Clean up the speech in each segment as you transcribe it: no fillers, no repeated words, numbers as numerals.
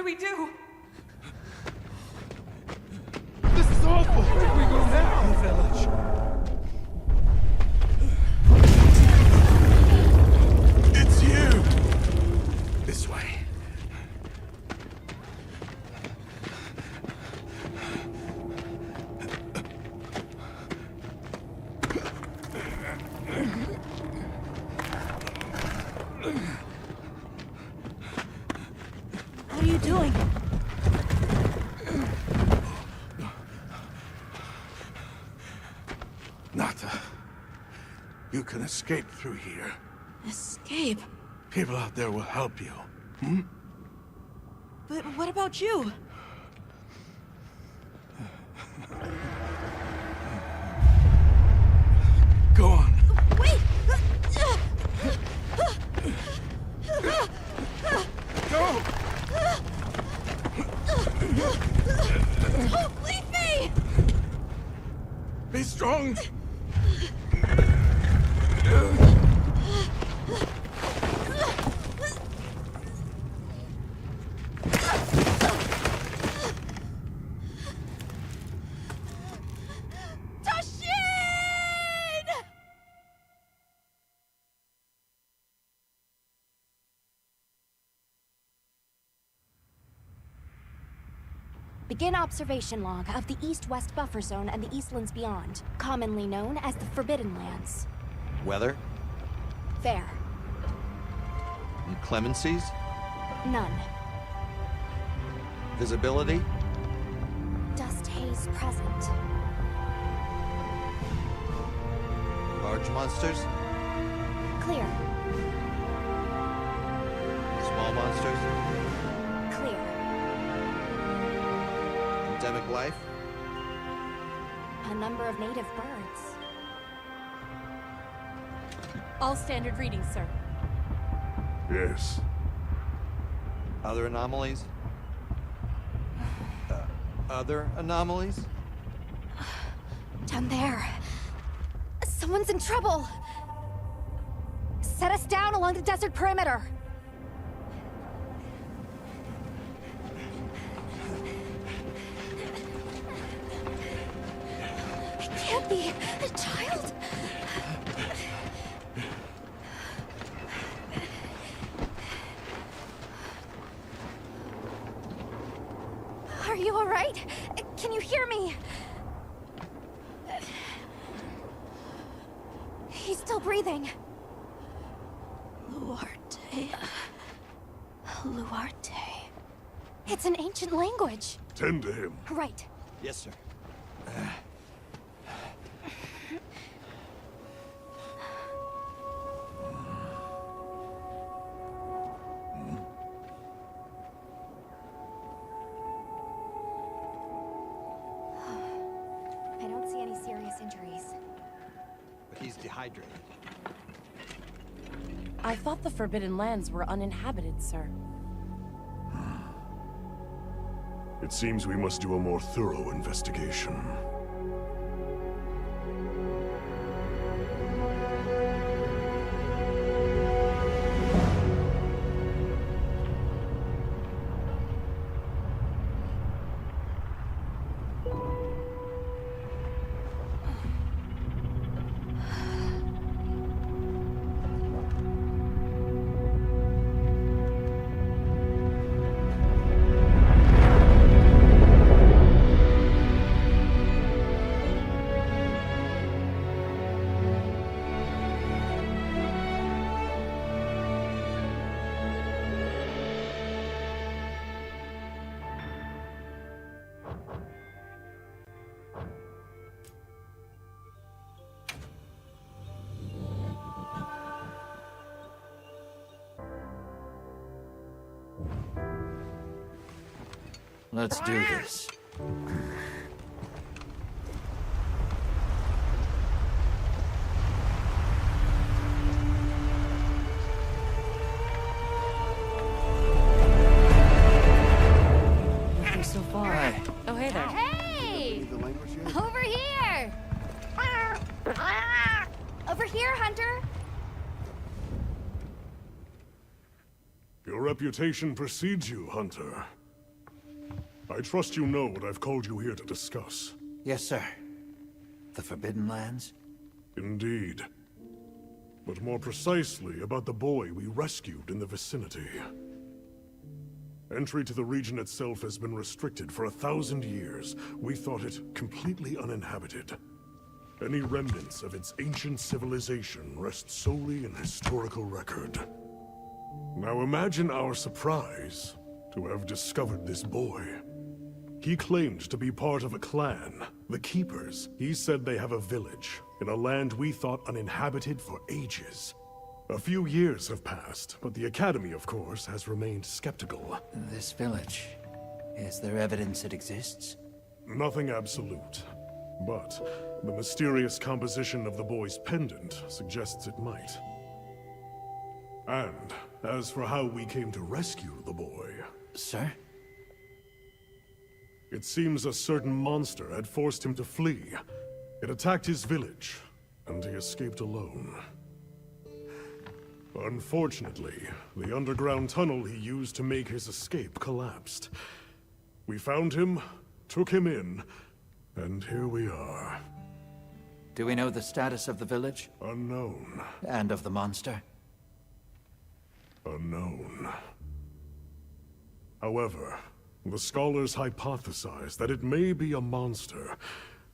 do we do? This is awful! Where do we go now? Village. It's you! This way. What are you doing? Nata, you can escape through here. Escape? People out there will help you. But what about you? Go on. Wait! Go! Don't leave me! Be strong! Begin observation log of the East-West buffer zone and the Eastlands beyond, commonly known as the Forbidden Lands. Weather? Fair. Inclemencies? None. Visibility? Dust haze present. Large monsters? Clear. Small monsters? Clear. Endemic life? A number of native birds. All standard readings, sir. Yes. Other anomalies? Other anomalies? Down there. Someone's in trouble. Set us down along the desert perimeter. It can't be a child. Are you all right? Can you hear me? He's still breathing. Luarte. Luarte. It's an ancient language. Tend to him. Right. Yes, sir. I don't see any serious injuries. But he's dehydrated. I thought the Forbidden Lands were uninhabited, sir. It seems we must do a more thorough investigation. Let's do this. So far. Hi. Oh, hey there. Hey! Over here! Over here, Hunter! Your reputation precedes you, Hunter. I trust you know what I've called you here to discuss. Yes, sir. The Forbidden Lands? Indeed. But more precisely about the boy we rescued in the vicinity. Entry to the region itself has been restricted for 1,000 years. We thought it completely uninhabited. Any remnants of its ancient civilization rest solely in historical record. Now imagine our surprise to have discovered this boy. He claimed to be part of a clan, the Keepers. He said they have a village in a land we thought uninhabited for ages. A few years have passed, but the Academy, of course, has remained skeptical. This village. Is there evidence it exists? Nothing absolute. But the mysterious composition of the boy's pendant suggests it might. And as for how we came to rescue the boy... Sir? It seems a certain monster had forced him to flee. It attacked his village, and he escaped alone. Unfortunately, the underground tunnel he used to make his escape collapsed. We found him, took him in, and here we are. Do we know the status of the village? Unknown. And of the monster? Unknown. However, the scholars hypothesize that it may be a monster,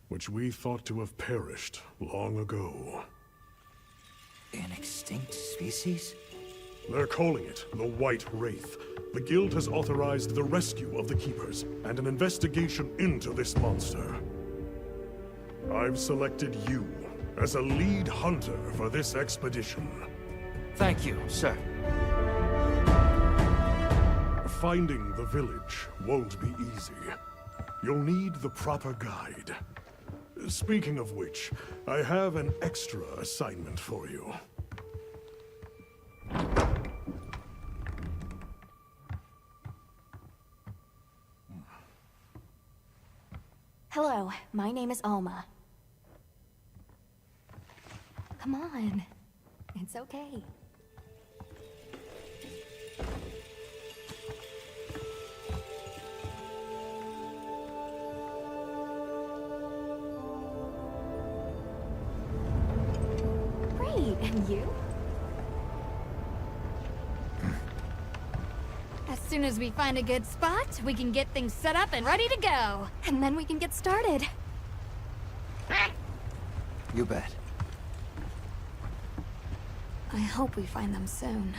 which we thought to have perished long ago. An extinct species? They're calling it the White Wraith. The Guild has authorized the rescue of the Keepers and an investigation into this monster. I've selected you as a lead hunter for this expedition. Thank you, sir. Finding the village won't be easy. You'll need the proper guide. Speaking of which, I have an extra assignment for you. Hello, my name is Alma. Come on. It's okay. Great, and you? As soon as we find a good spot, we can get things set up and ready to go. And then we can get started. You bet. I hope we find them soon.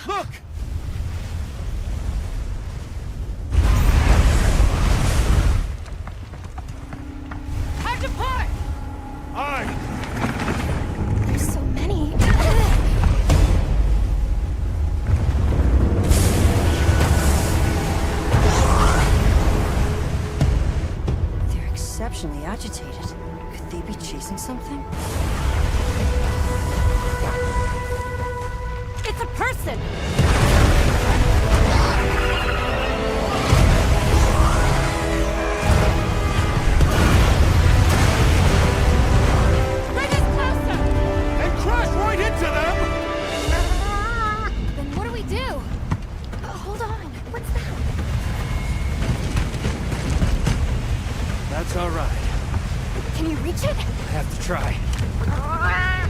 Look! Time to part! There's so many. They're exceptionally agitated. Could they be chasing something? It's a person! Bring us closer! And crash right into them! Then what do we do? Hold on. What's that? That's all right. Can you reach it? I have to try. Nice! Alright!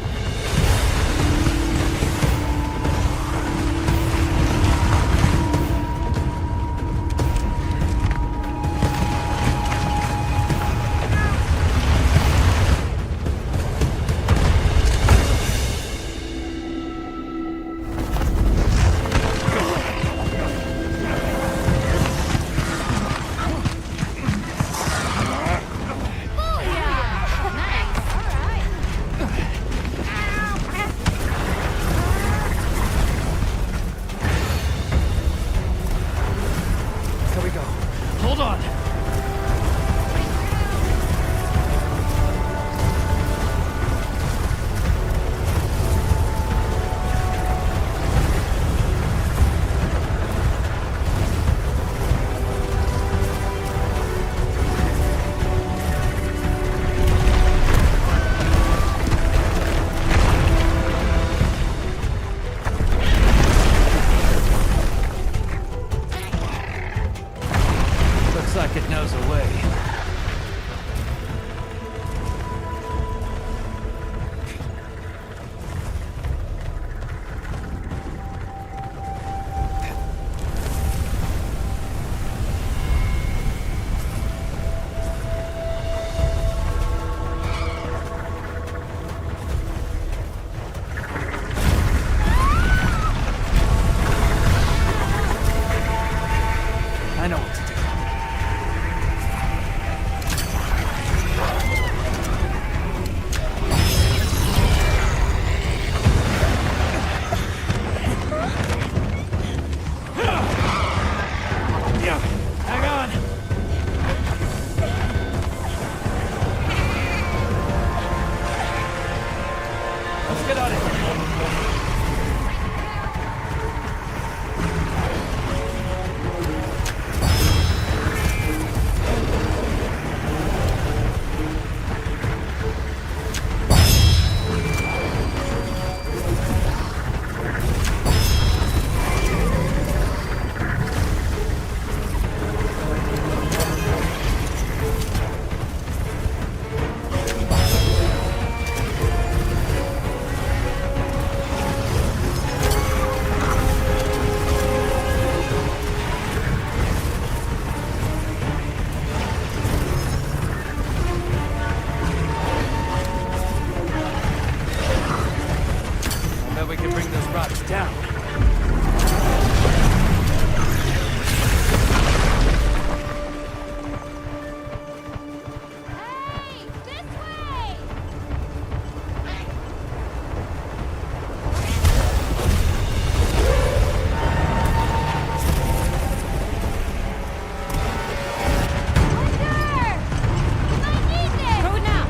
down. Hey, this way! Under! I need this! Throw it now!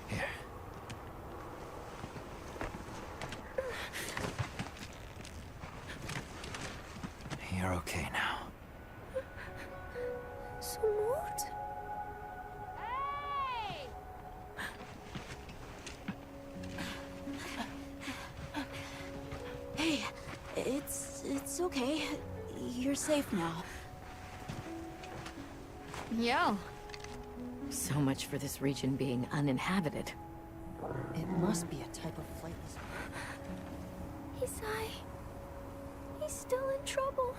Here. You're okay now. Smooth? Hey! Hey, it's okay. You're safe now. Yo, So much for this region being uninhabited. It must be a type of flightless. Isai. He's still in trouble.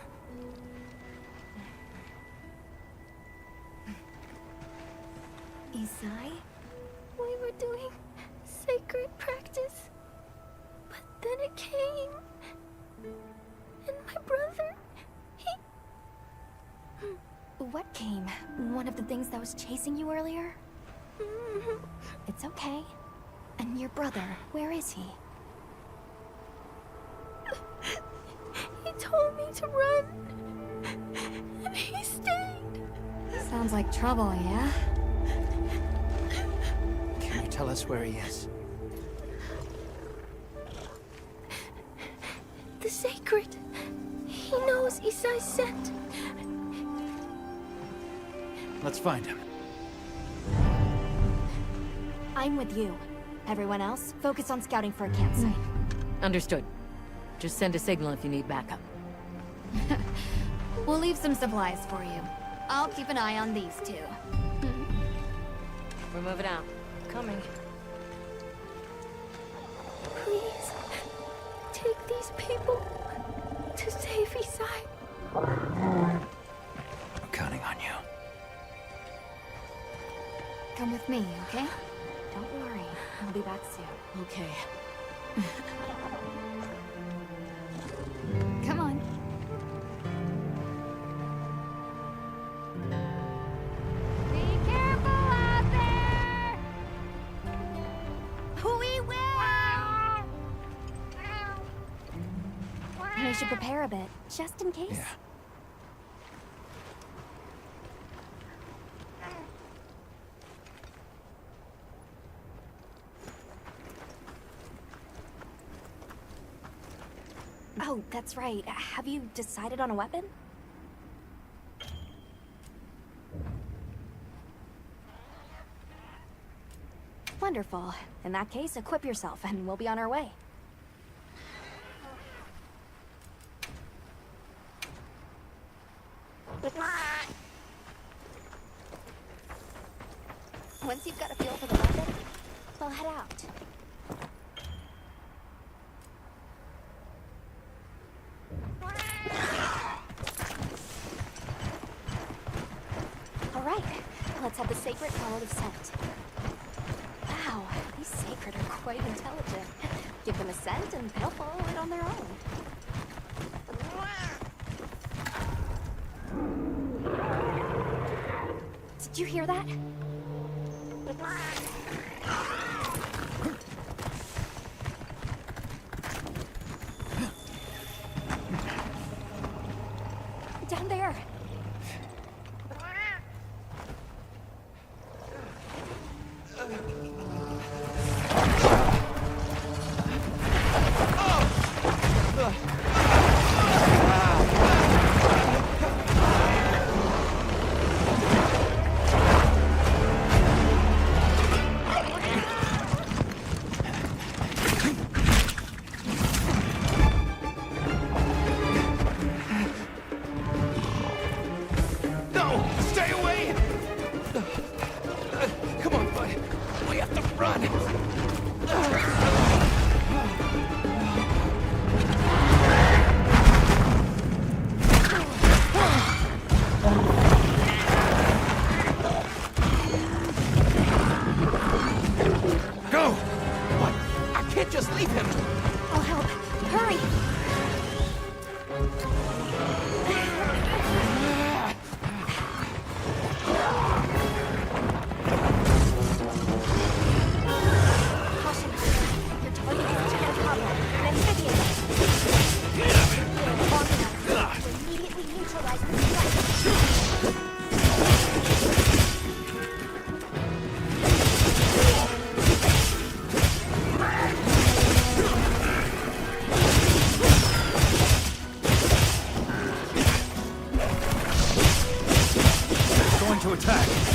Isai? We were doing sacred practice. But then it came. And my brother, he... What came? One of the things that was chasing you earlier? It's okay. And your brother, where is he? He told me to run. And he stayed. sounds like trouble, yeah? Can you tell us where he is? The sacred. He knows Isai's scent. Let's find him. I'm with you. Everyone else, focus on scouting for a campsite. Understood. Just send a signal if you need backup. We'll leave some supplies for you. I'll keep an eye on these two. We're moving out. Coming. Please, take these people to save Isai. I'm counting on you. Come with me, okay? Don't worry, I'll be back soon. Okay. Come on. Be careful out there! We will! We should prepare a bit, just in case. Yeah. Oh, that's right. Have you decided on a weapon? Wonderful. In that case, equip yourself and we'll be on our way. Once you've got a feel for the weapon, we'll head out. All right, let's have the sacred follow the scent. Wow, these sacred are quite intelligent. Give them a scent and they'll follow it on their own. Did you hear that? Down there. to attack.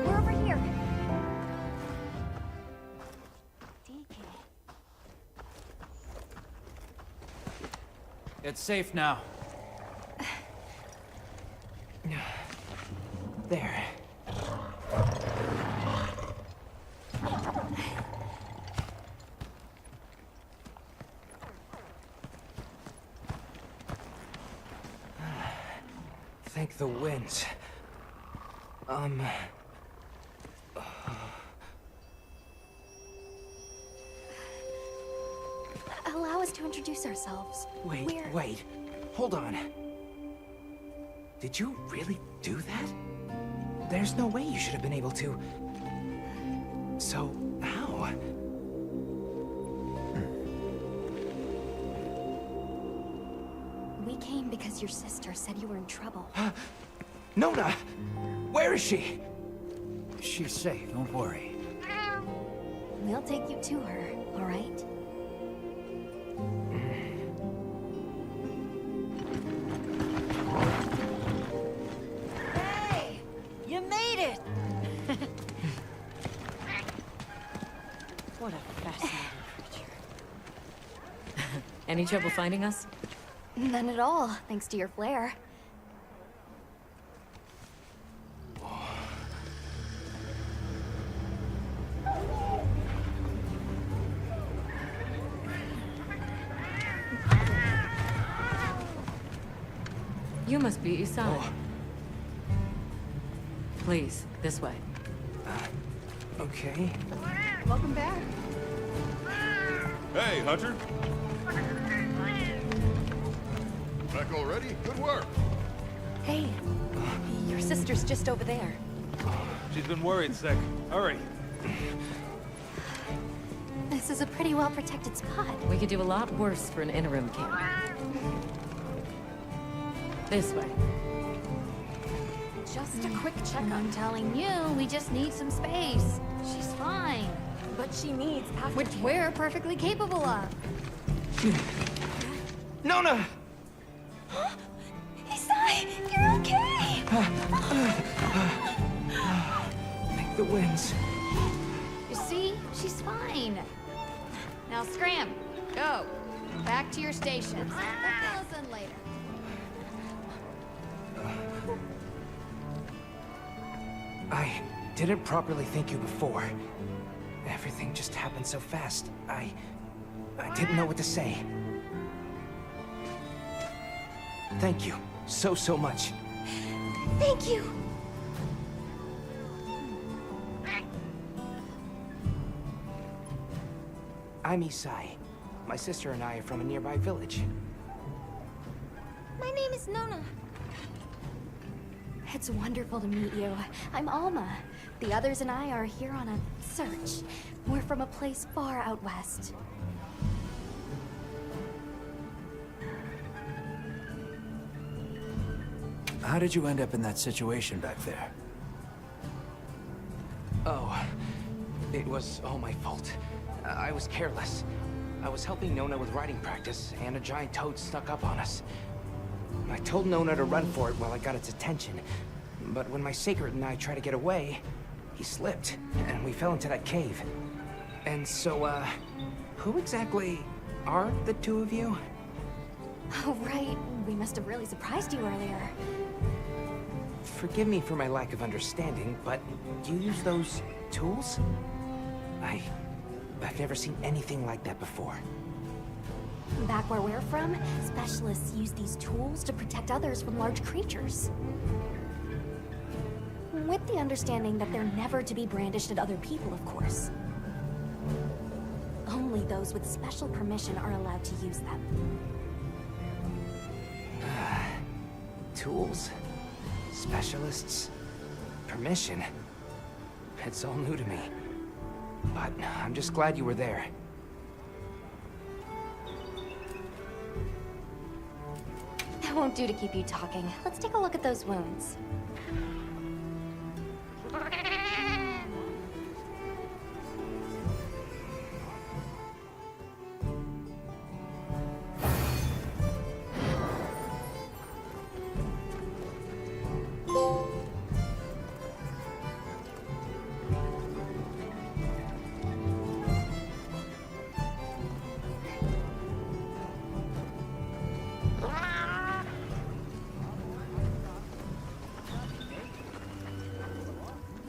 We're over here. DK. It's safe now. There. Thank the winds. Allow us to introduce ourselves. Wait, wait. Hold on. Did you really do that? There's no way you should have been able to. So, how? We came because your sister said you were in trouble. Nona! Where is she? She's safe, don't worry. We'll take you to her, all right? Hey! You made it! What a fascinating creature. Any trouble finding us? None at all, thanks to your flair. You must be Isai. Please, this way. Okay. Welcome back. Hey, Hunter. Back already? Good work. Hey, your sister's just over there. She's been worried sick. Hurry. This is a pretty well-protected spot. We could do a lot worse for an interim camp. This way. Just a quick checkup. I'm telling you, we just need some space. She's fine. But she needs aftercare. Which we're perfectly capable of. Nona! Isai, you're okay! Thank the winds. You see? She's fine. Now scram. Go. Back to your stations. We'll fill us in later. I didn't properly thank you before. Everything just happened so fast. I didn't know what to say. Thank you so much. Thank you. I'm Isai. My sister and I are from a nearby village. My name is Nona. It's wonderful to meet you. I'm Alma. The others and I are here on a search. We're from a place far out west. How did you end up in that situation back there? Oh, it was all my fault. I was careless. I was helping Nona with writing practice, and a giant toad snuck up on us. I told Nona to run for it while I got its attention, but when my sacred and I tried to get away, he slipped, and we fell into that cave. And so, who exactly are the two of you? Oh, right. We must have really surprised you earlier. Forgive me for my lack of understanding, but do you use those tools? I've never seen anything like that before. Back where we're from, specialists use these tools to protect others from large creatures. With the understanding that they're never to be brandished at other people, of course. Only those with special permission are allowed to use them. Tools? Specialists? Permission? It's all new to me. But I'm just glad you were there. That won't do to keep you talking. Let's take a look at those wounds.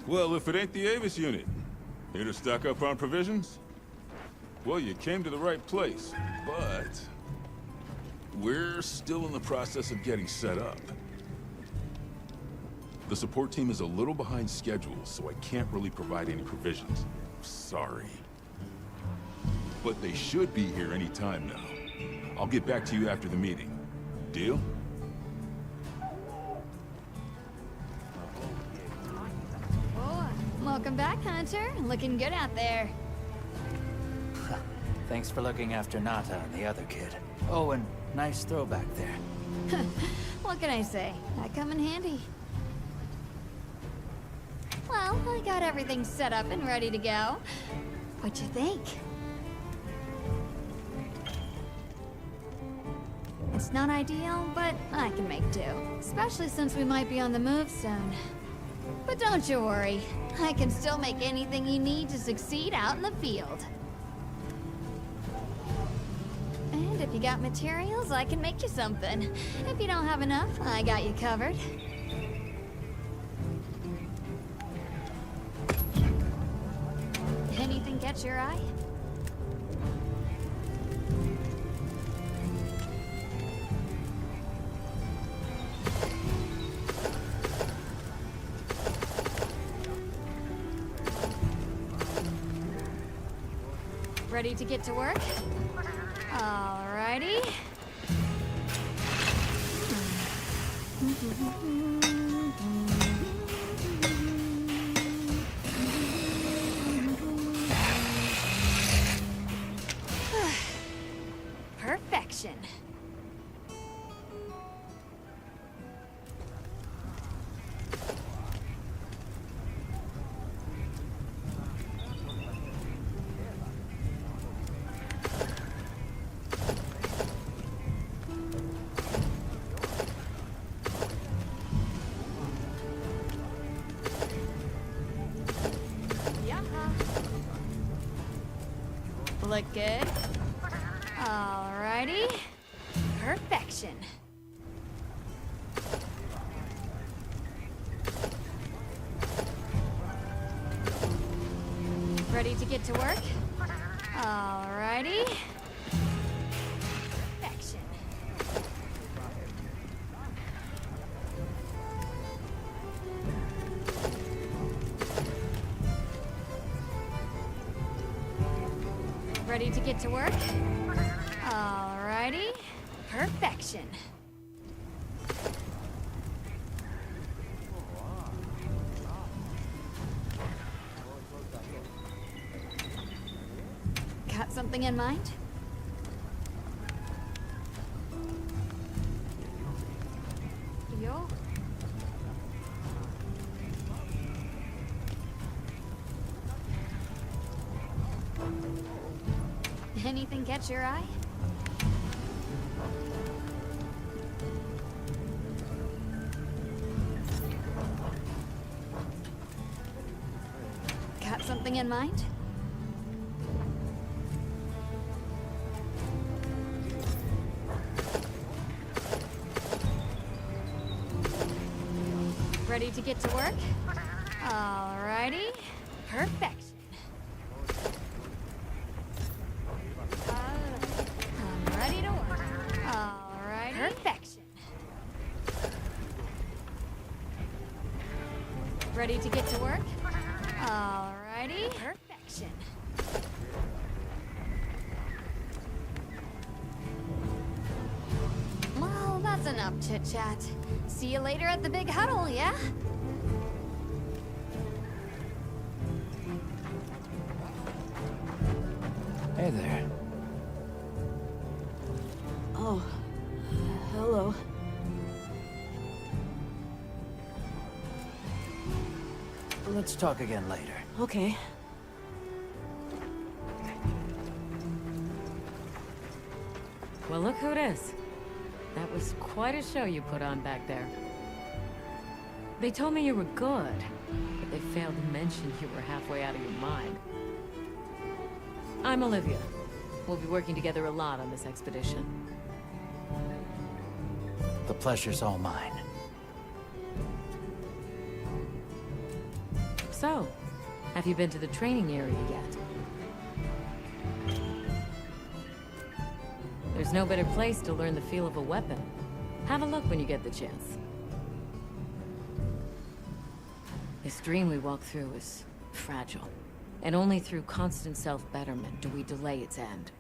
Well, if it ain't the Avis unit, here to stock up on provisions? Well, you came to the right place, but we're still in the process of getting set up. The support team is a little behind schedule, so I can't really provide any provisions. Sorry. But they should be here any time now. I'll get back to you after the meeting. Deal? Welcome back, Hunter. Looking good out there. Thanks for looking after Nata and the other kid. Oh, and nice throwback there. What can I say? I come in handy. Well, I got everything set up and ready to go. What you think? It's not ideal, but I can make do. Especially since we might be on the move soon. But don't you worry. I can still make anything you need to succeed out in the field. And if you got materials, I can make you something. If you don't have enough, I got you covered. Anything catch your eye? Ready to get to work? Alrighty. Perfection. Look good. Alrighty. Perfection. Ready to get to work? Alrighty. Perfection. Ready to get to work? Alrighty. Perfection. Got something in mind? Yo. Anything catch your eye? Got something in mind? Ready to get to work? Alrighty. Perfection. I'm ready to work. Alrighty. Perfection. Ready to get to work? Alrighty. Perfection. Well, that's enough chit-chat. See you later at the big huddle, yeah? Hey there. Oh, hello. Let's talk again later. Okay. Well, look who it is. That was quite a show you put on back there. They told me you were good, but they failed to mention you were halfway out of your mind. I'm Olivia. We'll be working together a lot on this expedition. The pleasure's all mine. So, have you been to the training area yet? There's no better place to learn the feel of a weapon. Have a look when you get the chance. This dream we walk through is fragile. And only through constant self-betterment do we delay its end.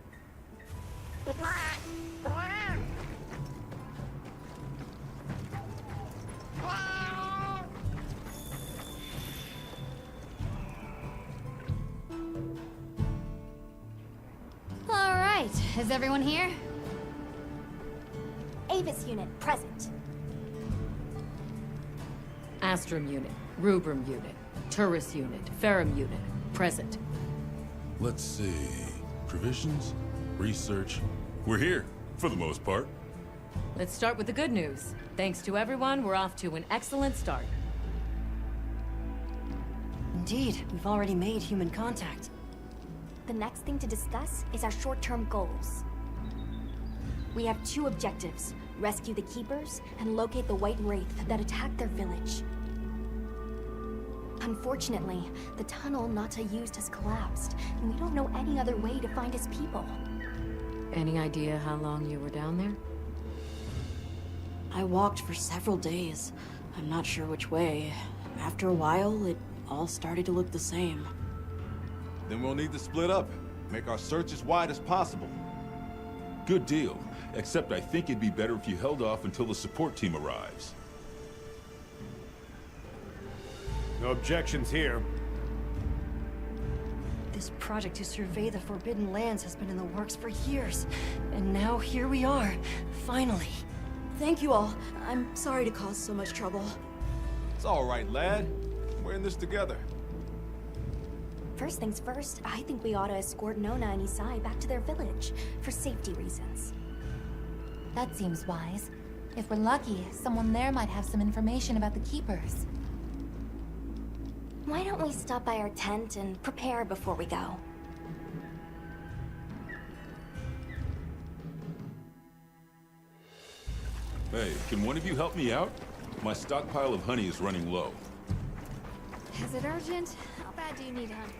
All right, is everyone here? Avis unit, present. Astrum unit, Rubrum unit, Turris unit, Ferrum unit, present. Let's see. Provisions? Research? We're here, for the most part. Let's start with the good news. Thanks to everyone, we're off to an excellent start. Indeed, we've already made human contact. The next thing to discuss is our short-term goals. We have two objectives: rescue the Keepers and locate the White Wraith that attacked their village. Unfortunately, the tunnel Nata used has collapsed, and we don't know any other way to find his people. Any idea how long you were down there? I walked for several days. I'm not sure which way. After a while, it all started to look the same. Then we'll need to split up. Make our search as wide as possible. Good deal. Except I think it'd be better if you held off until the support team arrives. No objections here. This project to survey the Forbidden Lands has been in the works for years. And now here we are, finally. Thank you all. I'm sorry to cause so much trouble. It's all right, lad. We're in this together. First things first, I think we ought to escort Nona and Isai back to their village, for safety reasons. That seems wise. If we're lucky, someone there might have some information about the Keepers. Why don't we stop by our tent and prepare before we go? Hey, can one of you help me out? My stockpile of honey is running low. Is it urgent? How bad do you need honey?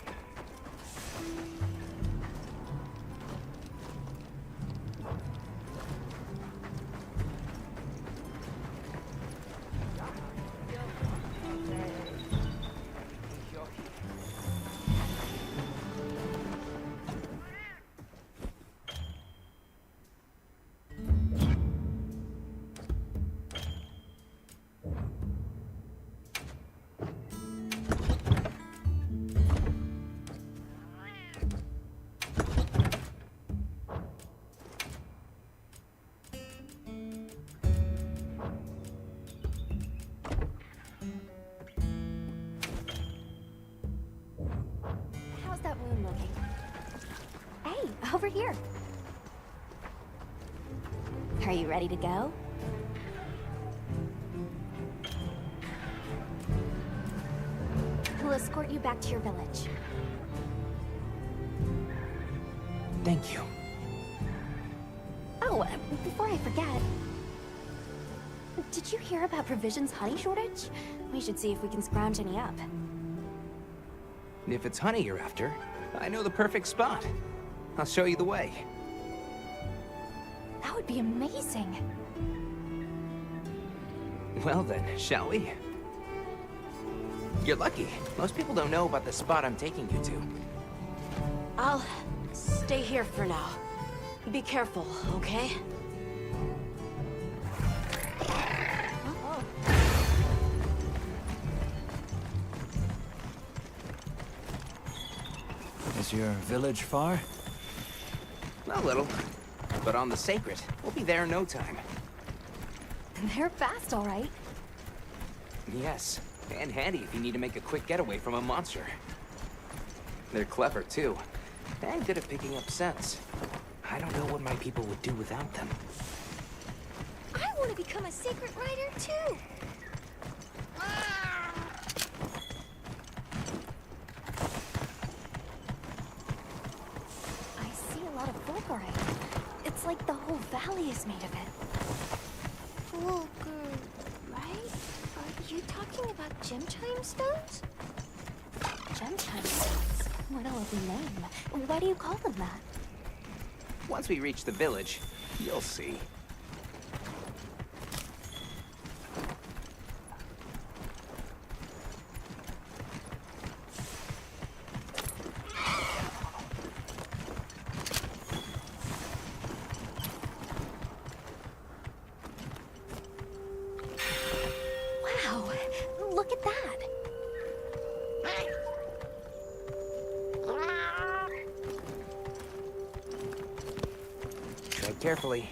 over here. Are you ready to go? We'll escort you back to your village. Thank you. Oh, before I forget, did you hear about Provision's honey shortage? We should see if we can scrounge any up. If it's honey you're after, I know the perfect spot. I'll show you the way. That would be amazing. Well then, shall we? You're lucky. Most people don't know about the spot I'm taking you to. I'll stay here for now. Be careful, okay? Is your village far? A little. But on the sacred, we'll be there in no time. They're fast, all right. Yes, and handy if you need to make a quick getaway from a monster. They're clever, too, and good at picking up scents. I don't know what my people would do without them. I want to become a sacred rider, too. I see a lot of fulgurite. It's like the whole valley is made of it. Fulgur, right? Are you talking about gem chime stones? Gem chime stones? What a lovely name. Why do you call them that? Once we reach the village, you'll see. Wow, look at that. Tread carefully.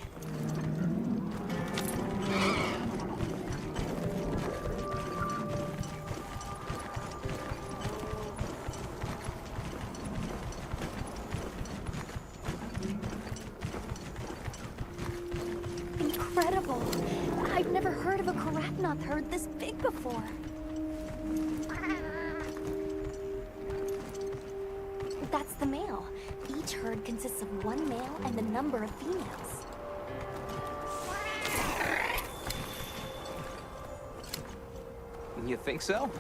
Incredible. I've never heard of a Karatnoth herd this big before. That's the male. Each herd consists of one male and a number of females. You think so?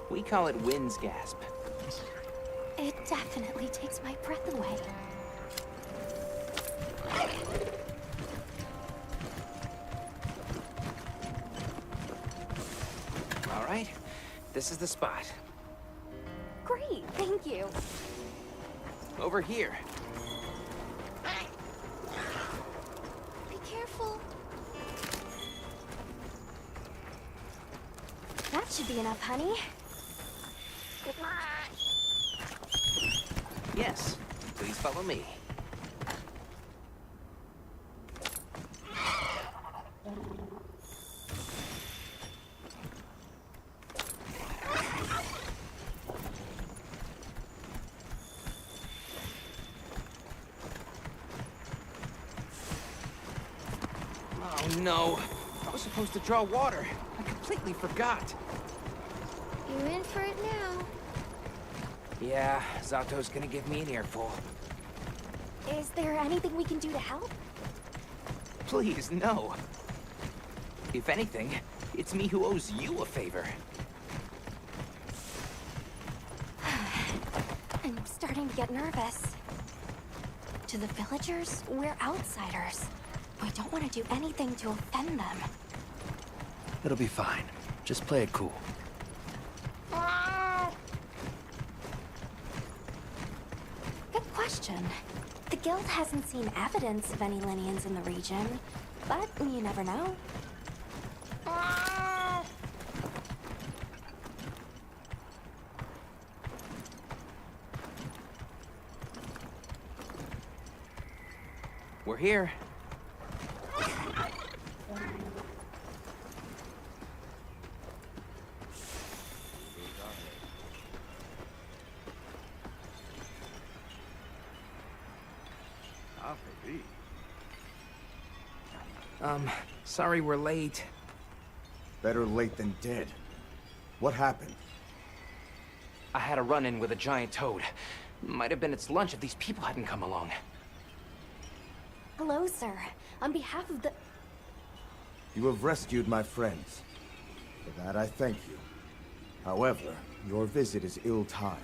We call it wind's gasp. It definitely takes my breath away. All right, this is the spot. Great, thank you. Over here. Be careful. That should be enough, honey. Yes, please follow me. Oh no, I was supposed to draw water. I completely forgot. You're in for it now. Yeah, Zato's gonna give me an earful. Is there anything we can do to help? Please, no. If anything, it's me who owes you a favor. I'm starting to get nervous. To the villagers, we're outsiders. We don't want to do anything to offend them. It'll be fine. Just play it cool. Good question. The guild hasn't seen evidence of any Linians in the region, but you never know. We're here. Sorry we're late. Better late than dead. What happened? I had a run-in with a giant toad. Might have been its lunch if these people hadn't come along. Hello, sir. On behalf of the... You have rescued my friends. For that I thank you. However, your visit is ill-timed.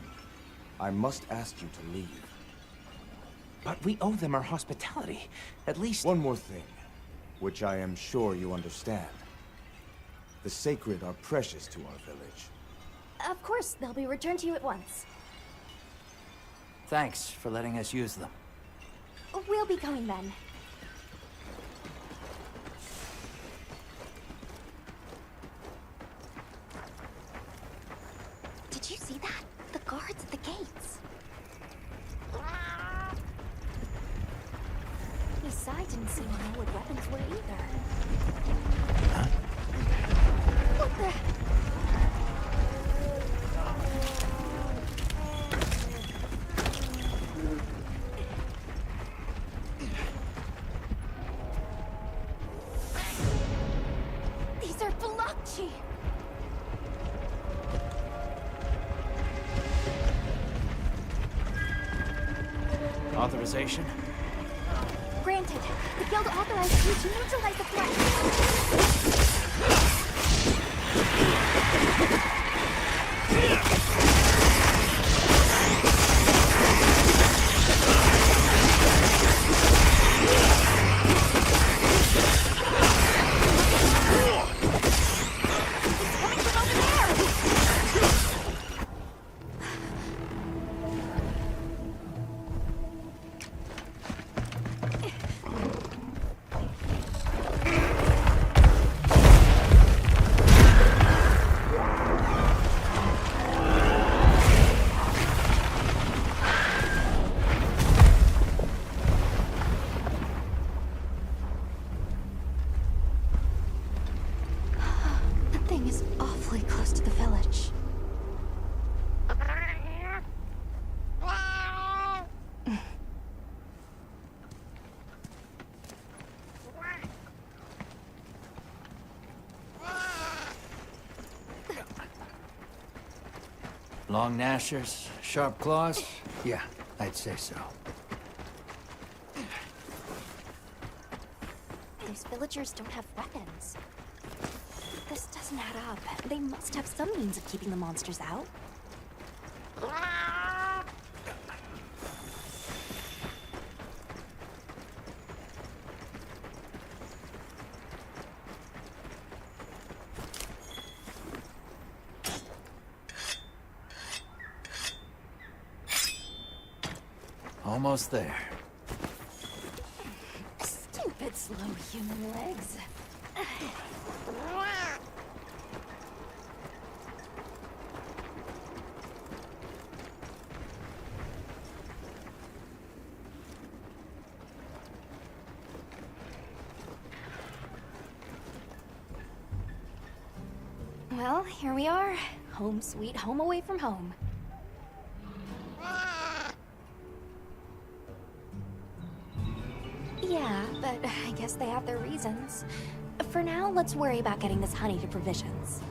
I must ask you to leave. But we owe them our hospitality. At least... One more thing, which I am sure you understand. The sacred are precious to our village. Of course, they'll be returned to you at once. Thanks for letting us use them. We'll be going then. Did you see that? The guards at the gates. Besides, didn't seem to know what weapons were either. Huh? What the... These are Balachi! Authorization? Granted, the guild authorized you to neutralize the threat. Long gnashers, sharp claws? Yeah, I'd say so. These villagers don't have weapons. This doesn't add up. They must have some means of keeping the monsters out. Almost there. Stupid slow human legs. Well, here we are. Home sweet home away from home. Yeah, but I guess they have their reasons. For now, let's worry about getting this honey to provisions.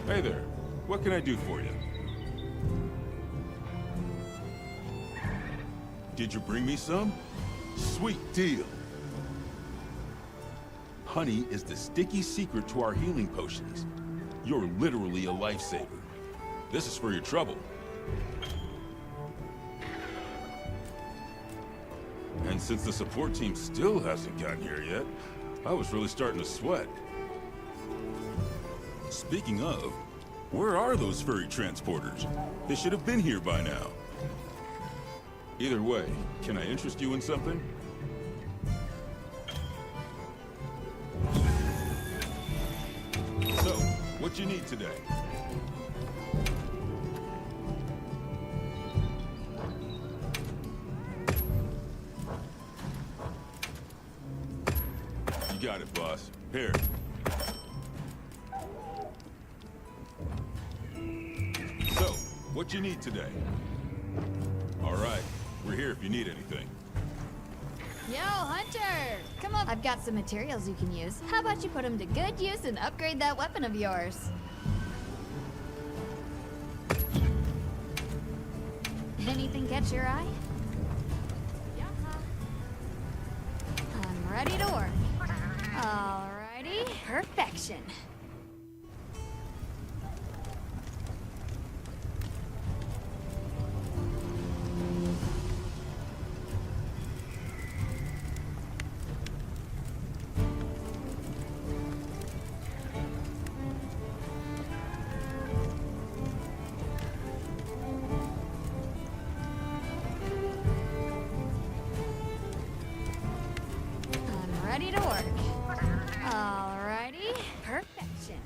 Hey there. What can I do for you? Did you bring me some? Sweet deal. Honey is the sticky secret to our healing potions. You're literally a lifesaver. This is for your trouble. since the support team still hasn't gotten here yet, I was really starting to sweat. Speaking of, where are those furry transporters? They should have been here by now. Either way, can I interest you in something? So, what you need today? You got it, boss. Here. So, what you need today? All right, we're here if you need anything. Yo, Hunter! Come on, I've got some materials you can use. How about you put them to good use and upgrade that weapon of yours? Anything catch your eye? I'm ready to work. Alrighty, perfection. Ready to work. Alrighty, perfection.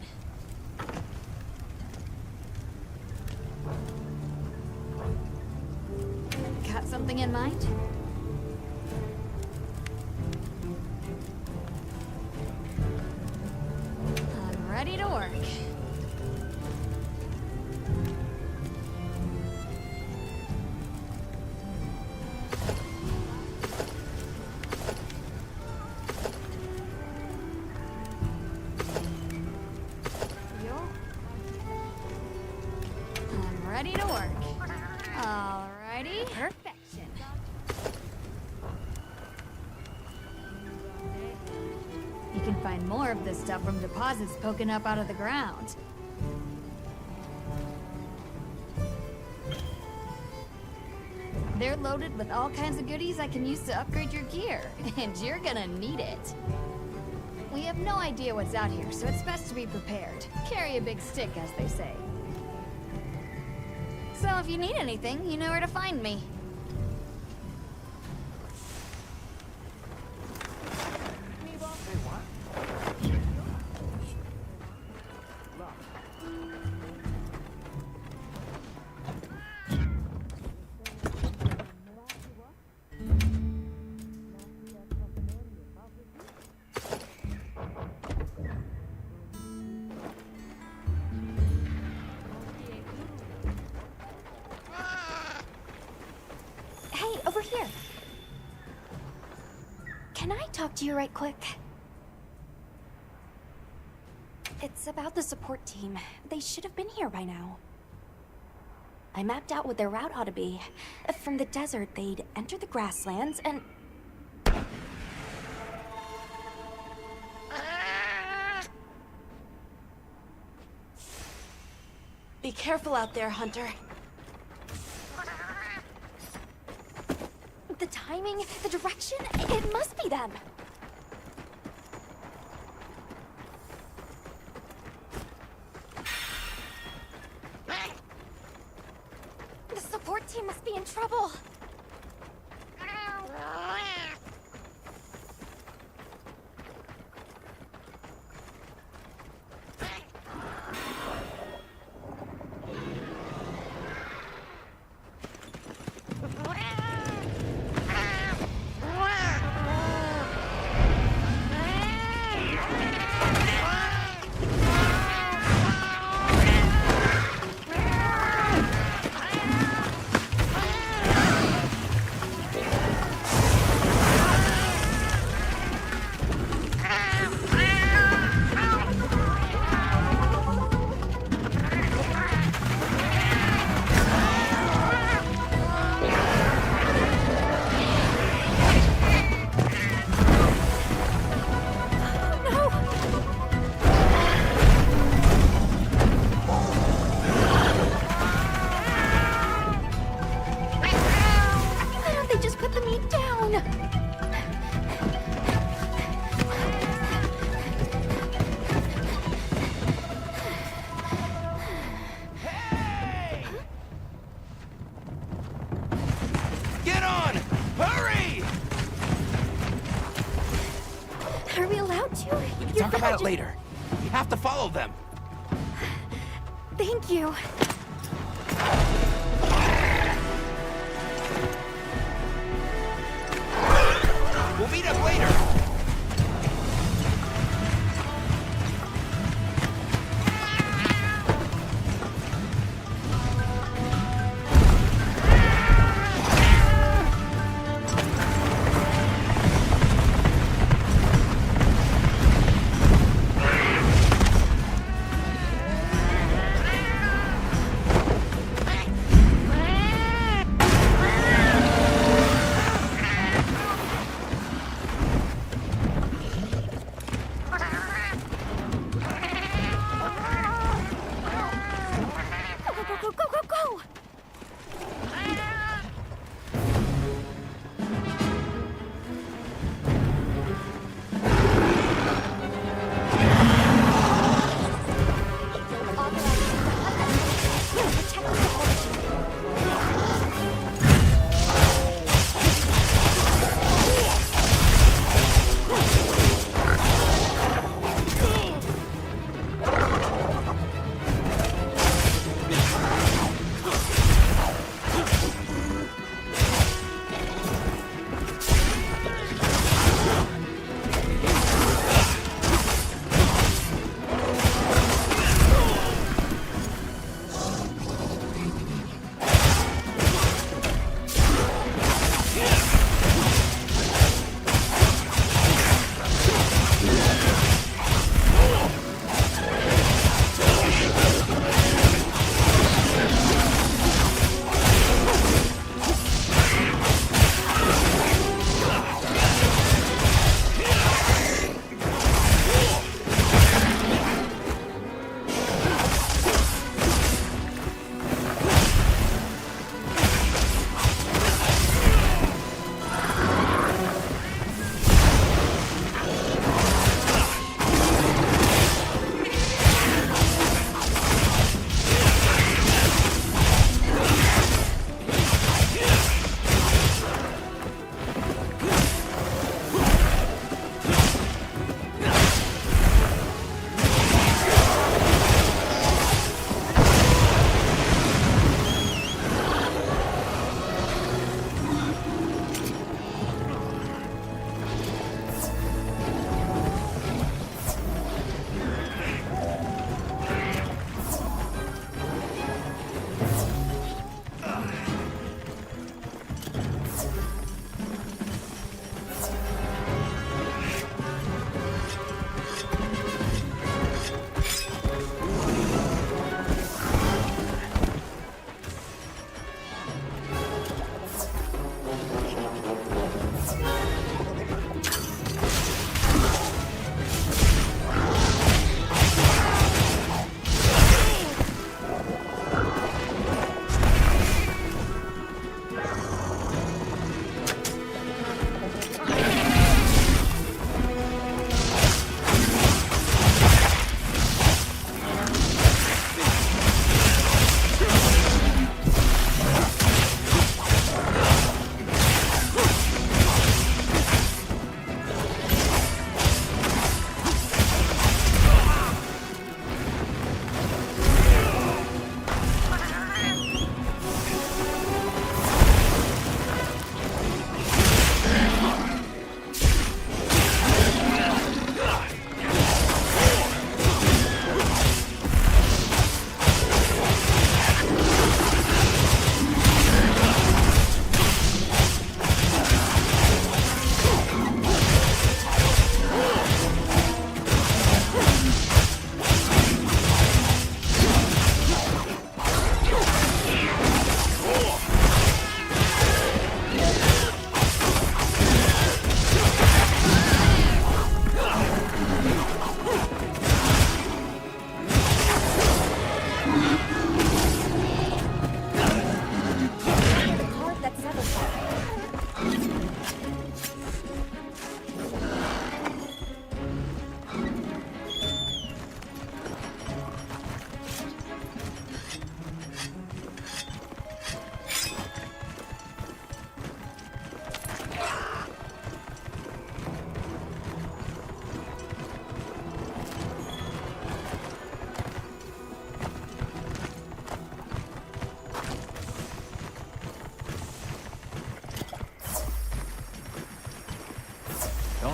Got something in mind? I'm ready to work. Ready to work. Alrighty, perfection. You can find more of this stuff from deposits poking up out of the ground. They're loaded with all kinds of goodies I can use to upgrade your gear, and you're gonna need it. We have no idea what's out here, so it's best to be prepared. Carry a big stick, as they say. So if you need anything, you know where to find me. Over here. Can I talk to you right quick? It's about the support team. They should have been here by now. I mapped out what their route ought to be. From the desert, they'd enter the grasslands and... Be careful out there, Hunter. The timing, the direction, it must be them. The support team must be in trouble. We can talk about it later. We have to follow them. Thank you. We'll meet up later.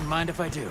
Don't mind if I do.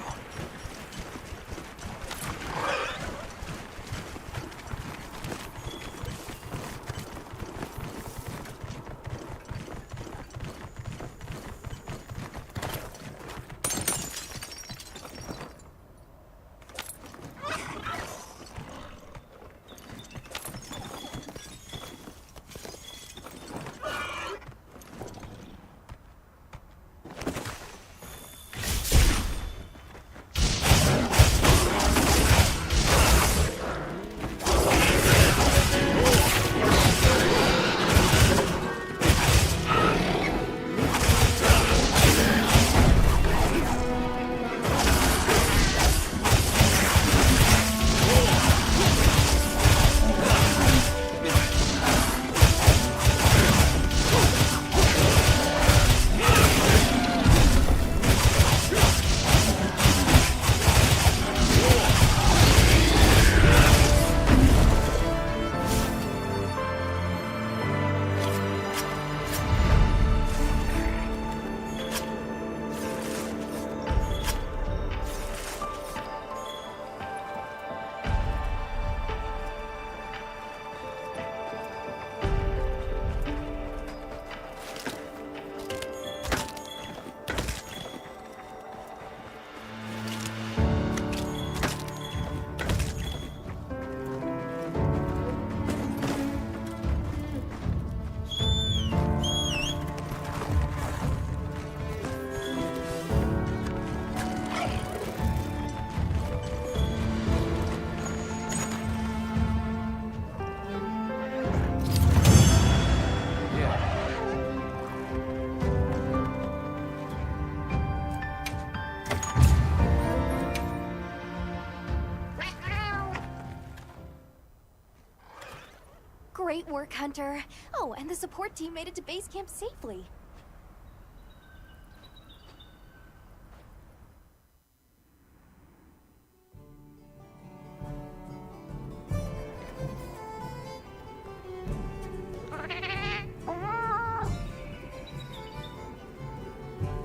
Great work, Hunter. Oh, and the support team made it to base camp safely.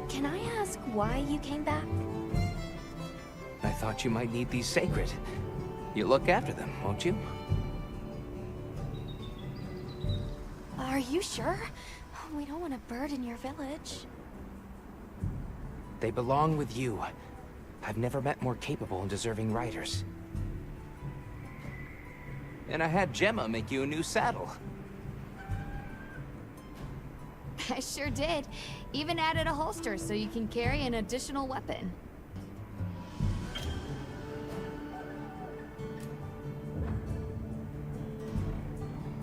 Can I ask why you came back? I thought you might need these sacred. You look after them, won't you? Are you sure? We don't want to burden your village. They belong with you. I've never met more capable and deserving riders. And I had Gemma make you a new saddle. I sure did. Even added a holster so you can carry an additional weapon.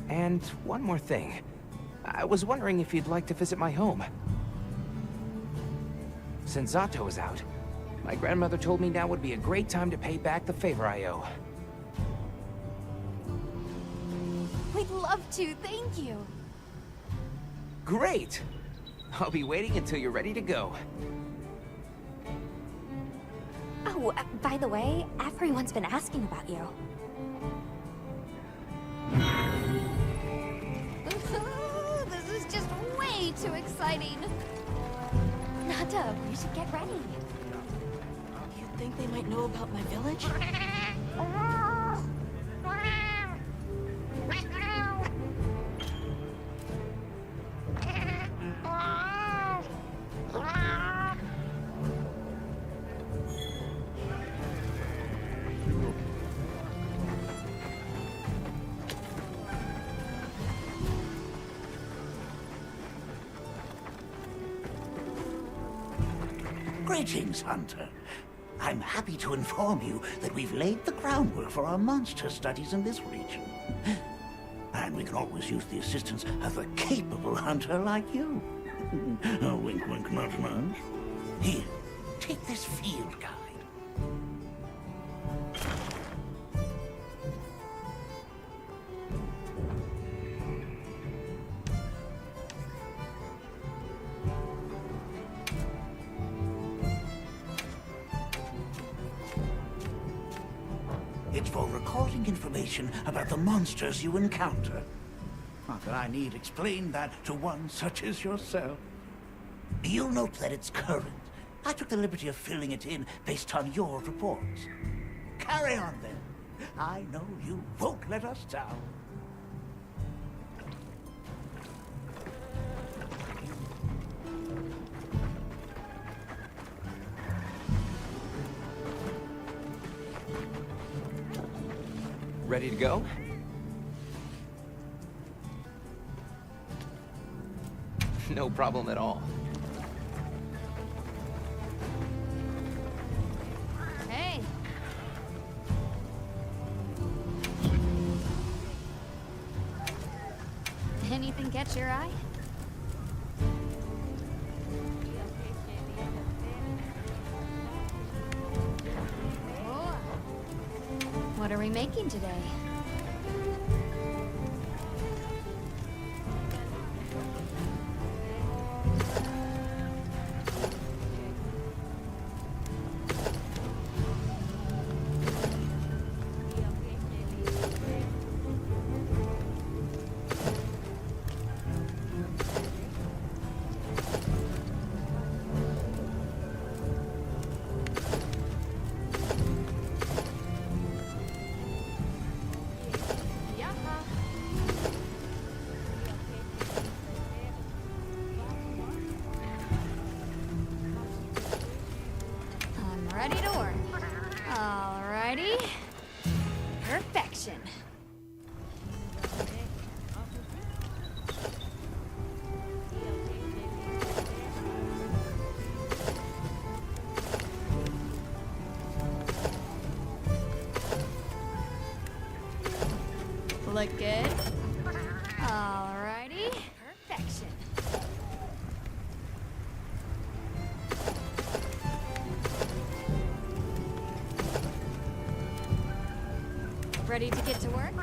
And one more thing. I was wondering if you'd like to visit my home. Since Zato is out, my grandmother told me now would be a great time to pay back the favor I owe. We'd love to, thank you. Great! I'll be waiting until you're ready to go. Oh, by the way, everyone's been asking about you. This is just way too exciting. Nata, we should get ready. You think they might know about my village? Greetings, Hunter. I'm happy to inform you that we've laid the groundwork for our monster studies in this region. And we can always use the assistance of a capable hunter like you. Oh, wink, wink, nudge, nudge. Here, take this field guide. It's for recording information about the monsters you encounter. Not that I need explain that to one such as yourself. You'll note that it's current, I took the liberty of filling it in based on your reports. Carry on, then. I know you won't let us down. Ready to go? No problem at all. Hey. Anything catch your eye? What are we making today? Ready to work. Alrighty. Perfection. Look good. Alrighty. Perfection. Ready to get to work?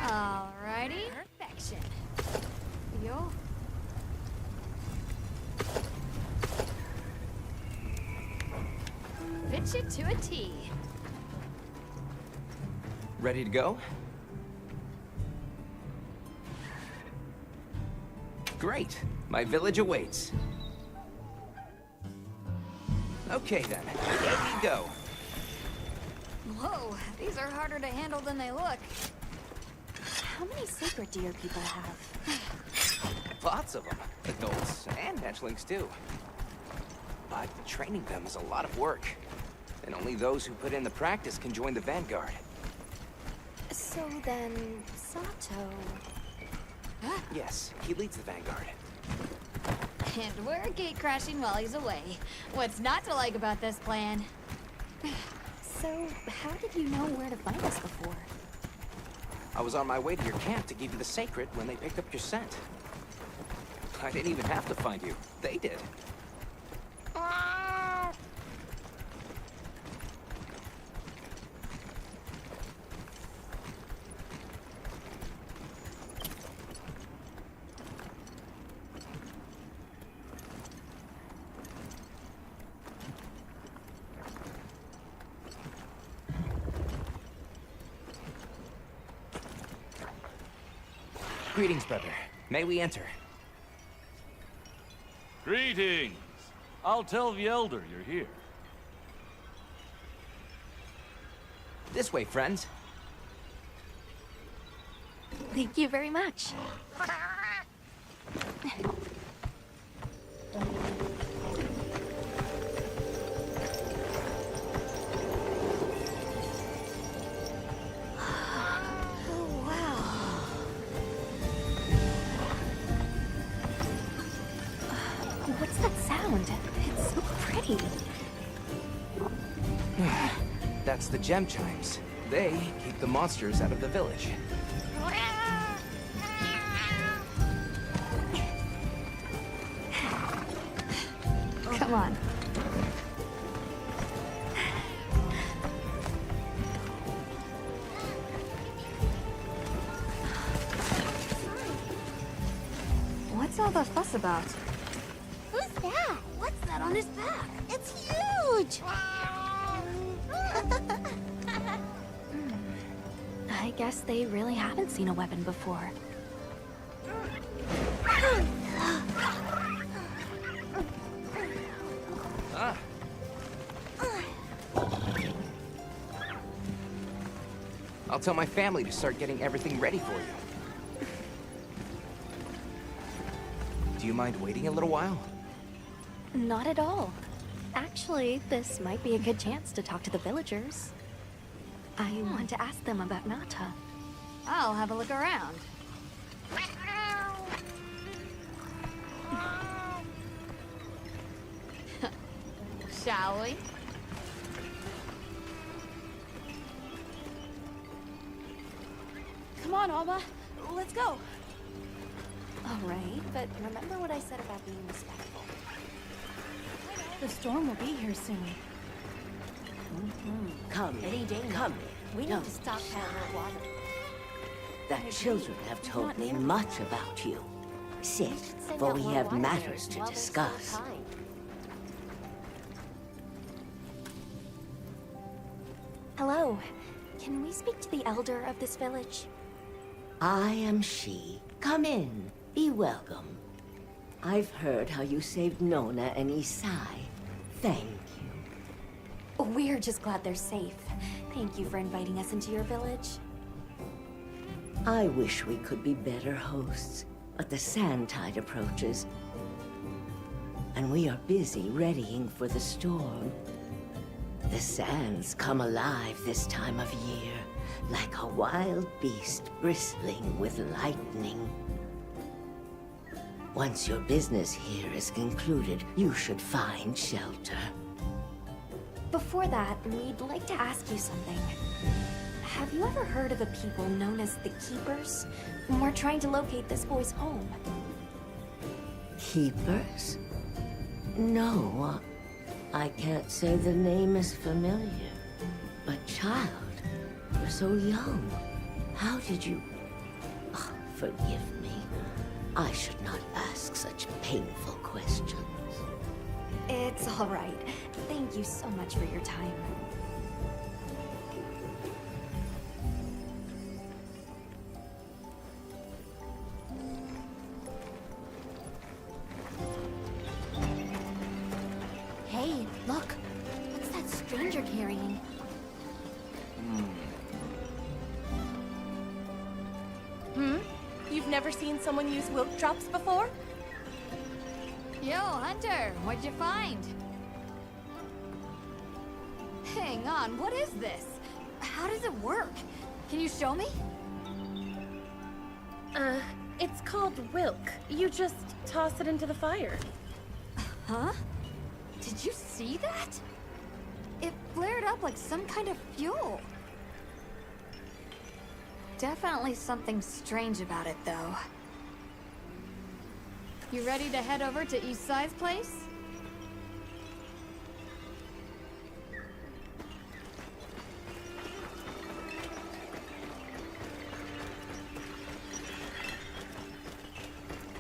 Alrighty. Perfection. Yo. Fit you to a T. Ready to go? Great. My village awaits. Okay then, here we go. Whoa, these are harder to handle than they look. How many sacred deer people have? Lots of them. Adults and hatchlings too. But training them is a lot of work. And only those who put in the practice can join the Vanguard. So then, Sato... Yes, he leads the Vanguard. And we're gate crashing while he's away. What's not to like about this plan? So, how did you know where to find us before? I was on my way to your camp to give you the sacred when they picked up your scent. I didn't even have to find you. They did. Greetings, brother. May we enter? Greetings. I'll tell the Elder you're here. This way, friends. Thank you very much. What's that sound? It's so pretty. That's the gem chimes. They keep the monsters out of the village. Come on. What's all the fuss about? Who's that? What's that on his back? It's huge! I guess they really haven't seen a weapon before. Ah, I'll tell my family to start getting everything ready for you. Do you mind waiting a little while? Not at all. Actually, this might be a good chance to talk to the villagers. I want to ask them about Nata. I'll have a look around. Shall we? Come on, Alma. Let's go. All right, but remember what I said about being respectful. The storm will be here soon. Come, come. We need to stockpile more water. The children have told me much about you. Sit, Send for out we more have water matters bears to while there's still discuss. time. Hello. Can we speak to the elder of this village? I am she. Come in. Be welcome. I've heard how you saved Nona and Isai. Thank you. We're just glad they're safe. Thank you for inviting us into your village. I wish we could be better hosts, but the sand tide approaches. And we are busy readying for the storm. The sands come alive this time of year, like a wild beast bristling with lightning. Once your business here is concluded, you should find shelter. Before that, we'd like to ask you something. Have you ever heard of a people known as the Keepers? We're trying to locate this boy's home. Keepers? No, I can't say the name is familiar. But child, you're so young. How did you... Oh, forgive me. I should not ask such painful questions. It's all right. Thank you so much for your time. Hey, look. What's that stranger carrying? You've never seen someone use wilk drops before? Yo, Hunter, what'd you find? Hang on, what is this? How does it work? Can you show me? It's called wilk. You just toss it into the fire. Huh? Did you see that? It flared up like some kind of fuel. Definitely something strange about it, though. You ready to head over to Isai's place?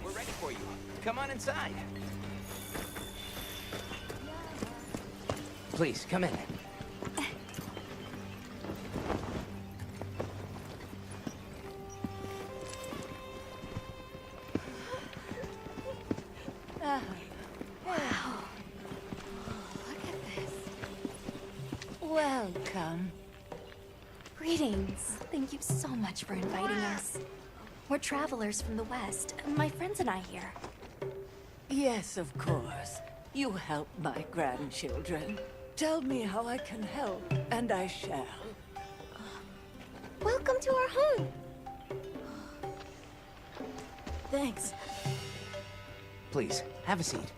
We're ready for you. Come on inside. Please, come in. Welcome. Greetings. Thank you so much for inviting us. We're travelers from the West, my friends and I here. Yes, of course. You help my grandchildren. Tell me how I can help, and I shall. Welcome to our home. Thanks. Please, have a seat.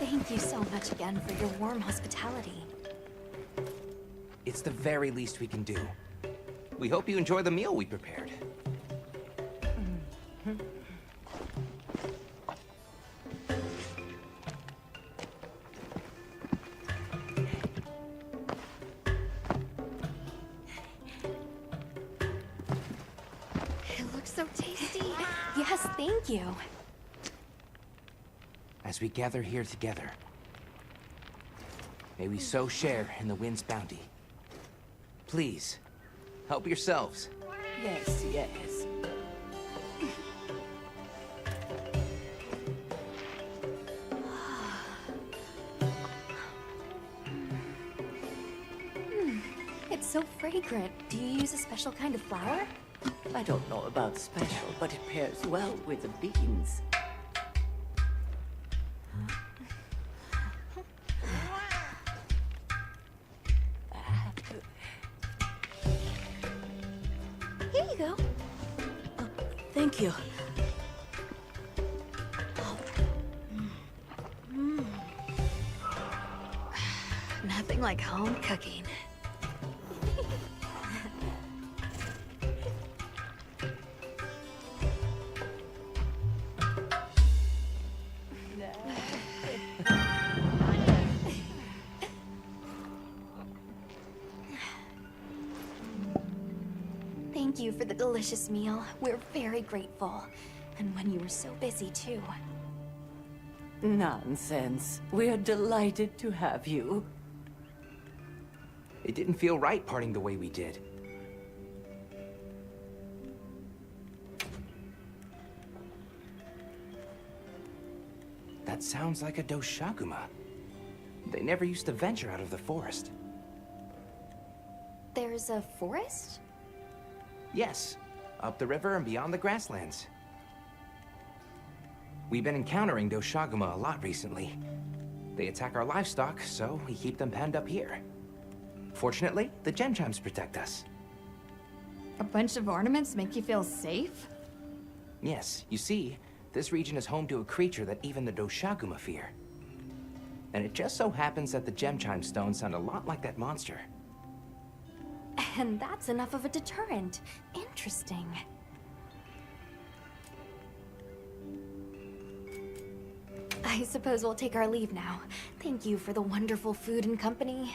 Thank you so much again for your warm hospitality. It's the very least we can do. We hope you enjoy the meal we prepared. It looks so tasty. Yes, thank you. As we gather here together, may we so share in the wind's bounty. Please, help yourselves. Yes, yes. so fragrant. Do you use a special kind of flower? I don't know about special, but it pairs well with the beans. Here you go. Thank you. Nothing like home cooking. Thank you for the delicious meal. We're very grateful. And when you were so busy, too. Nonsense. We're delighted to have you. It didn't feel right parting the way we did. That sounds like a Doshaguma. They never used to venture out of the forest. There's a forest? Yes, up the river and beyond the grasslands. We've been encountering Doshaguma a lot recently. They attack our livestock, so we keep them penned up here. Fortunately, the gem chimes protect us. A bunch of ornaments make you feel safe? Yes, you see, this region is home to a creature that even the Doshaguma fear. And it just so happens that the gem chime stones sound a lot like that monster. And that's enough of a deterrent. Interesting. I suppose we'll take our leave now. Thank you for the wonderful food and company.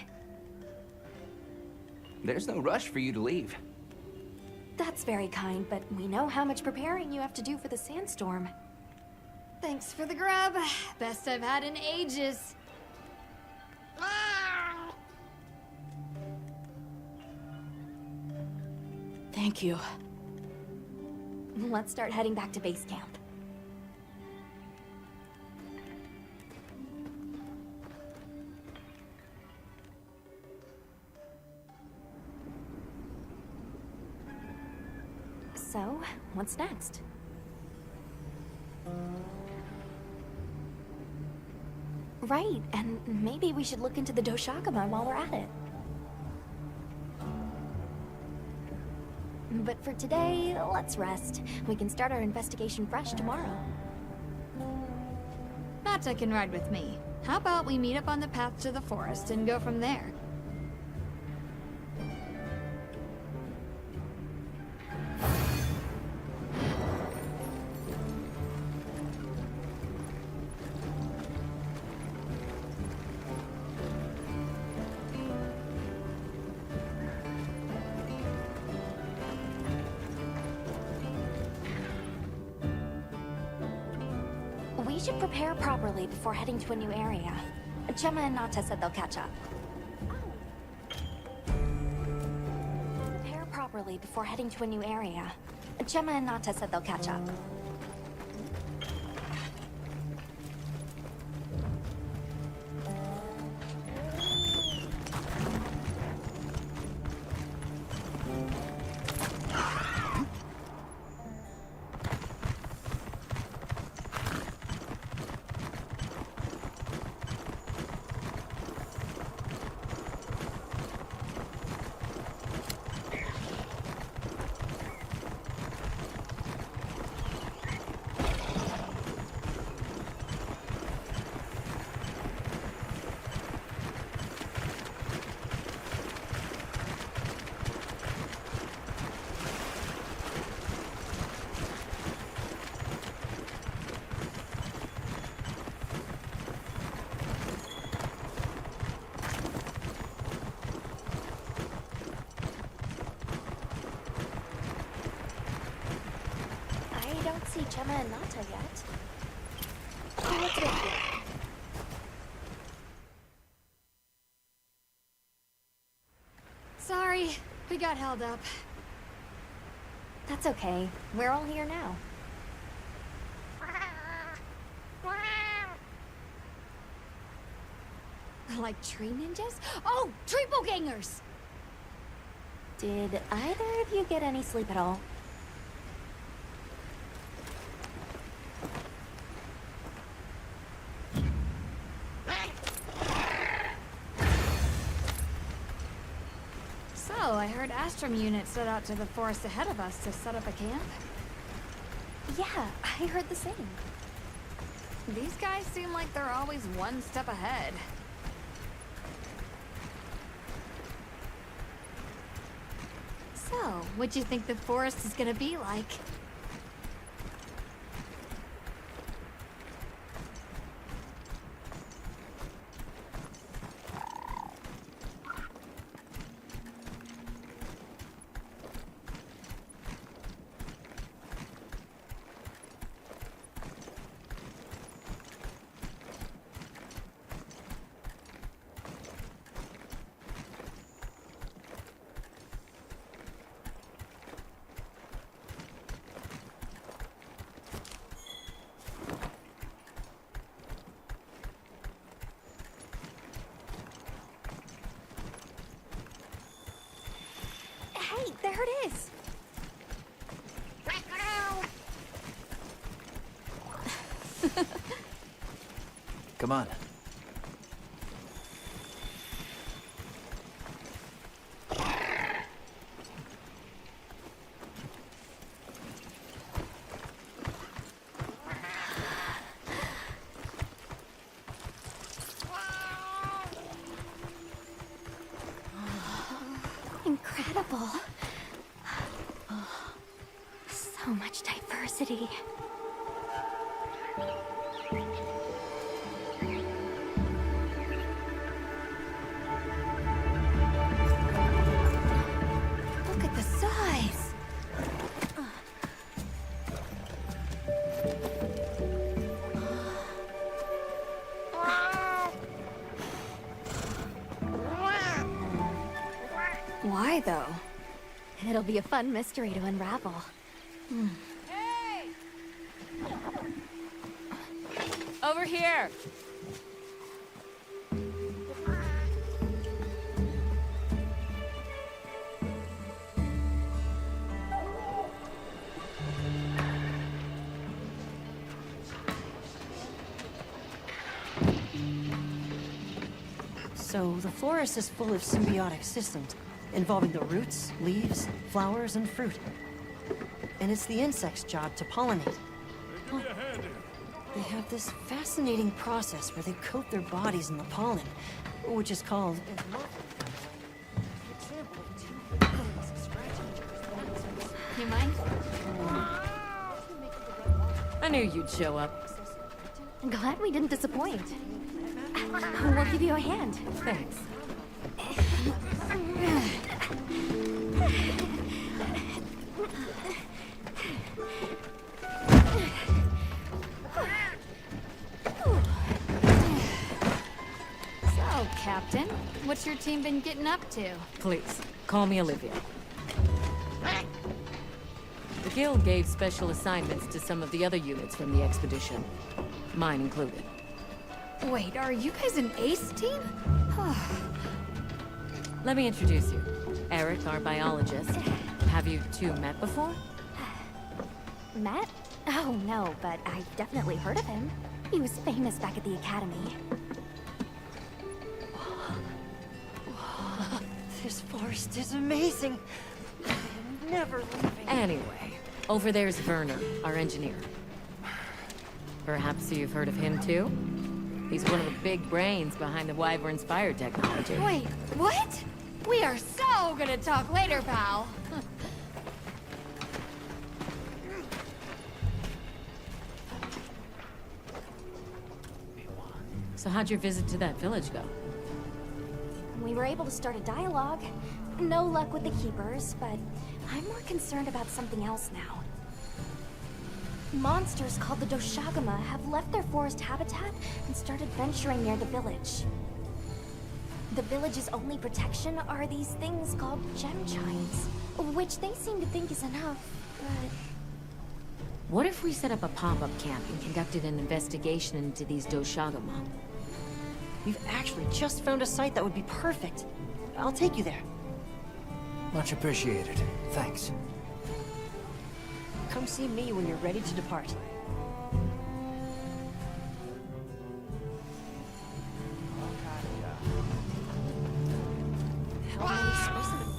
There's no rush for you to leave. That's very kind, but we know how much preparing you have to do for the sandstorm. Thanks for the grub. Best I've had in ages. Thank you. Let's start heading back to base camp. So, what's next? Right, and maybe we should look into the Doshaguma while we're at it. But for today, let's rest. We can start our investigation fresh tomorrow. Nata can ride with me. How about we meet up on the path to the forest and go from there? We should prepare properly before heading to a new area. Gemma and Nata said they'll catch up. Prepare properly before heading to a new area. Gemma and Nata said they'll catch up. I don't see Gemma and Nata yet. Let's wait here. Sorry, we got held up. That's okay. We're all here now. Like tree ninjas? Oh, triple gangers! Did either of you get any sleep at all? So, I heard Astrum units set out to the forest ahead of us to set up a camp. Yeah, I heard the same. These guys seem like they're always one step ahead. So, what do you think the forest is gonna be like? Hey, there it is! Come on. Incredible. So much diversity. Look at the size! Why, though? It'll be a fun mystery to unravel. Over here! So, the forest is full of symbiotic systems, involving the roots, leaves, flowers, and fruit. And it's the insects' job to pollinate. Oh, they have this fascinating process where they coat their bodies in the pollen, which is called... You mind? I knew you'd show up. Glad we didn't disappoint. We'll give you a hand. Thanks. So, Captain, what's your team been getting up to? Please, call me Olivia. The Guild gave special assignments to some of the other units from the expedition. Mine included. Wait, are you guys an ace team? Let me introduce you. Eric, our biologist. Have you two met before? Matt? Oh, no, but I've definitely heard of him. He was famous back at the academy. This forest is amazing. I'm never leaving. Anyway, over there's Werner, our engineer. Perhaps you've heard of him too? He's one of the big brains behind the Wyvern's fire technology. Wait, what? We are so gonna talk later, pal. So how'd your visit to that village go? We were able to start a dialogue. No luck with the Keepers, but I'm more concerned about something else now. Monsters called the Doshagama have left their forest habitat and started venturing near the village. The village's only protection are these things called gem chimes, which they seem to think is enough, but... What if we set up a pop-up camp and conducted an investigation into these Doshagama? We've actually just found a site that would be perfect. I'll take you there. Much appreciated. Thanks. Come see me when you're ready to depart. How many specimens?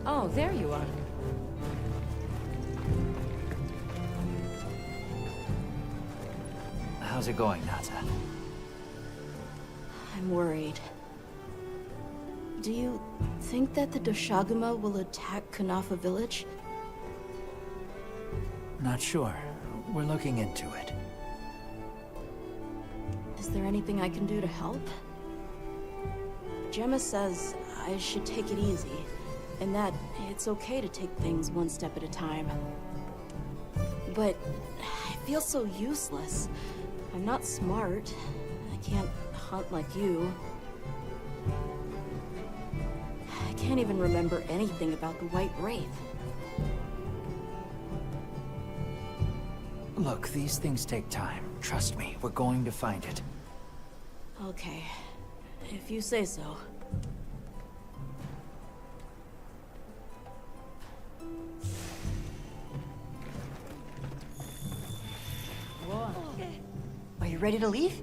Oh, there you are. How's it going, Nata? I'm worried. Do you think that the Doshaguma will attack Kanafa village? Not sure. We're looking into it. Is there anything I can do to help? Gemma says I should take it easy, and that it's okay to take things one step at a time. But I feel so useless. I'm not smart. I can't hunt like you. I can't even remember anything about the White Wraith. Look, these things take time. Trust me, we're going to find it. Okay, if you say so. Are you ready to leave?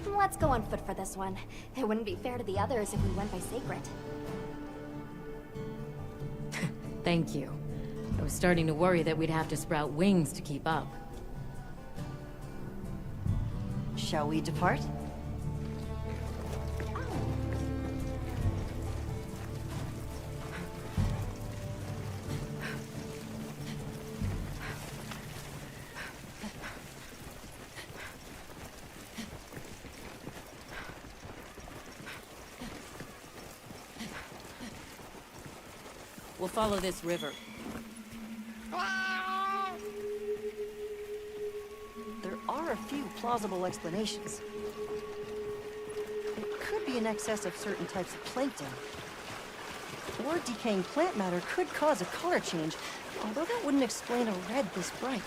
Let's go on foot for this one. It wouldn't be fair to the others if we went by Sacred. Thank you. I was starting to worry that we'd have to sprout wings to keep up. Shall we depart? We'll follow this river. There are a few plausible explanations. It could be in excess of certain types of plankton. Or decaying plant matter could cause a color change, although that wouldn't explain a red this bright.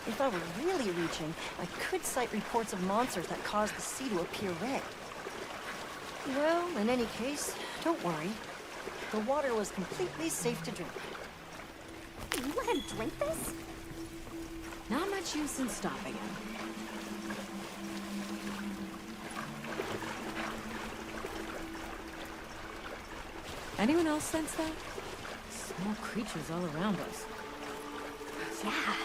If I were really reaching, I could cite reports of monsters that cause the sea to appear red. Well, in any case, don't worry. The water was completely safe to drink. You let him drink this? Not much use in stopping him. Anyone else sense that? Small creatures all around us. Yeah,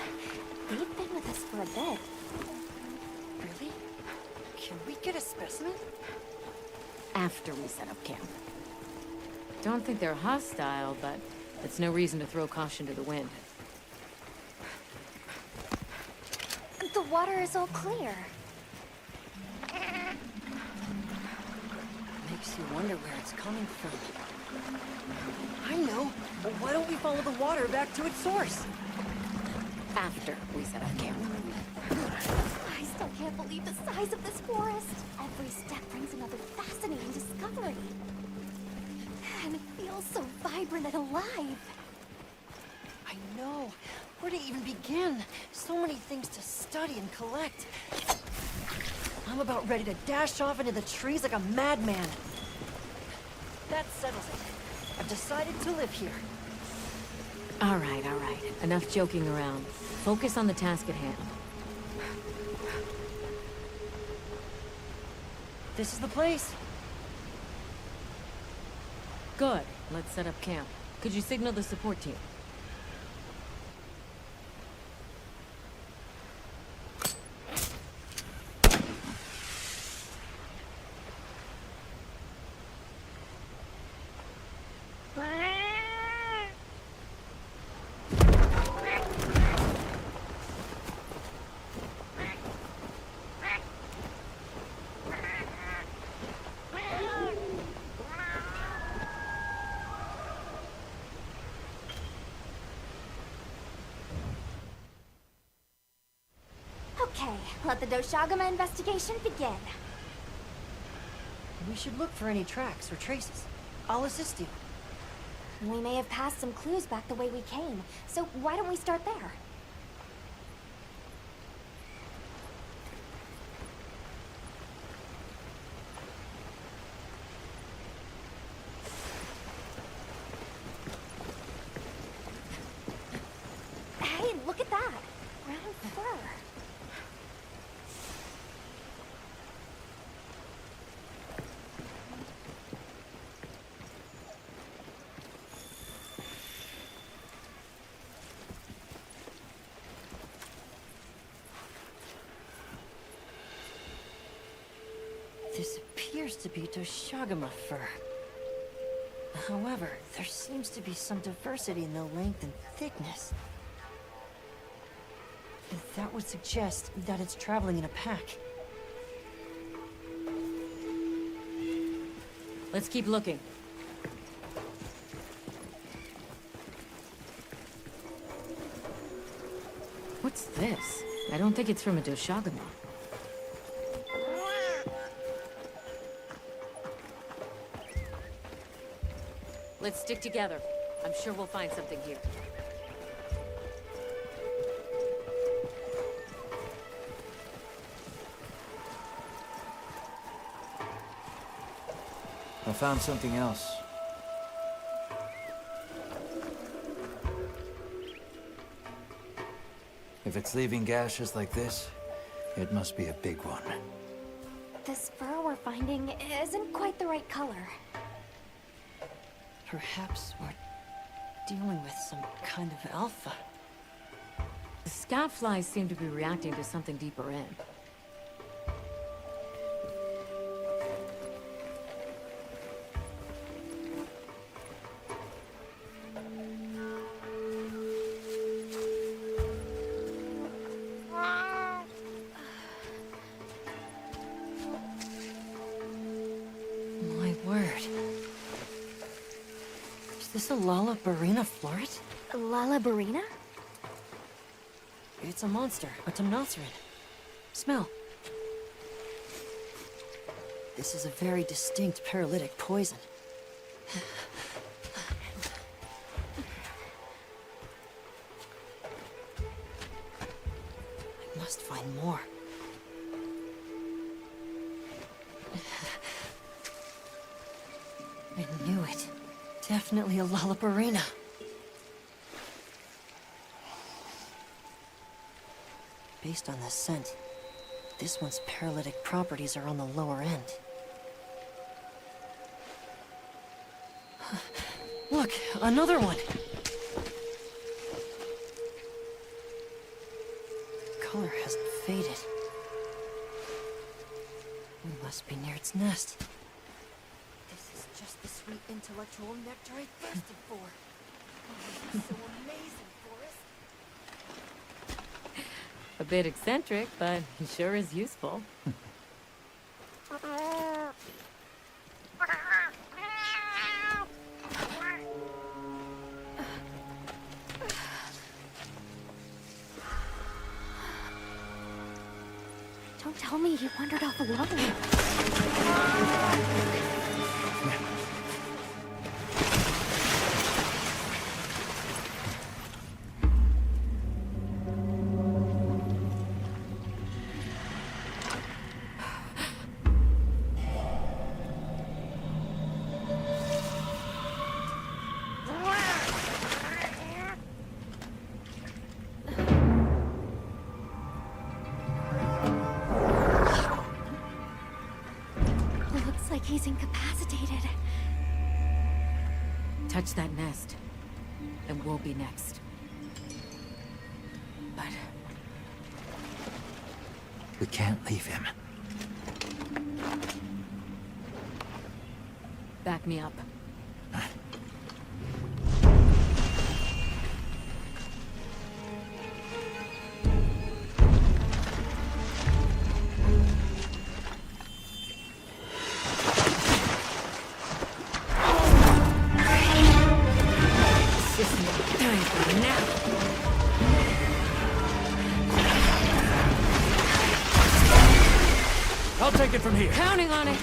they've been with us for a bit. Really? Can we get a specimen? After we set up camp. Don't think they're hostile, but it's no reason to throw caution to the wind. The water is all clear. Makes you wonder where it's coming from. I know. Well, why don't we follow the water back to its source? After we set up camp. I still can't believe the size of this forest. Every step brings another fascinating discovery. And it feels so vibrant and alive. I know. Where to even begin? So many things to study and collect. I'm about ready to dash off into the trees like a madman. That settles it. I've decided to live here. All right, all right. Enough joking around. Focus on the task at hand. This is the place. Good. Let's set up camp. Could you signal the support team? Okay, let the Doshaguma investigation begin. We should look for any tracks or traces. I'll assist you. We may have passed some clues back the way we came, so why don't we start there? Hey, look at that! Brown fur. This appears to be Doshagama fur. However, there seems to be some diversity in the length and thickness. That would suggest that it's traveling in a pack. Let's keep looking. What's this? I don't think it's from a Doshagama. Let's stick together. I'm sure we'll find something here. I found something else. If it's leaving gashes like this, it must be a big one. This fur we're finding isn't quite the right color. Perhaps we're dealing with some kind of alpha. The scout flies seem to be reacting to something deeper in. My word. Is this a Lalabarina floret? Lalabarina? It's a monster, a Temnoceran. Smell. This is a very distinct paralytic poison. I must find more. I knew it. Definitely a Lalabarina. Based on the scent, this one's paralytic properties are on the lower end. Look, another one! Color hasn't faded. We must be near its nest. This is just the sweet intellectual nectar I thirsted for. Oh, this is so amazing, Forrest. A bit eccentric, but he sure is useful. Don't tell me he wandered off alone. Looks like he's incapacitated. Touch that nest, and we'll be next. But we can't leave him. back me up. I'll take it from here. Counting on it.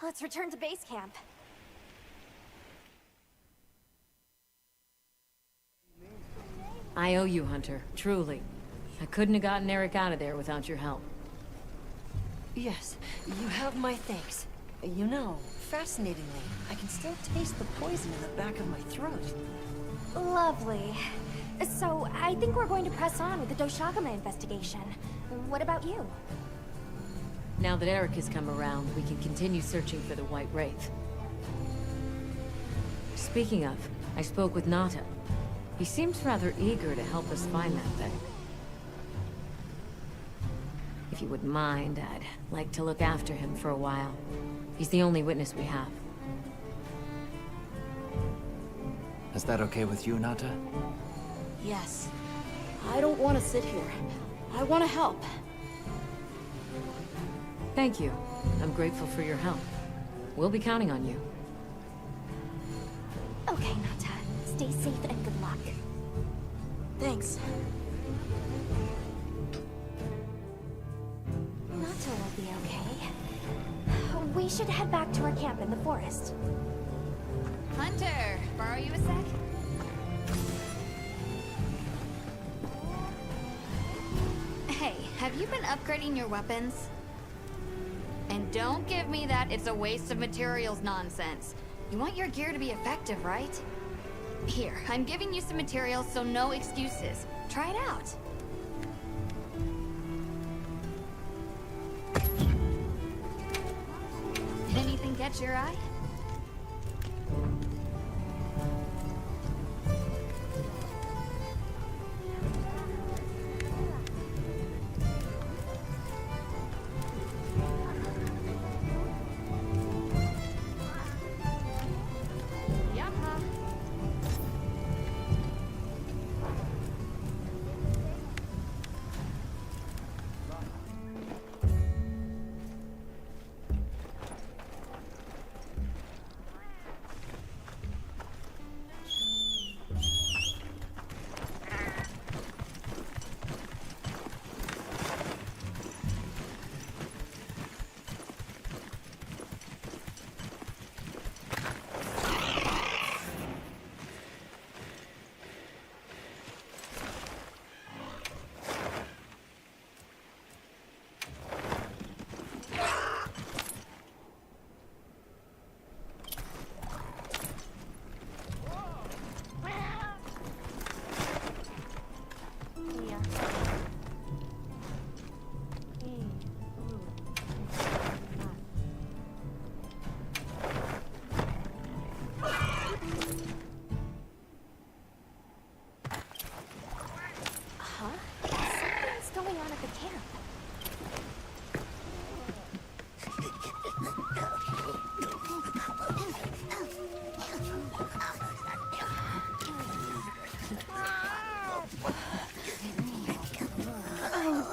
let's return to base camp. I owe you, Hunter. Truly. I couldn't have gotten Eric out of there without your help. Yes, you have my thanks. You know, fascinatingly, I can still taste the poison in the back of my throat. Lovely. So, I think we're going to press on with the Doshagama investigation. What about you? Now that Eric has come around, we can continue searching for the White Wraith. Speaking of, I spoke with Nata. He seems rather eager to help us find that thing. If you wouldn't mind, I'd like to look after him for a while. He's the only witness we have. Is that okay with you, Nata? Yes. I don't want to sit here. I want to help. Thank you. I'm grateful for your help. We'll be counting on you. Okay, Nata. Stay safe and good luck. Thanks. Nata will be okay. We should head back to our camp in the forest. Hunter, borrow you a sec? Hey, have you been upgrading your weapons? And don't give me that it's a waste of materials nonsense. You want your gear to be effective, right? Here, I'm giving you some materials, so no excuses. Try it out. Did anything catch your eye?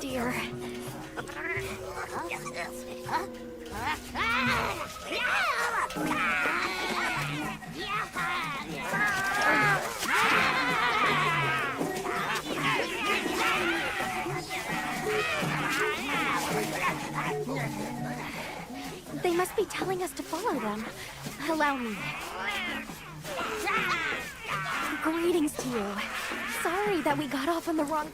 Dear. They must be telling us to follow them. Allow me. Greetings to you. Sorry that we got off on the wrong...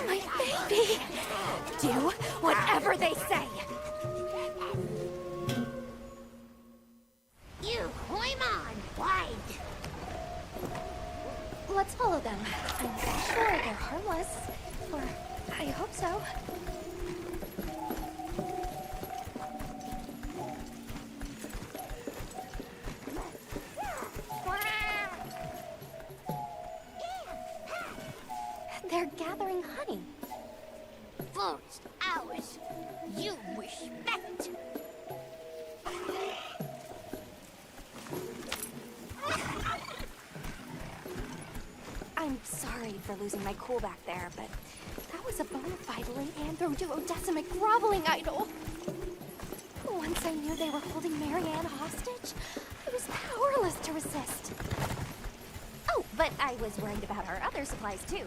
My baby! Do whatever they say! You climb on, wide. Let's follow them. I'm sure they're harmless. Or I hope so. They're gathering honey. Forest, ours. You respect. I'm sorry. sorry for losing my cool back there, but that was a bona fide late anthro-duodecimic groveling idol. Once I knew they were holding Marianne hostage, I was powerless to resist. Oh, but I was worried about our other supplies too.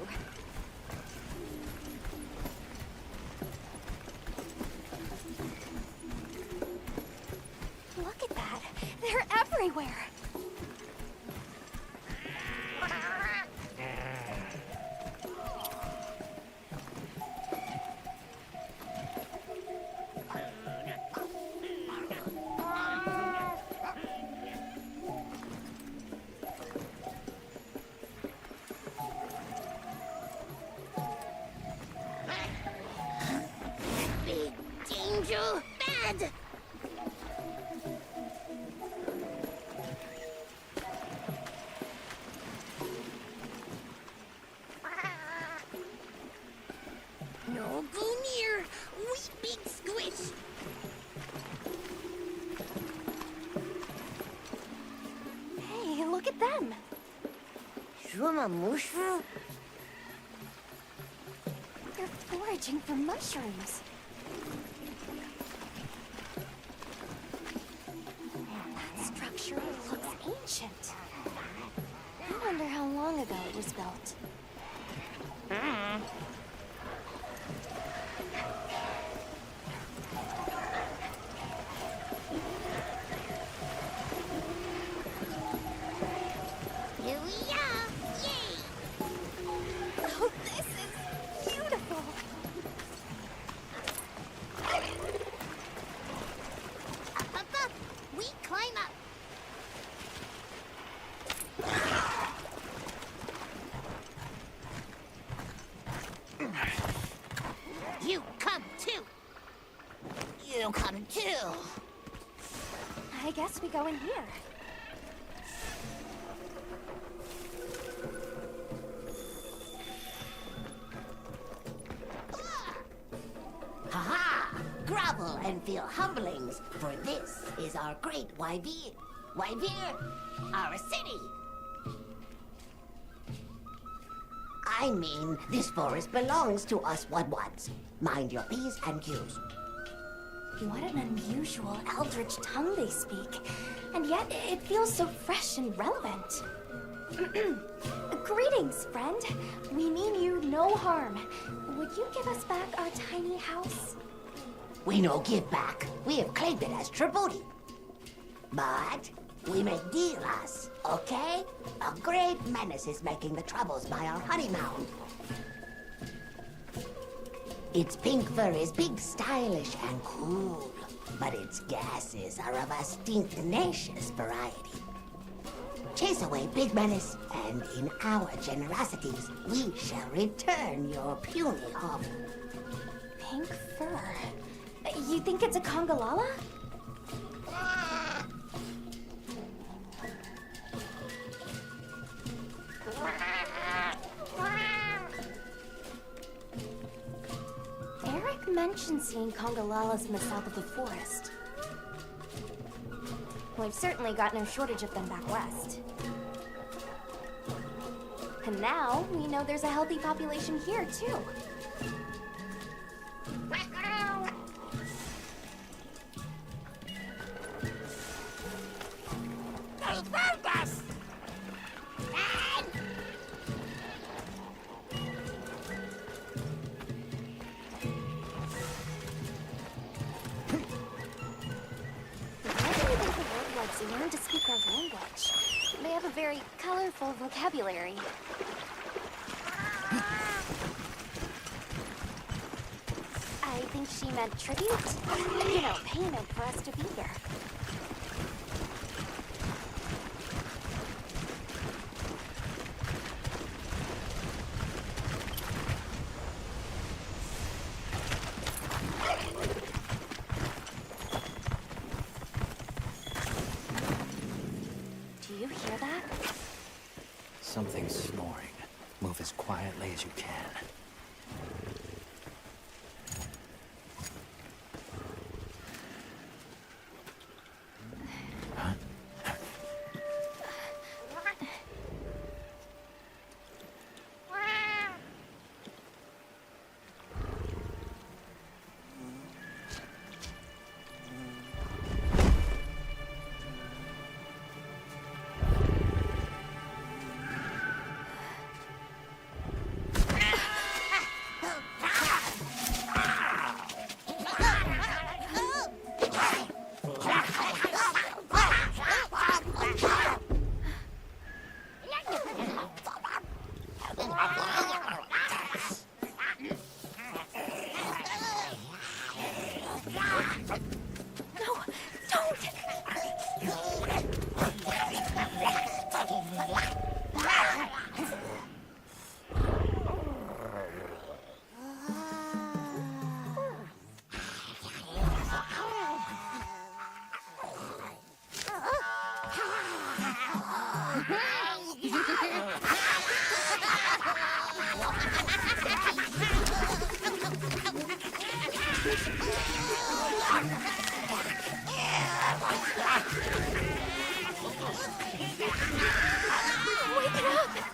Look at that! They're everywhere! Big danger! Bad! No go near! We big squish! Hey, look at them! Mushroom? They're foraging for mushrooms. That structure looks ancient. I wonder how long ago it was built. Here we are! Yay! Oh, this is beautiful! Up! We climb up! You come too! You come too! I guess we go in here. Ha-ha! Grovel and feel humblings, for this is our great Wyvir. Wyvir, our city! I mean, this forest belongs to us Wudwuds. Mind your P's and Q's. What an unusual eldritch tongue they speak. And yet, it feels so fresh and relevant. Greetings, friend. We mean you no harm. Would you give us back our tiny house? We no give back. We have claimed it as tribute. But we make deals, okay? A great menace is making the troubles by our honey mound. Its pink fur is big, stylish, and cool, but its gases are of a stinknacious variety. Chase away Big Menace, and in our generosities, we shall return your puny offer. Pink fur. You think it's a Congalala? Eric mentioned seeing Congalalas in the south of the forest. We've certainly got no shortage of them back west. And now, we know there's a healthy population here, too. They found us! Learn to speak our language. They have a very colorful vocabulary. I think she meant tribute. You know, payment for us to be here. Do you hear that? Something's snoring. Move as quietly as you can. Wake it up!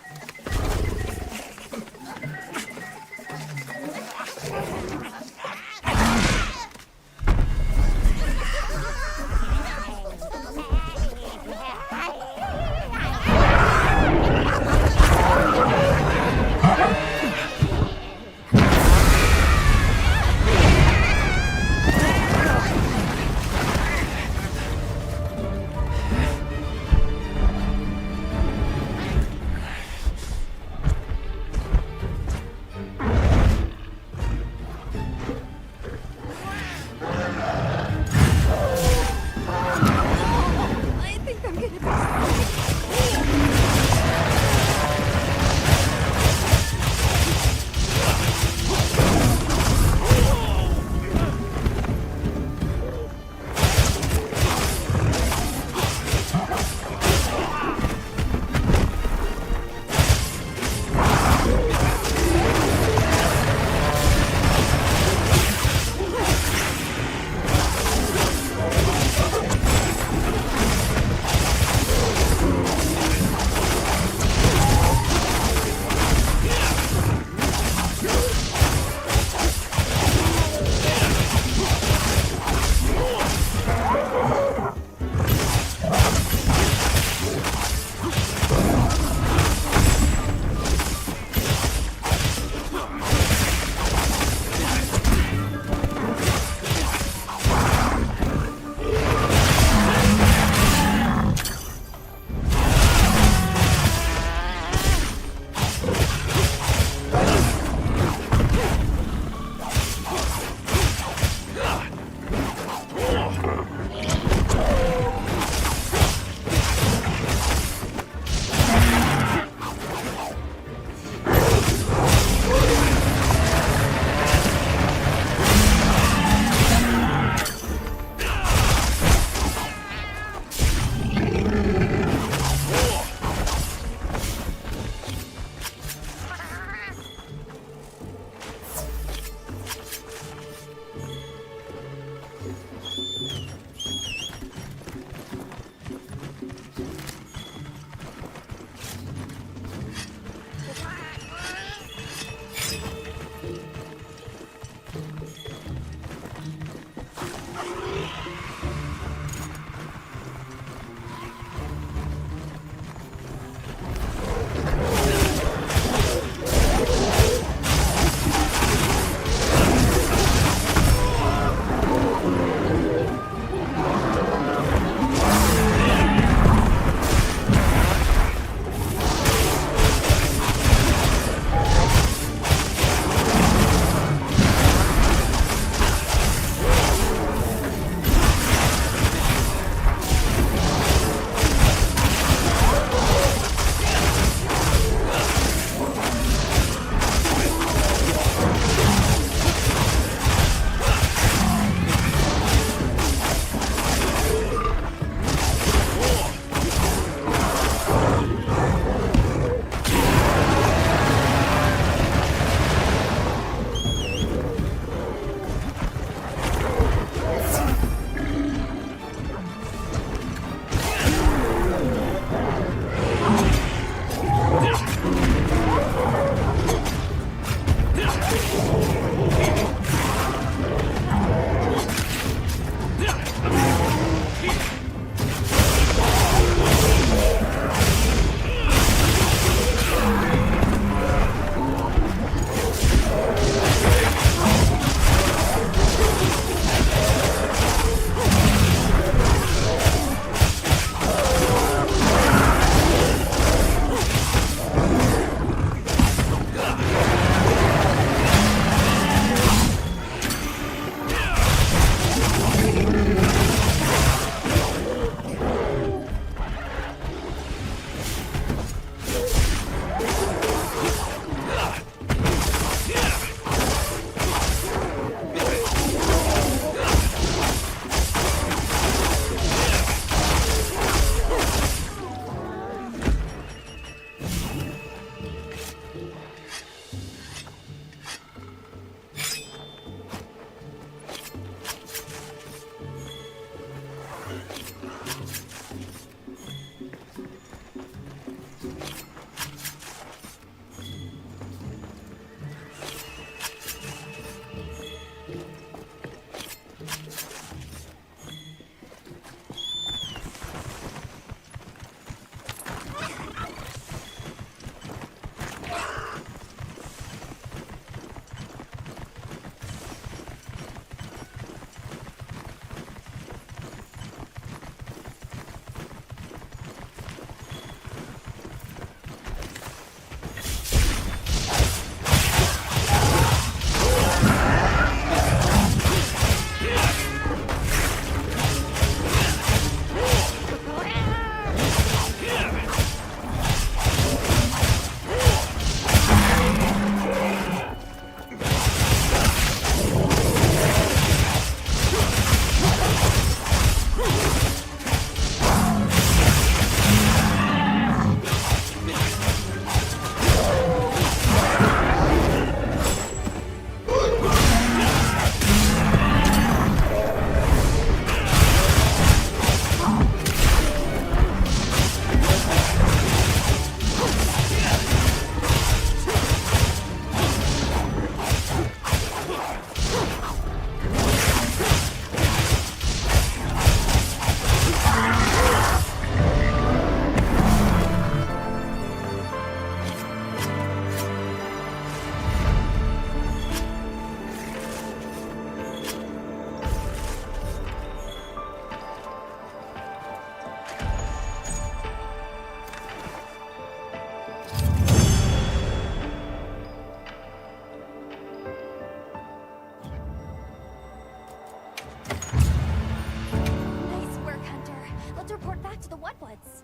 back to the Woodwoods.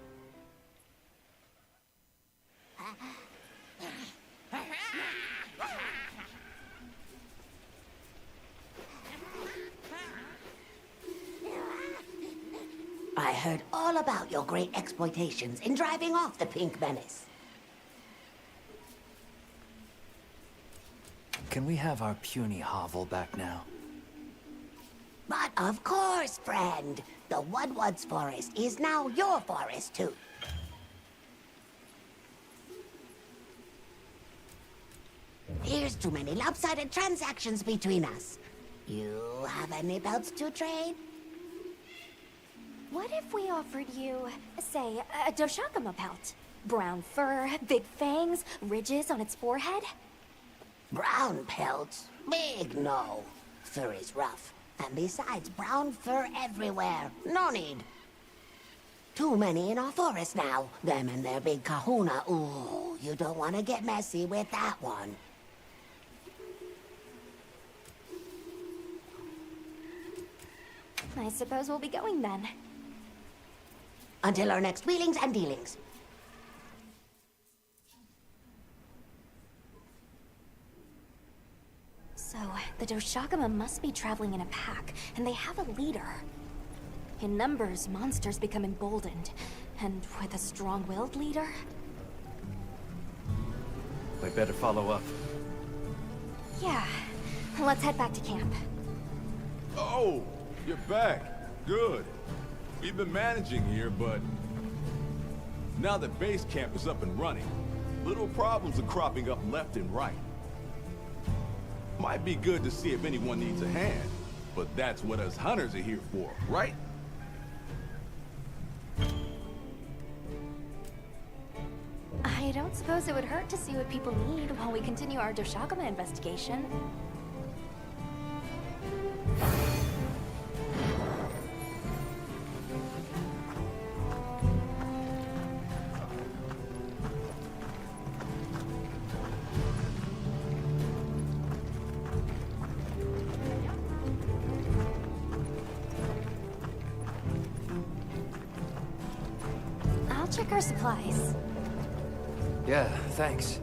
I heard all about your great exploitations in driving off the Pink Menace. Can we have our puny hovel back now? But of course, friend. The Woodwoods Forest is now your forest, too. Here's too many lopsided transactions between us. You have any belts to trade? What if we offered you, say, a Doshakama pelt? Brown fur, big fangs, ridges on its forehead? Brown pelts? Big no. Fur is rough. And besides, brown fur everywhere. No need. Too many in our forest now. Them and their big kahuna. Ooh, you don't want to get messy with that one. I suppose we'll be going then. Until our next wheelings and dealings. So, the Doshakama must be traveling in a pack, and they have a leader. In numbers, monsters become emboldened, and with a strong-willed leader... We better follow up. Yeah, let's head back to camp. Oh, you're back. Good. We've been managing here, but now that base camp is up and running, little problems are cropping up left and right. Might be good to see if anyone needs a hand, but that's what us hunters are here for, right? I don't suppose it would hurt to see what people need while we continue our Doshakama investigation. I'll check our supplies. Yeah, thanks.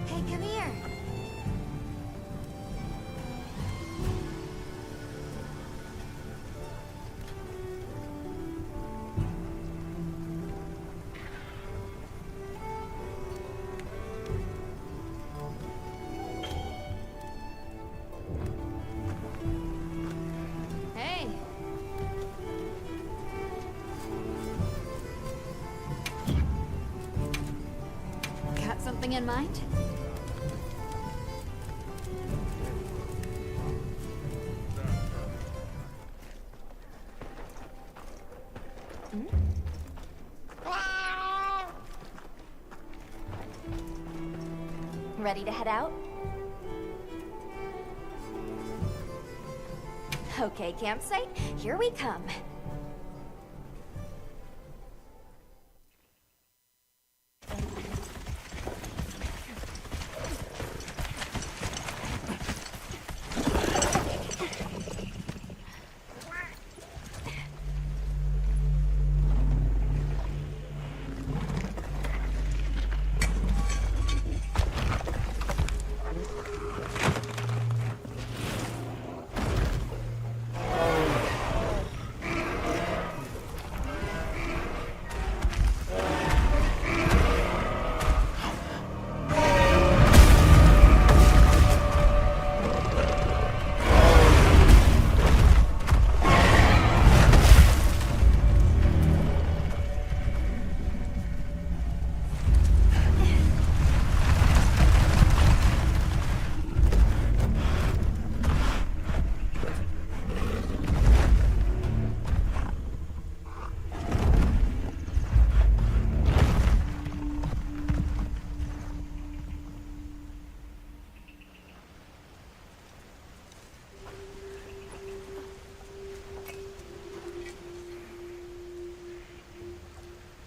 Hey, come here. Hey. Got something in mind? Ready to head out? Okay, campsite, here we come.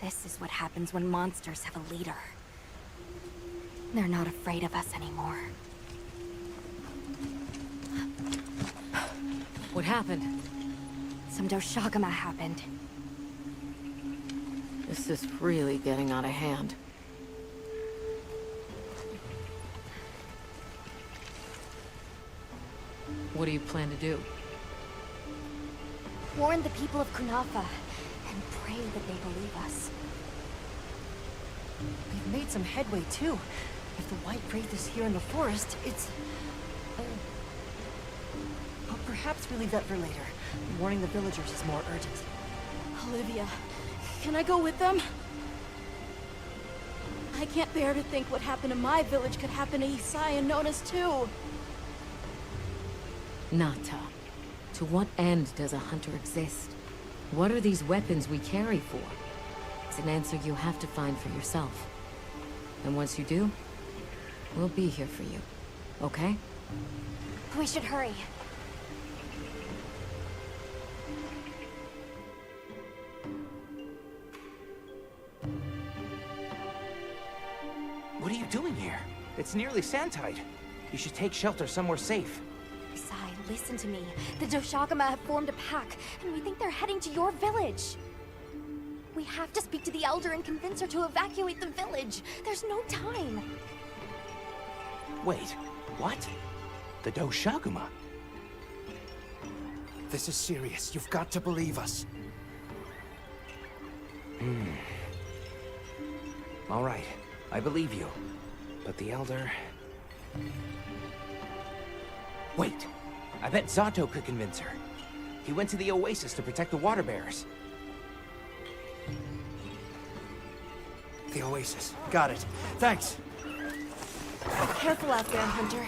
This is what happens when monsters have a leader. They're not afraid of us anymore. What happened? some Doshagama happened. This is really getting out of hand. What do you plan to do? Warn the people of Kunafa, and pray that they believe us. We've made some headway, too. If the White Wraith is here in the forest, it's... But perhaps we leave that for later. Warning the villagers is more urgent. Olivia, can I go with them? I can't bear to think what happened to my village could happen to Isai and Nona's too. Nata, to what end does a hunter exist? What are these weapons we carry for? It's an answer you have to find for yourself. And once you do, we'll be here for you, okay? We should hurry. What are you doing here? It's nearly Sandtide. You should take shelter somewhere safe. Isai, listen to me. The Doshagama have formed a pack, and we think they're heading to your village. We have to speak to the Elder and convince her to evacuate the village. There's no time. Wait, what? The Doshagama? This is serious. You've got to believe us. All right, I believe you. But the Elder... Wait, I bet Zato could convince her. He went to the Oasis to protect the water bearers. The Oasis. Got it. Thanks. Careful out there, Hunter.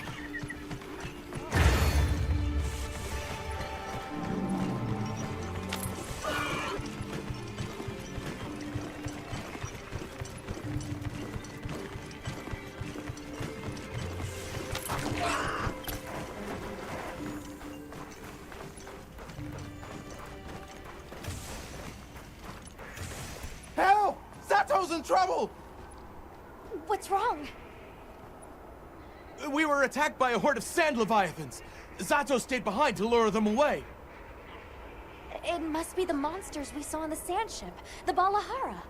Help! Zato's in trouble! What's wrong? We were attacked by a horde of sand leviathans. Zato stayed behind to lure them away. It must be the monsters we saw on the sand ship, the Balahara.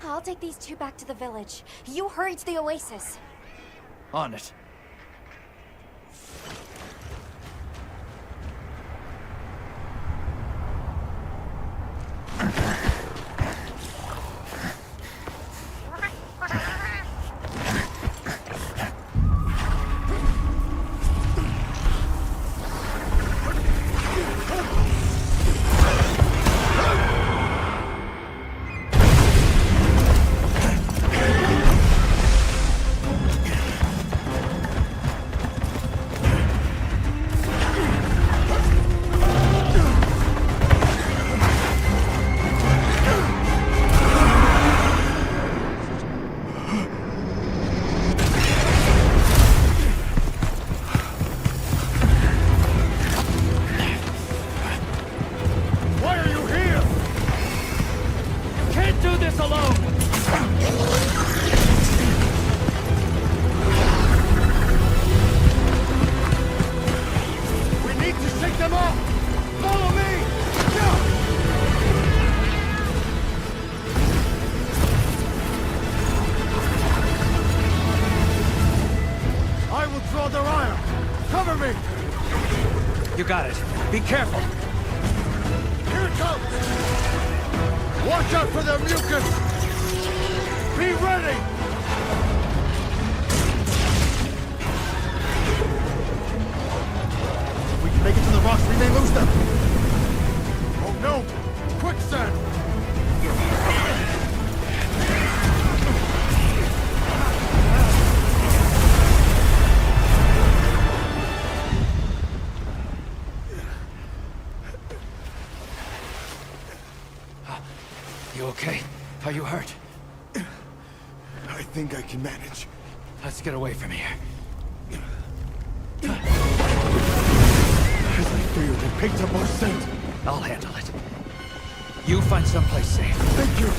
I'll take these two back to the village. You hurry to the Oasis. On it. You got it. Be careful. Here it comes! Watch out for their mucus! Be ready! If we can make it to the rocks, we may lose them! Oh no! Quicksand! You okay? Are you hurt? I think I can manage. Let's get away from here. As I feared, it picked up our scent. I'll handle it. You find someplace safe. Thank you.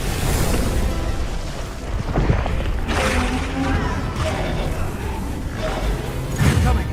Coming.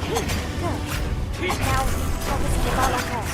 Good. Now we need to focus on the Balakar.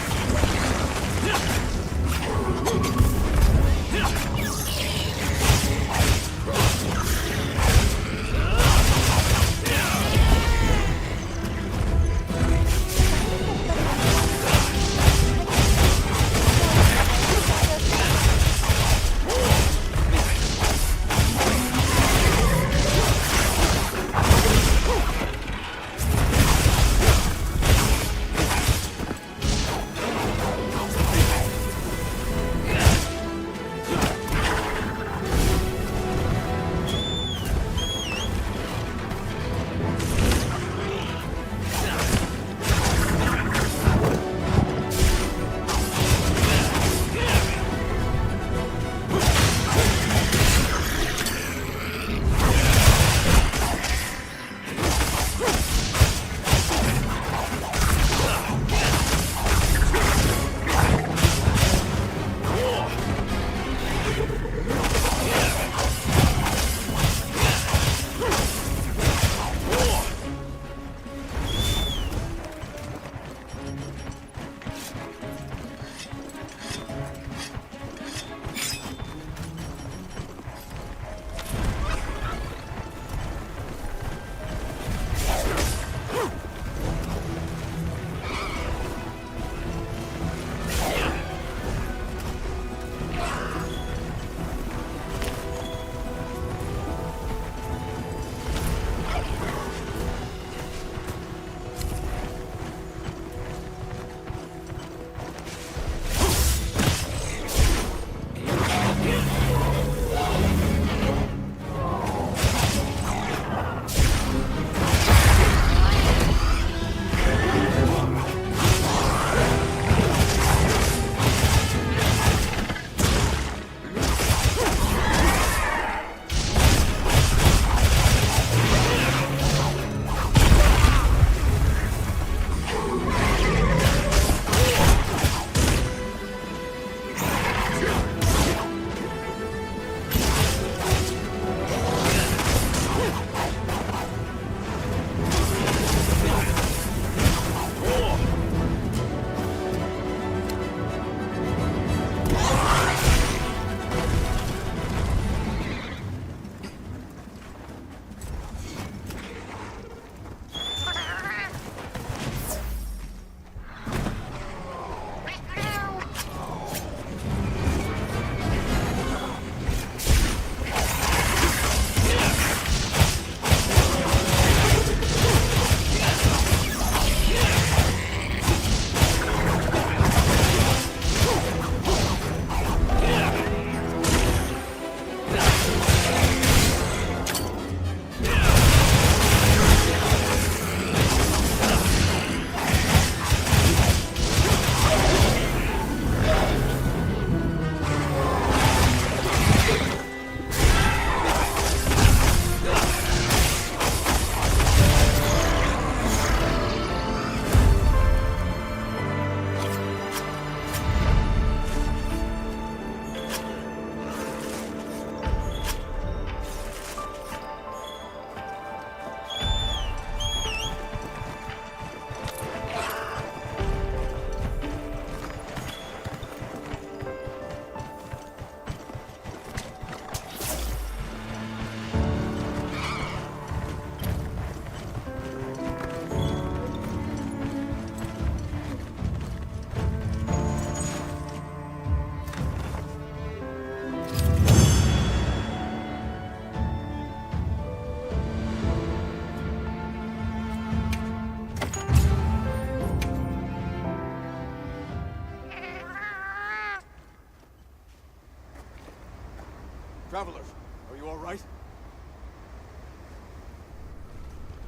Travelers, are you all right?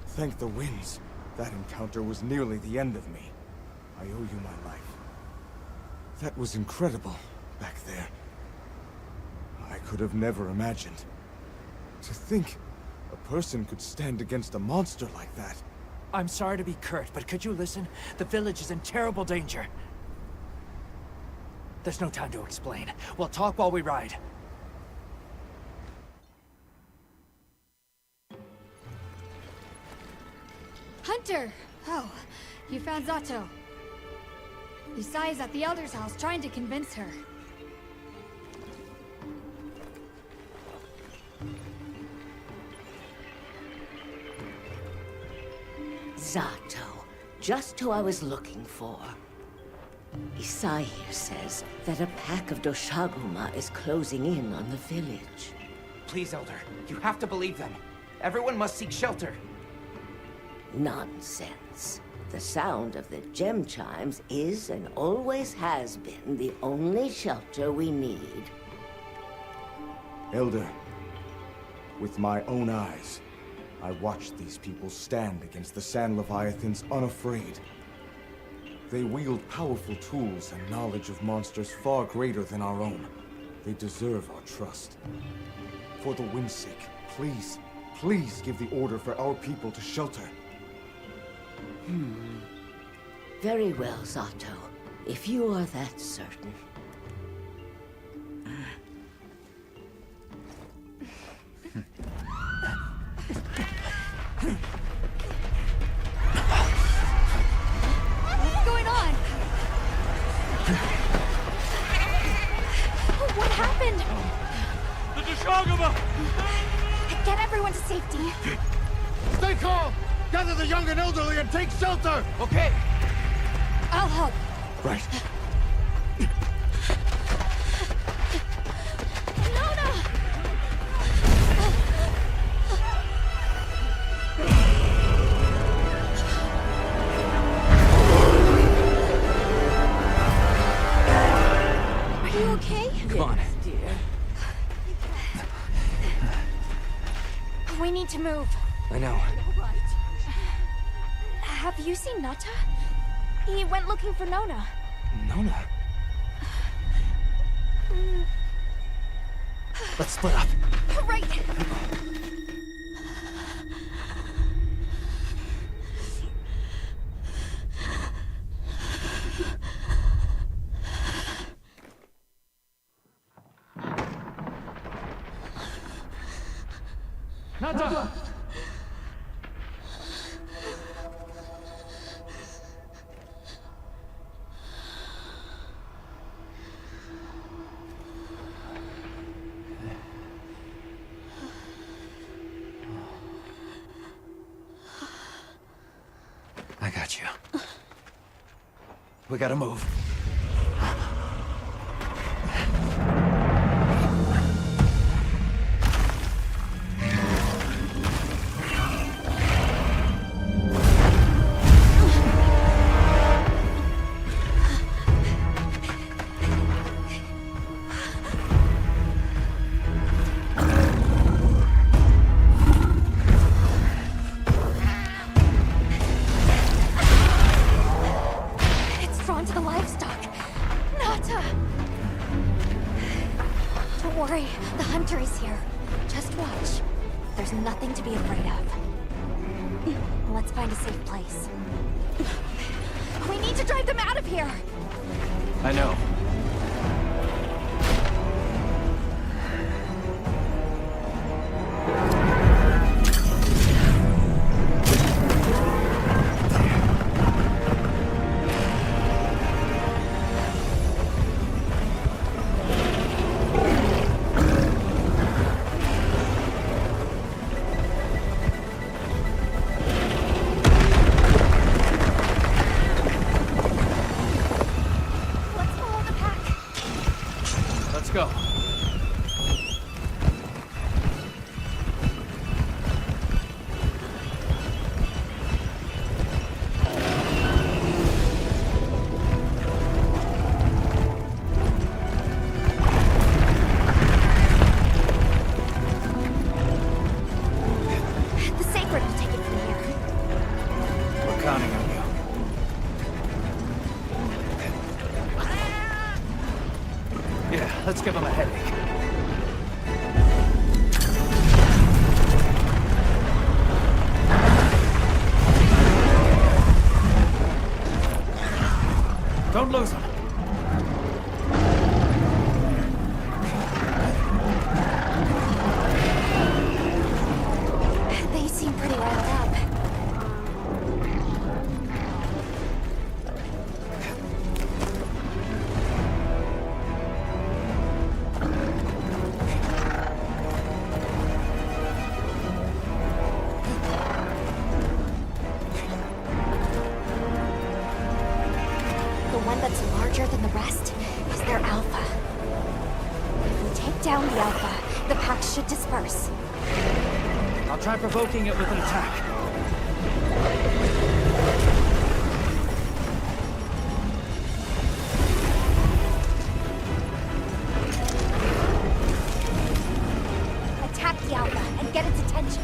Thank the winds. That encounter was nearly the end of me. I owe you my life. That was incredible, back there. I could have never imagined. To think a person could stand against a monster like that. I'm sorry to be curt, but could you listen? The village is in terrible danger. There's no time to explain. We'll talk while we ride. Hunter! Oh, you found Zato. Isai is at the Elder's house trying to convince her. Zato, just who I was looking for. Isai here says that a pack of Doshaguma is closing in on the village. Please, Elder, you have to believe them. Everyone must seek shelter. Nonsense. The sound of the gem chimes is and always has been the only shelter we need. Elder, with my own eyes, I watched these people stand against the Sand Leviathans unafraid. They wield powerful tools and knowledge of monsters far greater than our own. They deserve our trust. For the wind's sake, please, please give the order for our people to shelter. Very well, Zato. If you are that certain. What's going on? What happened? The Doshaguma! Get everyone to safety. Stay calm! Gather the young and elderly and take shelter! Okay. I'll help. Right. Are you okay? Come on. We need to move. I know. Have you seen Nata? He went looking for Nona. Nona? Let's split up. Right. Nata! I got you. We gotta move. It's drawn to the livestock. Nata! Don't worry, the hunter is here. Just watch. There's nothing to be afraid of. Let's find a safe place. We need to drive them out of here! I know. Let's follow the pack. Let's go. The Sacred will take it from here. We're counting on you. Yeah, let's give him a headache. Don't lose him. They seem pretty riled up. one that's larger than the rest is their alpha. If we take down the alpha, the pack should disperse. I'll try provoking it with an attack. Attack the alpha and get its attention.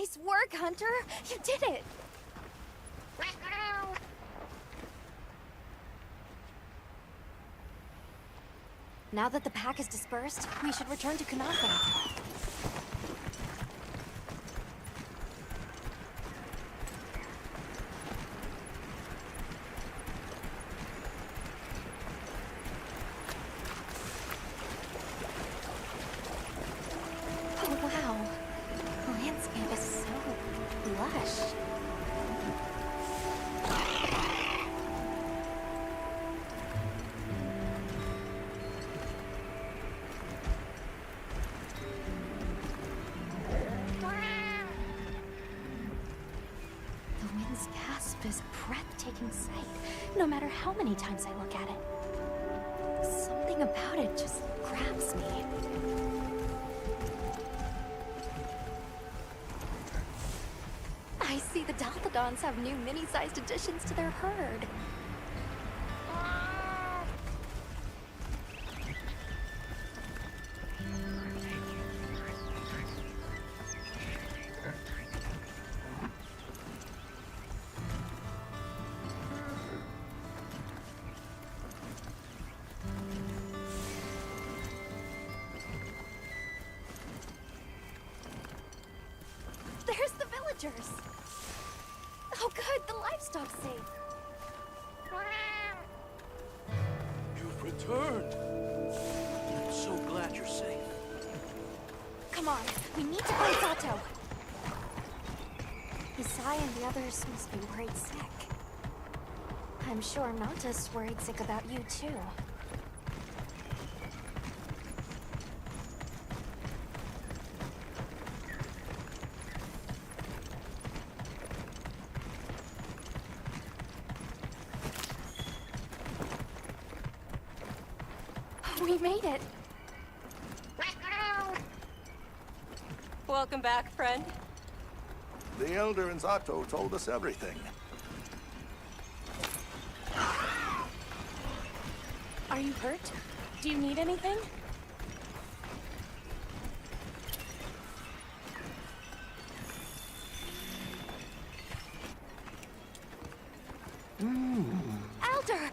Nice work, Hunter! You did it! Now that the pack is dispersed, we should return to Kunafa. Oh, wow. The landscape is so lush. The wind's gasp is a breathtaking sight, no matter how many times I look at it. Something about it just grabs me. I see the Dalthodons have new mini-sized additions to their herd. There's the villagers! Oh good, the livestock's safe! You've returned. I'm so glad you're safe. Come on, we need to find Sato! Isai and the others must be worried sick. I'm sure Nata's worried sick about you too. We made it! Welcome back, friend. The Elder and Zato told us everything. Are you hurt? Do you need anything? Elder!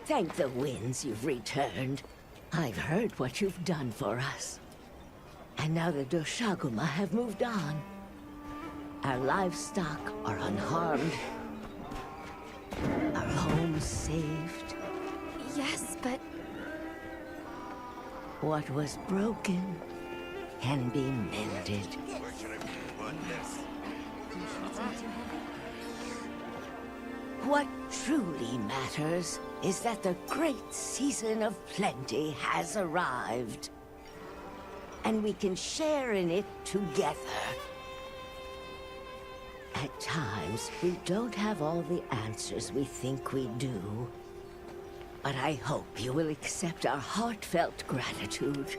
Thank the winds you've returned. I've heard what you've done for us. And now the Doshaguma have moved on. Our livestock are unharmed. Our homes saved. Yes, but... What was broken can be mended. What truly matters is that the great season of plenty has arrived. And we can share in it together. At times, we don't have all the answers we think we do. But I hope you will accept our heartfelt gratitude.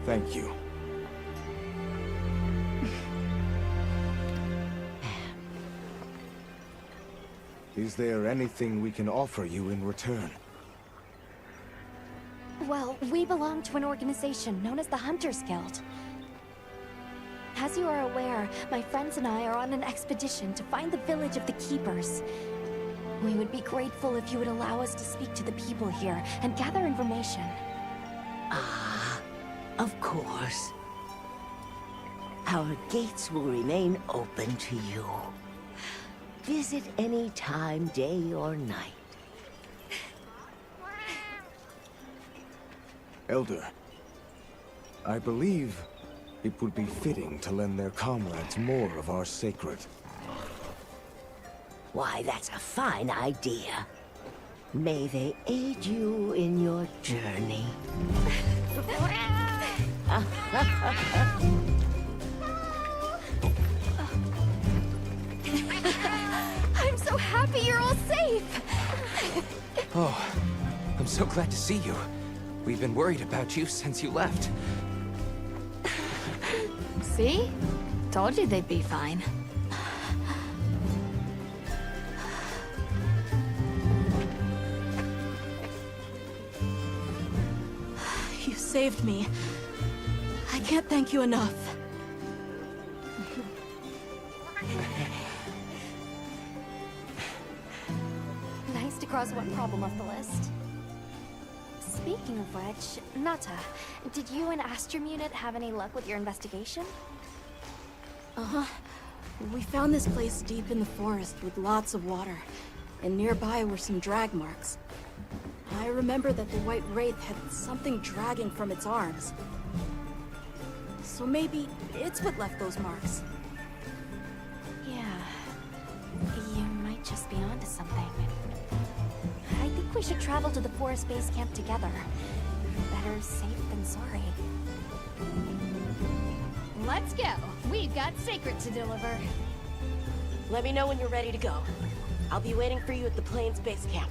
Thank you. Is there anything we can offer you in return? Well, we belong to an organization known as the Hunters Guild. As you are aware, my friends and I are on an expedition to find the village of the Keepers. We would be grateful if you would allow us to speak to the people here and gather information. Ah, of course. Our gates will remain open to you. Visit any time, day or night. Elder, I believe it would be fitting to lend their comrades more of our sacred. Why, that's a fine idea. May they aid you in your journey. I'm so happy you're all safe! Oh, I'm so glad to see you. We've been worried about you since you left. See? Told you they'd be fine. You saved me. I can't thank you enough. Nice to cross one problem off the list. Speaking of which, Nata, did you and Astrum Unit have any luck with your investigation? Uh-huh. We found this place deep in the forest with lots of water, and nearby were some drag marks. I remember that the White Wraith had something dragging from its arms. So maybe it's what left those marks. Yeah. You might just be onto something. I think we should travel to the forest base camp together. Better safe than sorry. Let's go. We've got Sacred to deliver. Let me know when you're ready to go. I'll be waiting for you at the Plains base camp.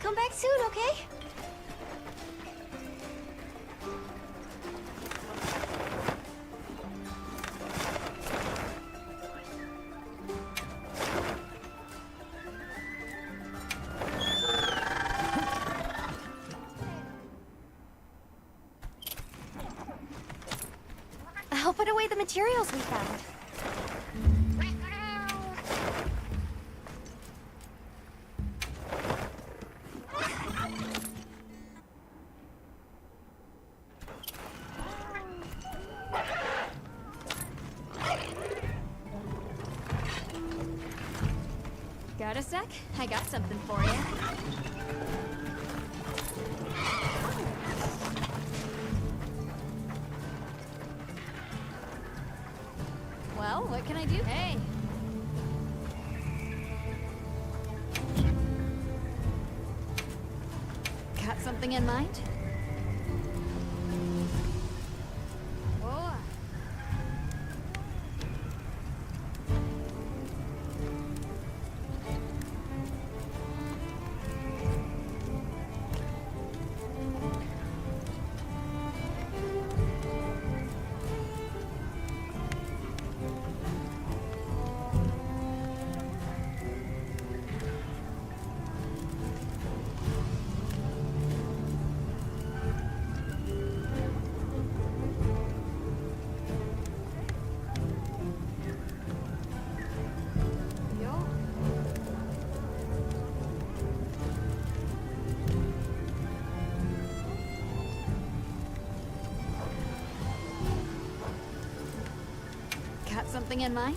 Come back soon, okay? I'll put away the materials we found. Got a sec? I got something for you. Well, what can I do? Hey. Got something in mind? Whoa. Got something in mind?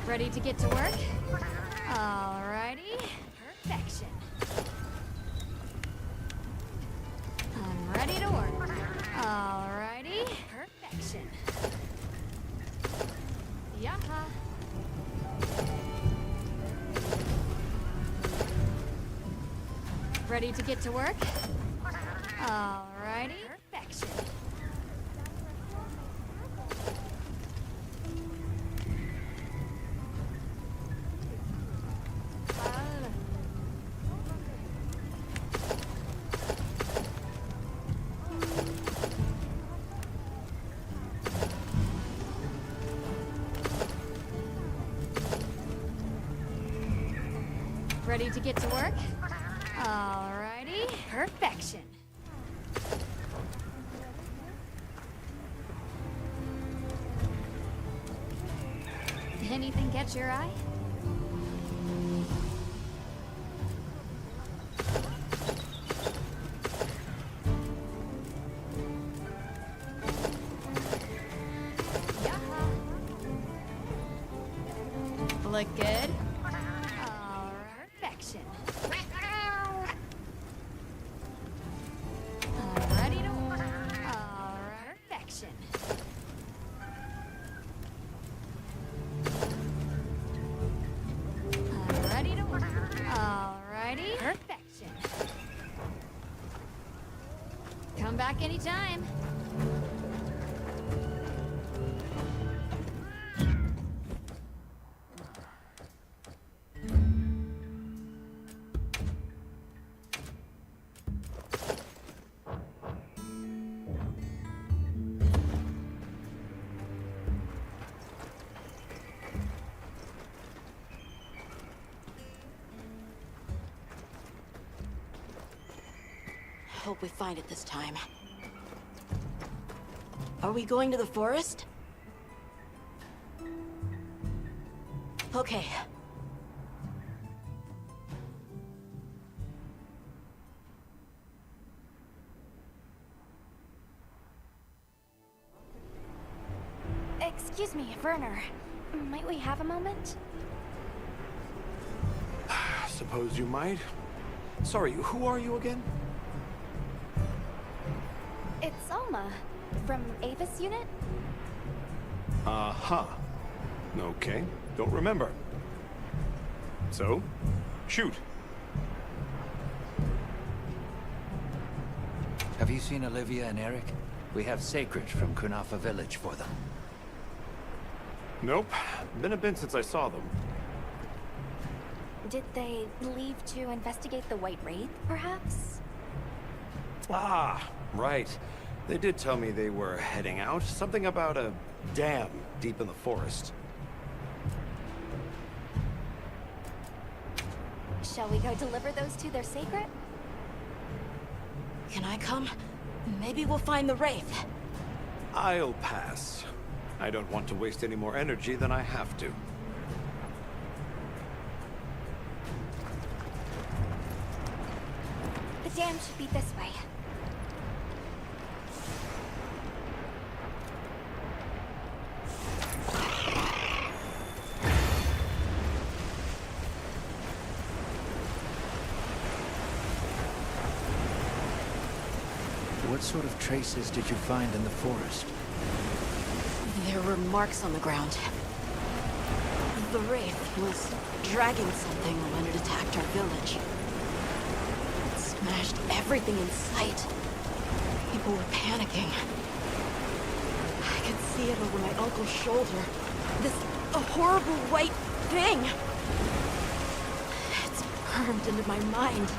Ready to get to work? Alrighty. Perfection. I'm ready to work. Alrighty. Perfection. Yaha. Ready to get to work? Alrighty. Perfection. Ready to get to work? Alrighty. Perfection. Anything catch your eye? Yaha. Look good? Perfection. Alrighty to work. Alright. Perfection. Alrighty to work. Alrighty. Perfection. Come back anytime. Hope we find it this time. Are we going to the forest? Okay. Excuse me, Werner. Might we have a moment? Suppose you might. Sorry, who are you again? It's Alma, from Avis Unit. Uh-huh. Okay, don't remember. So, shoot. Have you seen Olivia and Eric? We have sacred from Kunafa village for them. Nope. Been a bit since I saw them. Did they leave to investigate the White Wraith, perhaps? Ah, right. They did tell me they were heading out. Something about a dam deep in the forest. Shall we go deliver those to their sacred? Can I come? Maybe we'll find the Wraith. I'll pass. I don't want to waste any more energy than I have to. The dam should be this way. What sort of traces did you find in the forest? There were marks on the ground. The Wraith was dragging something when it attacked our village. It smashed everything in sight. People were panicking. I could see it over my uncle's shoulder. This horrible white thing. It's burned into my mind.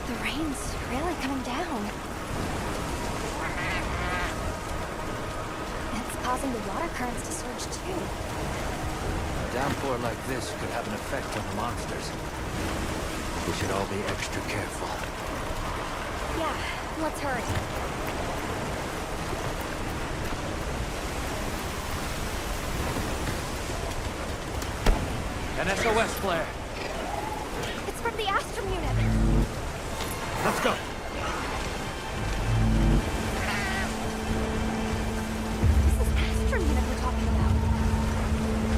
The rain's really coming down. It's causing the water currents to surge too. A downpour like this could have an effect on the monsters. We should all be extra careful. Yeah, let's hurry. An SOS flare. It's from the Astrum unit. Let's go. This is Astrum unit we're talking about.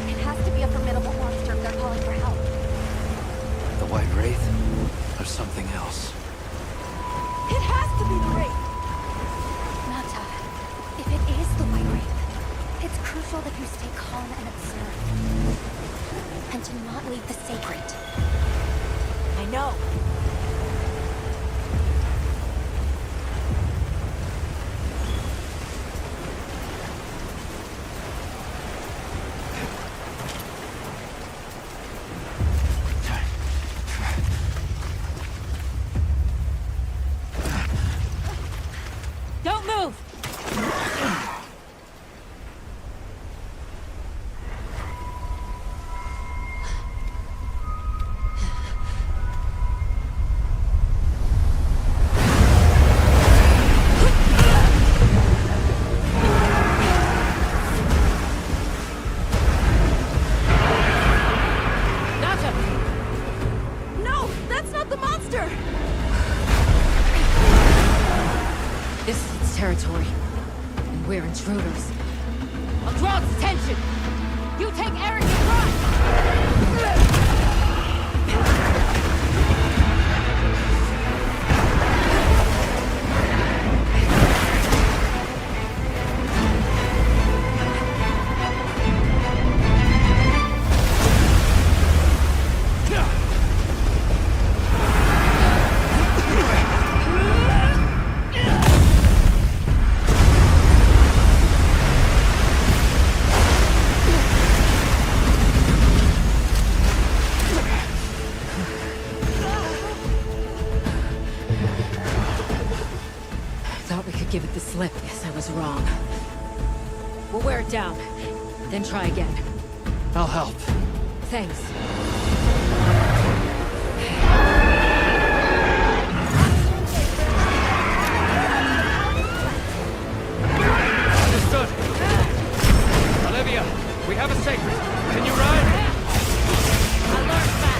It has to be a formidable monster if they're calling for help. The White Wraith? Or something else? It has to be the Wraith! Nata, if it is the White Wraith, it's crucial that you stay calm and observe. And to not leave the sacred. I know. Don't move! No! That's not the monster! This is its territory, and we're intruders. I'll draw its attention! You take Eric and run! Thought we could give it the slip. Guess I was wrong. We'll wear it down, then try again. I'll help. Thanks. Understood. Olivia, we have a sacred. Can you ride? I learned fast.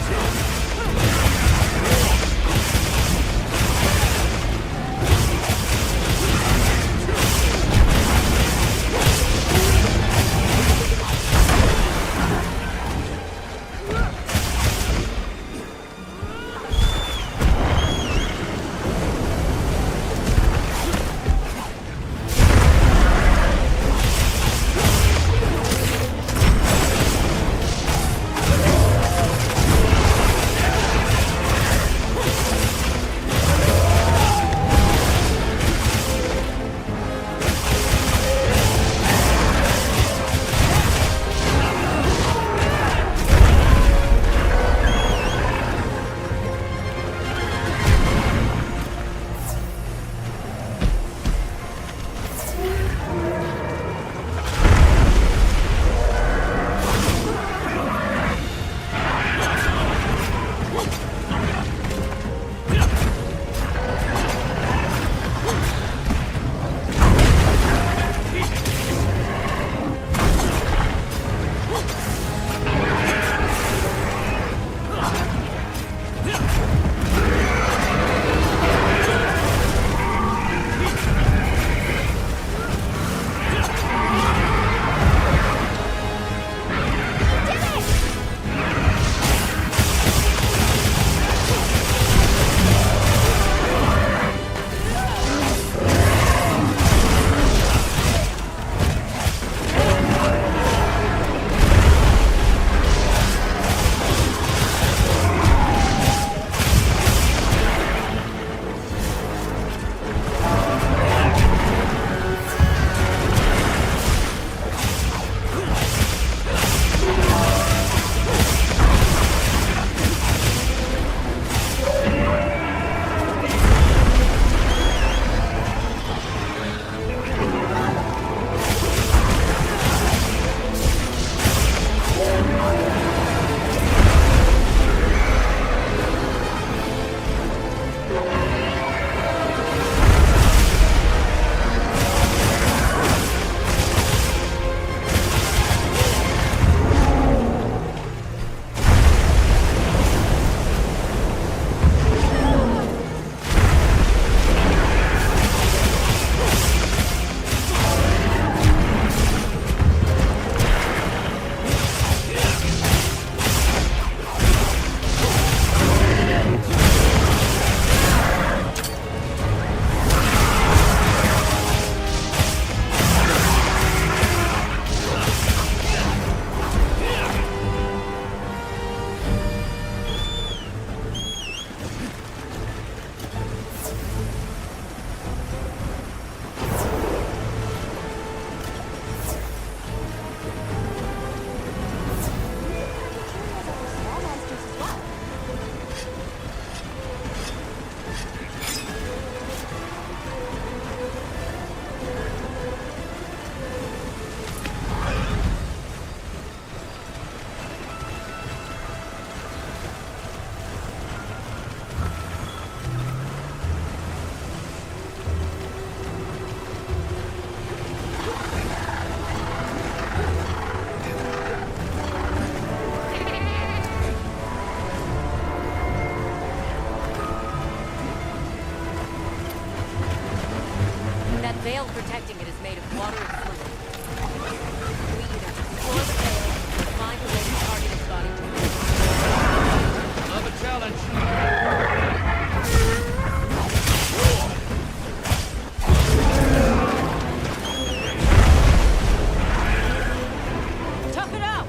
veil protecting it is made of water and fluid. We either destroy the veil or find a way to target its body to Another challenge. Tough it out!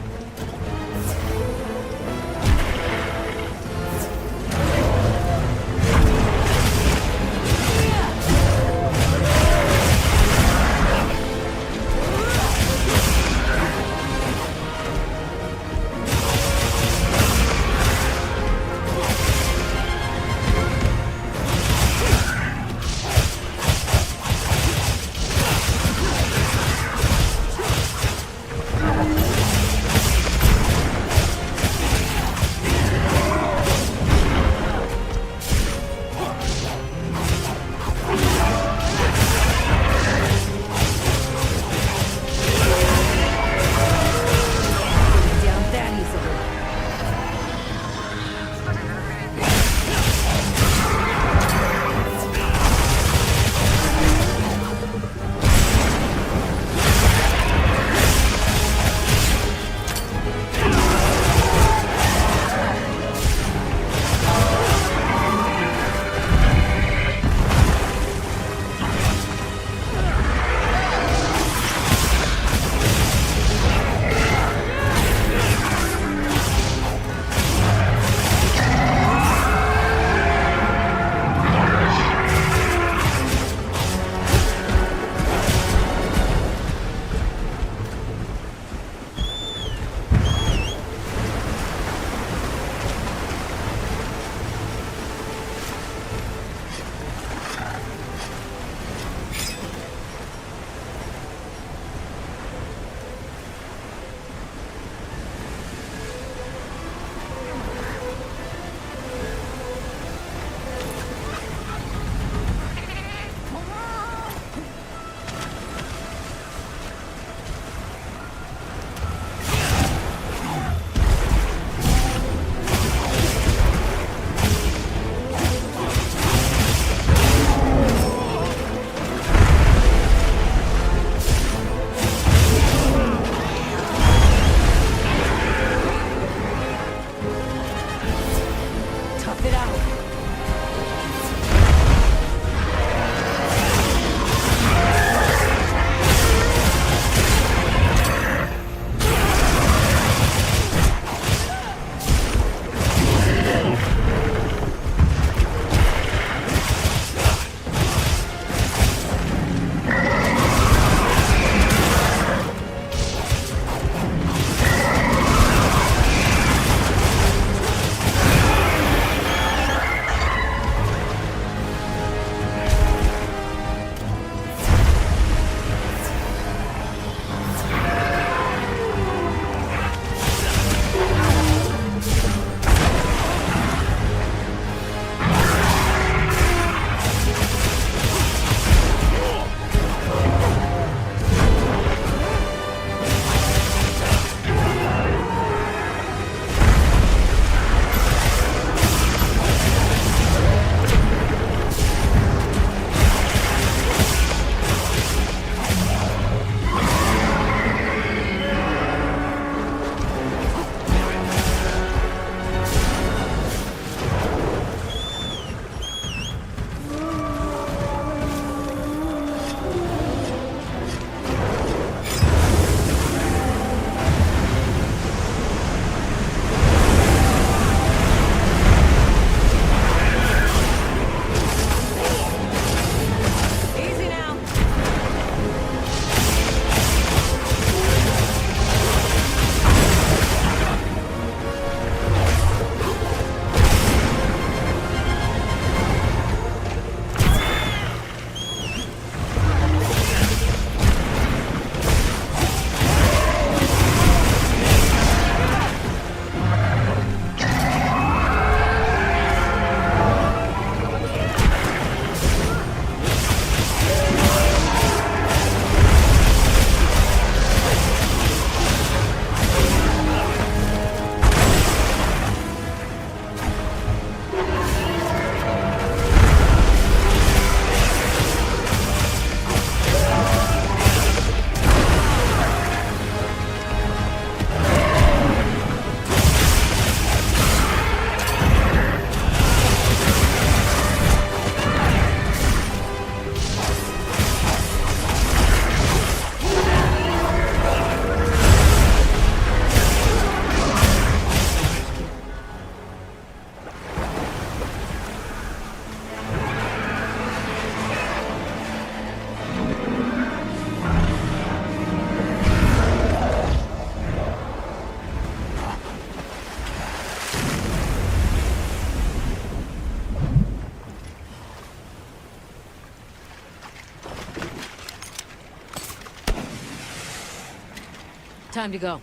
Time to go.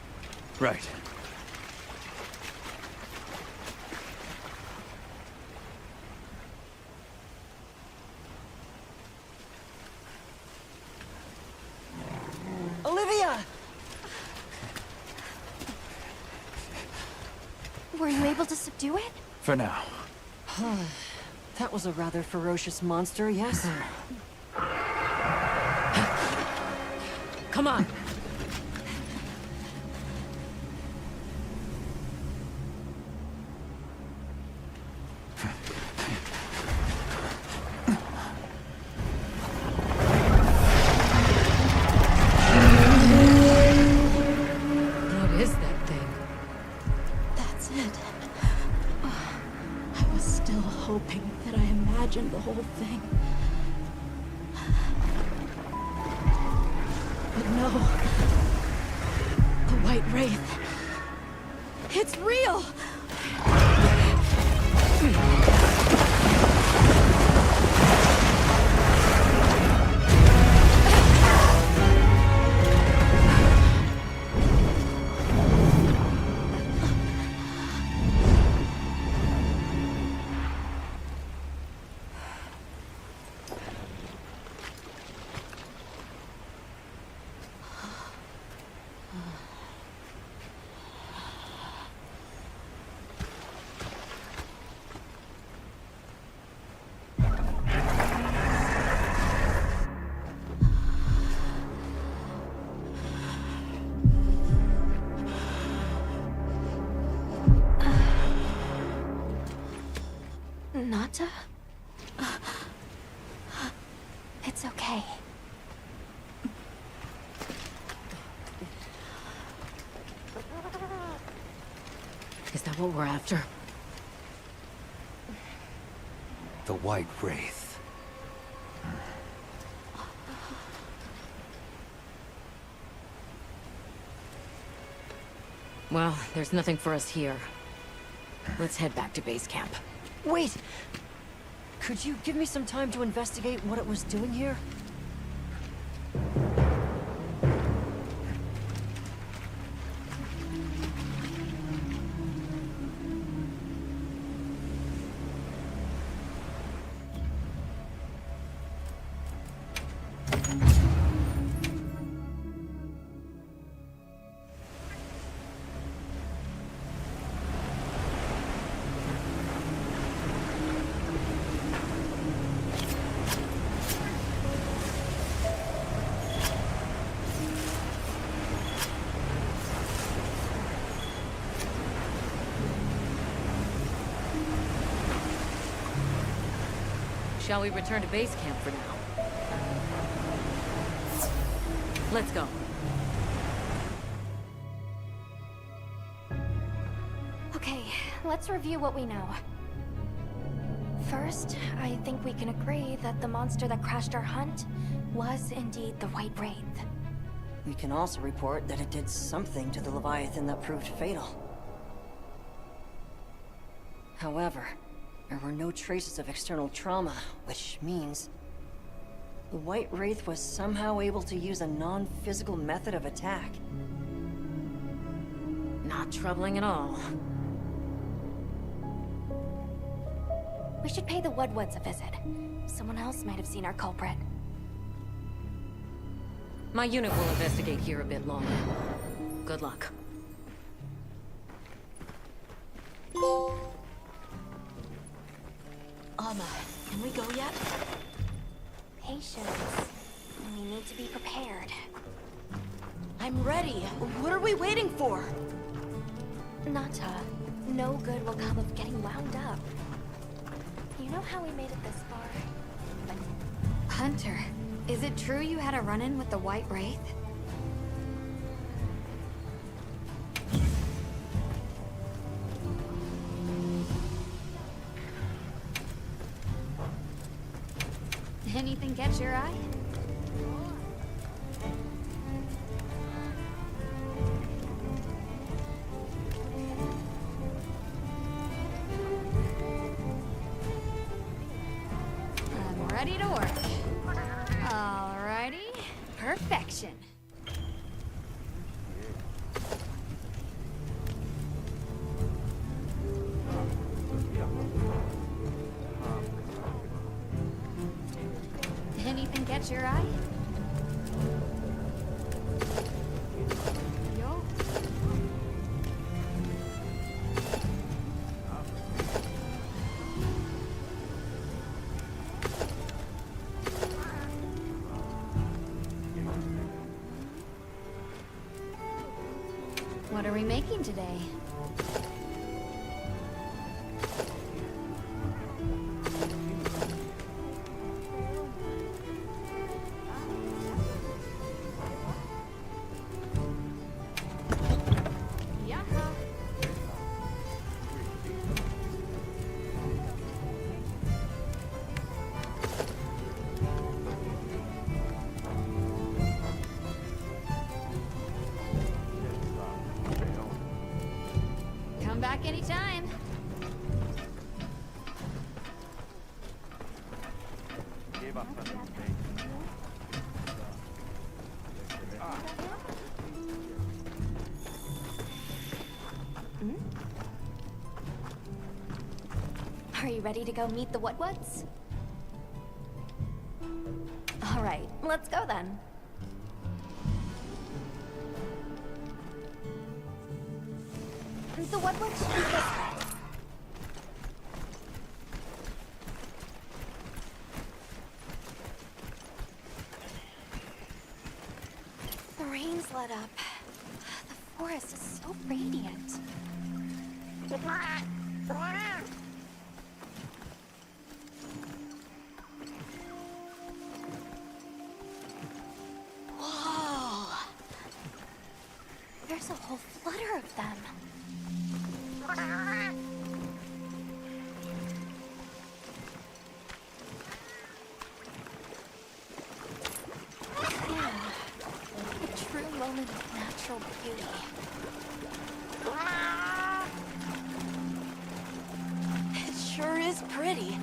Right. Olivia! Were you able to subdue it? For now. That was a rather ferocious monster, yes? Come on. What is that thing? That's it. I was still hoping that I imagined the whole thing. But no. The White Wraith. It's real! Nata? It's okay. Is that what we're after? The White Wraith. Well, there's nothing for us here. Let's head back to base camp. Wait! Could you give me some time to investigate what it was doing here? Shall we return to base camp for now? Let's go. Okay, let's review what we know. First, I think we can agree that the monster that crashed our hunt was indeed the White Wraith. We can also report that it did something to the Leviathan that proved fatal. However, there were no traces of external trauma, which means the White Wraith was somehow able to use a non-physical method of attack. Not troubling at all. We should pay the Woodwoods a visit. Someone else might have seen our culprit. My unit will investigate here a bit longer. Good luck. Can we go yet? Patience. We need to be prepared. I'm ready. What are we waiting for? Nata, no good will come of getting wound up. You know how we made it this far? But... Hunter, is it true you had a run-in with the White Wraith? Anything catch your eye? I'm ready to work. Alrighty. Perfection. catch your eye? Yo. What are we making today? Come back anytime. Are you ready to go meet the What-Whats? All right, let's go then. The What-What should be this way. The rain's let up. The forest is so radiant. Whoa! There's a whole flutter of them. Yeah, a true moment of natural beauty. It sure is pretty.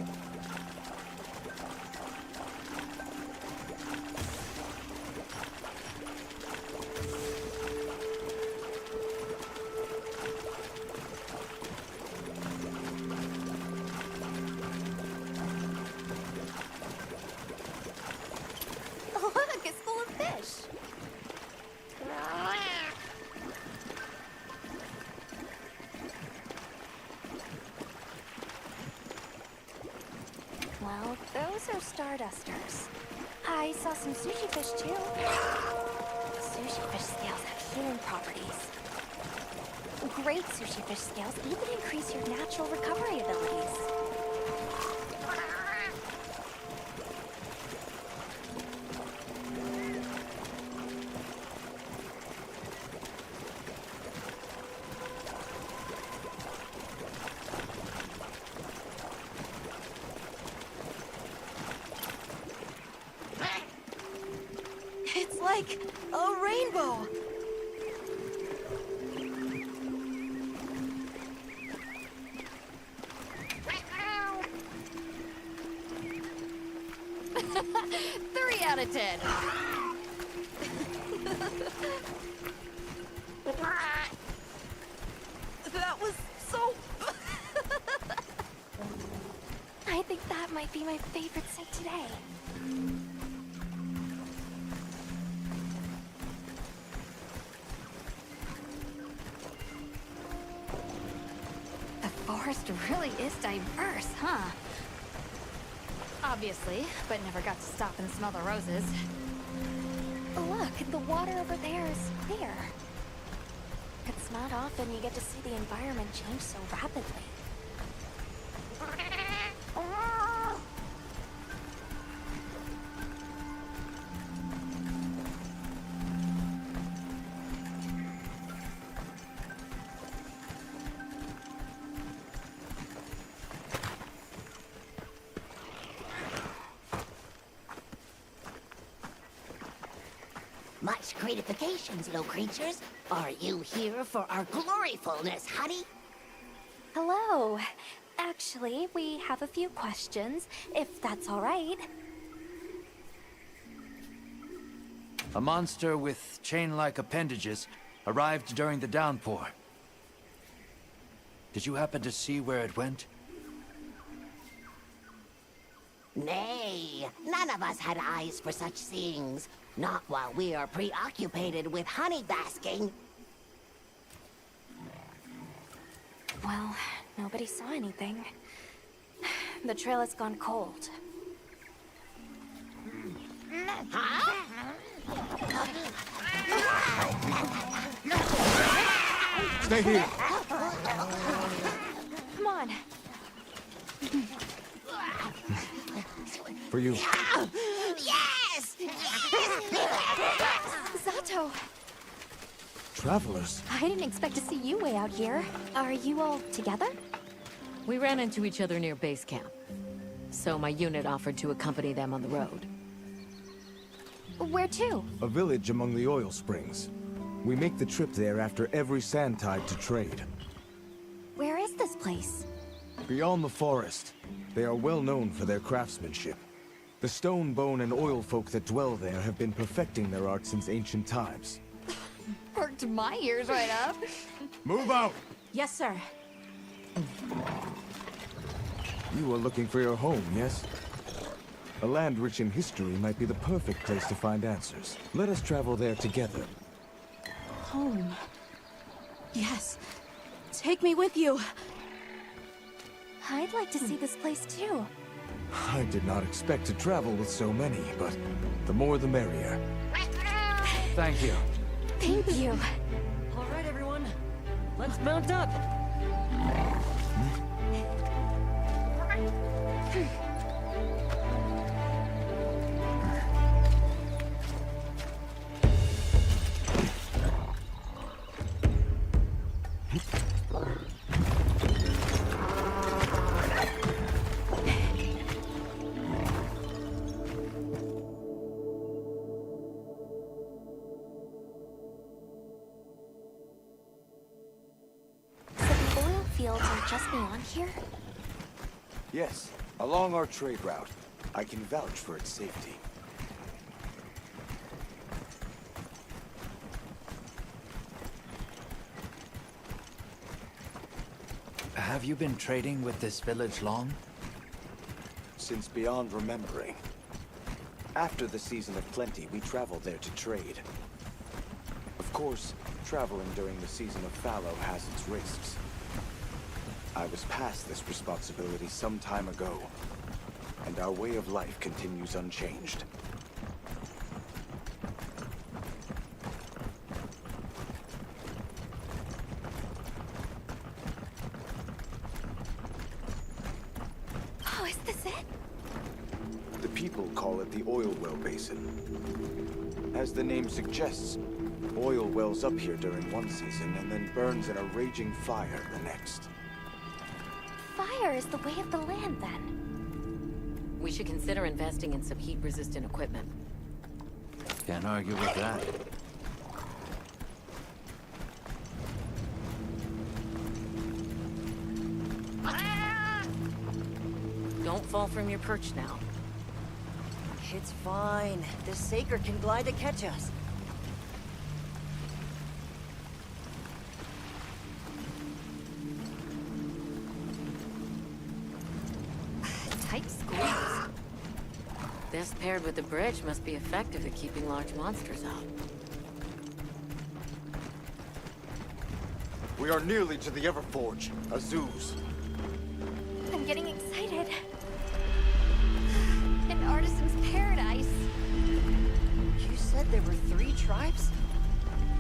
Look, it's full of fish. Well, those are stardusters. I saw some sushi fish too. Sushi fish scales have healing properties. Great sushi fish scales even increase your natural recovery abilities. It's like a rainbow. Three out of 10. That was so... I think that might be my favorite sight today. The forest really is diverse, huh? Obviously, but never got to stop and smell the roses. Look, the water over there is clear. It's not often you get to see the environment change so rapidly. Much gratifications, little creatures. Are you here for our gloryfulness, honey? Hello. Actually, we have a few questions, if that's all right. A monster with chain-like appendages arrived during the downpour. Did you happen to see where it went? Nay, none of us had eyes for such things. Not while we are preoccupied with honey basking. Well, nobody saw anything. The trail has gone cold. Stay here. Come on. For you. Yes! Zato! Travelers. I didn't expect to see you way out here. Are you all together? We ran into each other near base camp. So my unit offered to accompany them on the road. Where to? A village among the oil springs. We make the trip there after every sand tide to trade. Where is this place? Beyond the forest, they are well known for their craftsmanship. The stone, bone, and oil folk that dwell there have been perfecting their art since ancient times. Worked my ears right up. Move out! Yes, sir. You are looking for your home, yes? A land rich in history might be the perfect place to find answers. Let us travel there together. Home. Yes. Take me with you. I'd like to see this place too. I did not expect to travel with so many, but the more the merrier. Thank you. Thank you. All right, everyone. Let's mount up. Fields are just beyond here? Yes, along our trade route. I can vouch for its safety. Have you been trading with this village long? Since beyond remembering. After the season of plenty, we traveled there to trade. Of course, traveling during the season of fallow has its risks. I was past this responsibility some time ago, and our way of life continues unchanged. Oh, is this it? The people call it the oil well basin. As the name suggests, oil wells up here during one season and then burns in a raging fire the next. Fire is the way of the land, then. We should consider investing in some heat-resistant equipment. Can't argue with that. Don't fall from your perch now. It's fine. This Saker can glide to catch us. Tight squeeze. This paired with the bridge must be effective at keeping large monsters out. We are nearly to the Everforge, Azuz. I'm getting excited. An artisan's paradise. You said there were 3 tribes?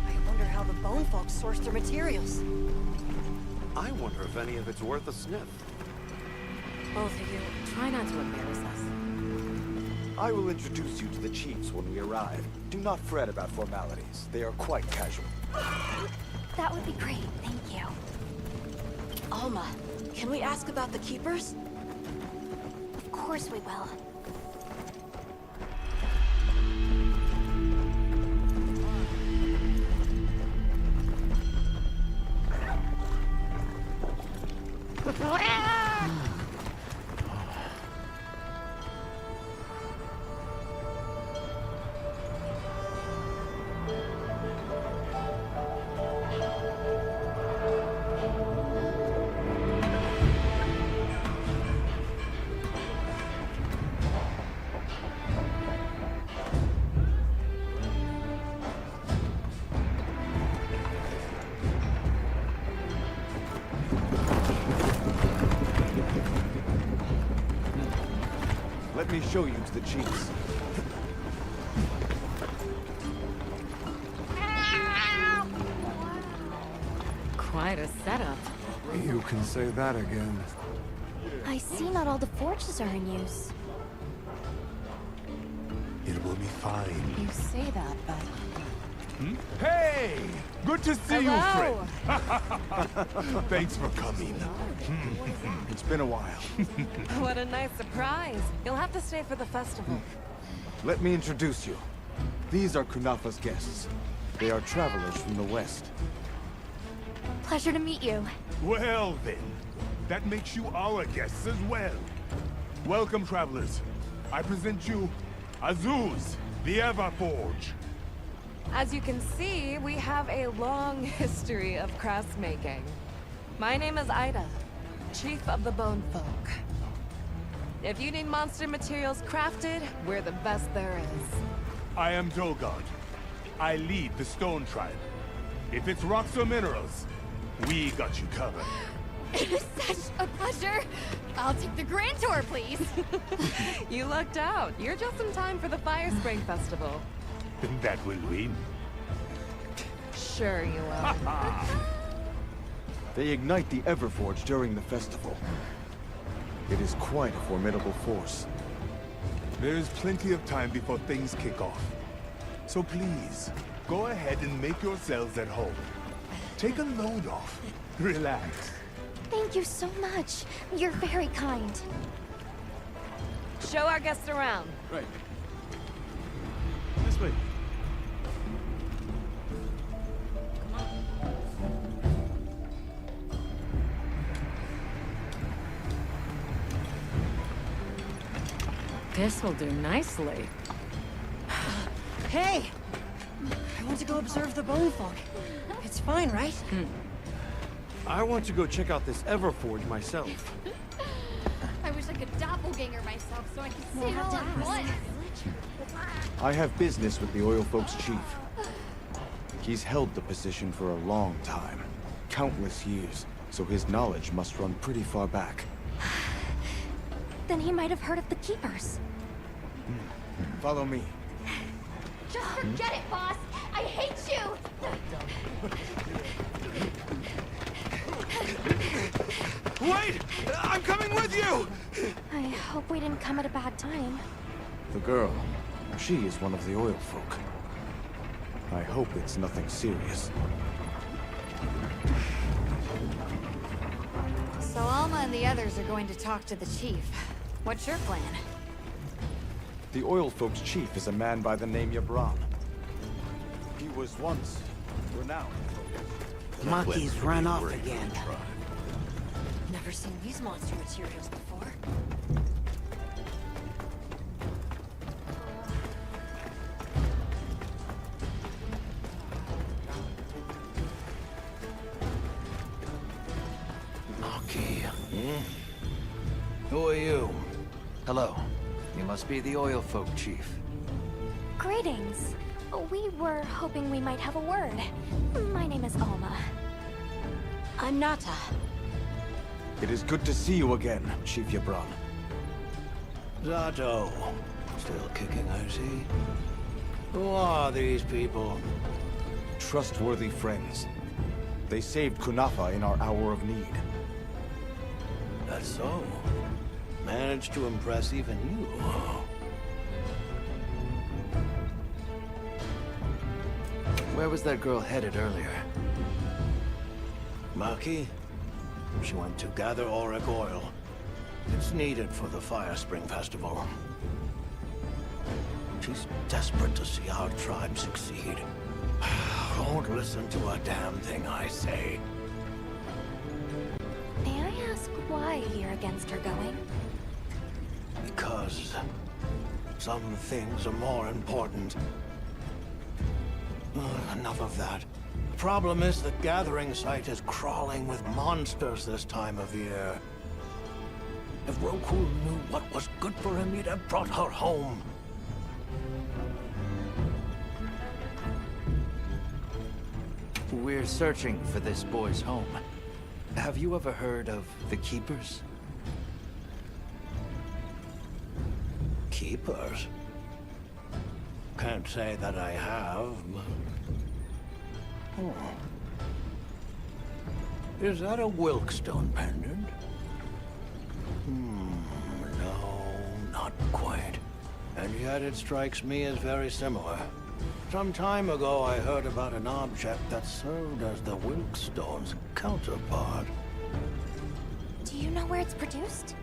I wonder how the bone folks source their materials. I wonder if any of it's worth a sniff. Both of you, try not to embarrass us. I will introduce you to the chiefs when we arrive. Do not fret about formalities. They are quite casual. That would be great, thank you. Alma, can we ask about the Keepers? Of course we will. Let me show you to the chiefs. Quite a setup. You can say that again. I see not all the forges are in use. It will be fine. You say that, but... Hey! Good to see Hello. you, friend. Thanks for coming. It's been a while. What a nice surprise. You'll have to stay for the festival. Let me introduce you. These are Kunafa's guests. They are travelers from the west. Pleasure to meet you. Well then, that makes you our guests as well. Welcome, travelers. I present you Azuz, the Everforge. As you can see, we have a long history of crafts making. My name is Ida, Chief of the Bone Folk. If you need monster materials crafted, we're the best there is. I am Dolgard. I lead the Stone Tribe. If it's rocks or minerals, we got you covered. It is such a pleasure. I'll take the grand tour, please. You lucked out. You're just in time for the Fire Spring Festival. That will win. Sure you will. They ignite the Everforge during the festival. It is quite a formidable force. There is plenty of time before things kick off. So please, go ahead and make yourselves at home. Take a load off. Relax. Thank you so much. You're very kind. Show our guests around. Right. This way. This will do nicely. Hey! I want to go observe the bone folk. It's fine, right? I want to go check out this Everforge myself. I wish I could doppelganger myself so I could see We'll it have all to at ask. once. I have business with the Oil Folks' chief. He's held the position for a long time. Countless years, so his knowledge must run pretty far back. Then he might have heard of the Keepers. Follow me. Just forget it, boss. I hate you. Wait! I'm coming with you! I hope we didn't come at a bad time. The girl, she is one of the Oil Folk. I hope it's nothing serious. So Alma and the others are going to talk to the chief. What's your plan? The Oil Folks' chief is a man by the name Yabran. He was once renowned. Monkeys ran off again. Never seen these monster materials before. Maki. Who are you? Hello. You must be the Oil Folk chief. Greetings. We were hoping we might have a word. My name is Alma. I'm Nata. It is good to see you again, Chief Yabran. Zato. Still kicking, I see. Who are these people? Trustworthy friends. They saved Kunafa in our hour of need. That's so. Managed to impress even you. Where was that girl headed earlier? Maki? She went to gather auric oil. It's needed for the Fire Spring Festival. She's desperate to see our tribe succeed. Won't listen to a damn thing I say. May I ask why you're against her going? Because some things are more important. Enough of that. The problem is the gathering site is crawling with monsters this time of year. If Roku knew what was good for him, he'd have brought her home. We're searching for this boy's home. Have you ever heard of the Keepers? keepers. Can't say that I have, but... Oh. Is that a Wilkstone pendant? No, not quite. And yet it strikes me as very similar. Some time ago I heard about an object that served as the Wilkstone's counterpart. Do you know where it's produced?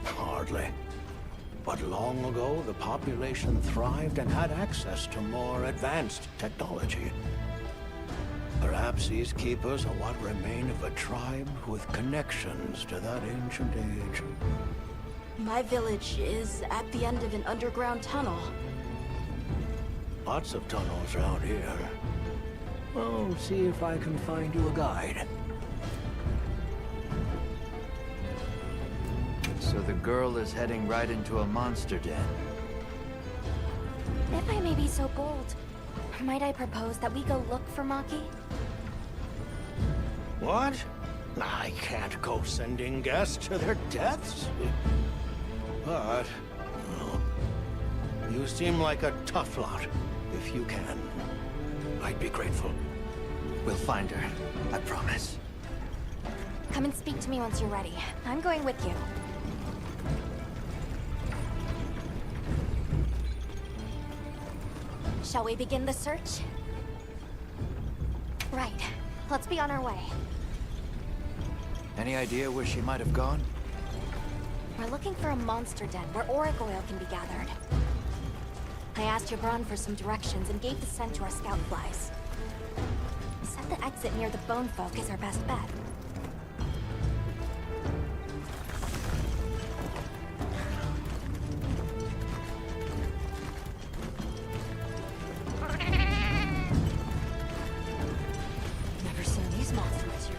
Hardly. But long ago, the population thrived and had access to more advanced technology. Perhaps these keepers are what remain of a tribe with connections to that ancient age. My village is at the end of an underground tunnel. Lots of tunnels around here. Well, see if I can find you a guide. So the girl is heading right into a monster den. If I may be so bold, might I propose that we go look for Maki? What? I can't go sending guests to their deaths. But, well, you seem like a tough lot. If you can, I'd be grateful. We'll find her, I promise. Come and speak to me once you're ready. I'm going with you. Shall we begin the search? Right. Let's be on our way. Any idea where she might have gone? We're looking for a monster den where auric oil can be gathered. I asked Jabron for some directions and gave the scent to our scout flies. He said the exit near the bone folk is our best bet. Never seen these monsters here.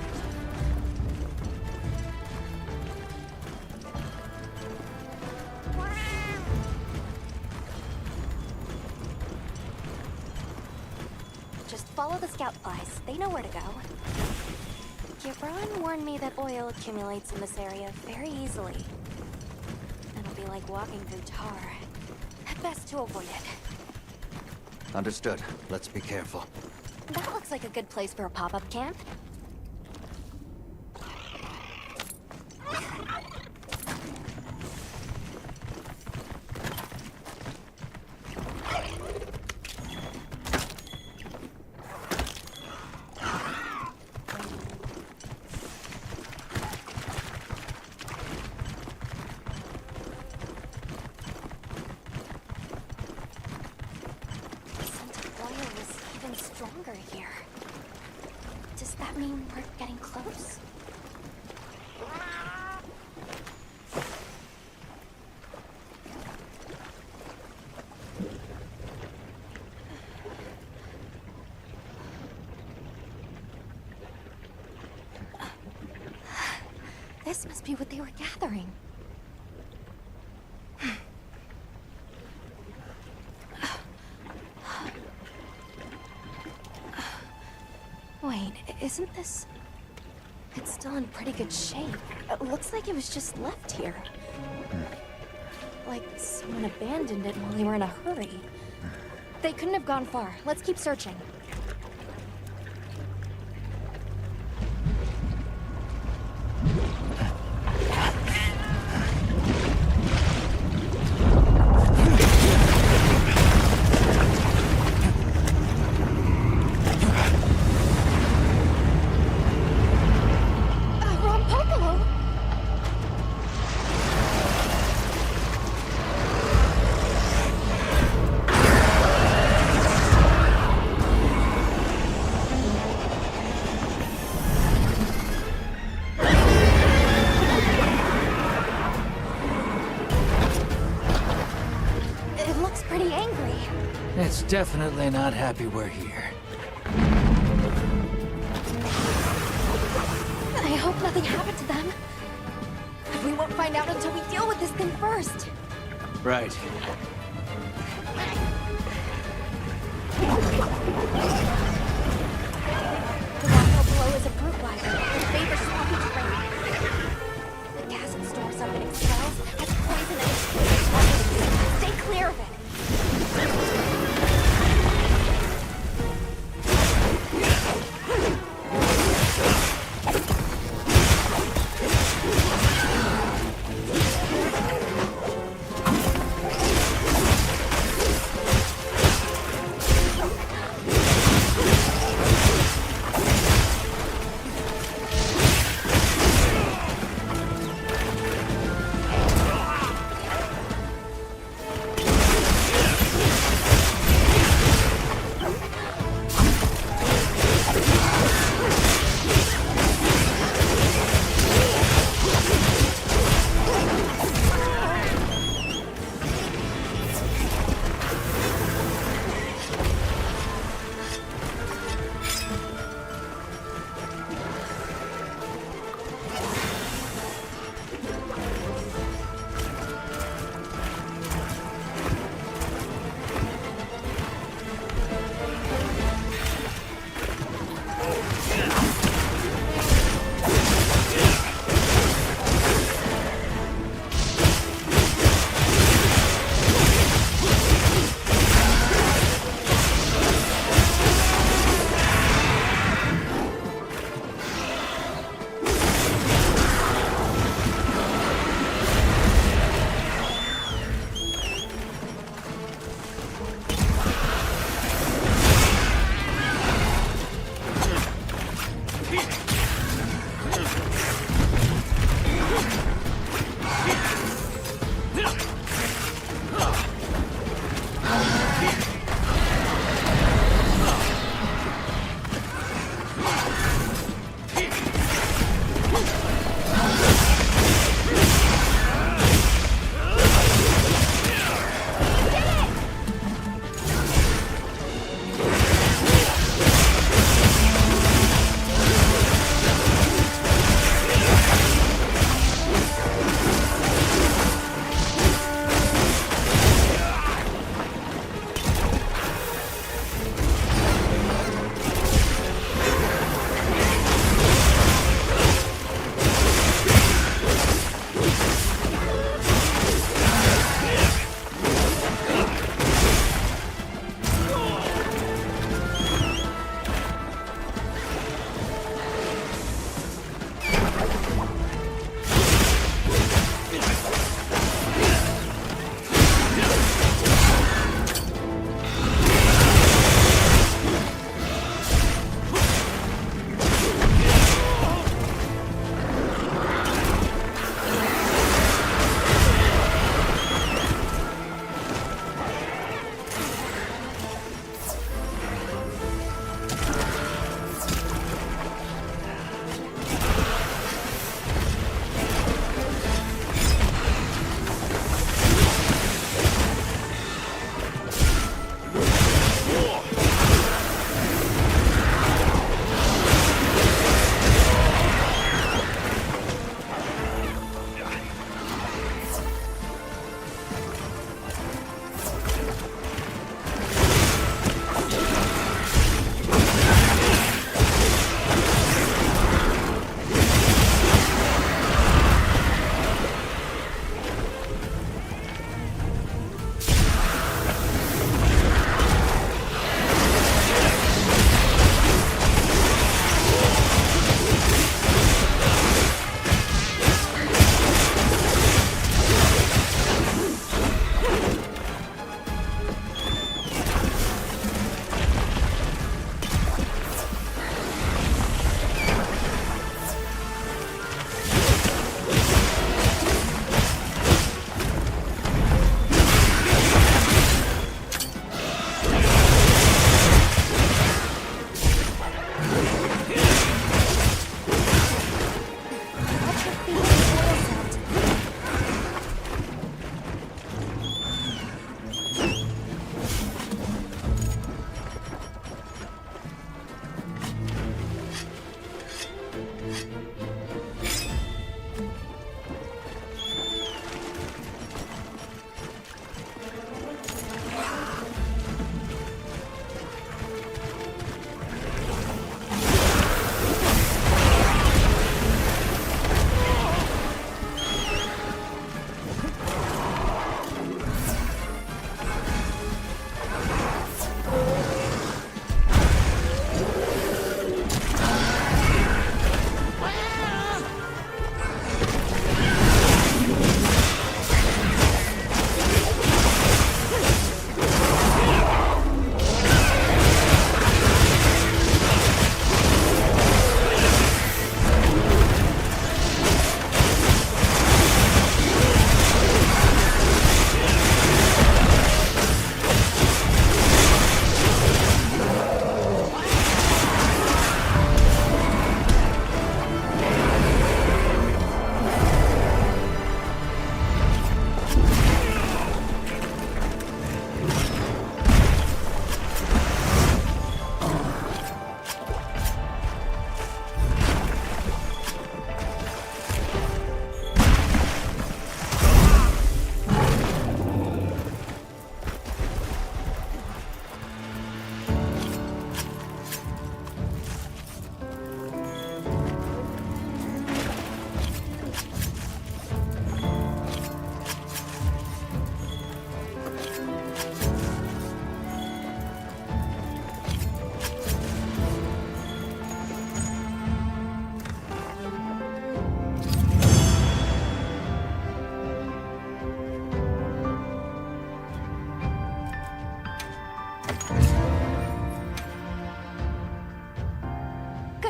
Just follow the scout flies. They know where to go. Gibran warned me that oil accumulates in this area very easily. It'll be like walking through tar. Best to avoid it. Understood. Let's be careful. That looks like a good place for a pop-up camp. Stronger here. Does that mean we're getting close? This must be what they were gathering. Wait, isn't this... It's still in pretty good shape. It looks like it was just left here. Like someone abandoned it while they were in a hurry. They couldn't have gone far. Let's keep searching. It's definitely not happy we're here. I hope nothing happened to them. We won't find out until we deal with this thing first. Right. The rock below is a brute rider. It favors swampy terrain. The gas it stores up and expels has poison in its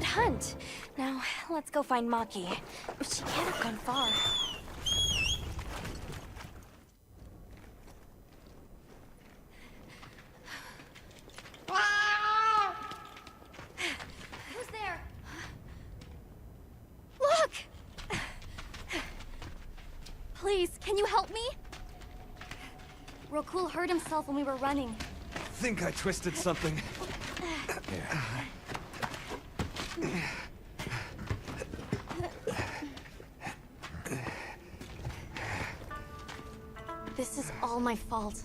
hunt. Now, let's go find Maki. She can't have gone far. Who's there? Look! Please, can you help me? Rokul hurt himself when we were running. Think I twisted something. This is all my fault.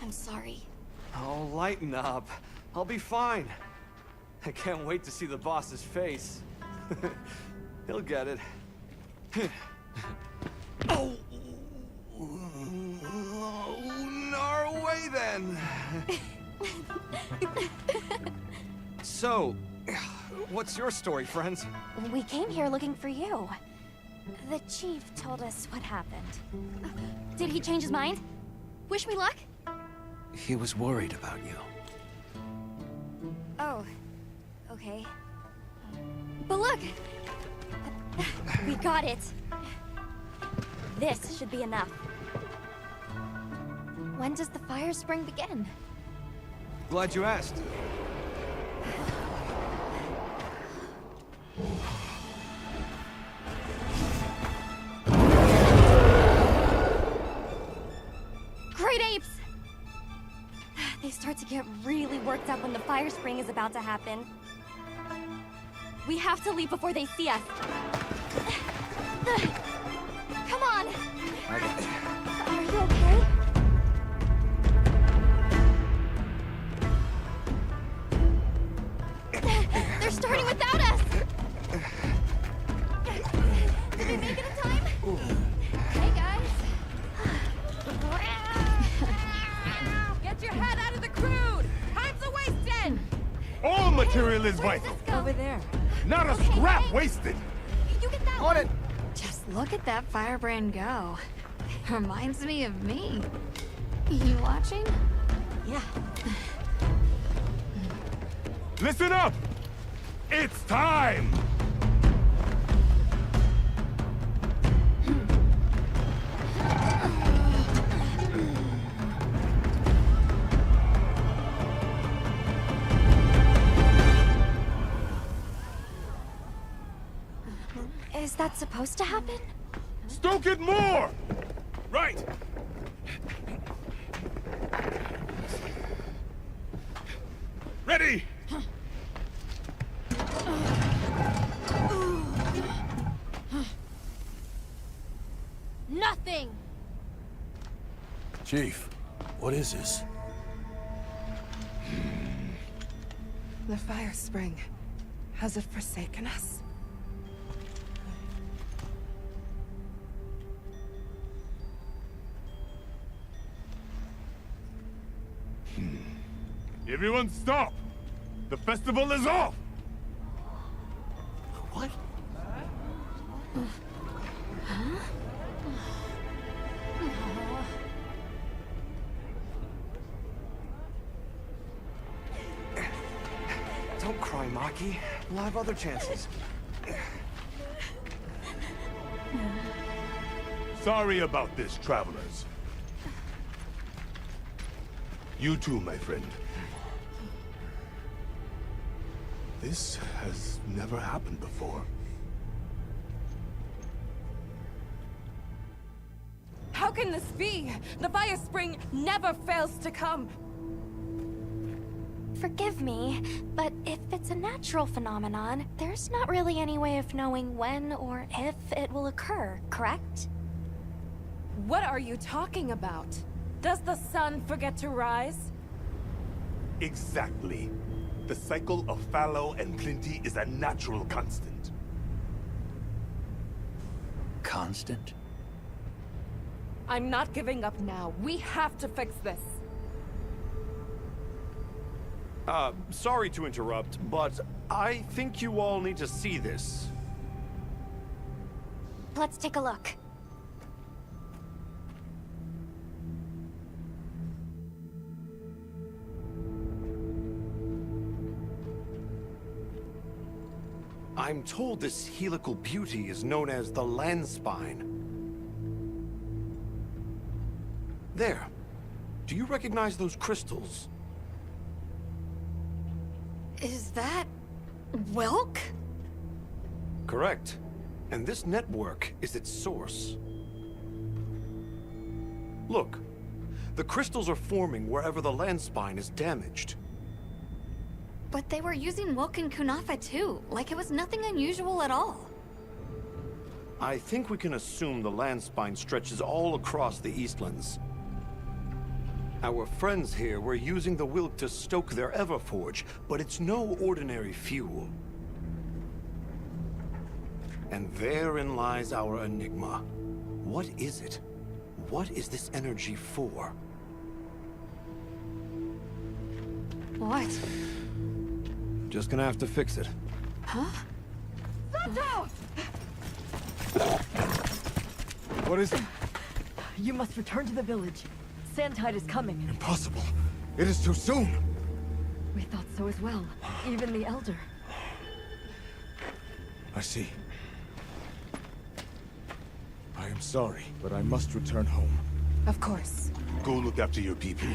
I'm sorry. Oh, lighten up. I'll be fine. I can't wait to see the boss's face. He'll get it. Oh! Our way then! So, what's your story, friends? We came here looking for you. The chief told us what happened. Did he change his mind? Wish me luck? He was worried about you. Oh, okay. But look! We got it! This should be enough. When does the fire spring begin? Glad you asked. Great apes! They start to get really worked up when the fire spring is about to happen. We have to leave before they see us. Come on! Are you okay? They're starting without us! Did we make it in time? Hey, guys! Get your head out of the crude! Time's a-wasting! All material is vital. Over there. Not a scrap wasted. You get that On it. Just look at that firebrand go. Reminds me of me. You watching? Yeah. Listen up! It's time! Is that supposed to happen? Stoke it more! Right! Ready! Nothing! Chief, what is this? The fire spring. Has it forsaken us? Everyone stop! The festival is off! What? Don't cry, Maki. We'll have other chances. Sorry about this, travelers. You too, my friend. This has never happened before. How can this be? The fire spring never fails to come. Forgive me, but if it's a natural phenomenon, there's not really any way of knowing when or if it will occur, correct? What are you talking about? Does the sun forget to rise? Exactly. The cycle of fallow and plenty is a natural constant. Constant? I'm not giving up now. We have to fix this. Sorry to interrupt, but I think you all need to see this. Let's take a look. I'm told this helical beauty is known as the land spine. There. Do you recognize those crystals? Is that... Welk? Correct. And this network is its source. Look. The crystals are forming wherever the land spine is damaged. But they were using Welk and Kunafa too, like it was nothing unusual at all. I think we can assume the land spine stretches all across the Eastlands. Our friends here were using the Wilk to stoke their Everforge, but it's no ordinary fuel. And therein lies our enigma. What is it? What is this energy for? What? Just gonna have to fix it. Huh? Sato! What is it? You must return to the village. Sandtide is coming. Impossible. It is too soon. We thought so as well. Even the Elder. I see. I am sorry, but I must return home. Of course. Go look after your people.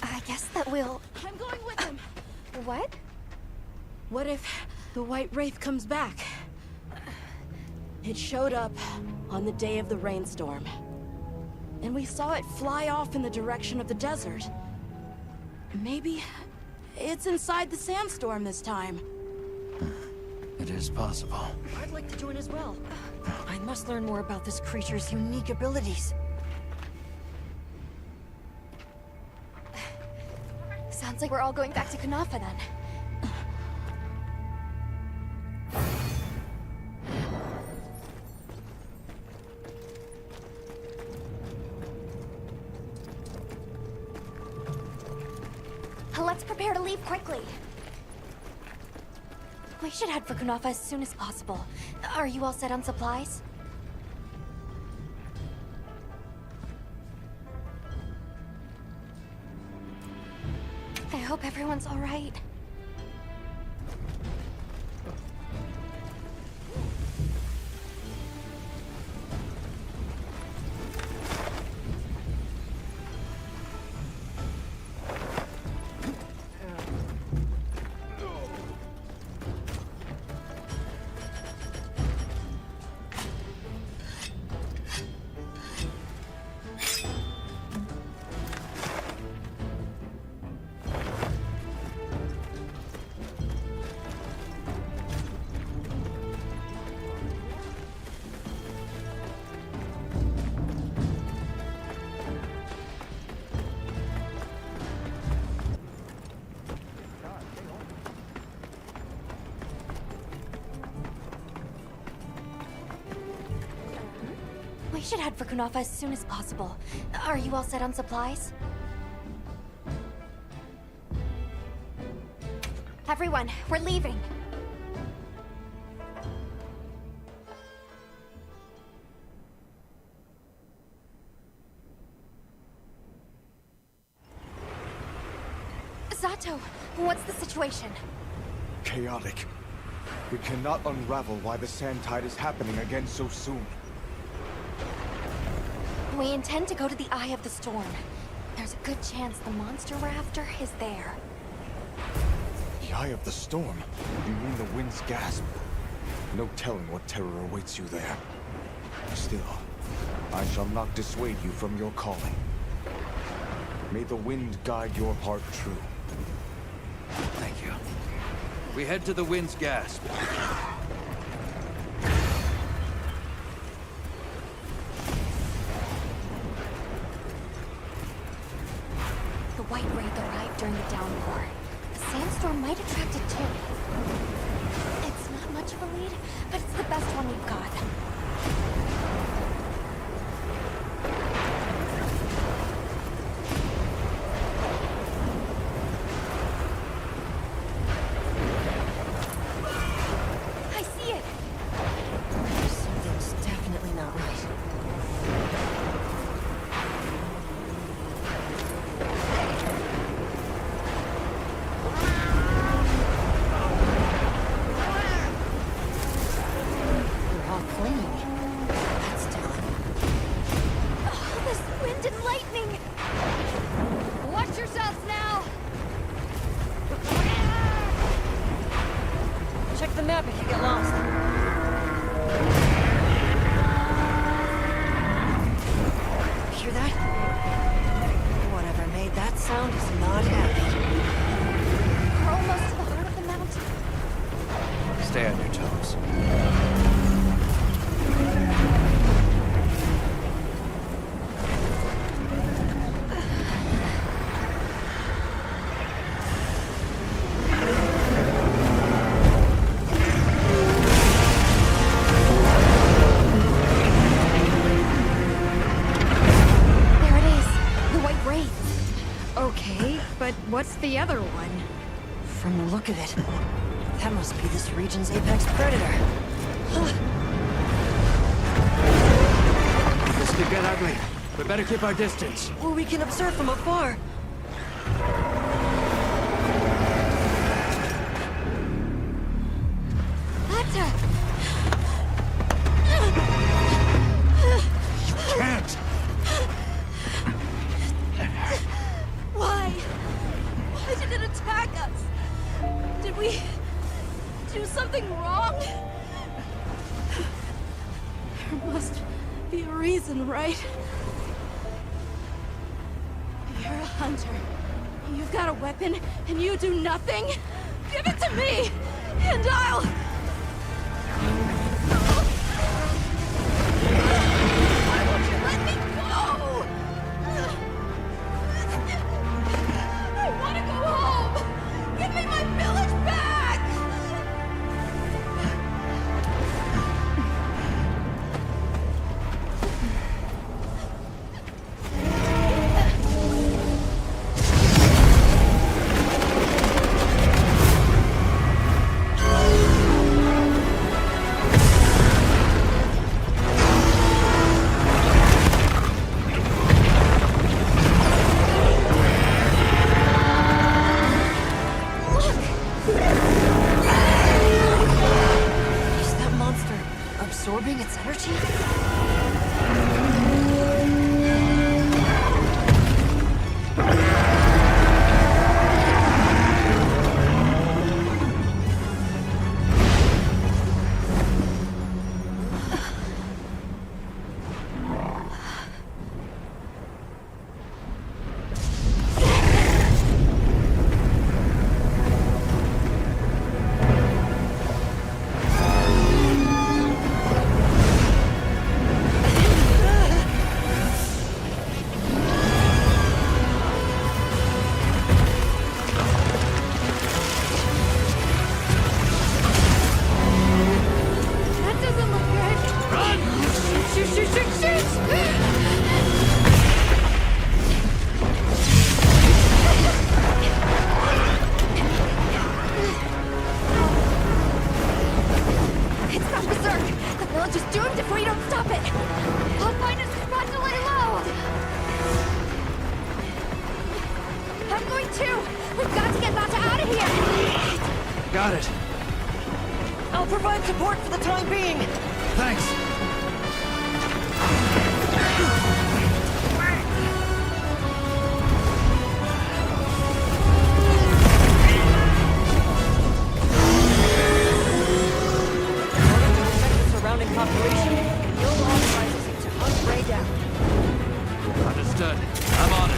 I guess that we'll... I'm going with him. What? What if the White Wraith comes back? It showed up on the day of the rainstorm. And we saw it fly off in the direction of the desert. Maybe it's inside the sandstorm this time. It is possible. I'd like to join as well. I must learn more about this creature's unique abilities. Sounds like we're all going back to Kunafa then. Let's prepare to leave quickly. We should head for Kunafa as soon as possible. Are you all set on supplies? I hope everyone's all right. We should head for Kunafa as soon as possible. Are you all set on supplies? Everyone, we're leaving. Sato, what's the situation? Chaotic. We cannot unravel why the Sandtide is happening again so soon. We intend to go to the Eye of the Storm. There's a good chance the monster we're after is there. The Eye of the Storm? You mean the Wind's Gasp? No telling what terror awaits you there. Still, I shall not dissuade you from your calling. May the wind guide your heart true. Thank you. We head to the Wind's Gasp. The White Wraith arrived during the downpour. The sandstorm might attract it too. It's not much of a lead, but it's the best one we've got. I see it! Something's definitely not right. the map if you get lost. Hear that? Whatever made that sound is not happy. We're almost to the heart of the mountain. Stay on your toes. There it is. The White Wraith. Okay, but what's the other one? From the look of it, that must be this region's apex predator. This could get ugly. We better keep our distance. Well, we can observe from afar. Atta! Can't! Why? Why did it attack us? Did we do something wrong? There must be a reason, right? You're a hunter. You've got a weapon, and you do nothing? Give it to me, and I'll... Why won't you let me go? I want to go home! Give me my village back! Is that monster absorbing its energy? That doesn't look good. Run! Shoot, shoot, shoot, shoot! It's gone berserk. The village is doomed if we don't stop it. I'll find a spot to lay low. I'm going too. We've got to get Bata out of here. Got it. I'll provide support for the time being. Thanks. The surrounding population will authorize us to hunt Ray down. Understood. I'm on it.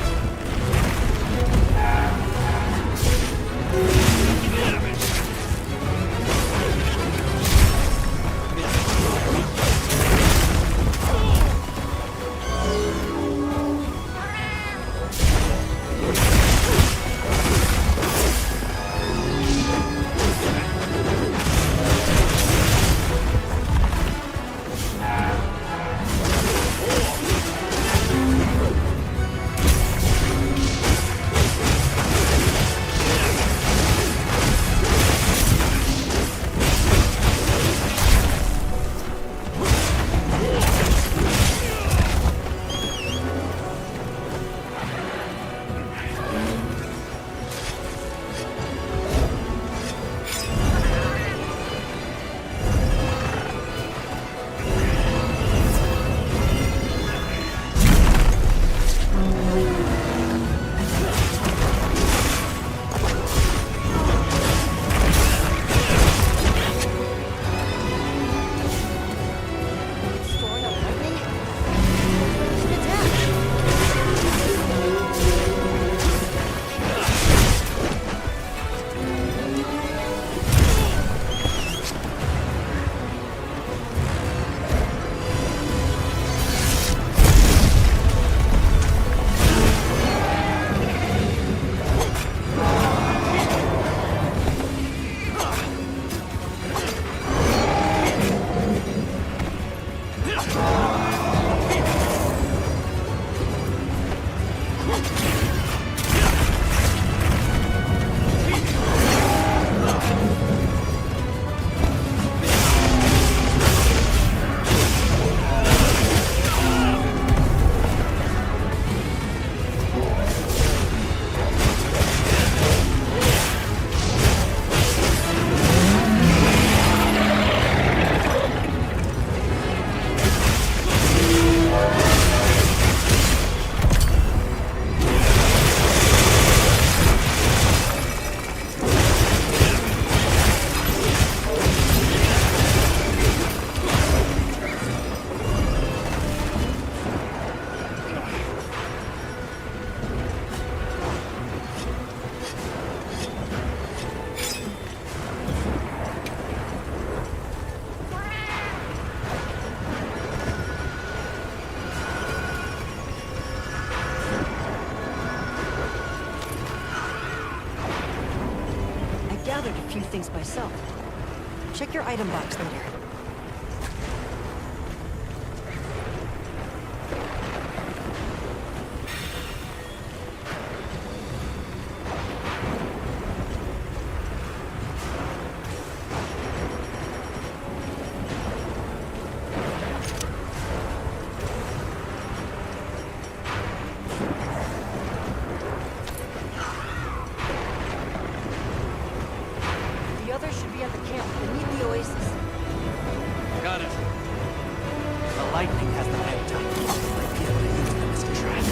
gathered a few things myself. Check your item box later. The others should be at the camp beneath the oasis. Got it. The lightning has the magnetite. Might be able to use them as a trap.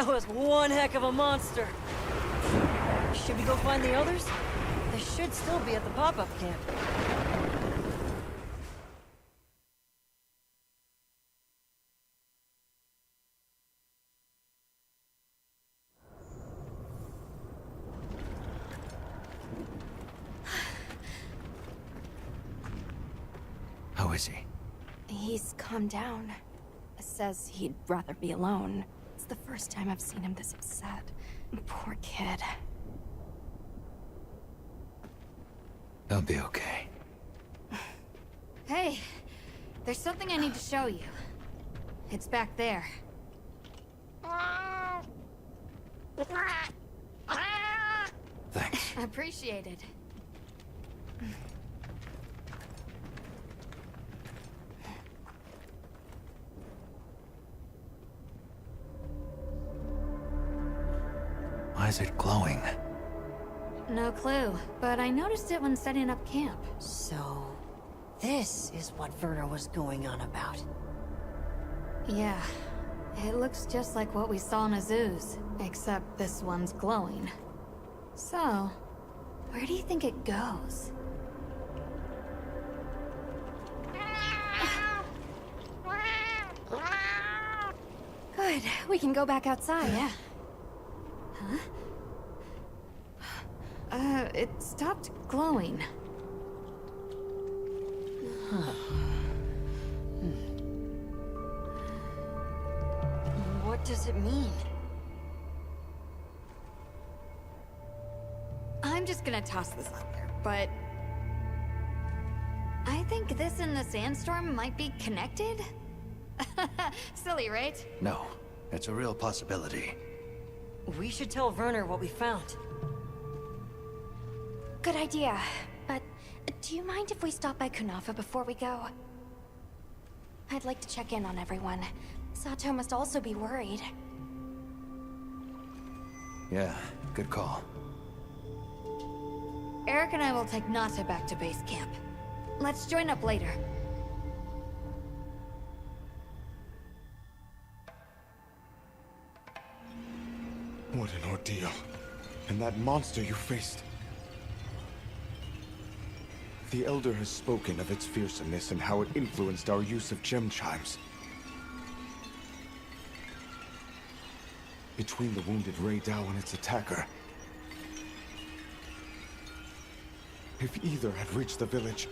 That was one heck of a monster. Should we go find the others? They should still be at the pop-up camp. How is he? He's calmed down. Says he'd rather be alone. It's the first time I've seen him this upset. Poor kid. He'll be okay. Hey, there's something I need to show you. It's back there. Thanks. Appreciate it. Why is it glowing? No clue, but I noticed it when setting up camp. So, this is what Werner was going on about. Yeah, it looks just like what we saw in Azu's, except this one's glowing. So, where do you think it goes? Good, we can go back outside. Yeah. Huh? It stopped glowing. What does it mean? I'm just gonna toss this out there, but... I think this and the sandstorm might be connected? Silly, right? No, it's a real possibility. We should tell Werner what we found. Good idea. But do you mind if we stop by Kunafa before we go? I'd like to check in on everyone. Sato must also be worried. Yeah, good call. Eric and I will take Nata back to base camp. Let's join up later. What an ordeal. And that monster you faced. The Elder has spoken of its fearsomeness and how it influenced our use of gem chimes. Between the wounded Rei Dao and its attacker, if either had reached the village,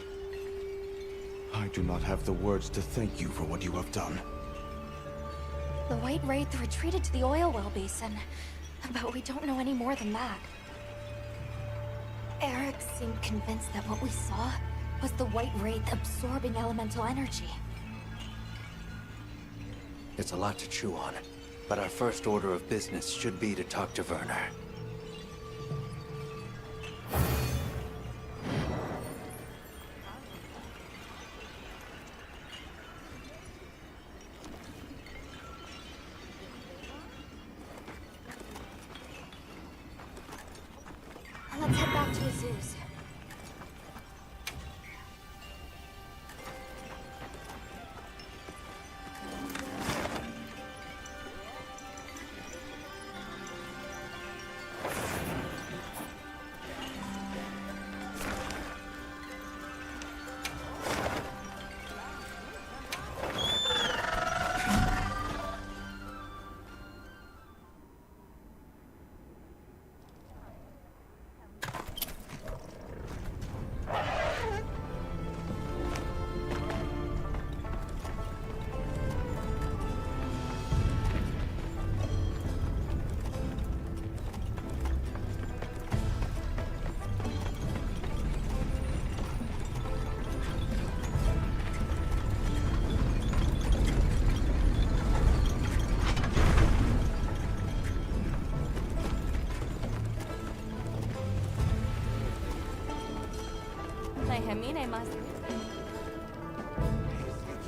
I do not have the words to thank you for what you have done. The White Wraith retreated to the oil well basin, but we don't know any more than that. Eric seemed convinced that what we saw was the White Wraith absorbing elemental energy. It's a lot to chew on, but our first order of business should be to talk to Werner. Let's head back to Azu's.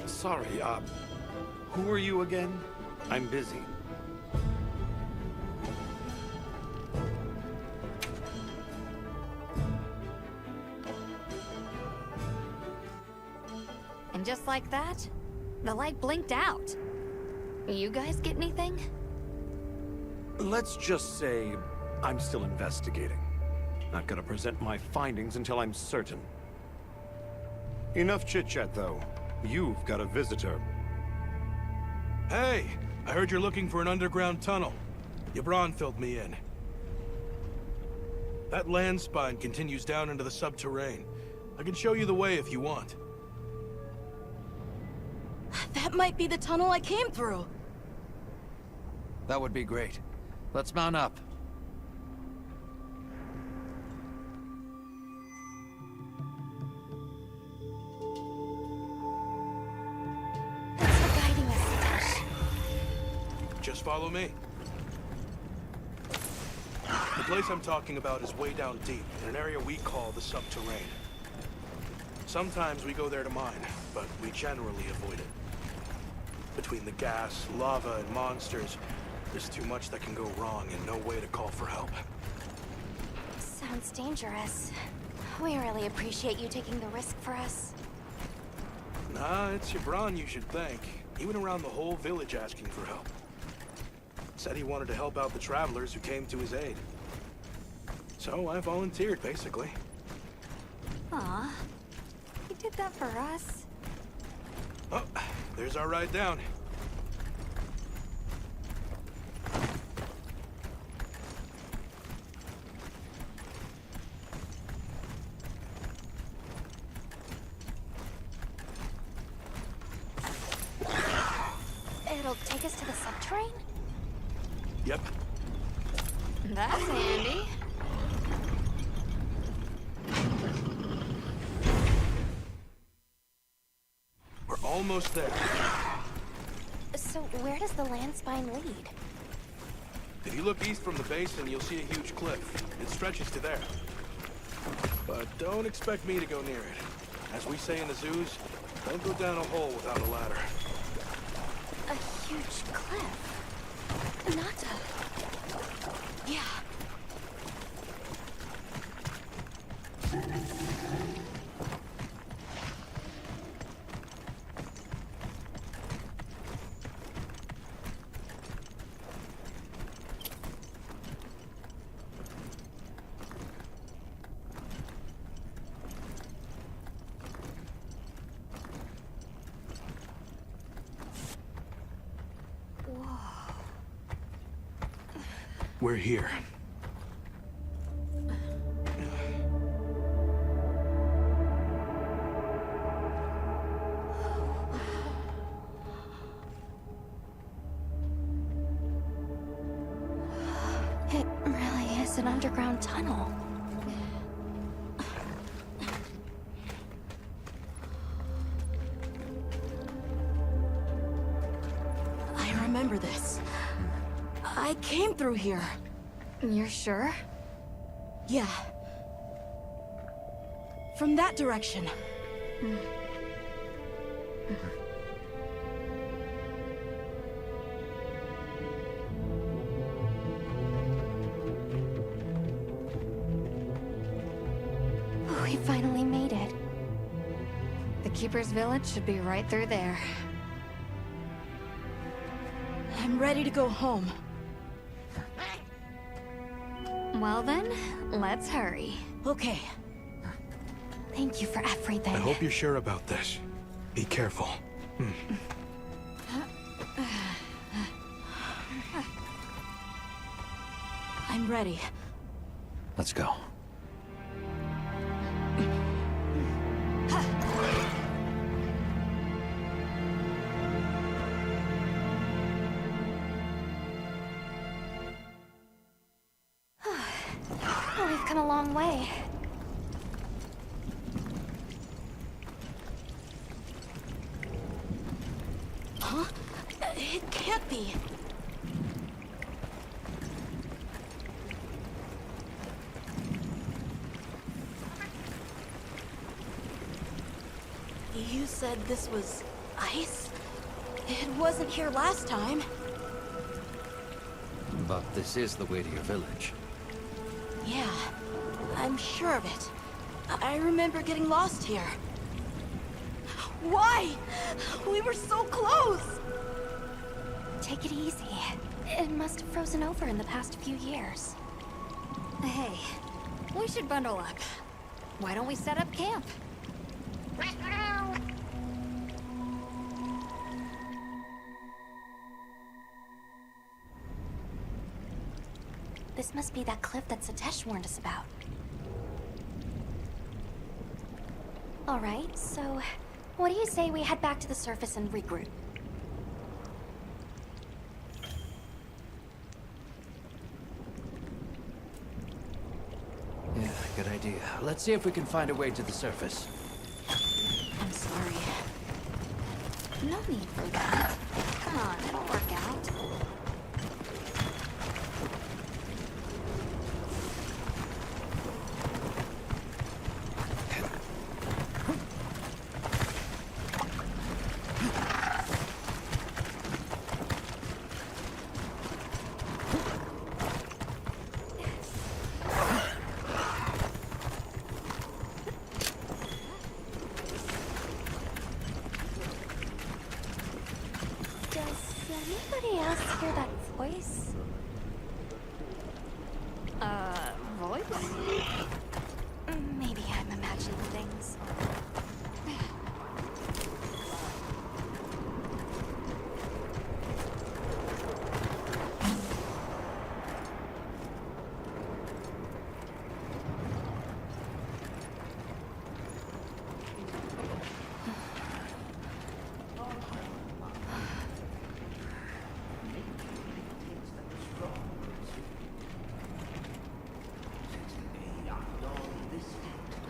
Sorry, who are you again? I'm busy. And just like that, the light blinked out. You guys get anything? Let's just say I'm still investigating. Not gonna present my findings until I'm certain. Enough chit-chat, though. You've got a visitor. Hey! I heard you're looking for an underground tunnel. Yabron filled me in. That land spine continues down into the subterrane. I can show you the way if you want. That might be the tunnel I came through. That would be great. Let's mount up. Thanks for guiding us, Dash. Just follow me. The place I'm talking about is way down deep, in an area we call the subterrane. Sometimes we go there to mine, but we generally avoid it. Between the gas, lava, and monsters, there's too much that can go wrong and no way to call for help. Sounds dangerous. We really appreciate you taking the risk for us. Nah, it's Yabron you should thank. He went around the whole village asking for help. Said he wanted to help out the travelers who came to his aid. So I volunteered, basically. Aw, he did that for us. Oh, there's our ride down. It'll take us to the subterrane? Yep. That's handy. We're almost there. So where does the land spine lead? If you look east from the basin, you'll see a huge cliff. It stretches to there. But don't expect me to go near it. As we say in the zoos, don't go down a hole without a ladder. A huge cliff. Not a... Yeah. We're here. It really is an underground tunnel. I remember this. I came through here. You're sure? Yeah. From that direction. We finally made it. The Keeper's village should be right through there. I'm ready to go home. Well then, let's hurry. Okay. Thank you for everything. I hope you're sure about this. Be careful. I'm ready. Let's go. We've come a long way. Huh? It can't be. You said this was ice? It wasn't here last time. But this is the way to your village. Yeah, I'm sure of it. I remember getting lost here. Why? We were so close! Take it easy. It must have frozen over in the past few years. Hey, we should bundle up. Why don't we set up camp? This must be that cliff that Satesh warned us about. Alright, so what do you say we head back to the surface and regroup? Yeah, good idea. Let's see if we can find a way to the surface. I'm sorry. No need for that. Come on, it'll work out. Anybody else hear that voice? Voice? Maybe I'm imagining things.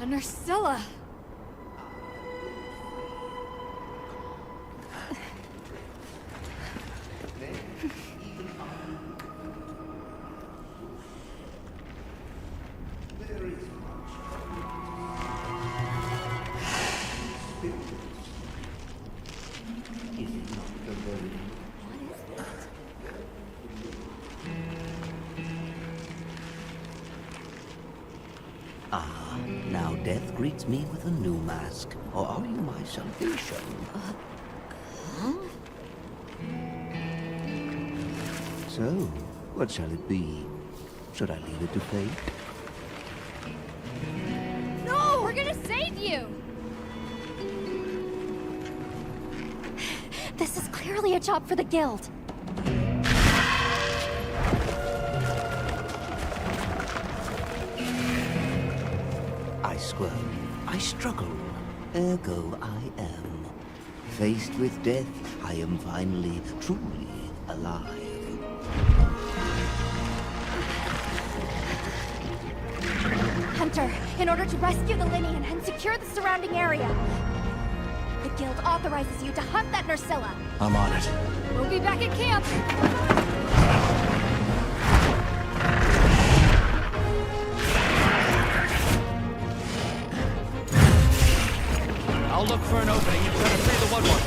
A Nursilla! Ah, now death greets me with a new mask. Or are you my salvation? So, what shall it be? Should I leave it to fate? No! We're gonna save you! This is clearly a job for the guild. I squirm, I struggle, ergo I am. Faced with death, I am finally, truly alive. Hunter, in order to rescue the Linian and secure the surrounding area, the guild authorizes you to hunt that Nursilla. I'm on it. We'll be back at camp! I'll look for an opening and try to free the one-one.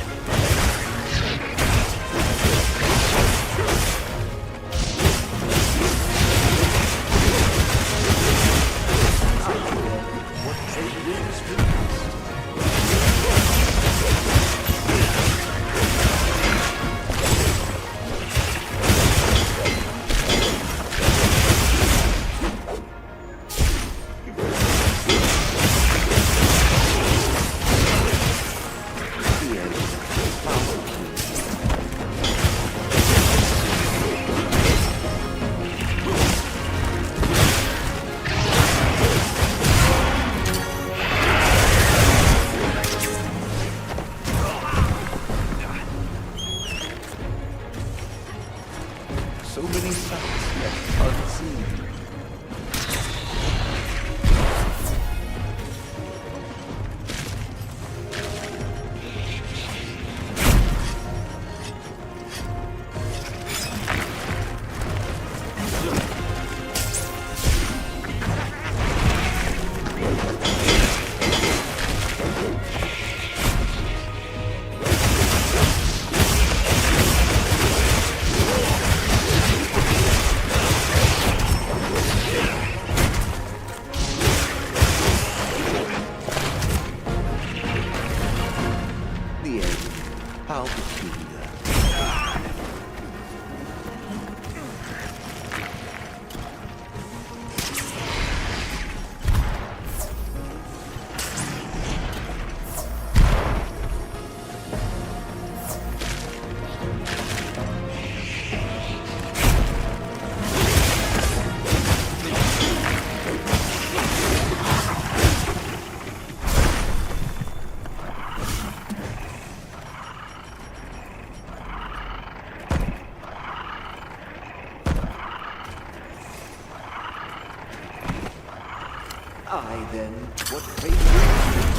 So many sights yet unseen. The end. How peculiar. then, what fate awaits.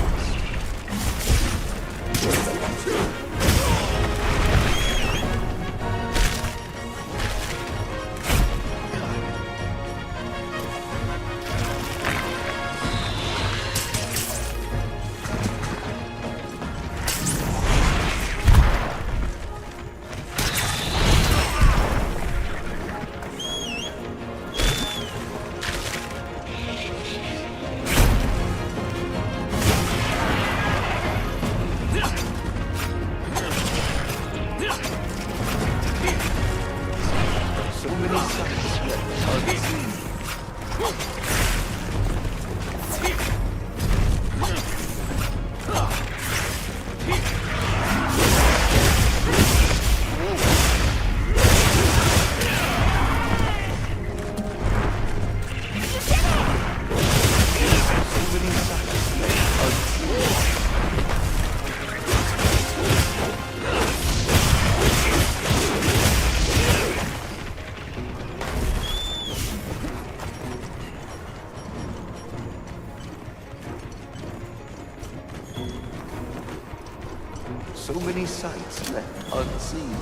So many sights left unseen.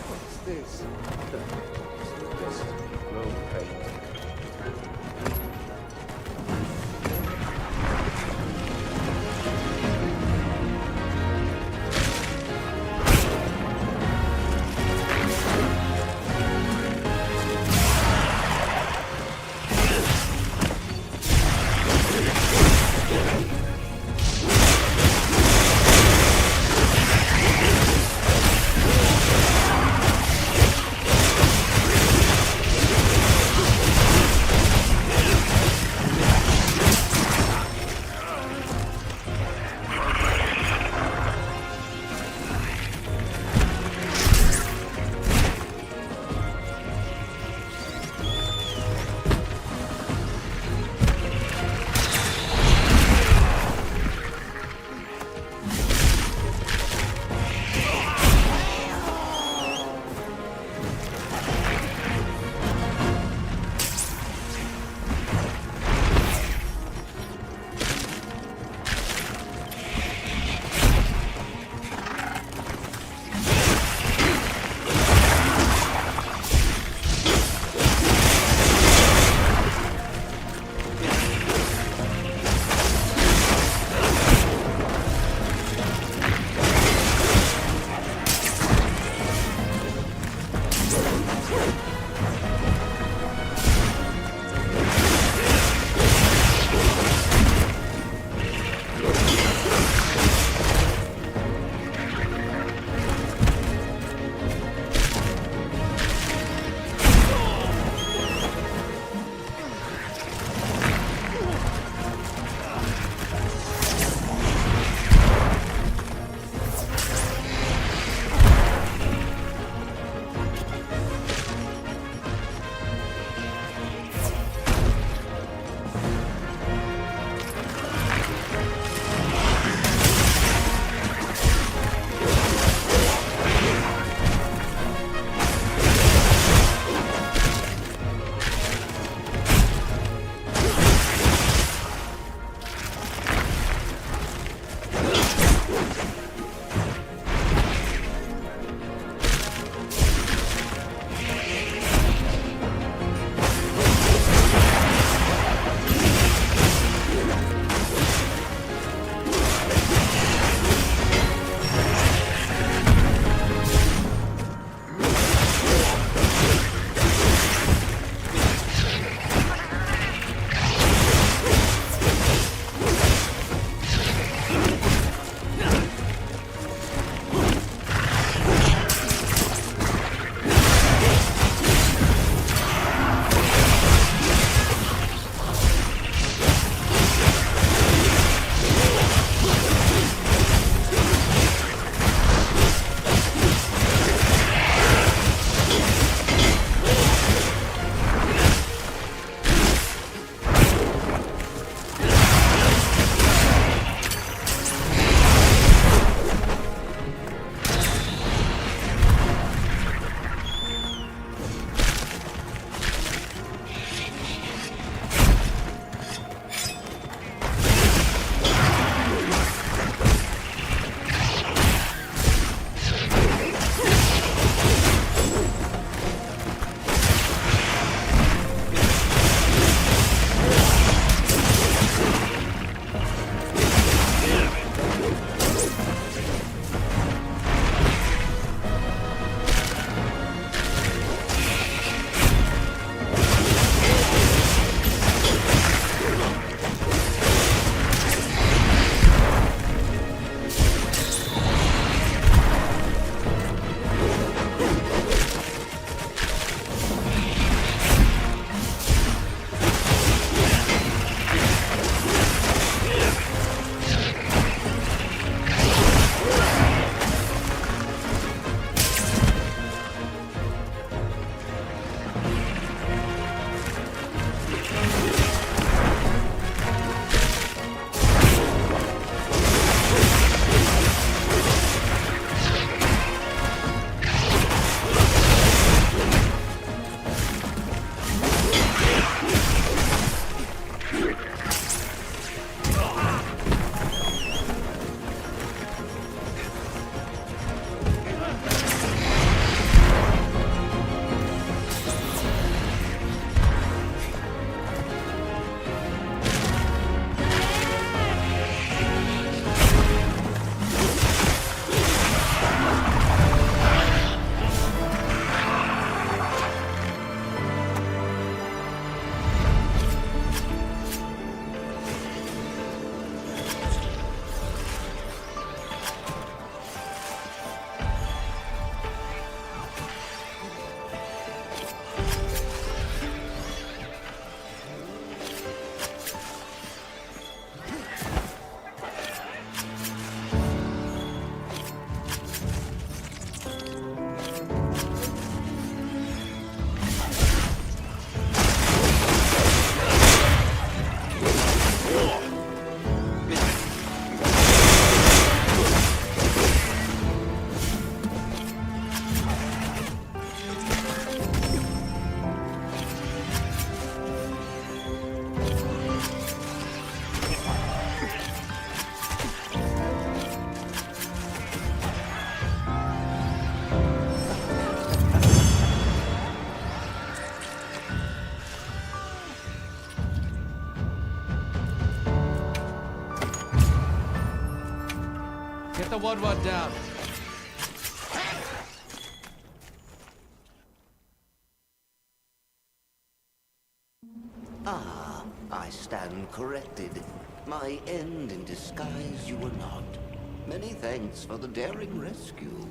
What's this? Just road paint. the Woodward down. Ah, I stand corrected. My end in disguise you were not. Many thanks for the daring rescue.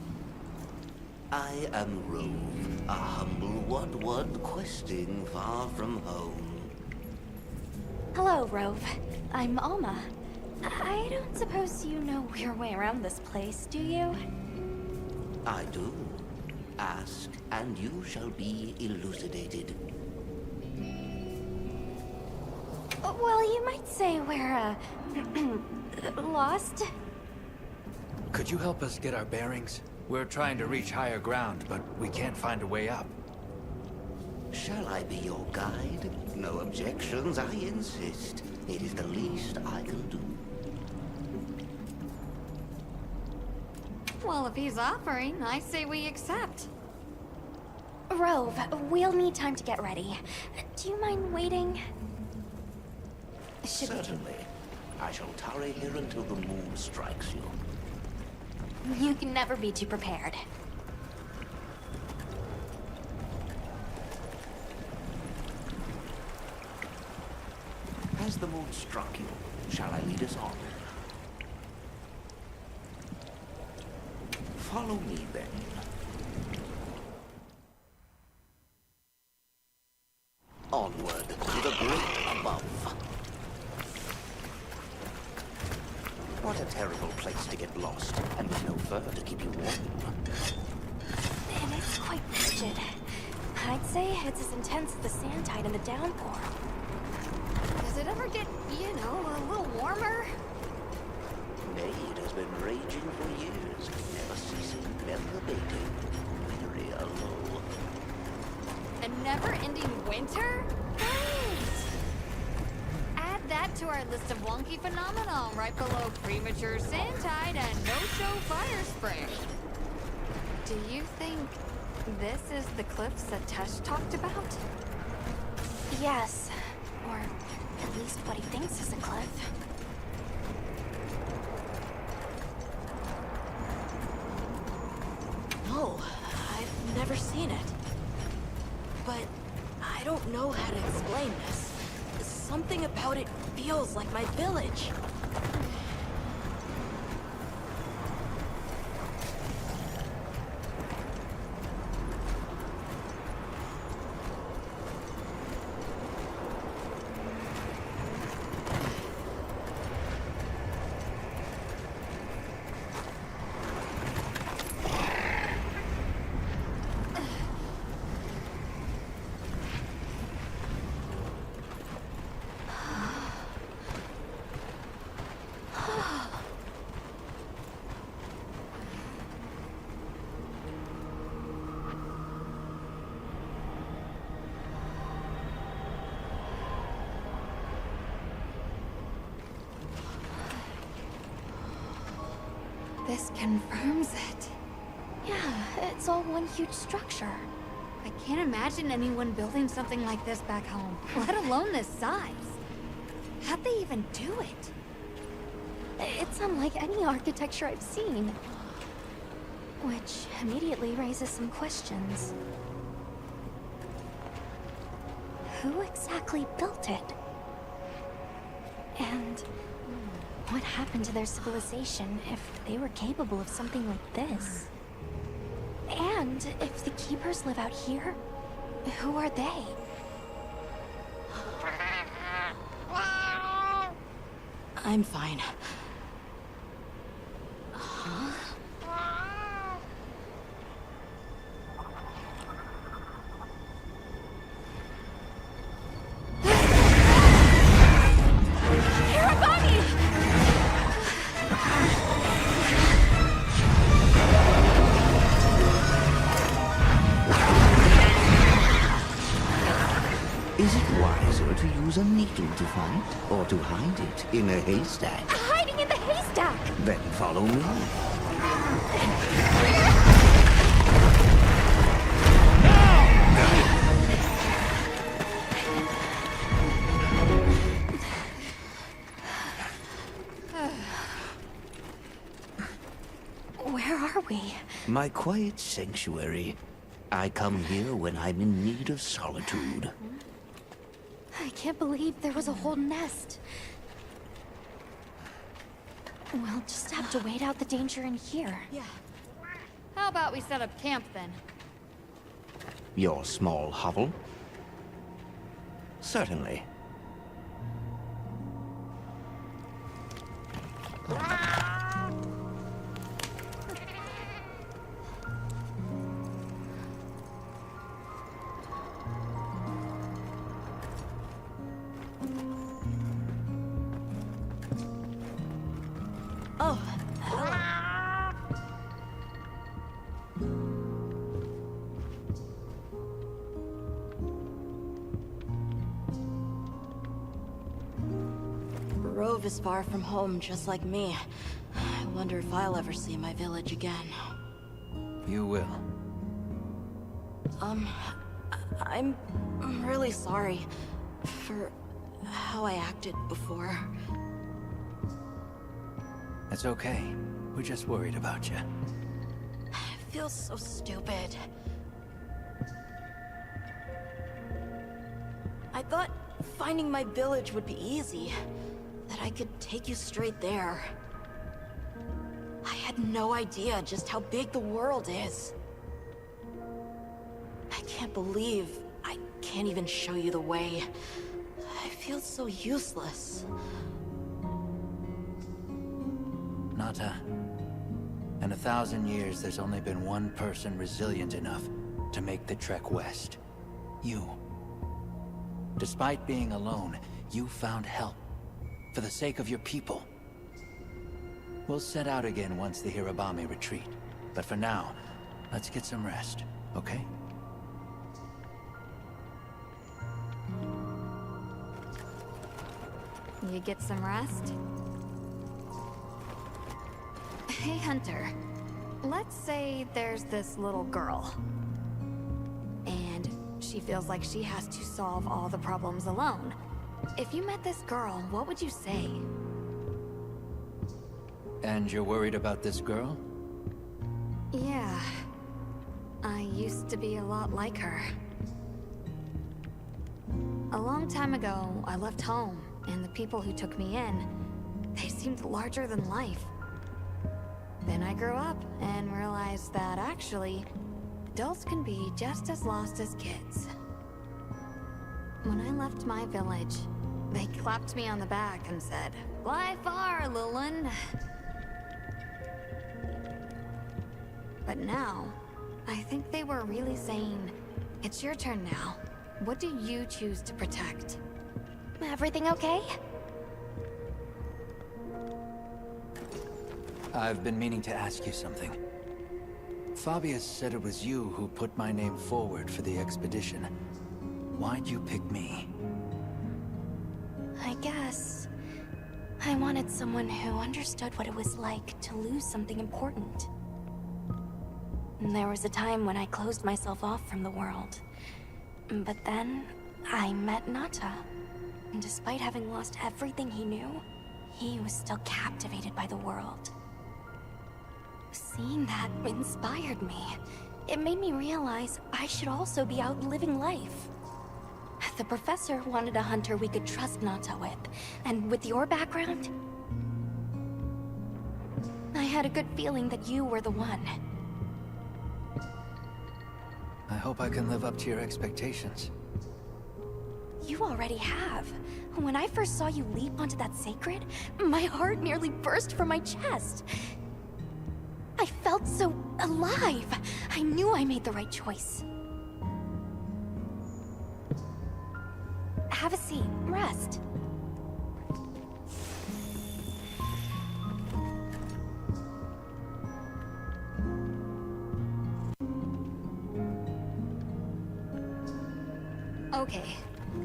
I am Rove, a humble Woodward questing far from home. Hello, Rove. I'm Alma. I don't suppose you know your way around this place, do you? I do. Ask, and you shall be elucidated. Well, you might say we're, lost. Could you help us get our bearings? We're trying to reach higher ground, but we can't find a way up. Shall I be your guide? No objections, I insist. It is the least I can do. Well, if he's offering, I say we accept. Rove, we'll need time to get ready. Do you mind waiting? Certainly. I shall tarry here until the moon strikes you. You can never be too prepared. Has the moon struck you? Shall I lead us on? Follow me then. Onward to the great above. What a terrible place to get lost, and with no fur to keep you warm. And it's quite frigid. I'd say it's as intense as the sand tide and the downpour. Does it ever get, a little warmer? Nay, it has been raging for years, never ceasing, never abating. Very low. A never-ending winter? Right! Add that to our list of wonky phenomena right below premature sand tide and no-show fire spring. Do you think this is the cliffs that Tesh talked about? Yes. Or at least what he thinks is a cliff. No, I've never seen it. But I don't know how to explain this. Something about it feels like my village. This confirms it. Yeah, it's all one huge structure. I can't imagine anyone building something like this back home, let alone this size. How'd they even do it? It's unlike any architecture I've seen. Which immediately raises some questions. Who exactly built it? And what happened to their civilization if they were capable of something like this? And if the Keepers live out here, who are they? I'm fine. Is it wiser to use a needle to fight, or to hide it in a haystack? Hiding in the haystack! Then follow me. My quiet sanctuary. I come here when I'm in need of solitude. I can't believe there was a whole nest. We'll just have to wait out the danger in here. Yeah. How about we set up camp then? Your small hovel? Certainly. Oh, hello. Rove is far from home, just like me. I wonder if I'll ever see my village again. You will. I'm really sorry for how I acted before. It's okay. We're just worried about you. I feel so stupid. I thought finding my village would be easy. That I could take you straight there. I had no idea just how big the world is. I can't believe I can't even show you the way. I feel so useless. Nata. In 1,000 years, there's only been one person resilient enough to make the trek west. You. Despite being alone, you found help. For the sake of your people. We'll set out again once the Hirabami retreat. But for now, let's get some rest, okay? You get some rest? Hey, Hunter. Let's say there's this little girl. And she feels like she has to solve all the problems alone. If you met this girl, what would you say? And you're worried about this girl? Yeah. I used to be a lot like her. A long time ago, I left home, and the people who took me in, they seemed larger than life. Then I grew up and realized that actually, adults can be just as lost as kids. When I left my village, they clapped me on the back and said, "Fly far, little one." But now, I think they were really saying, "It's your turn now. What do you choose to protect?" Everything okay? I've been meaning to ask you something. Fabius said it was you who put my name forward for the expedition. Why'd you pick me? I guess I wanted someone who understood what it was like to lose something important. And there was a time when I closed myself off from the world. But then, I met Nata. And despite having lost everything he knew, he was still captivated by the world. Seeing that inspired me. It made me realize I should also be out living life. The professor wanted a hunter we could trust Nata with, and with your background, I had a good feeling that you were the one. I hope I can live up to your expectations. You already have. When I first saw you leap onto that sacred, my heart nearly burst from my chest. I felt so alive. I knew I made the right choice. Have a seat. Rest. Okay.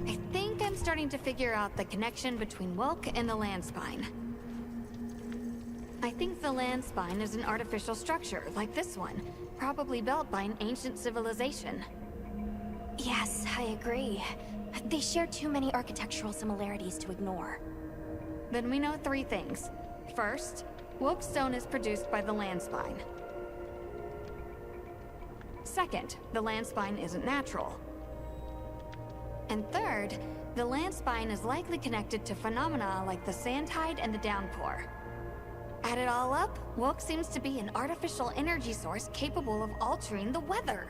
I think I'm starting to figure out the connection between Wilk and the land spine. I think the land spine is an artificial structure, like this one, probably built by an ancient civilization. Yes, I agree. They share too many architectural similarities to ignore. Then we know 3 things. First, Wilk stone is produced by the land spine. second, the land spine isn't natural. And third, the land spine is likely connected to phenomena like the sand tide and the downpour. Add it all up, Woke seems to be an artificial energy source capable of altering the weather.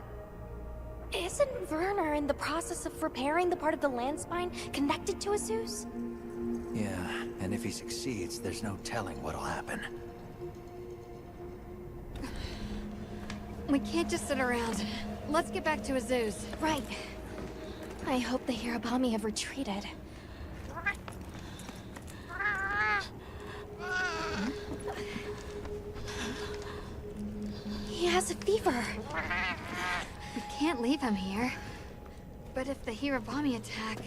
Isn't Werner in the process of repairing the part of the land spine connected to Azus? Yeah, and if he succeeds, there's no telling what'll happen. We can't just sit around. Let's get back to Azus. Right. I hope the Hirabami have retreated. He has a fever. We can't leave him here. But if the Hirabami attack...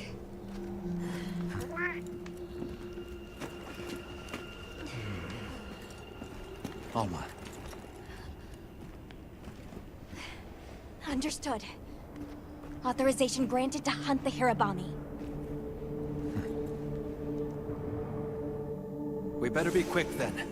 Alma. Understood. Authorization granted to hunt the Hirabami. We better be quick then.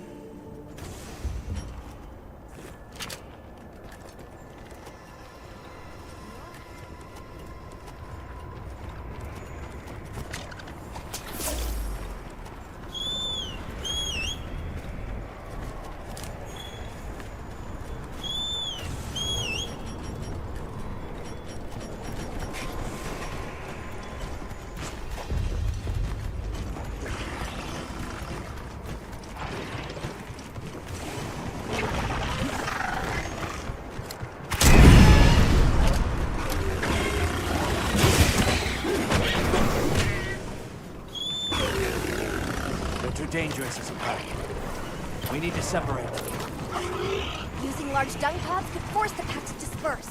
Dangerous as a party. We need to separate them. Using large dung pods could force the pack to disperse.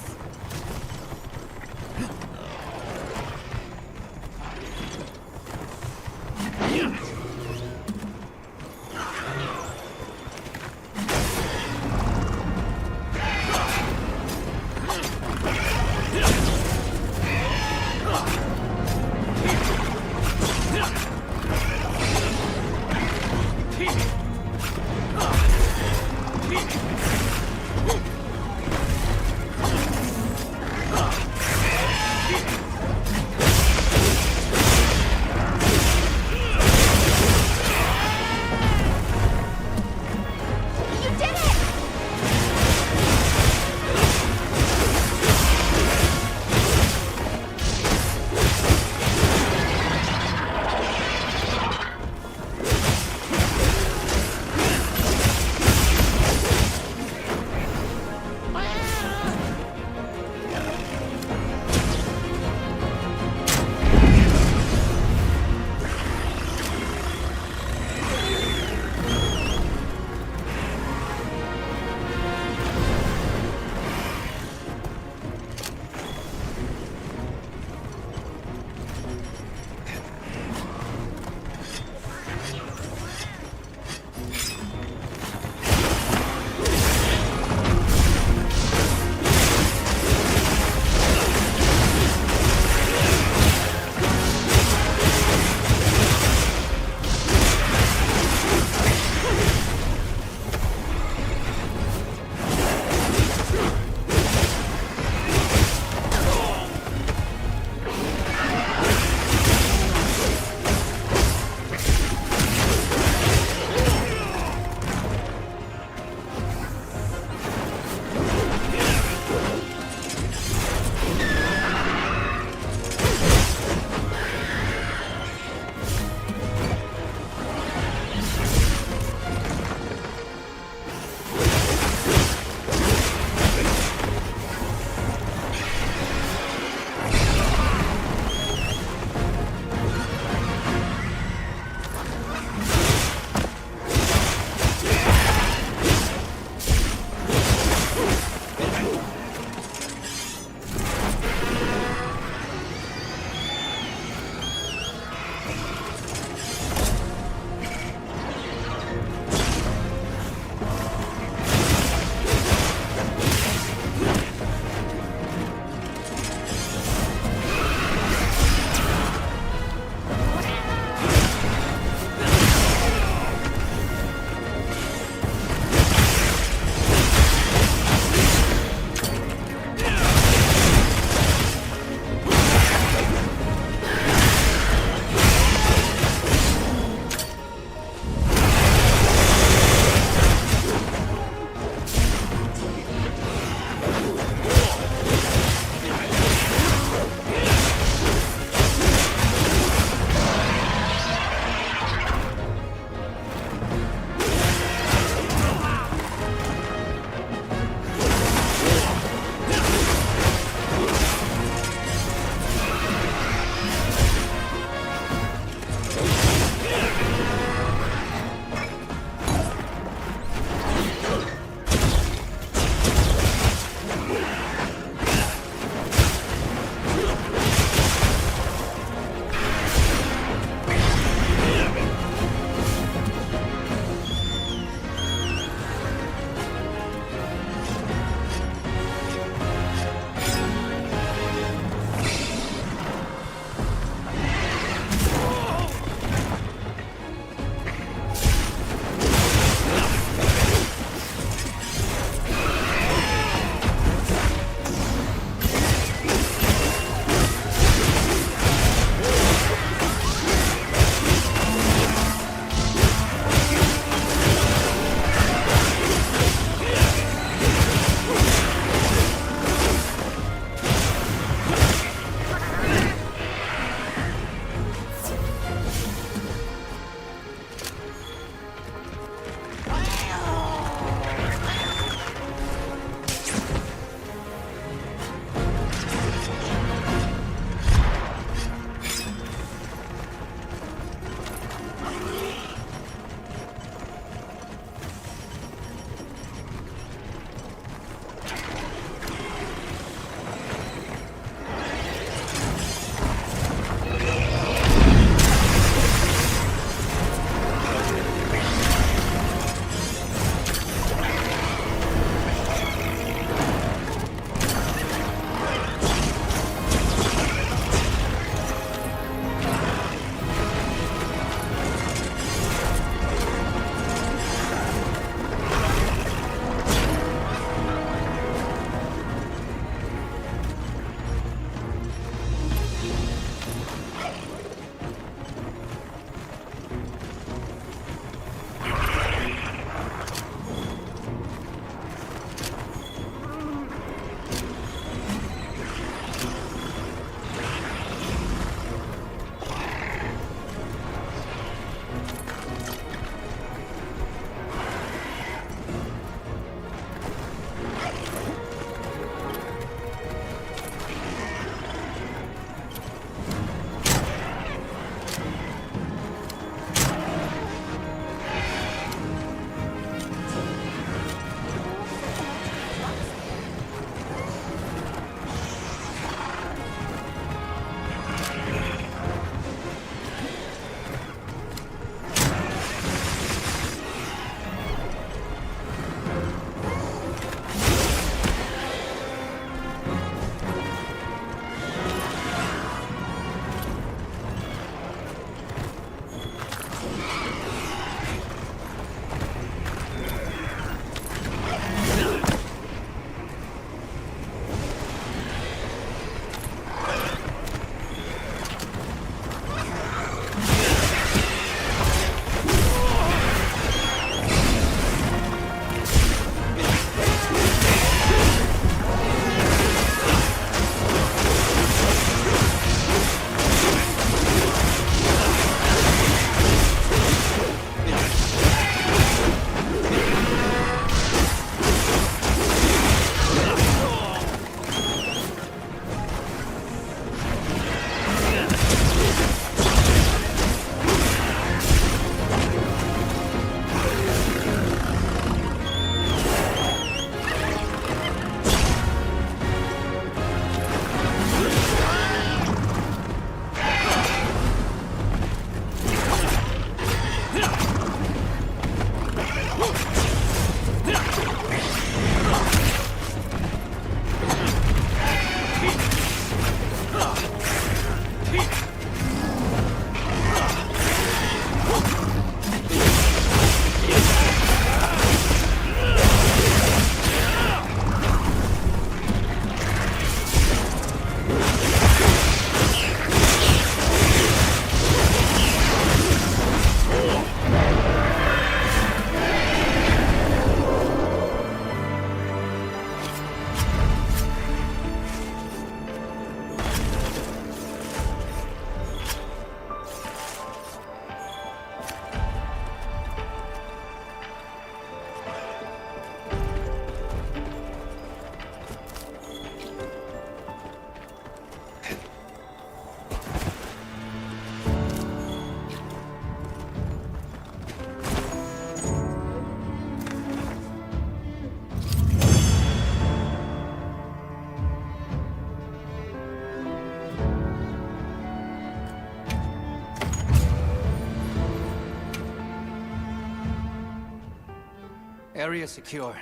Area secure.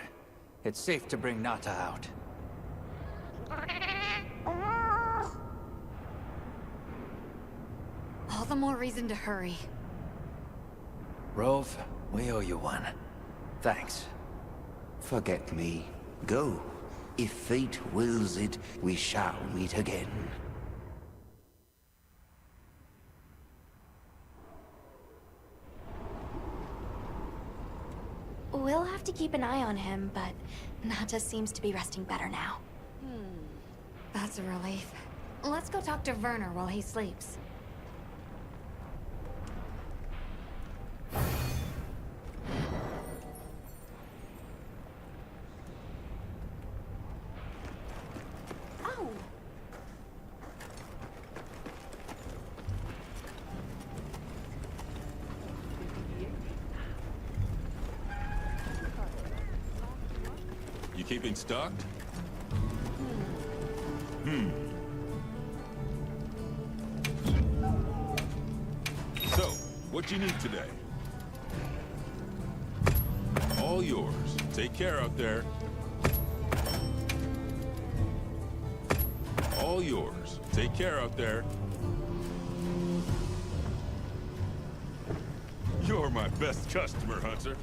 It's safe to bring Nata out. All the more reason to hurry. Rove, we owe you one. Thanks. Forget me. Go. If fate wills it, we shall meet again. We'll have to keep an eye on him, but Nata seems to be resting better now. That's a relief. Let's go talk to Werner while he sleeps. Oh! You keeping stocked? So, what you need today? All yours. Take care out there. All yours. Take care out there. You're my best customer, Hunter.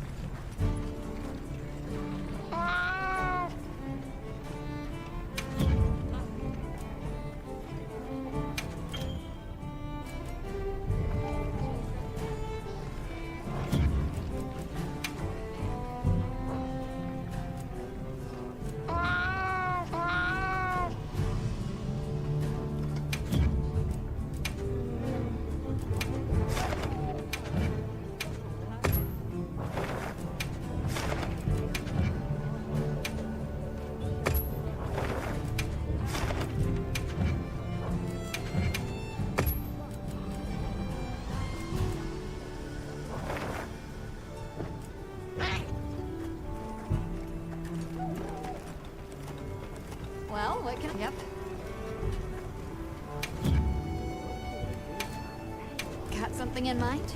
Well, what can... Yep. Got something in mind?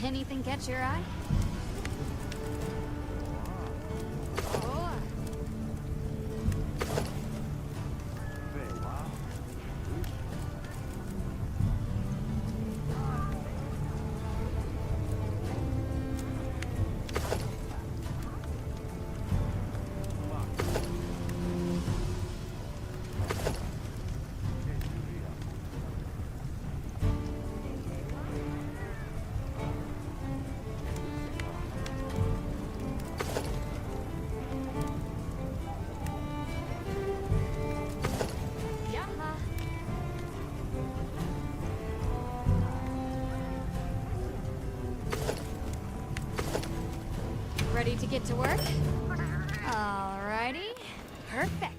Anything catch your eye? Ready to get to work? Alrighty. Perfection.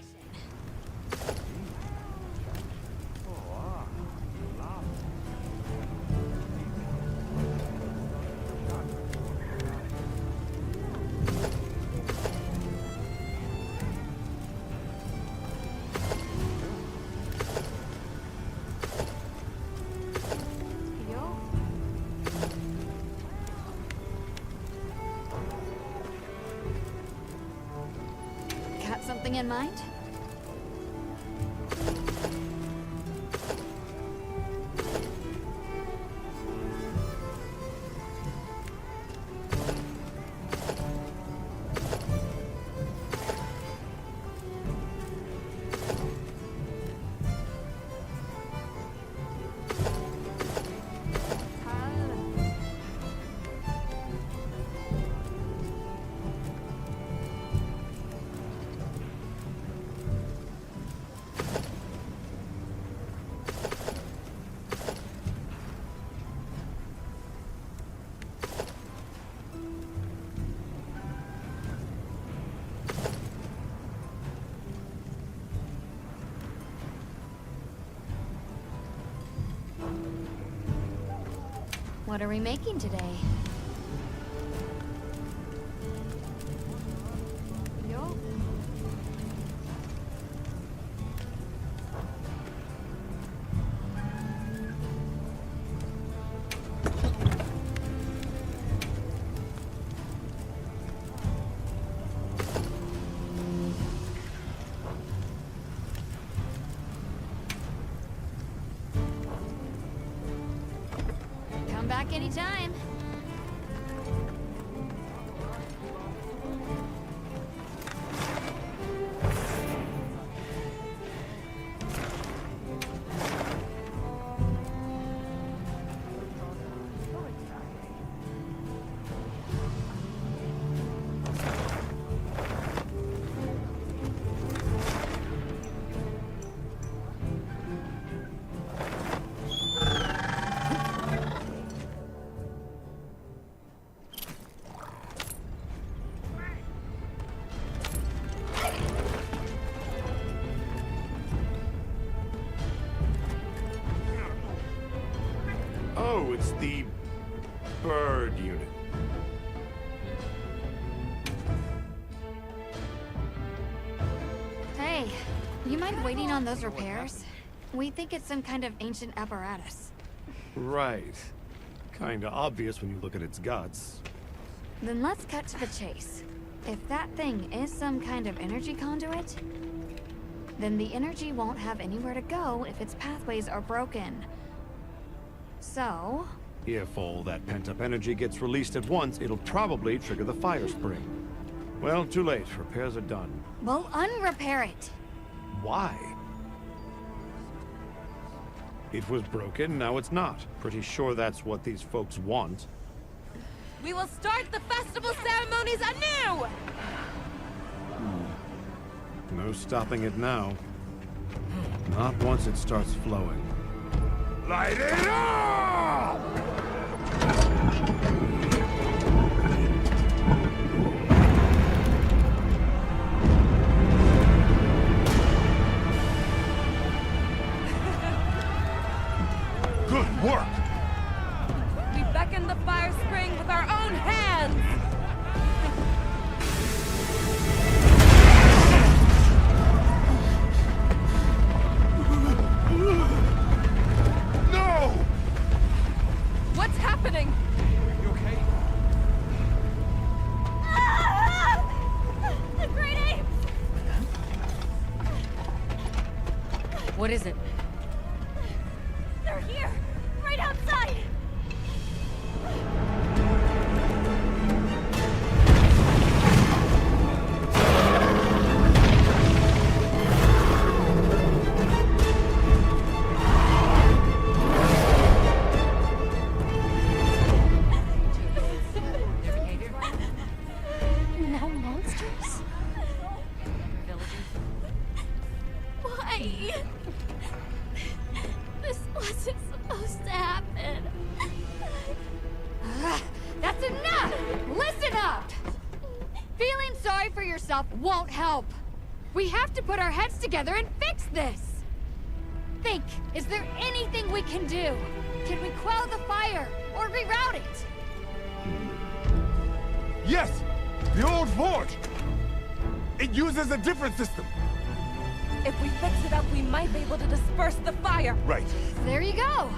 Got something in mind? What are we making today? Yo. Come back anytime. Oh, it's the bird unit. Hey, you mind waiting on those repairs? We think it's some kind of ancient apparatus. Right. Kinda obvious when you look at its guts. Then let's cut to the chase. If that thing is some kind of energy conduit, then the energy won't have anywhere to go if its pathways are broken. So... If all that pent-up energy gets released at once, it'll probably trigger the fire spring. Well, too late. Repairs are done. we'll unrepair it. Why? It was broken, now it's not. Pretty sure that's what these folks want. We will start the festival ceremonies anew! No stopping it now. Not once it starts flowing. Light it up! Good work! We beckon the fire spring with our own hands! No! What's happening? You okay? The great apes! What is it? They're here! Right outside! Now monsters? Why? This wasn't supposed to happen. That's enough! Listen up! Feeling sorry for yourself won't help. We have to put our heads together and fix this. Think, is there anything we can do? Can we quell the fire or reroute it? Yes! The old forge! It uses a different system. If we fix it up, we might be able to disperse the fire. Right. There you go.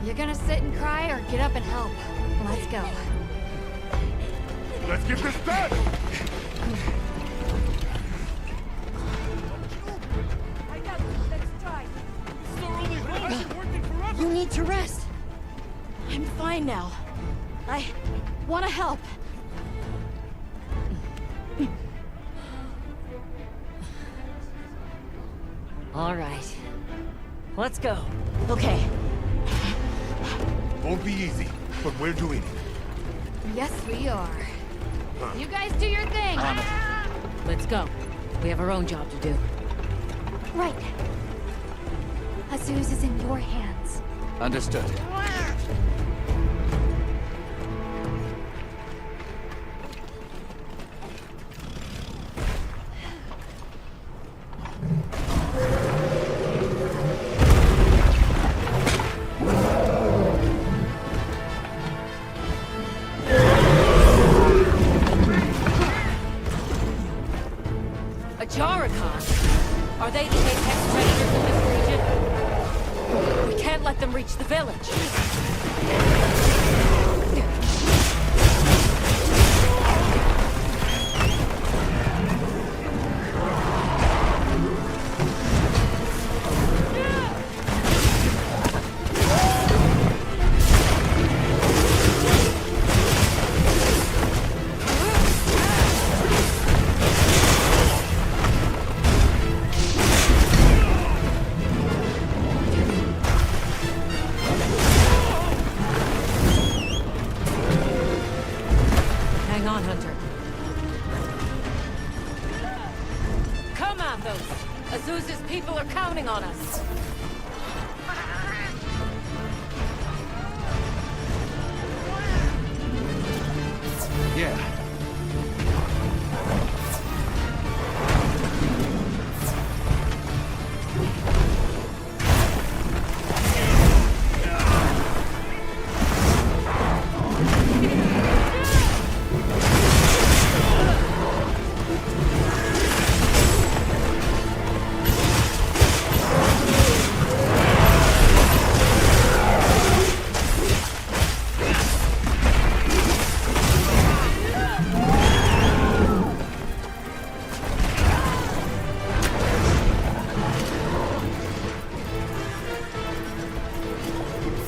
You're gonna sit and cry or get up and help. Let's go. Let's get this done! I got this. Let's try. You need to rest. I'm fine now. I want to help. All right. Let's go. Okay. Won't be easy, but we're doing it. Yes, we are. You guys do your thing. Let's go. We have our own job to do. Right. Azuz is in your hands. Understood. Arakan? Are they the apex predators in this region? We can't let them reach the village. Hang on, Hunter. Come, Athos! Azuz's people are counting on us! Yeah.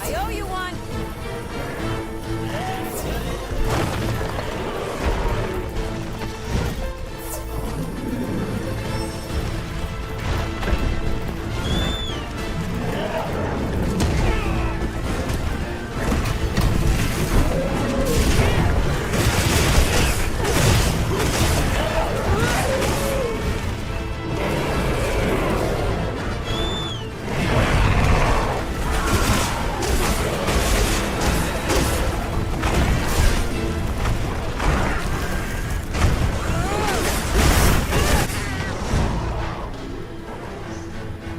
I owe you one!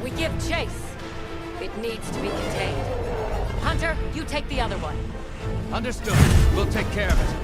We give chase. It needs to be contained. Hunter, you take the other one. Understood. We'll take care of it.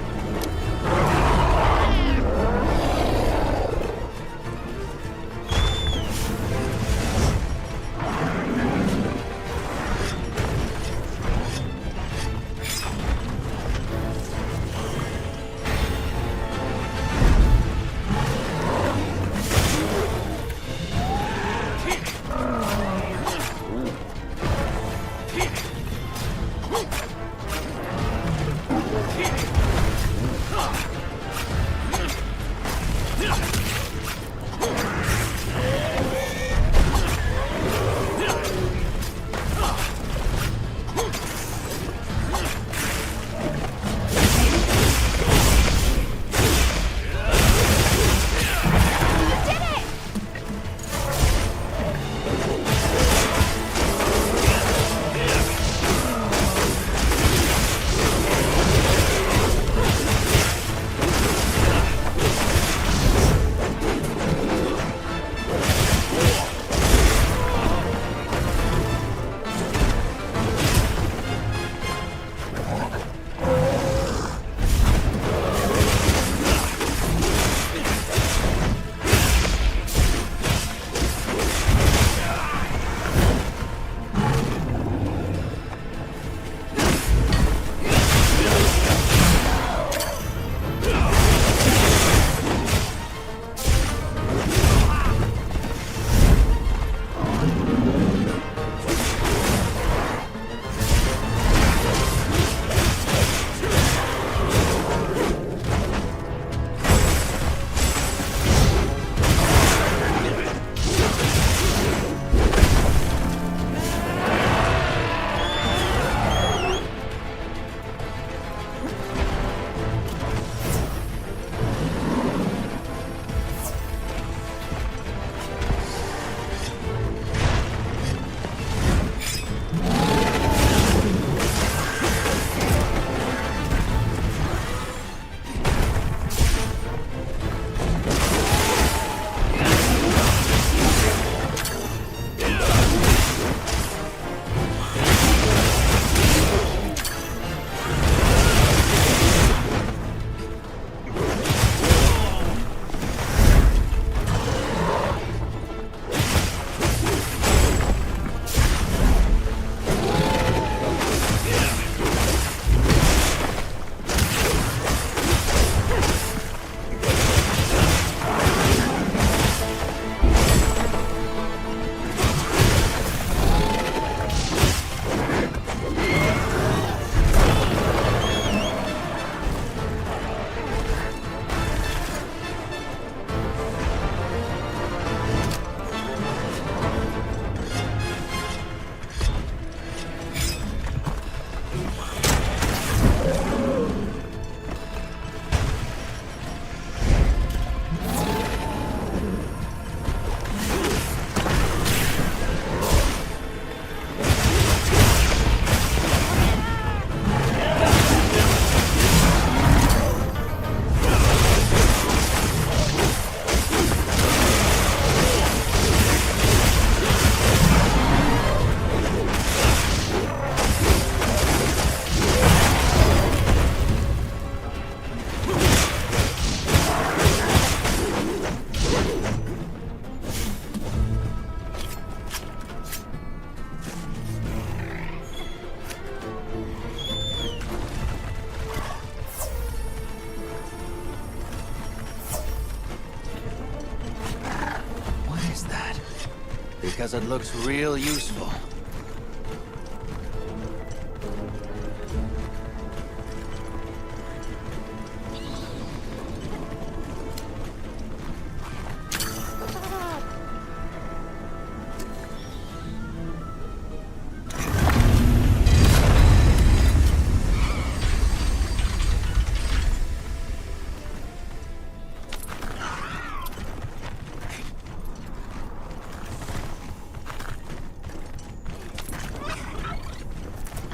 Because it looks real useful.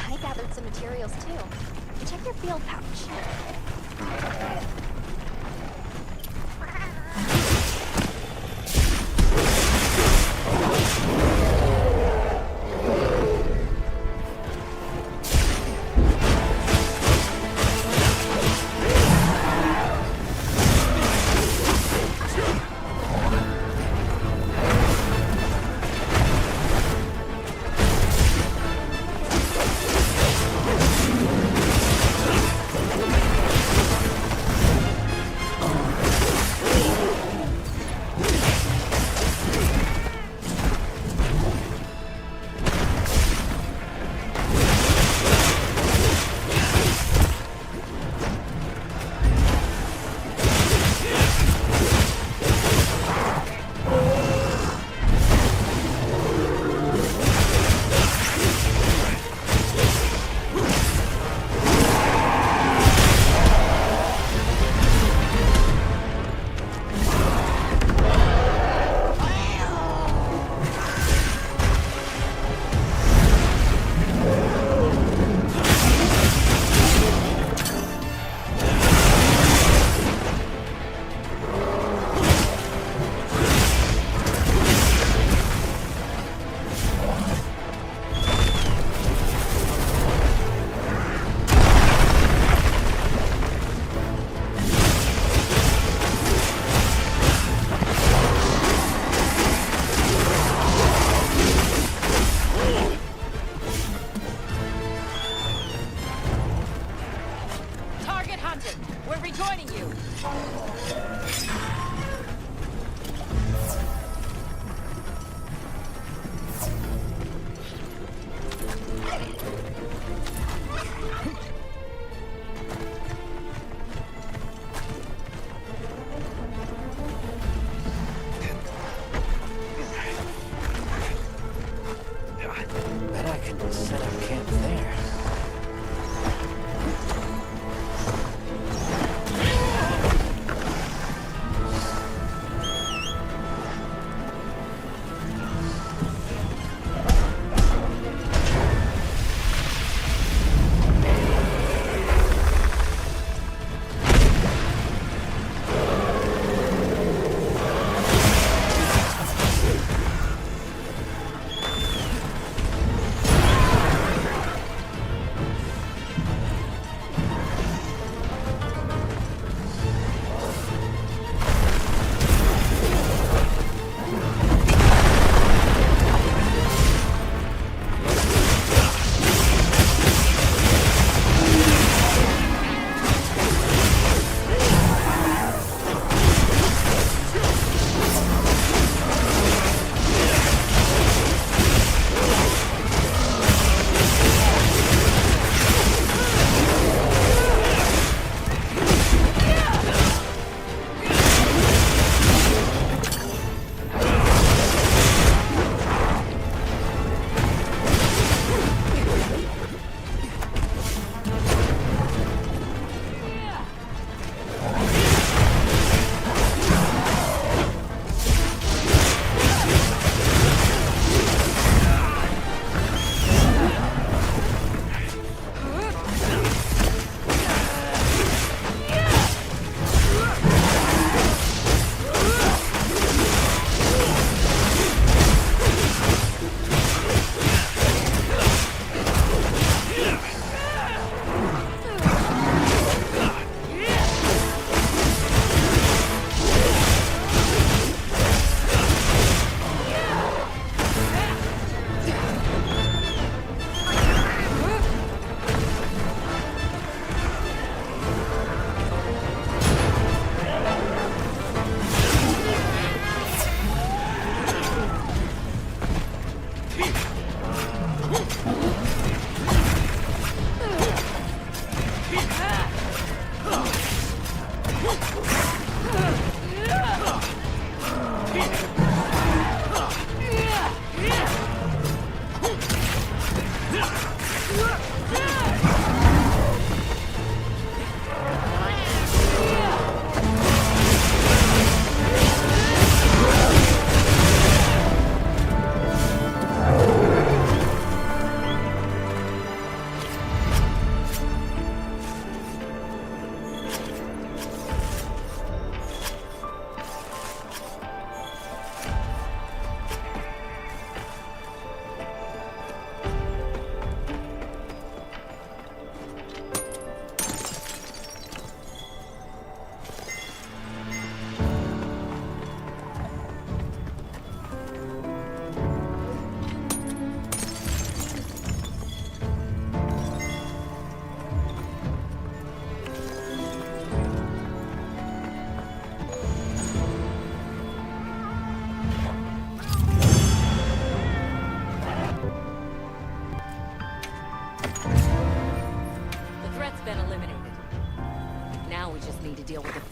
I gathered some materials too. Check your field pouch.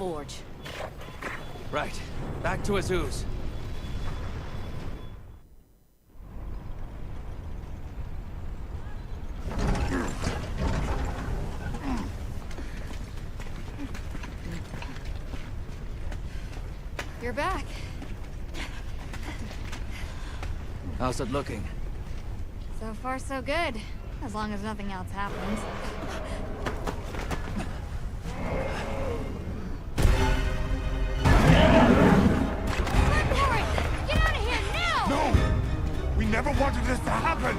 forge. Right. Back to Azu's. You're back. How's it looking? So far, so good. As long as nothing else happens. Get out of here now! No! We never wanted this to happen!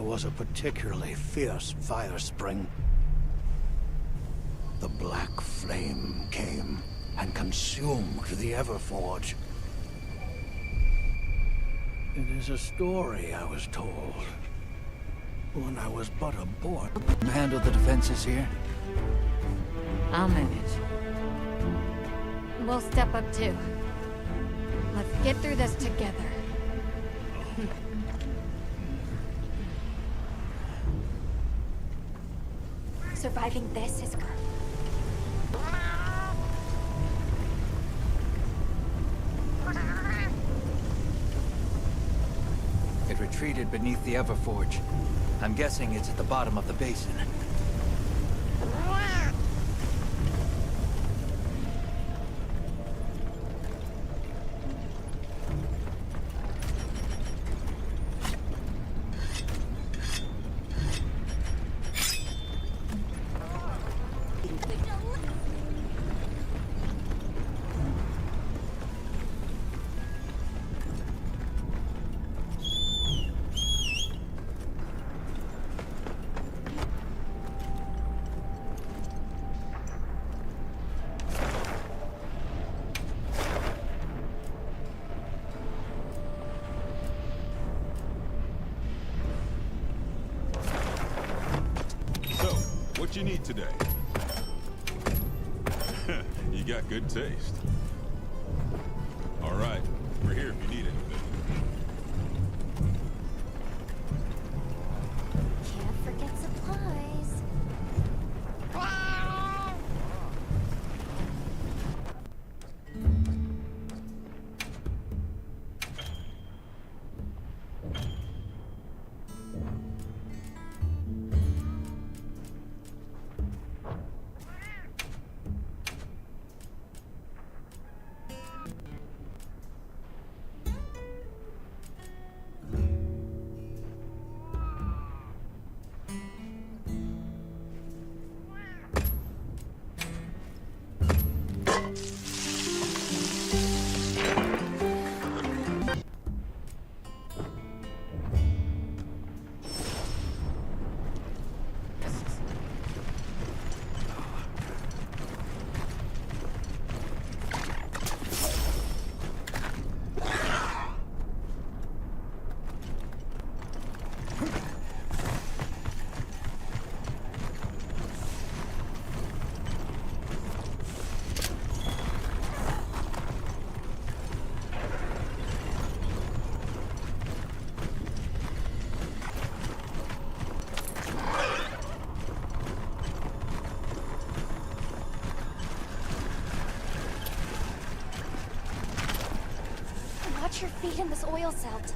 Was a particularly fierce fire spring. The black flame came and consumed the Everforge. It is a story I was told when I was but a boy. Handle the defenses here? I'll manage. We'll step up too. Let's get through this together. Surviving this is... It retreated beneath the Everforge. I'm guessing it's at the bottom of the basin. What you need today? You got good taste. All right, we're here if you need anything. Can't forget supplies. Watch your feet in this oil silt.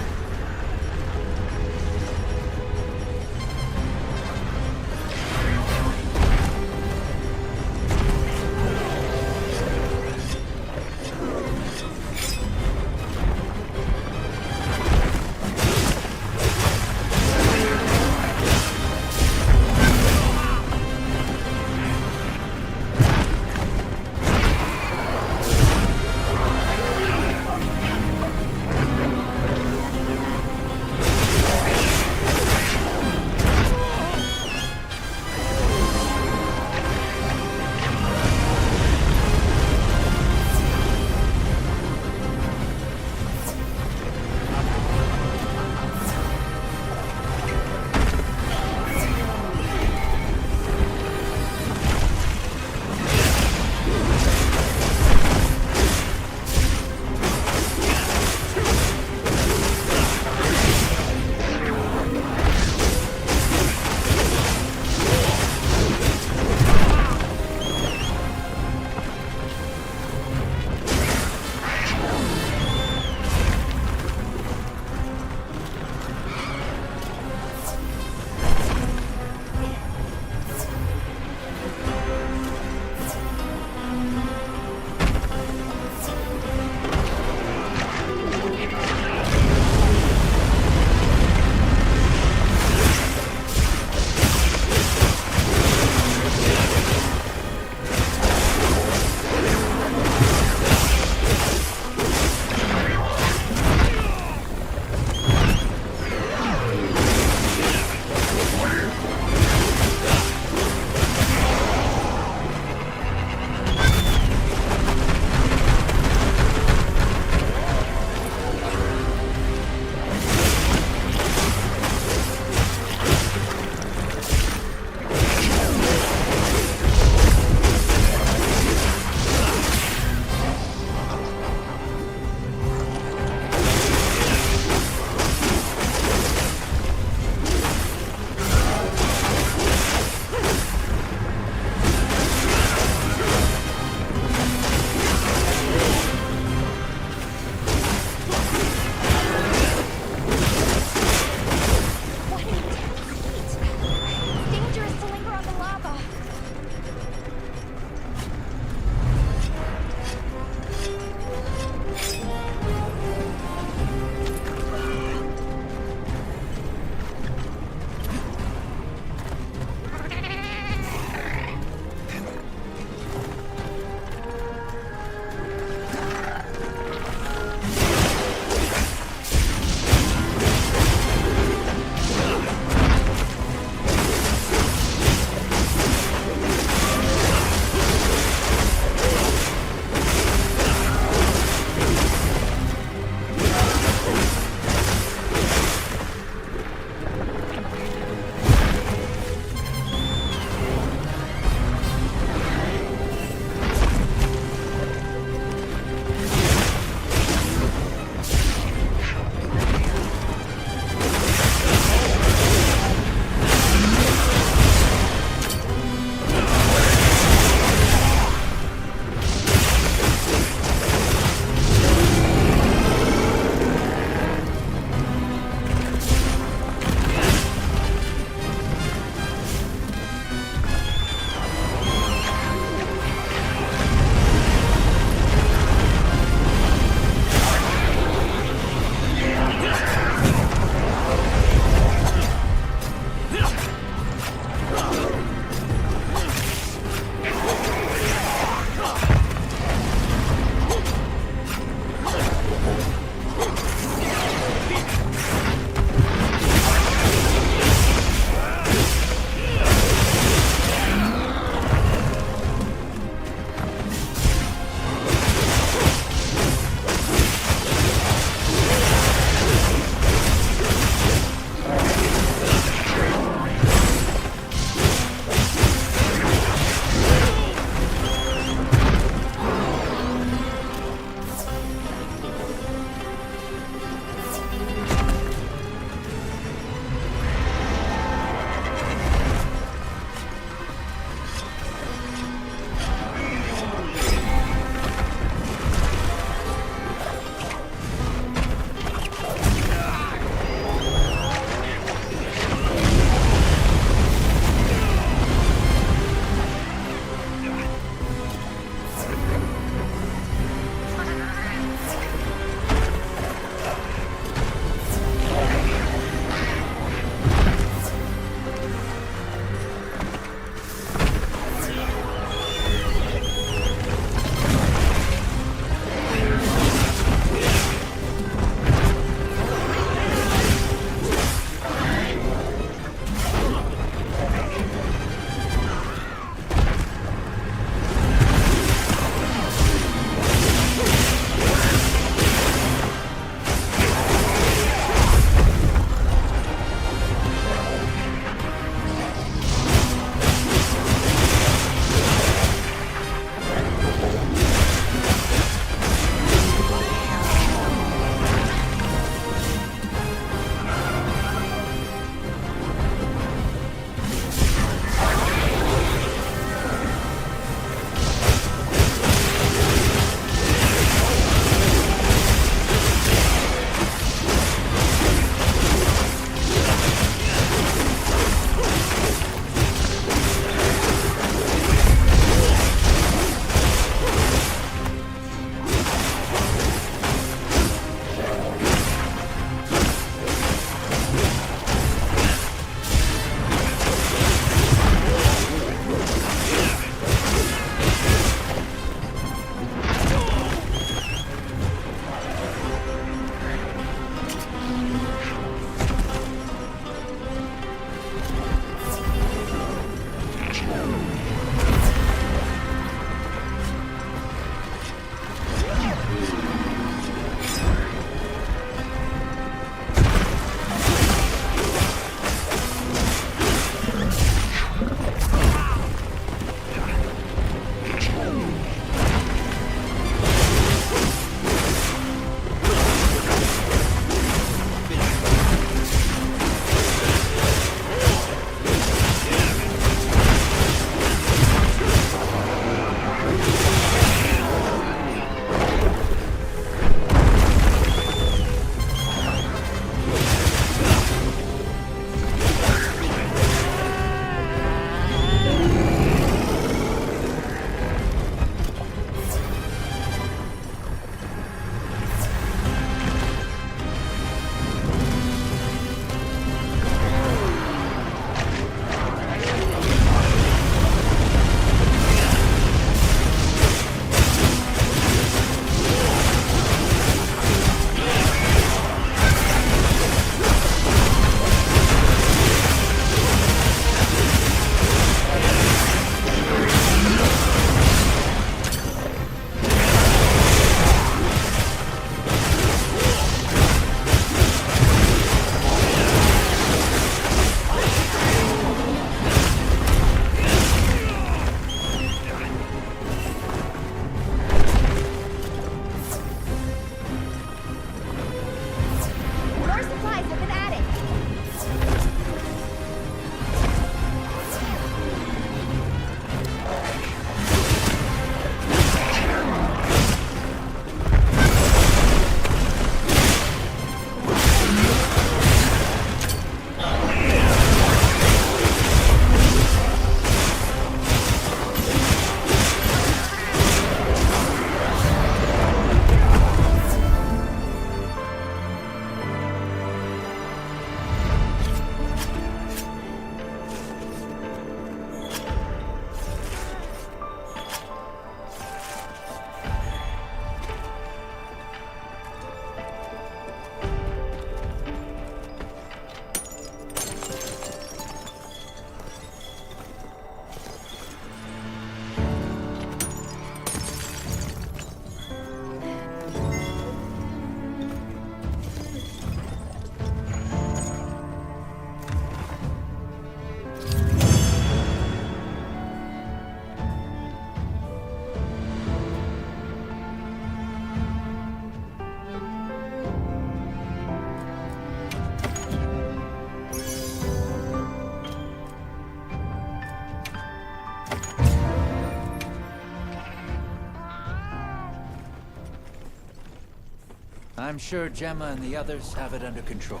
I'm sure Gemma and the others have it under control.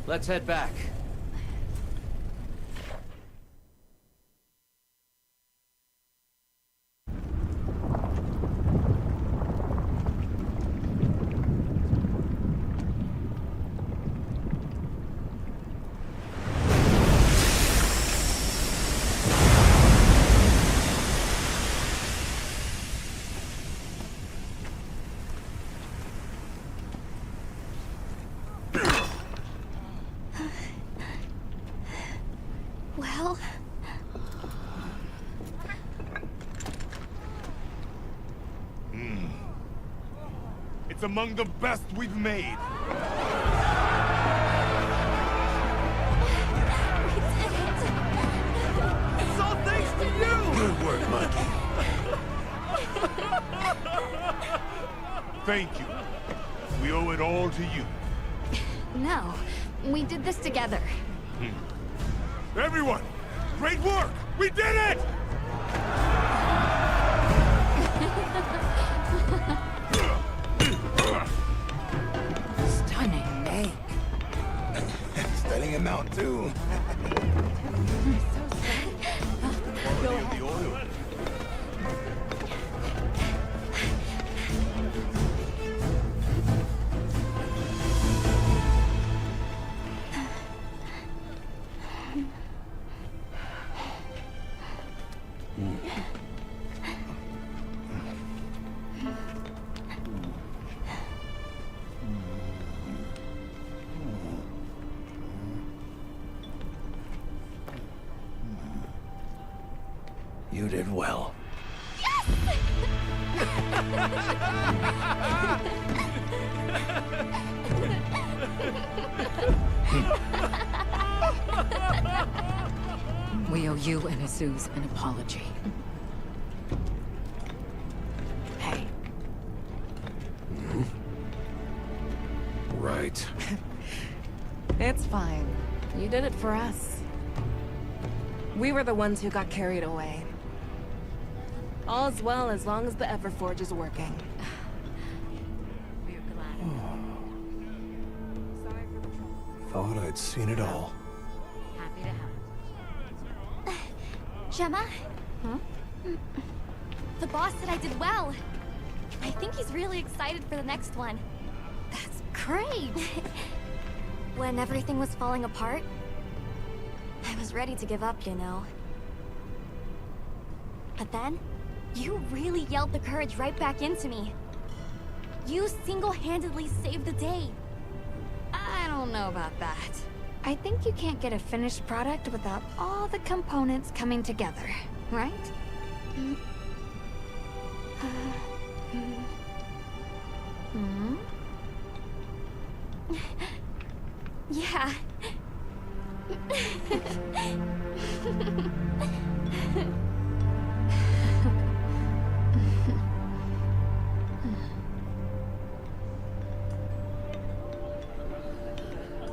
Let's head back. Well... It's among the best we've made. It's all thanks to you! Good work, Monkey. Thank you. We owe it all to you. No, we did this together. Everyone, great work! We did it! Stunning make. Studying him out, too. Go ahead. The oil. You did well. We owe you and Azuz an apology. Hey. Right. It's fine. You did it for us. We were the ones who got carried away. All's well as long as the Everforge is working. We're glad. Thought I'd seen it all. Happy to have it. Gemma? Huh? The boss said I did well. I think he's really excited for the next one. That's great! When everything was falling apart, I was ready to give up, you know. But then, you really yelled the courage right back into me. You single-handedly saved the day. I don't know about that. I think you can't get a finished product without all the components coming together, right? Yeah.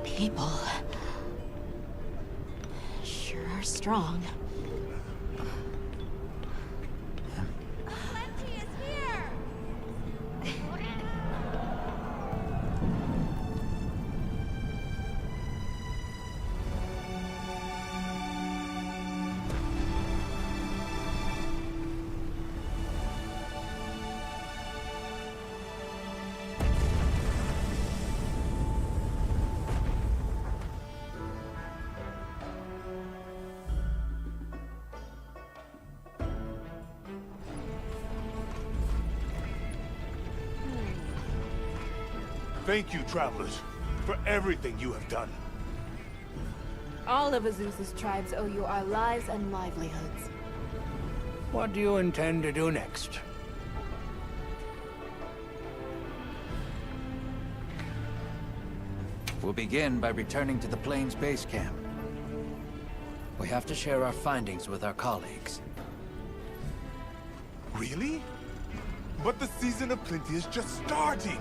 People sure are strong. Thank you, travelers, for everything you have done. All of Azuz's tribes owe you our lives and livelihoods. What do you intend to do next? We'll begin by returning to the Plains base camp. We have to share our findings with our colleagues. Really? But the season of plenty is just starting.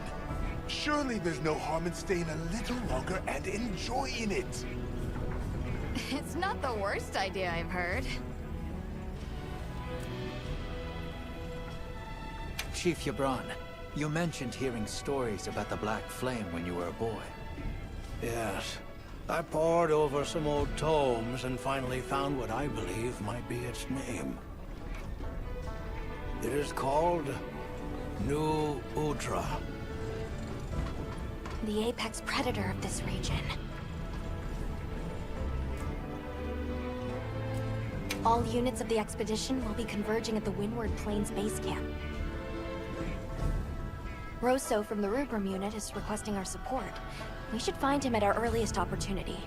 Surely there's no harm in staying a little longer and enjoying it. It's not the worst idea I've heard. Chief Yabron, You mentioned hearing stories about the Black Flame when you were a boy. Yes. I pored over some old tomes and finally found what I believe might be its name. It is called New Udra. The apex predator of this region. All units of the expedition will be converging at the Windward Plains base camp. Rosso from the Rubrum unit is requesting our support. We should find him at our earliest opportunity.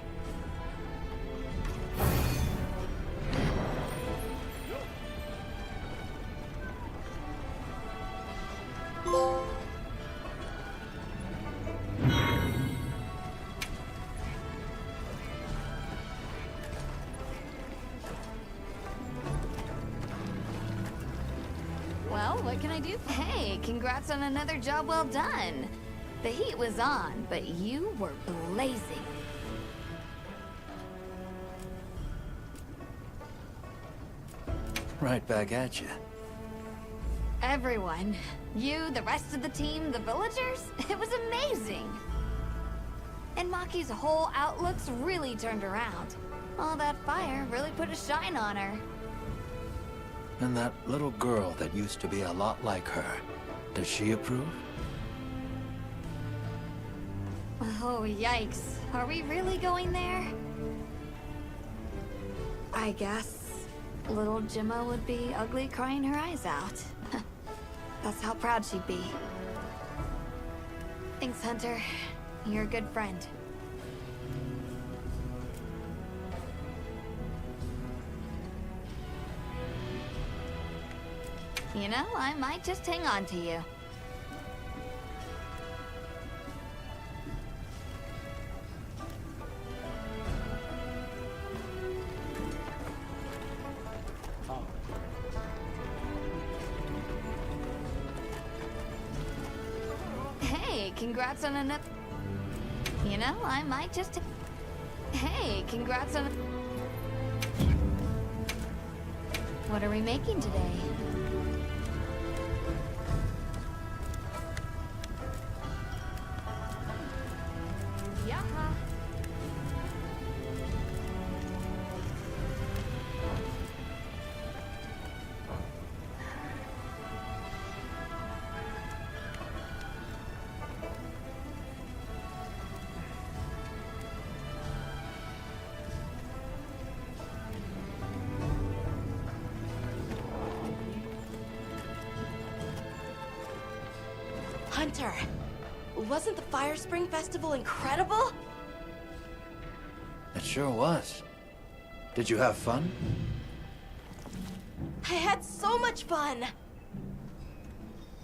Well, what can I do? Hey, congrats on another job well done. The heat was on, but you were blazing. Right back at you. Everyone. You, the rest of the team, the villagers. It was amazing. And Maki's whole outlook's really turned around. All that fire really put a shine on her. And that little girl that used to be a lot like her, does she approve? Oh, yikes. Are we really going there? I guess little Gemma would be ugly crying her eyes out. That's how proud she'd be. Thanks, Hunter. You're a good friend. You know, I might just hang on to you. Hey, congrats on another... You know, I might just... Hey, congrats on... What are we making today? Hunter, wasn't the Fire Spring Festival incredible? It sure was. Did you have fun? I had so much fun!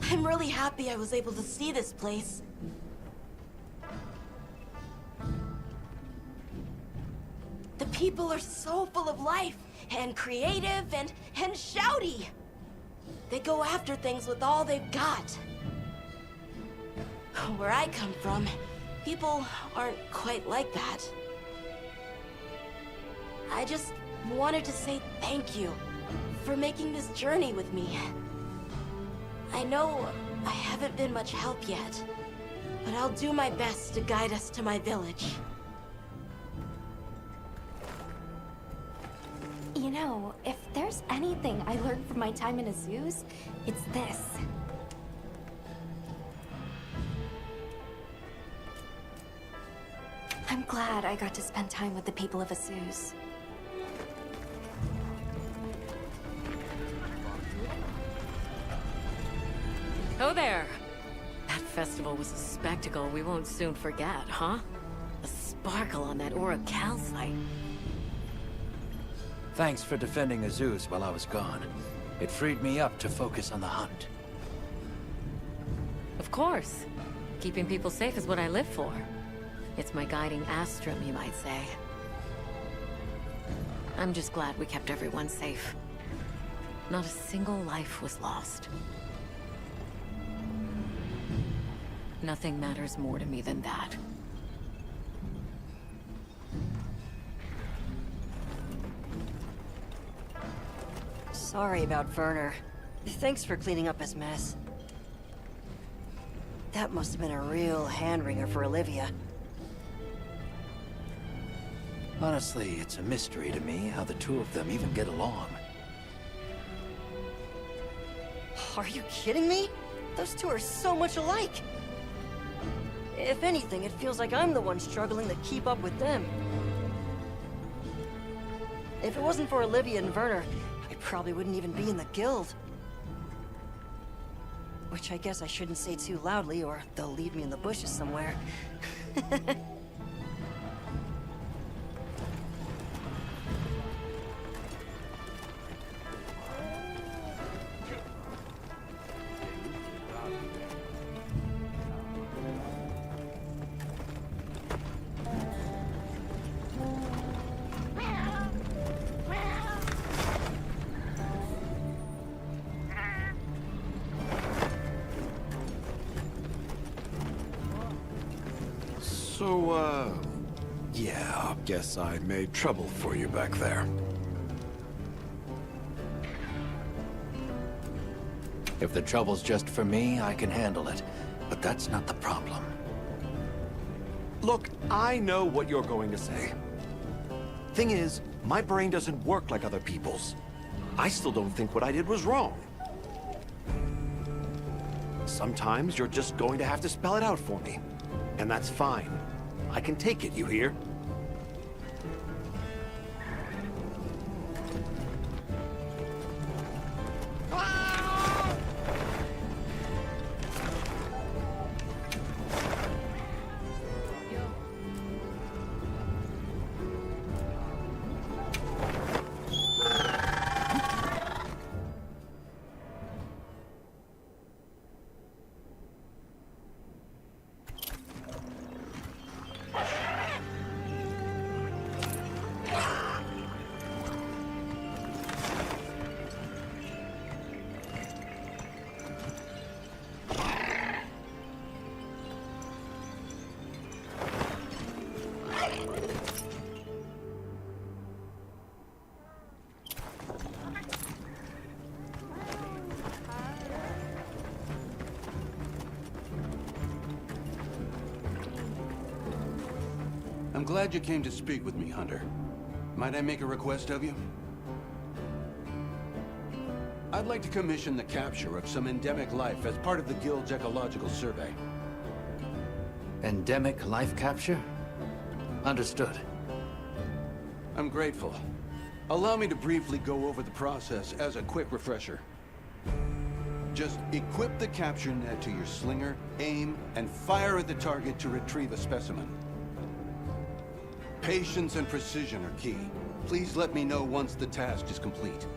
I'm really happy I was able to see this place. The people are so full of life, and creative, and shouty! They go after things with all they've got. Where I come from, people aren't quite like that. I just wanted to say thank you for making this journey with me. I know I haven't been much help yet, but I'll do my best to guide us to my village. You know, if there's anything I learned from my time in Azuz, it's this. I'm glad I got to spend time with the people of Azuz. Oh there! That festival was a spectacle we won't soon forget, huh? The sparkle on that Aura calcite. Thanks for defending Azuz while I was gone. It freed me up to focus on the hunt. Of course. Keeping people safe is what I live for. It's my guiding astrum, you might say. I'm just glad we kept everyone safe. Not a single life was lost. Nothing matters more to me than that. Sorry about Werner. Thanks for cleaning up his mess. That must have been a real hand-wringer for Olivia. Honestly, it's a mystery to me how the two of them even get along. Are you kidding me? Those two are so much alike. If anything, it feels like I'm the one struggling to keep up with them. If it wasn't for Olivia and Werner, I probably wouldn't even be in the guild. Which I guess I shouldn't say too loudly, or they'll leave me in the bushes somewhere. So, yeah, guess I made trouble for you back there. If the trouble's just for me, I can handle it. But that's not the problem. Look, I know what you're going to say. Thing is, my brain doesn't work like other people's. I still don't think what I did was wrong. Sometimes you're just going to have to spell it out for me. And that's fine. I can take it, you hear? I'm glad you came to speak with me, Hunter. Might I make a request of you? I'd like to commission the capture of some endemic life as part of the Guild's ecological survey. Endemic life capture? Understood. I'm grateful. Allow me to briefly go over the process as a quick refresher. Just equip the capture net to your slinger, aim, and fire at the target to retrieve a specimen. Patience and precision are key. Please let me know once the task is complete.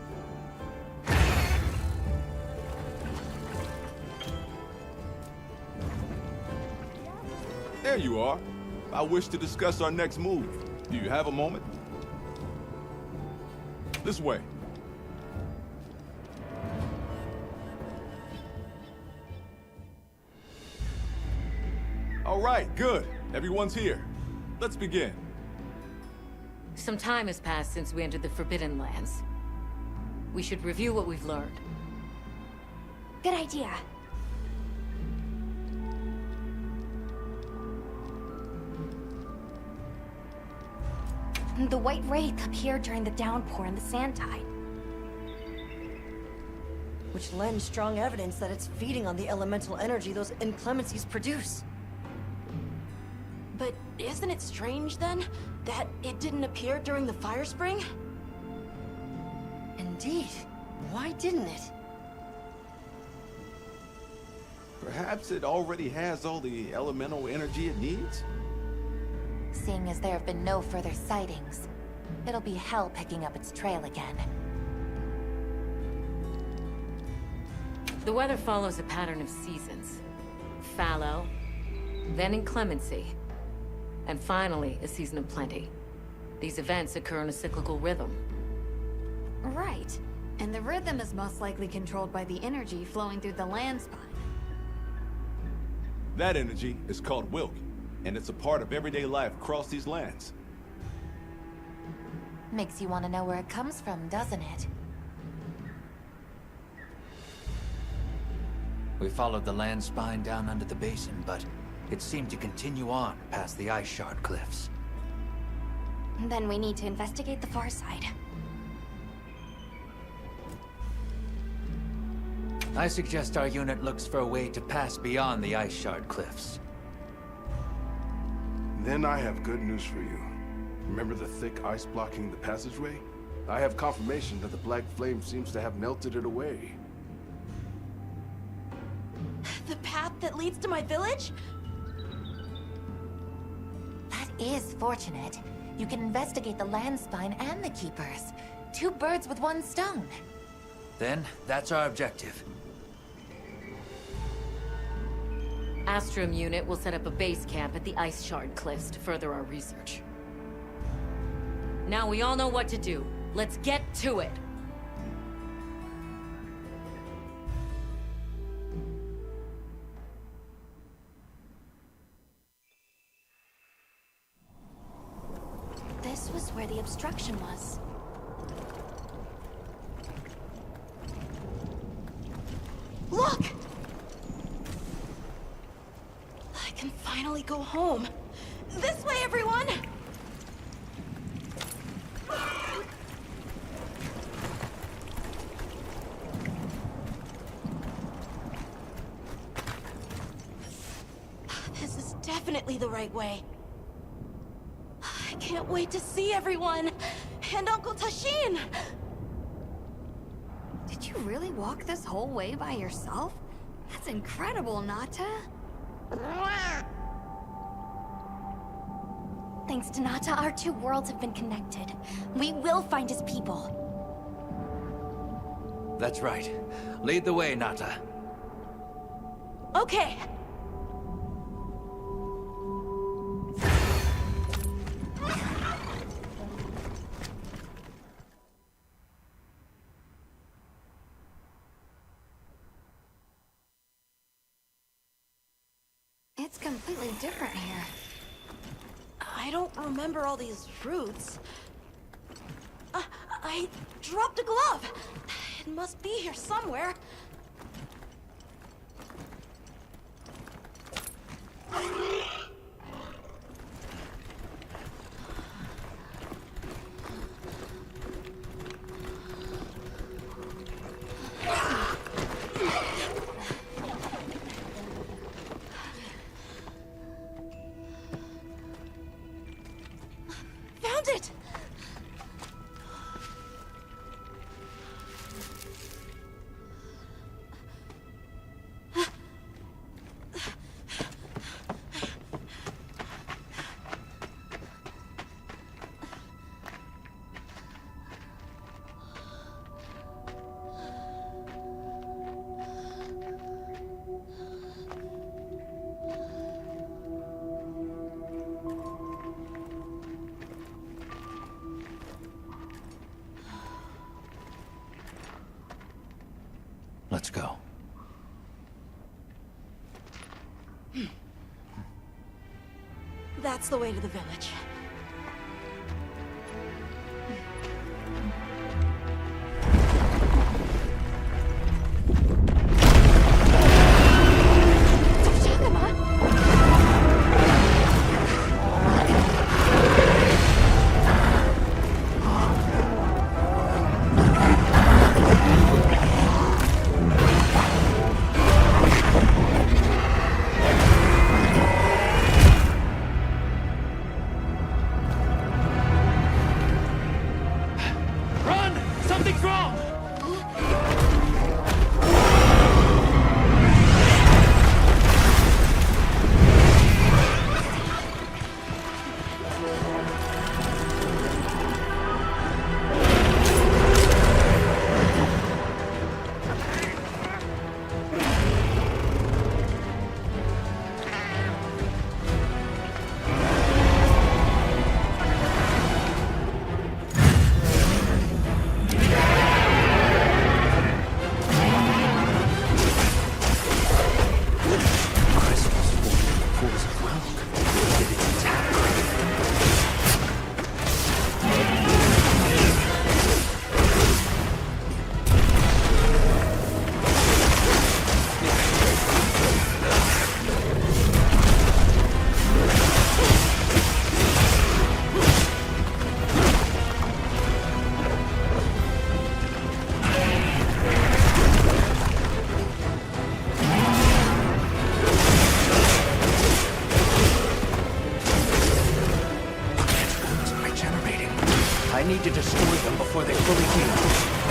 There you are. I wish to discuss our next move. Do you have a moment? This way. All right, good. Everyone's here. Let's begin. Some time has passed since we entered the Forbidden Lands. We should review what we've learned. Good idea. The White Wraith appeared during the downpour and the sand tide. Which lends strong evidence that it's feeding on the elemental energy those inclemencies produce. But isn't it strange, then, that it didn't appear during the fire spring? Indeed. Why didn't it? Perhaps it already has all the elemental energy it needs? Seeing as there have been no further sightings, it'll be hell picking up its trail again. The weather follows a pattern of seasons. Fallow, then inclemency, and finally a season of plenty. These events occur in a cyclical rhythm. Right. And the rhythm is most likely controlled by the energy flowing through the land spine. That energy is called Wilk, and it's a part of everyday life across these lands. Makes you want to know where it comes from, doesn't it? We followed the land spine down under the basin, but it seemed to continue on past the ice shard cliffs. Then we need to investigate the far side. I suggest our unit looks for a way to pass beyond the ice shard cliffs. Then I have good news for you. Remember the thick ice blocking the passageway? I have confirmation that the black flame seems to have melted it away. The path that leads to my village? That is fortunate. You can investigate the land spine and the keepers. 2 birds with 1 stone. Then, that's our objective. Astrum unit will set up a base camp at the ice shard cliffs to further our research. Now we all know what to do. Let's get to it! This was where the obstruction was. Look! I can finally go home. This way, everyone! This is definitely the right way. I can't wait to see everyone! And Uncle Tashin! Did you really walk this whole way by yourself? That's incredible, Nata. Thanks to Nata, our 2 worlds have been connected. We will find his people. That's right. Lead the way, Nata. Okay. It's completely different here. I don't remember all these fruits. I dropped a glove. It must be here somewhere. Found it! Let's go. That's the way to the village. need to destroy them before they fully heal.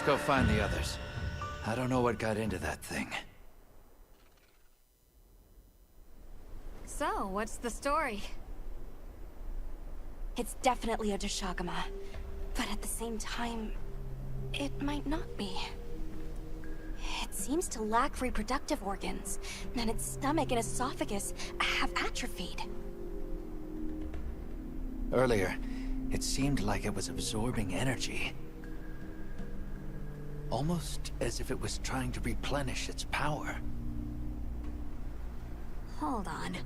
go find the others. I don't know what got into that thing. So, what's the story? It's definitely a Deshagama, but at the same time, it might not be. It seems to lack reproductive organs, and its stomach and esophagus have atrophied. Earlier, it seemed like it was absorbing energy. Almost as if it was trying to replenish its power. Hold on.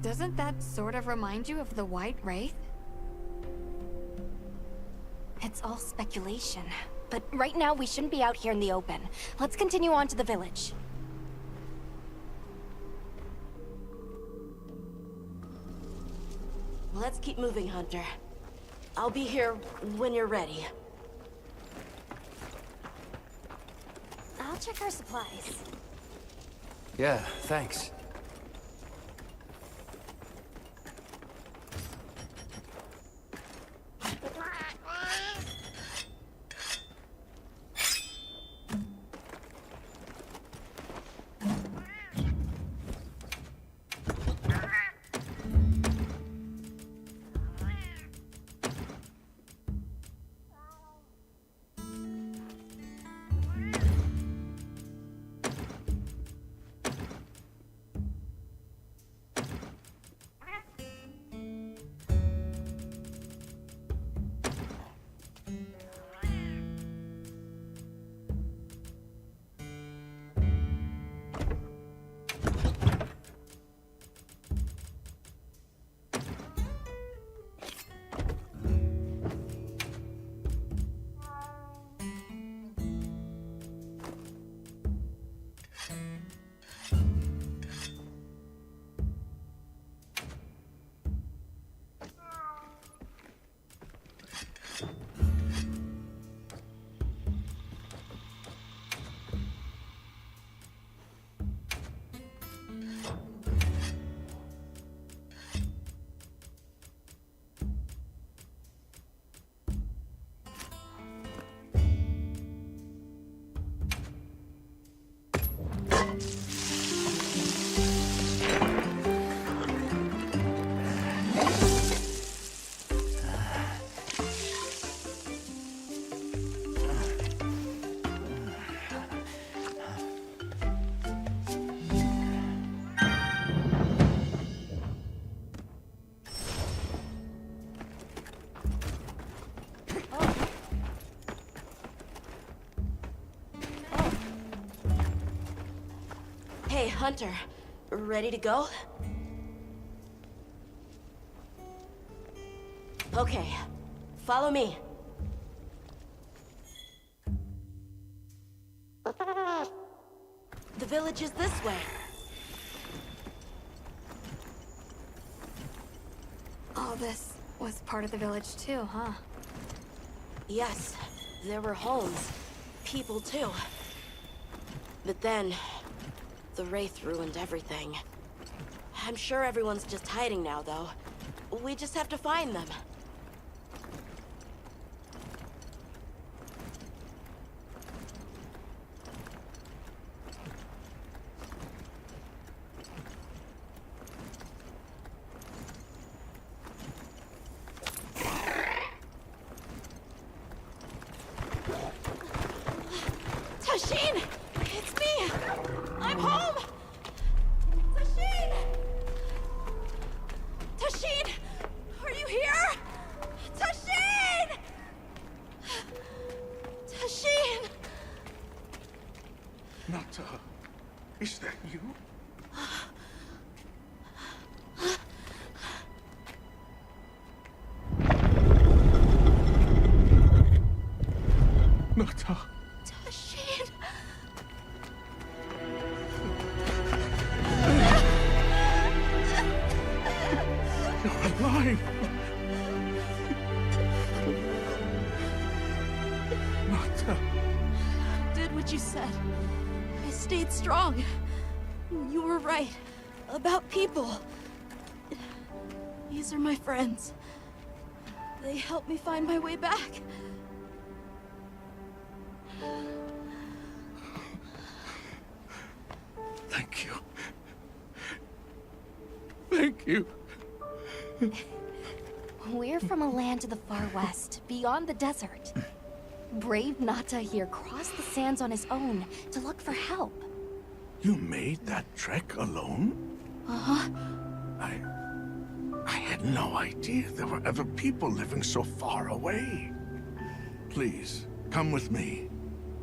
Doesn't that sort of remind you of the White Wraith? It's all speculation, but right now we shouldn't be out here in the open. Let's continue on to the village. Let's keep moving, Hunter. I'll be here when you're ready. I'll check our supplies. Yeah, thanks. Hey, Hunter. Ready to go? Okay. Follow me. The village is this way. All this was part of the village too, huh? Yes, there were homes. People too. But then, the Wraith ruined everything. I'm sure everyone's just hiding now, though. We just have to find them. Tashin! It's me! I'm home! Tashin! Tashin! Are you here? Tashin! Tashin! Nata, is that you? Nata. Tashin! You're alive! Nata. Did what you said. I stayed strong. You were right. About people. These are my friends. They helped me find my way back. Thank you. Thank you. We're from a land to the far west, beyond the desert. Brave Nata here crossed the sands on his own to look for help. You made that trek alone? Uh-huh. I had no idea there were ever people living so far away. Please, come with me.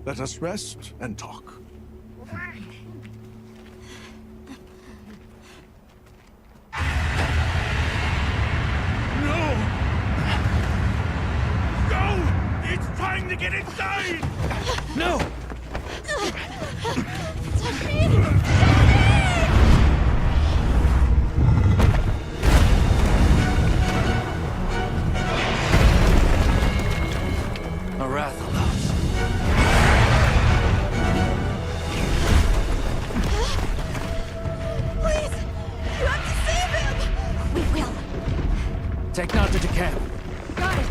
Let us rest and talk. No! No! It's trying to get inside! No! Please! You have to save him! We will. Take Nata to camp. Got it!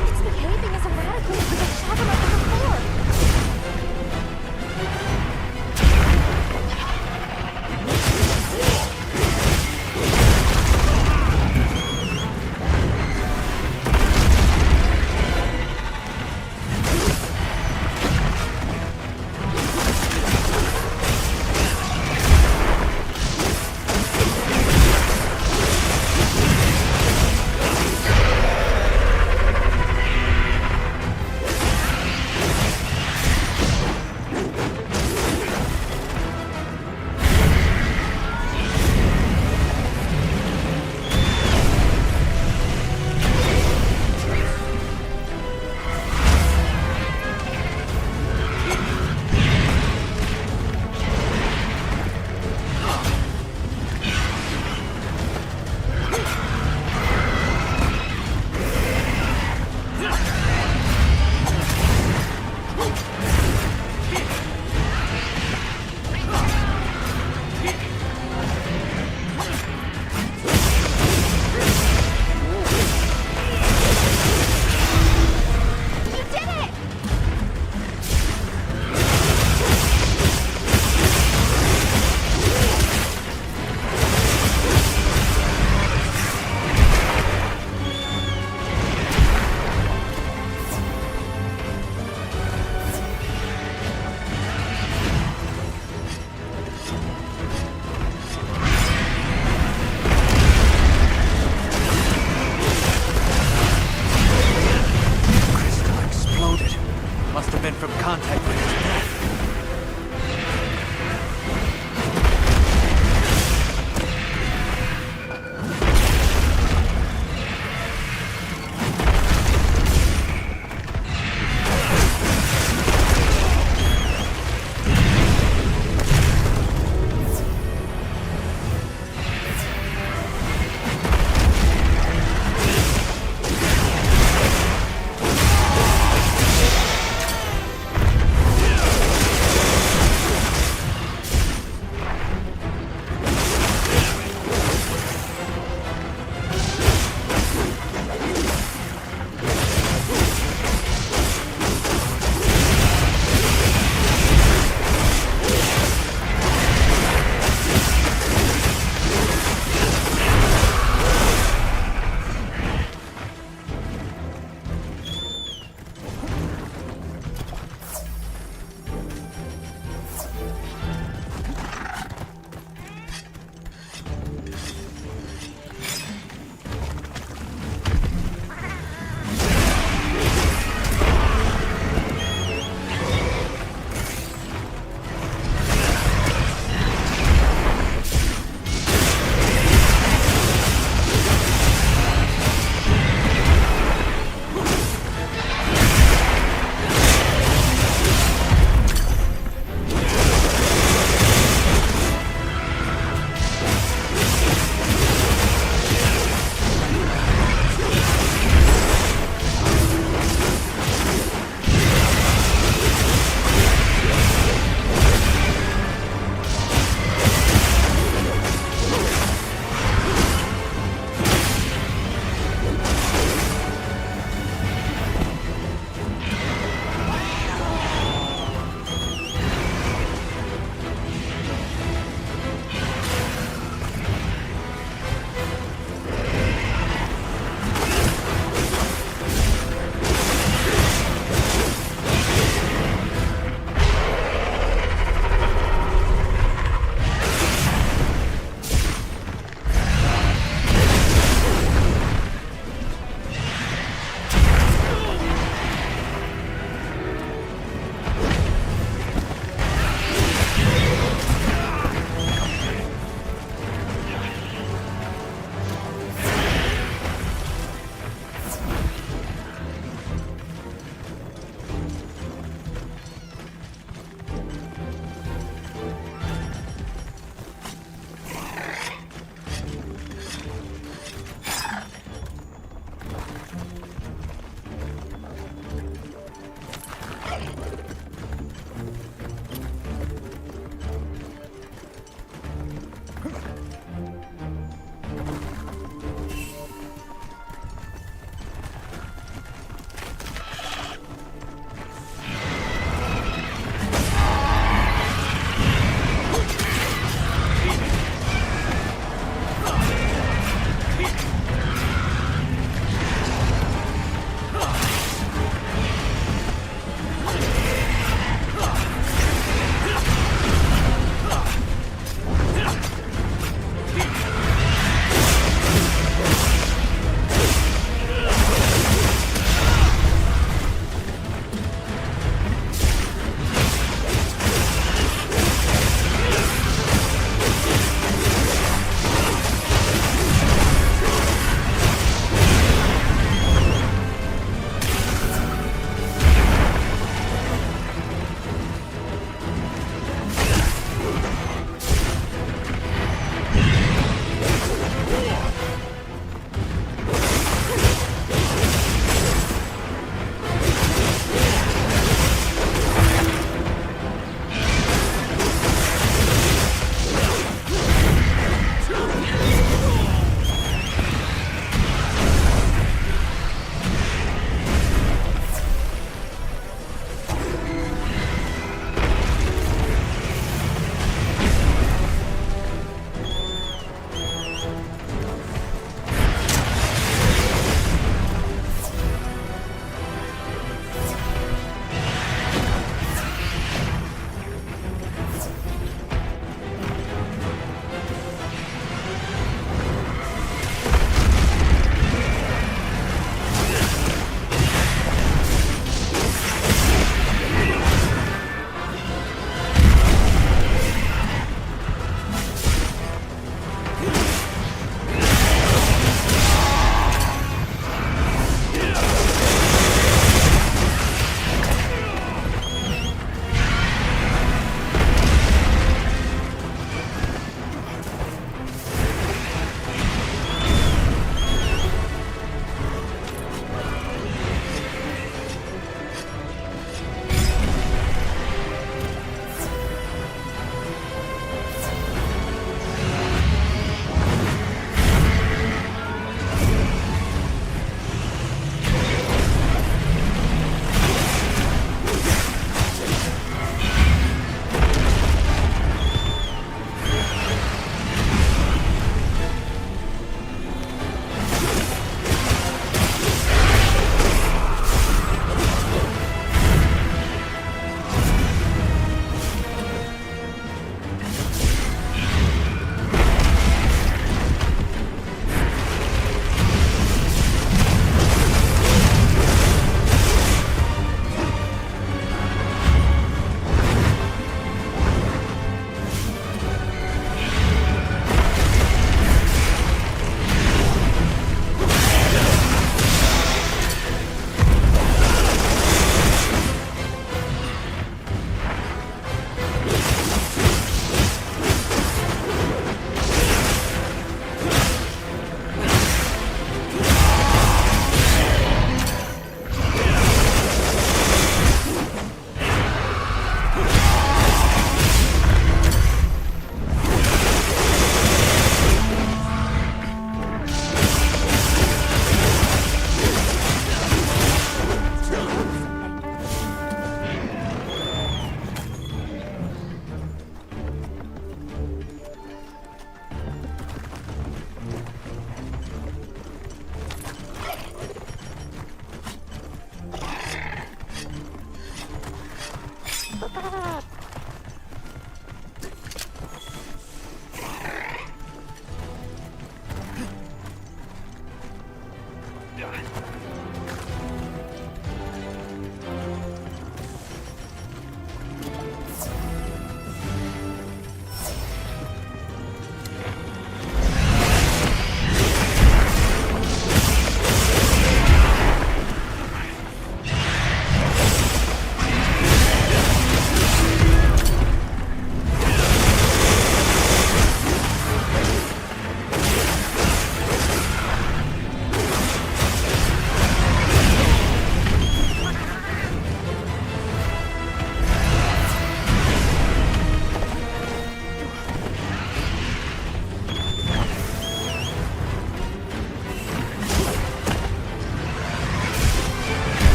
It's behaving as erratically as the Shagama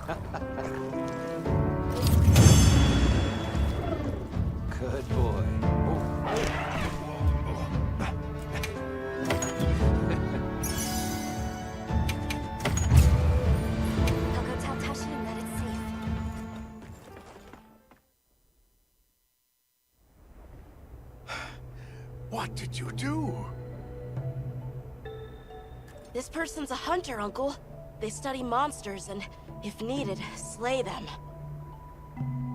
Good boy. I'll go tell Tashin that it's safe. What did you do? This person's a hunter, Uncle. They study monsters and, if needed, slay them.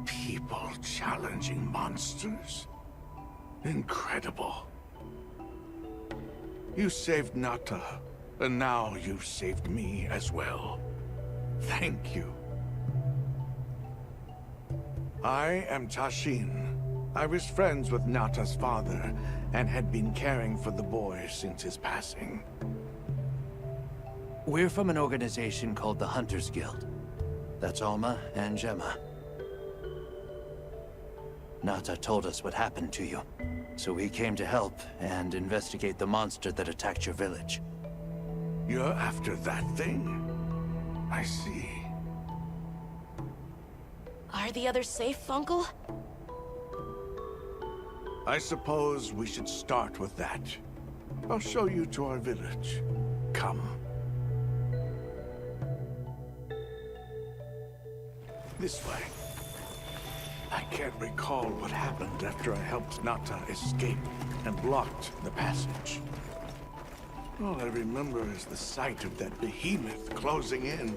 People challenging monsters? Incredible. You saved Nata, and now you've saved me as well. Thank you. I am Tashin. I was friends with Nata's father, and had been caring for the boy since his passing. We're from an organization called the Hunters Guild. That's Alma and Gemma. Nata told us what happened to you, so we came to help and investigate the monster that attacked your village. You're after that thing? I see. Are the others safe, Uncle? I suppose we should start with that. I'll show you to our village. Come. This way. I can't recall what happened after I helped Nata escape and blocked the passage. All I remember is the sight of that behemoth closing in.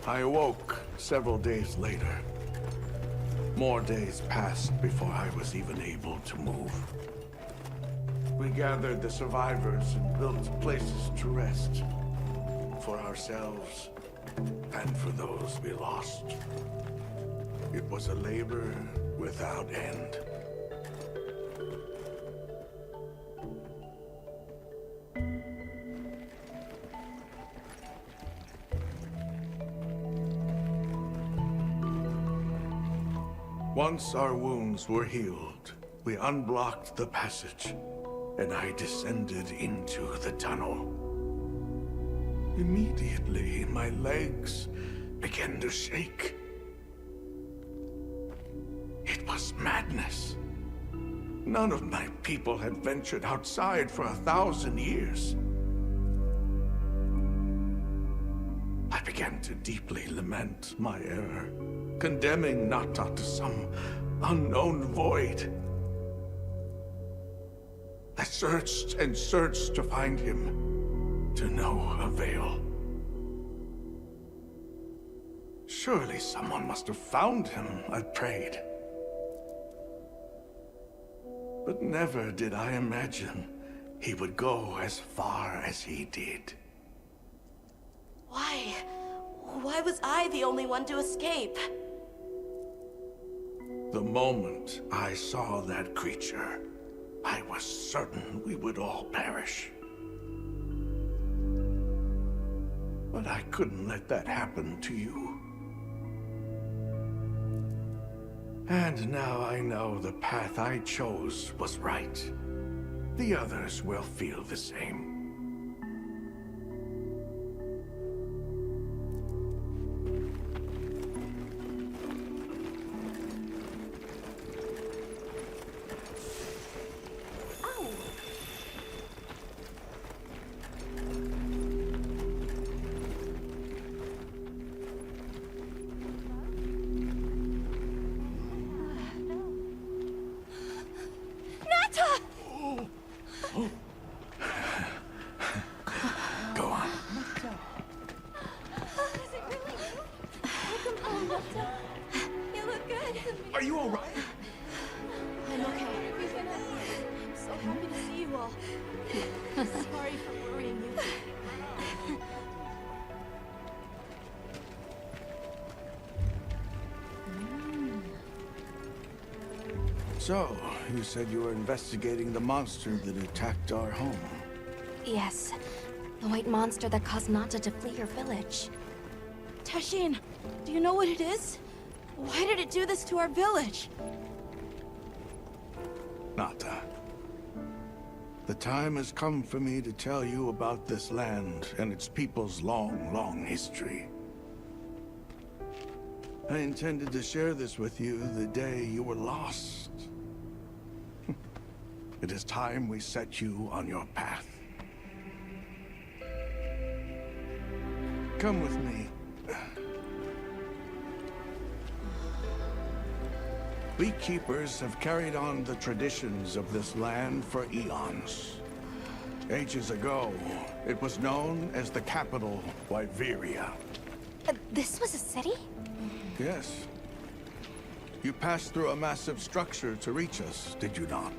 I awoke several days later. More days passed before I was even able to move. We gathered the survivors and built places to rest. For ourselves, and for those we lost. It was a labor without end. Once our wounds were healed, we unblocked the passage, and I descended into the tunnel. Immediately, my legs began to shake. It was madness. None of my people had ventured outside for 1,000 years. I began to deeply lament my error, condemning Nata to some unknown void. I searched and searched to find him, to no avail. Surely someone must have found him, I prayed. But never did I imagine he would go as far as he did. Why? Why was I the only one to escape? The moment I saw that creature, I was certain we would all perish. But I couldn't let that happen to you. And now I know the path I chose was right. The others will feel the same. Are you all right? I'm okay. I'm so happy to see you all. Sorry for worrying you. So, you said you were investigating the monster that attacked our home. Yes. The white monster that caused Nata to flee your village. Tashin, do you know what it is? Why did it do this to our village? Nata. The time has come for me to tell you about this land and its people's long, long history. I intended to share this with you the day you were lost. It is time we set you on your path. Come with me. We keepers have carried on the traditions of this land for eons. Ages ago, it was known as the capital, Wyveria. This was a city? Yes. You passed through a massive structure to reach us, did you not?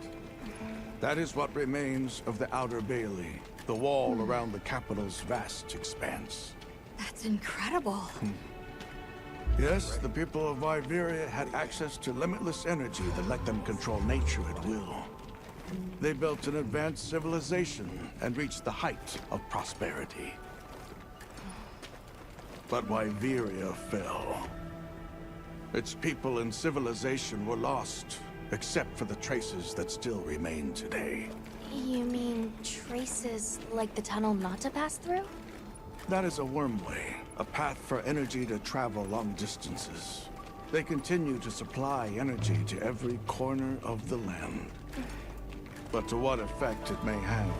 That is what remains of the Outer Bailey, the wall around the capital's vast expanse. That's incredible. Yes, the people of Wyveria had access to limitless energy that let them control nature at will. They built an advanced civilization and reached the height of prosperity. But Wyveria fell. Its people and civilization were lost, except for the traces that still remain today. You mean traces like the tunnel not to pass through? That is a wormway, a path for energy to travel long distances. They continue to supply energy to every corner of the land. But to what effect it may have,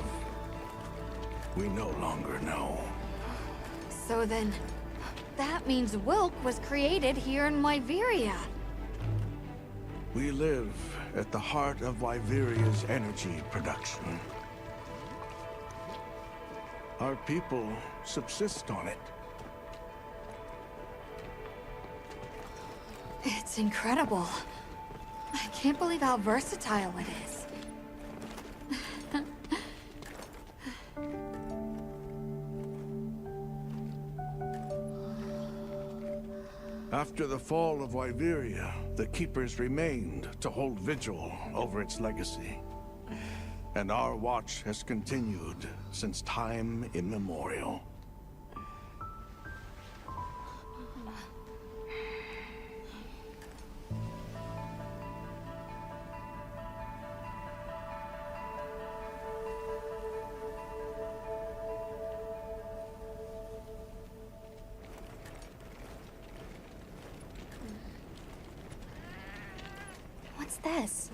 we no longer know. So then, that means Wilk was created here in Wyveria. We live at the heart of Wyveria's energy production. Our people subsist on it. It's incredible. I can't believe how versatile it is. After the fall of Wyveria, the Keepers remained to hold vigil over its legacy. And our watch has continued since time immemorial. What's this?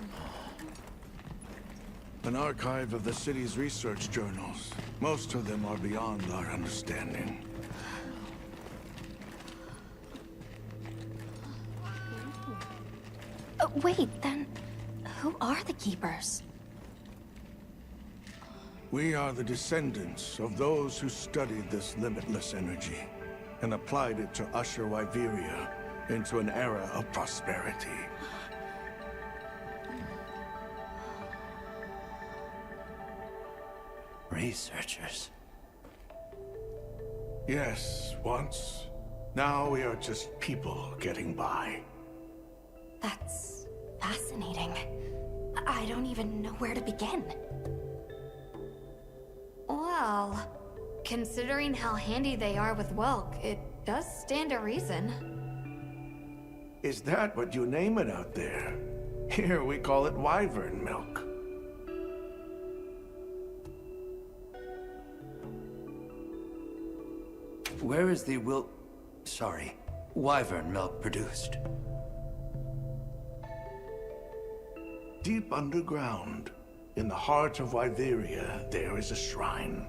An archive of the city's research journals. Most of them are beyond our understanding. Wait, then who are the Keepers? We are the descendants of those who studied this limitless energy and applied it to usher Wyveria into an era of prosperity. Researchers. Yes, once. Now we are just people getting by. That's fascinating. I don't even know where to begin. Well, considering how handy they are with Welk, it does stand to reason. Is that what you name it out there? Here we call it wyvern milk. Where is the wyvern milk produced? Deep underground, in the heart of Wyveria, there is a shrine.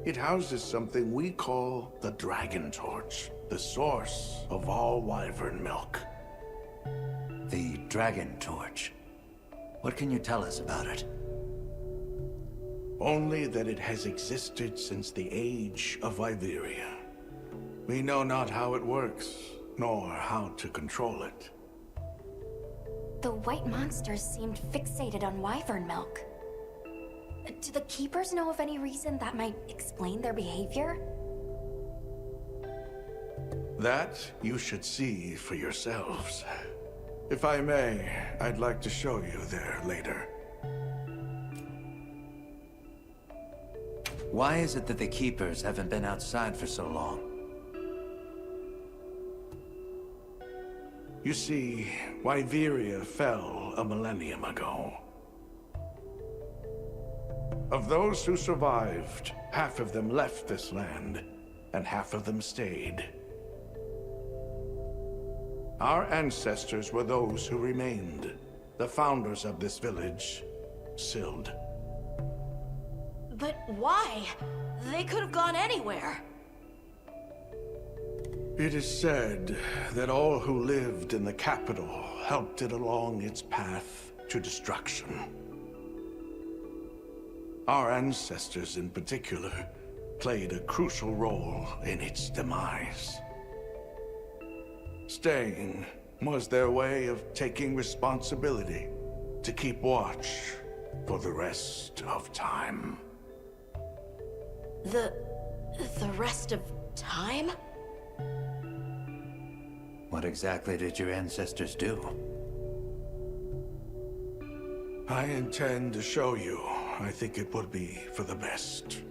It houses something we call the Dragon Torch, the source of all wyvern milk. The Dragon Torch. What can you tell us about it? Only that it has existed since the age of Wyveria. We know not how it works, nor how to control it. The white monsters seemed fixated on wyvern milk. Do the Keepers know of any reason that might explain their behavior? That you should see for yourselves. If I may, I'd like to show you there later. Why is it that the Keepers haven't been outside for so long? You see, Wyveria fell a millennium ago. Of those who survived, half of them left this land, and half of them stayed. Our ancestors were those who remained. The founders of this village, Sild. But why? They could have gone anywhere. It is said that all who lived in the capital helped it along its path to destruction. Our ancestors in particular played a crucial role in its demise. Staying was their way of taking responsibility to keep watch for the rest of time. The rest of time? What exactly did your ancestors do? I intend to show you. I think it would be for the best.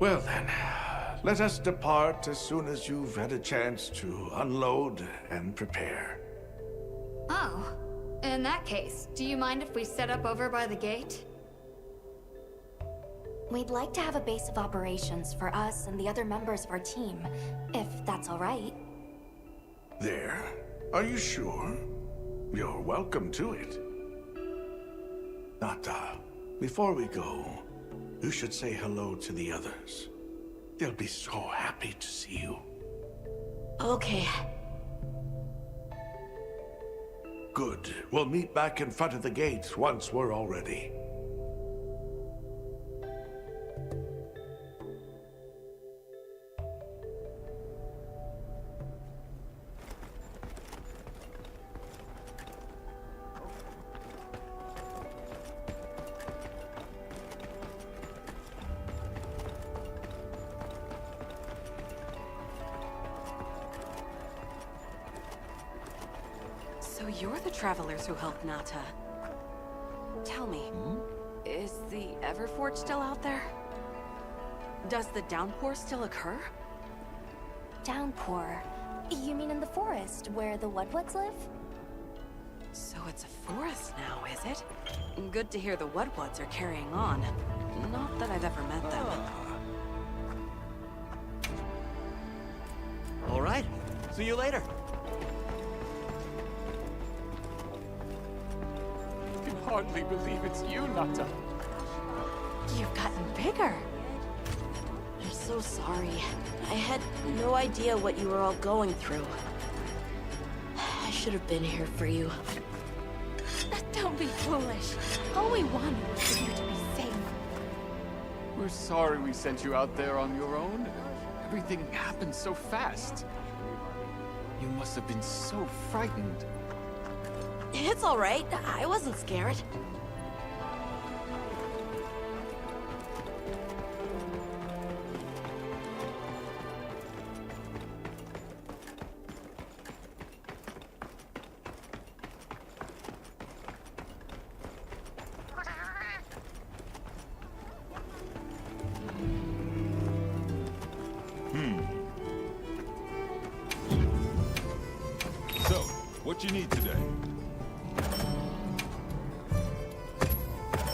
Well then, let us depart as soon as you've had a chance to unload and prepare. Oh, in that case, do you mind if we set up over by the gate? We'd like to have a base of operations for us and the other members of our team, if that's all right. There. Are you sure? You're welcome to it. Nata, before we go, you should say hello to the others. They'll be so happy to see you. Okay. Good. We'll meet back in front of the gate once we're all ready. So you're the travelers who helped Nata. Tell me, is the Everforge still out there? Does the downpour still occur? Downpour? You mean in the forest, where the Wudwoods live? So it's a forest now, is it? Good to hear the Wudwoods are carrying on. Not that I've ever met them. All right. See you later. I can hardly believe it's you, Nata. You've gotten bigger. I'm so sorry. I had no idea what you were all going through. I should have been here for you. Don't be foolish. All we wanted was for you to be safe. We're sorry we sent you out there on your own. Everything happened so fast. You must have been so frightened. It's all right. I wasn't scared. So, what you need today?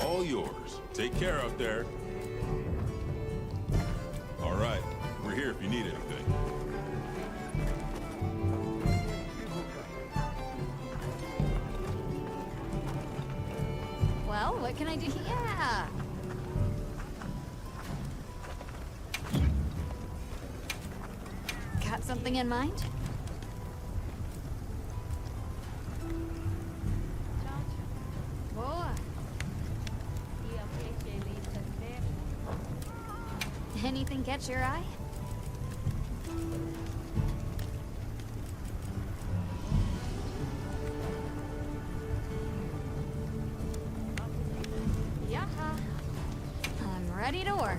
All yours. Take care out there. All right. We're here if you need anything. Well, what can I do? Yeah! Got something in mind? Boa. Anything catch your eye? Yeah. I'm ready to work.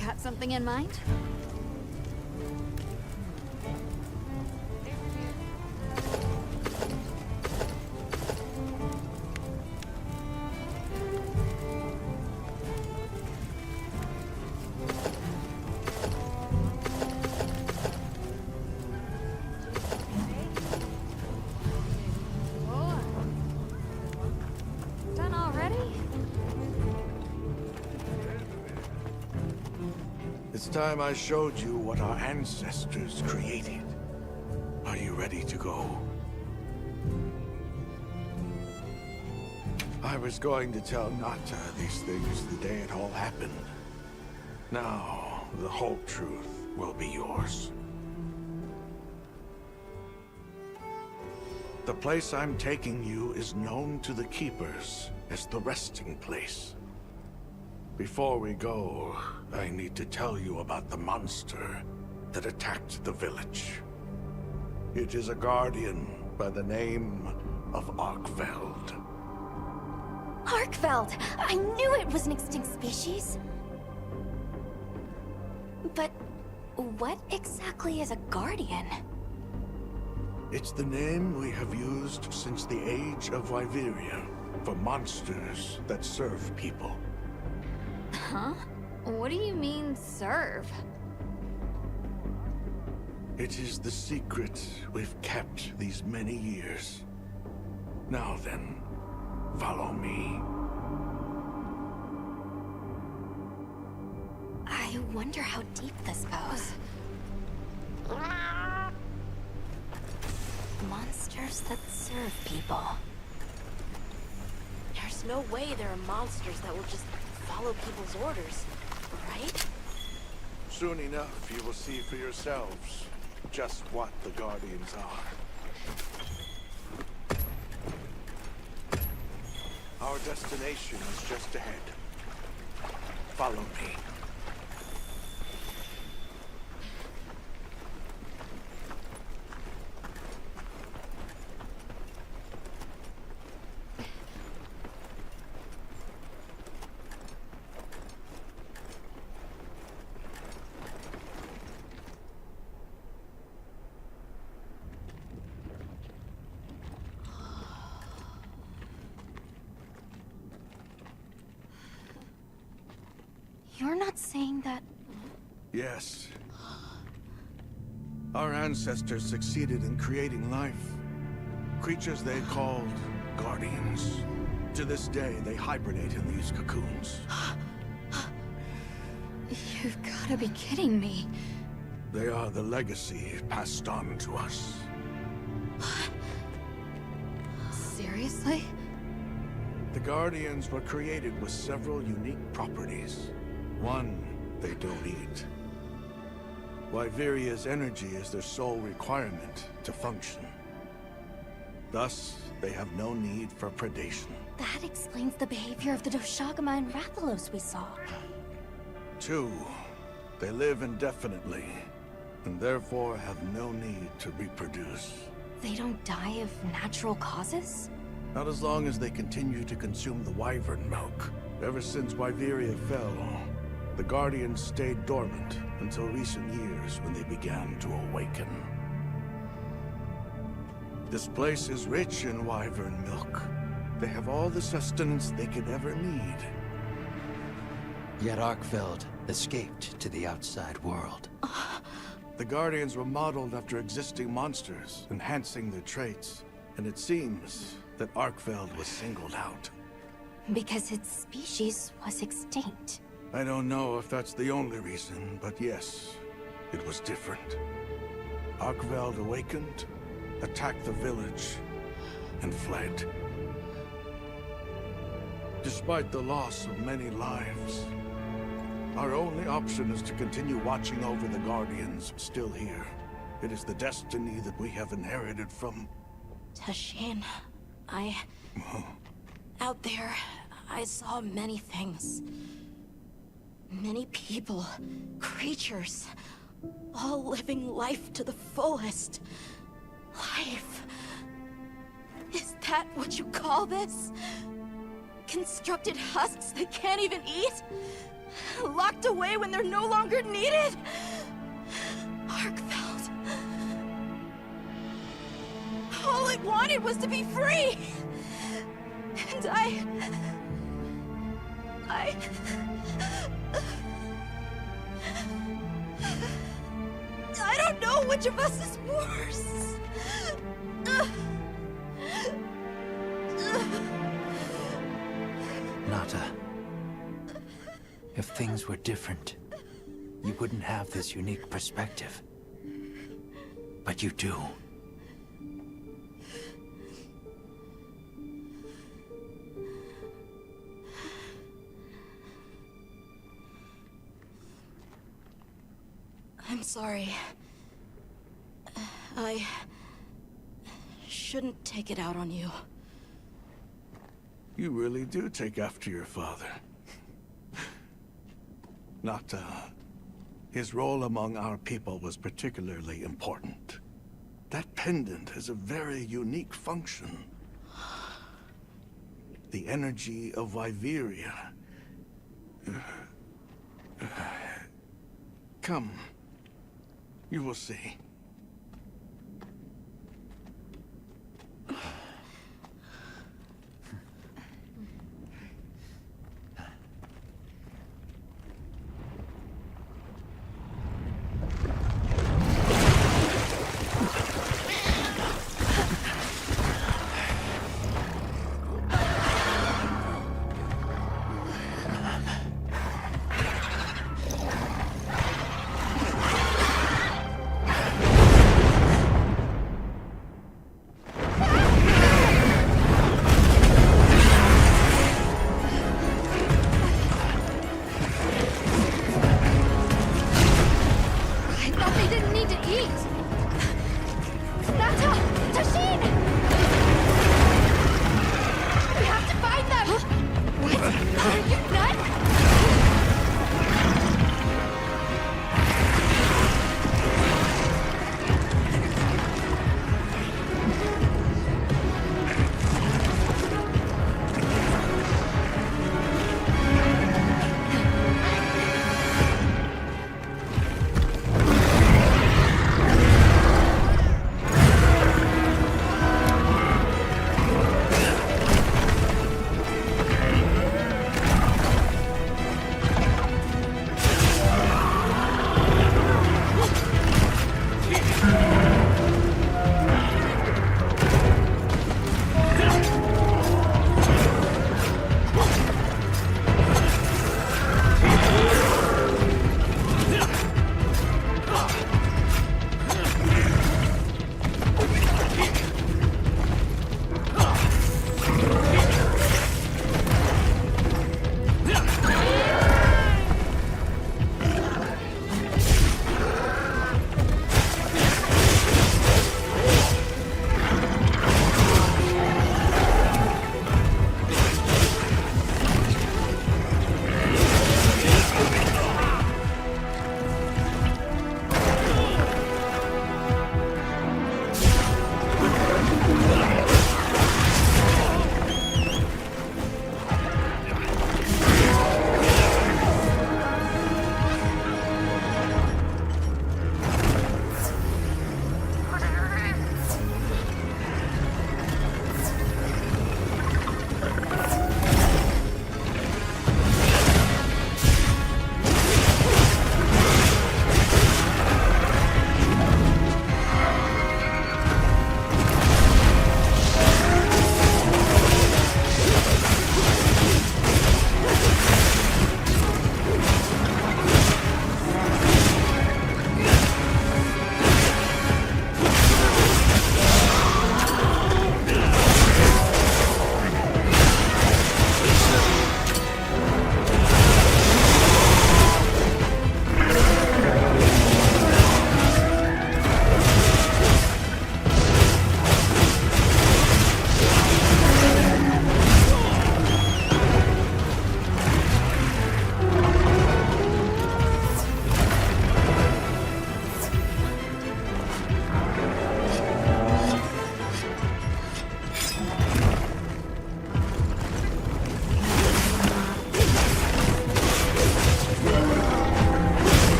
Got something in mind? It's time I showed you what our ancestors created. Are you ready to go? I was going to tell Nata these things the day it all happened. Now, the whole truth will be yours. The place I'm taking you is known to the Keepers as the resting place. Before we go, I need to tell you about the monster that attacked the village. It is a guardian by the name of Arkveld. Arkveld! I knew it was an extinct species! But what exactly is a guardian? It's the name we have used since the age of Wyveria for monsters that serve people. Huh? What do you mean, serve? It is the secret we've kept these many years. Now then, follow me. I wonder how deep this goes. Monsters that serve people. There's no way there are monsters that will just follow people's orders, right? Soon enough, you will see for yourselves just what the Guardians are. Our destination is just ahead. Follow me. You're not saying that... Yes. Our ancestors succeeded in creating life. Creatures they called Guardians. To this day, they hibernate in these cocoons. You've gotta be kidding me. They are the legacy passed on to us. Seriously? The Guardians were created with several unique properties. One, they don't eat. Wyveria's energy is their sole requirement to function. Thus, they have no need for predation. That explains the behavior of the Doshagama and Rathalos we saw. Two, they live indefinitely, and therefore have no need to reproduce. They don't die of natural causes? Not as long as they continue to consume the wyvern milk. Ever since Wyveria fell, the Guardians stayed dormant until recent years when they began to awaken. This place is rich in wyvern milk. They have all the sustenance they could ever need. Yet Arkveld escaped to the outside world. The Guardians were modeled after existing monsters, enhancing their traits. And it seems that Arkveld was singled out. Because its species was extinct. I don't know if that's the only reason, but yes, it was different. Arkveld awakened, attacked the village, and fled. Despite the loss of many lives, our only option is to continue watching over the Guardians still here. It is the destiny that we have inherited from... Tashin, out there, I saw many things. Many people, creatures, all living life to the fullest. Life. Is that what you call this? Constructed husks that can't even eat? Locked away when they're no longer needed? Arkveld. All it wanted was to be free! And I don't know which of us is worse. Nata, if things were different, you wouldn't have this unique perspective. But you do. I'm sorry. I shouldn't take it out on you. You really do take after your father. Nata, his role among our people was particularly important. That pendant has a very unique function. The energy of Viveria. Come. You will see.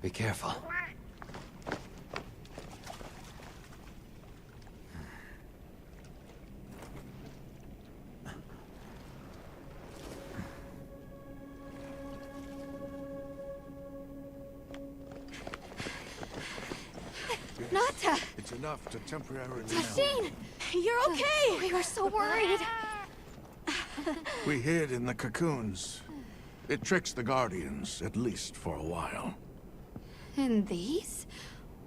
Be careful. Nata! It's enough to temporarily... Tashine! You're okay! We were so worried. We hid in the cocoons. It tricks the Guardians, at least for a while. And these?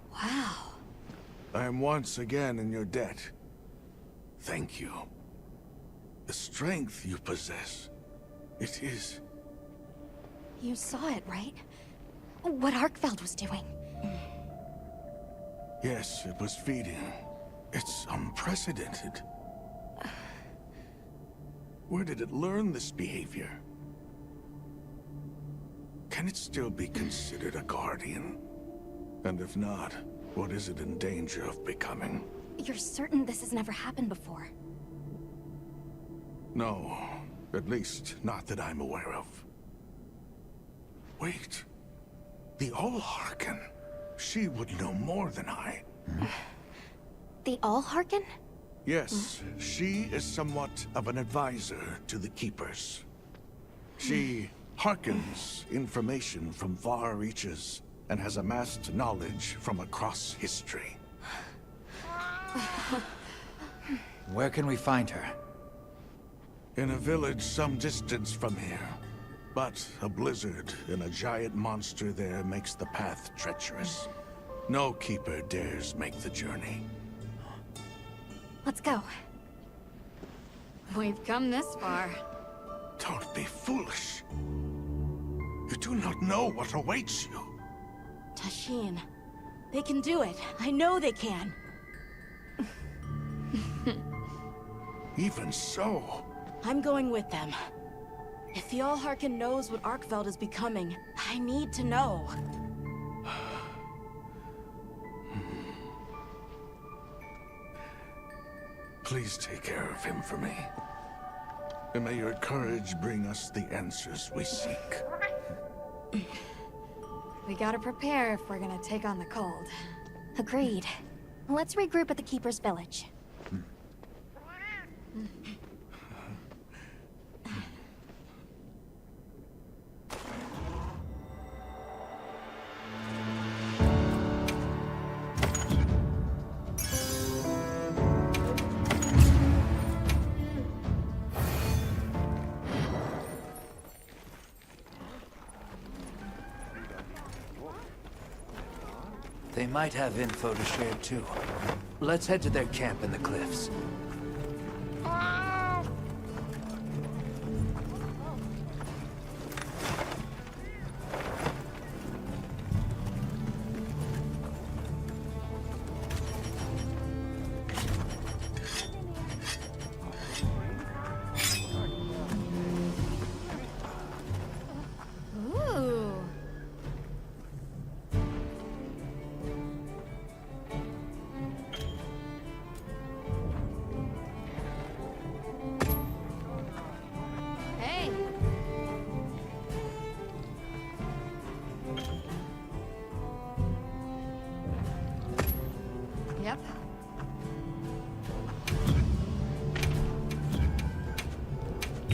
Wow. I am once again in your debt. Thank you. The strength you possess, it is... You saw it, right? What Arkveld was doing. Yes, it was feeding. It's unprecedented. Where did it learn this behavior? Can it still be considered a Guardian? And if not, what is it in danger of becoming? You're certain this has never happened before? No, at least not that I'm aware of. Wait, the All-Harken. She would know more than I. The All-Harken? Yes, she is somewhat of an advisor to the Keepers. She hearkens information from far reaches and has amassed knowledge from across history. Where can we find her? In a village some distance from here. But a blizzard and a giant monster there makes the path treacherous. No Keeper dares make the journey. Let's go. We've come this far. Don't be foolish. You do not know what awaits you. Tashine, they can do it. I know they can. Even so... I'm going with them. If the All-Harken knows what Arkveld is becoming, I need to know. Please take care of him for me. And may your courage bring us the answers we seek. We gotta prepare if we're gonna take on the cold. Agreed. Let's regroup at the Keeper's village. They might have info to share too. Let's head to their camp in the cliffs. Ooh. Hey. Yep.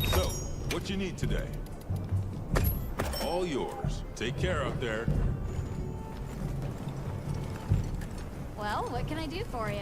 So, what you need today? All yours. Take care up there. Well, what can I do for you?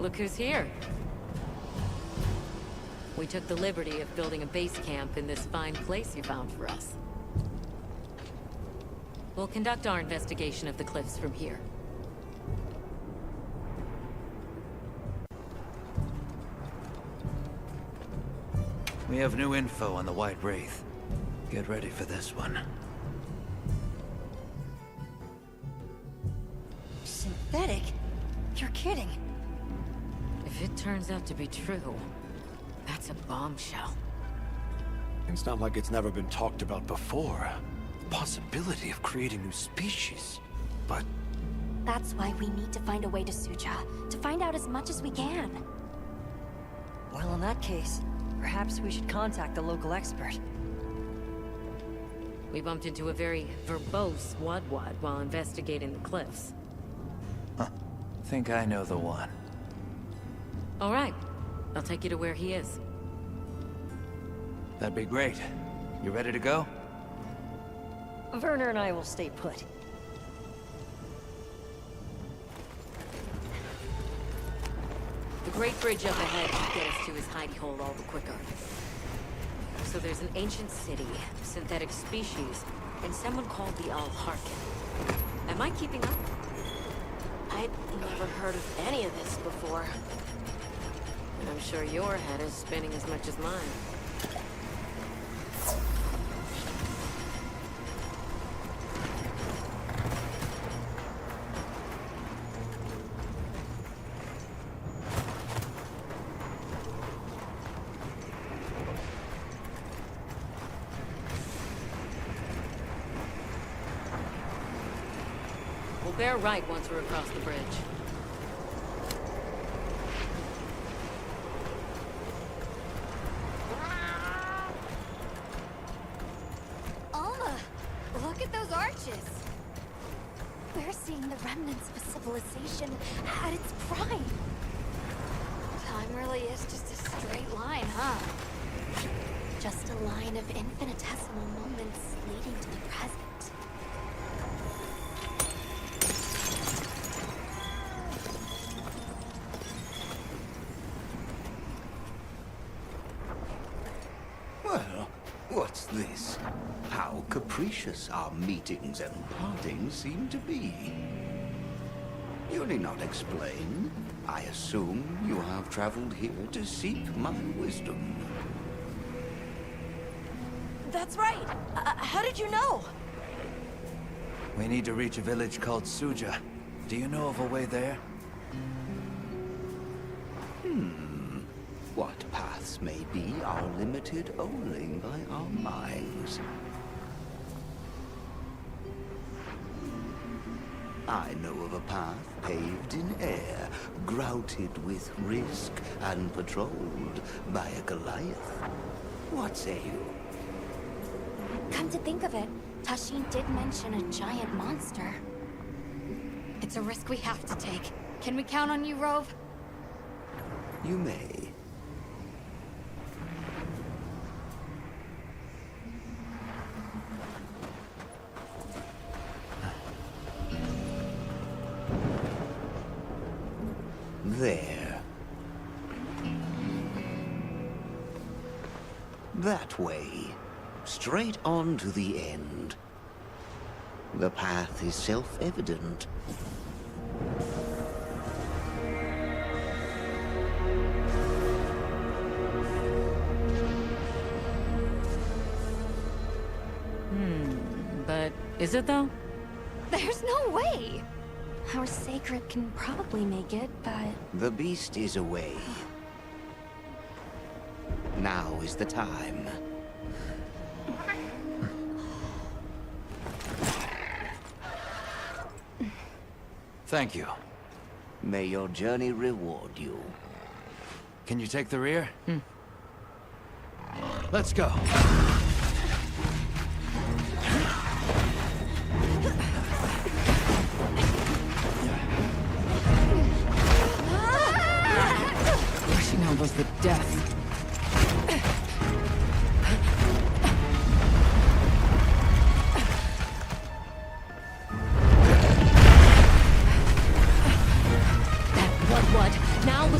look who's here. We took the liberty of building a base camp in this fine place you found for us. We'll conduct our investigation of the cliffs from here. We have new info on the White Wraith. Get ready for this one. Synthetic? You're kidding. If it turns out to be true, that's a bombshell. It's not like it's never been talked about before. The possibility of creating new species. But That's why we need to find a way to Suja, to find out as much as we can. Well, in that case, perhaps we should contact the local expert. We bumped into a very verbose Wadwad while investigating the cliffs. Think I know the one. All right. I'll take you to where he is. That'd be great. You ready to go? Werner and I will stay put. The Great Bridge up ahead should get us to his hidey hole all the quicker. So there's an ancient city, synthetic species, and someone called the Al-Harkin. Am I keeping up? I'd never heard of any of this before. And I'm sure your head is spinning as much as mine. We'll bear right once we're across the bridge. Alma, look at those arches. We're seeing the remnants of a civilization at its prime. Time really is just a straight line, huh? Just a line of infinitesimal moments leading to the present. Well, what's this? How capricious our meetings and partings seem to be. You need not explain. I assume you have traveled here to seek my wisdom. That's right. How did you know? We need to reach a village called Suja. Do you know of a way there? What paths may be are limited only by our minds. I know of a path paved in air, grouted with risk and patrolled by a Goliath. What say you? Come to think of it, Tashin did mention a giant monster. It's a risk we have to take. Can we count on you, Rove? You may. There. That way. Straight on to the end. The path is self-evident. But is it though? There's no way! Our sacred can probably make it, but... The beast is away. Now is the time. Thank you. May your journey reward you. Can you take the rear? Let's go. Rushing out was the death. What? Now the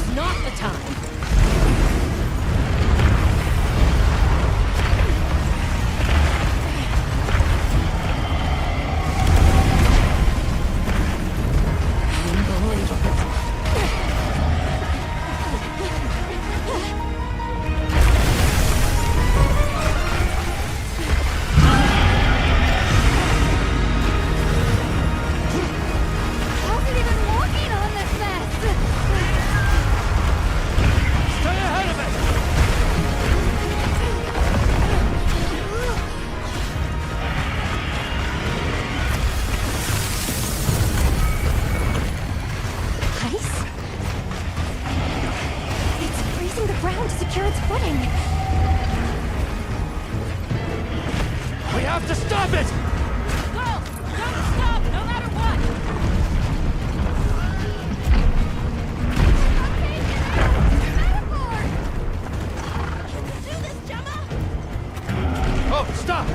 Stop it! Go! Don't stop, no matter what! Do this, Gemma! Oh, stop!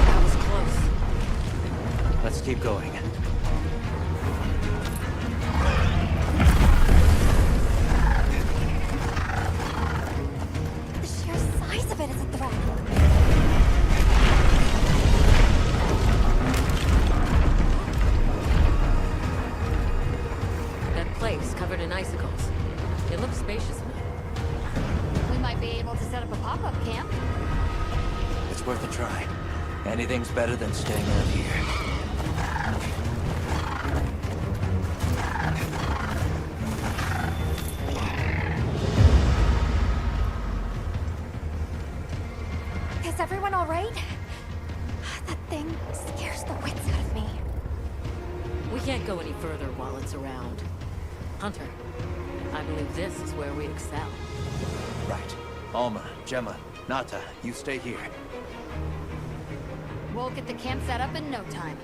That was close. Let's keep going. The sheer size of it is a threat. That place covered in icicles. It looks spacious enough. We might be able to set up a pop-up camp. It's worth a try. Anything's better than staying out here. Is everyone all right? That thing scares the wits out of me. We can't go any further while it's around. Hunter, I believe this is where we excel. Right. Alma, Gemma, Nata, you stay here. We'll get the camp set up in no time.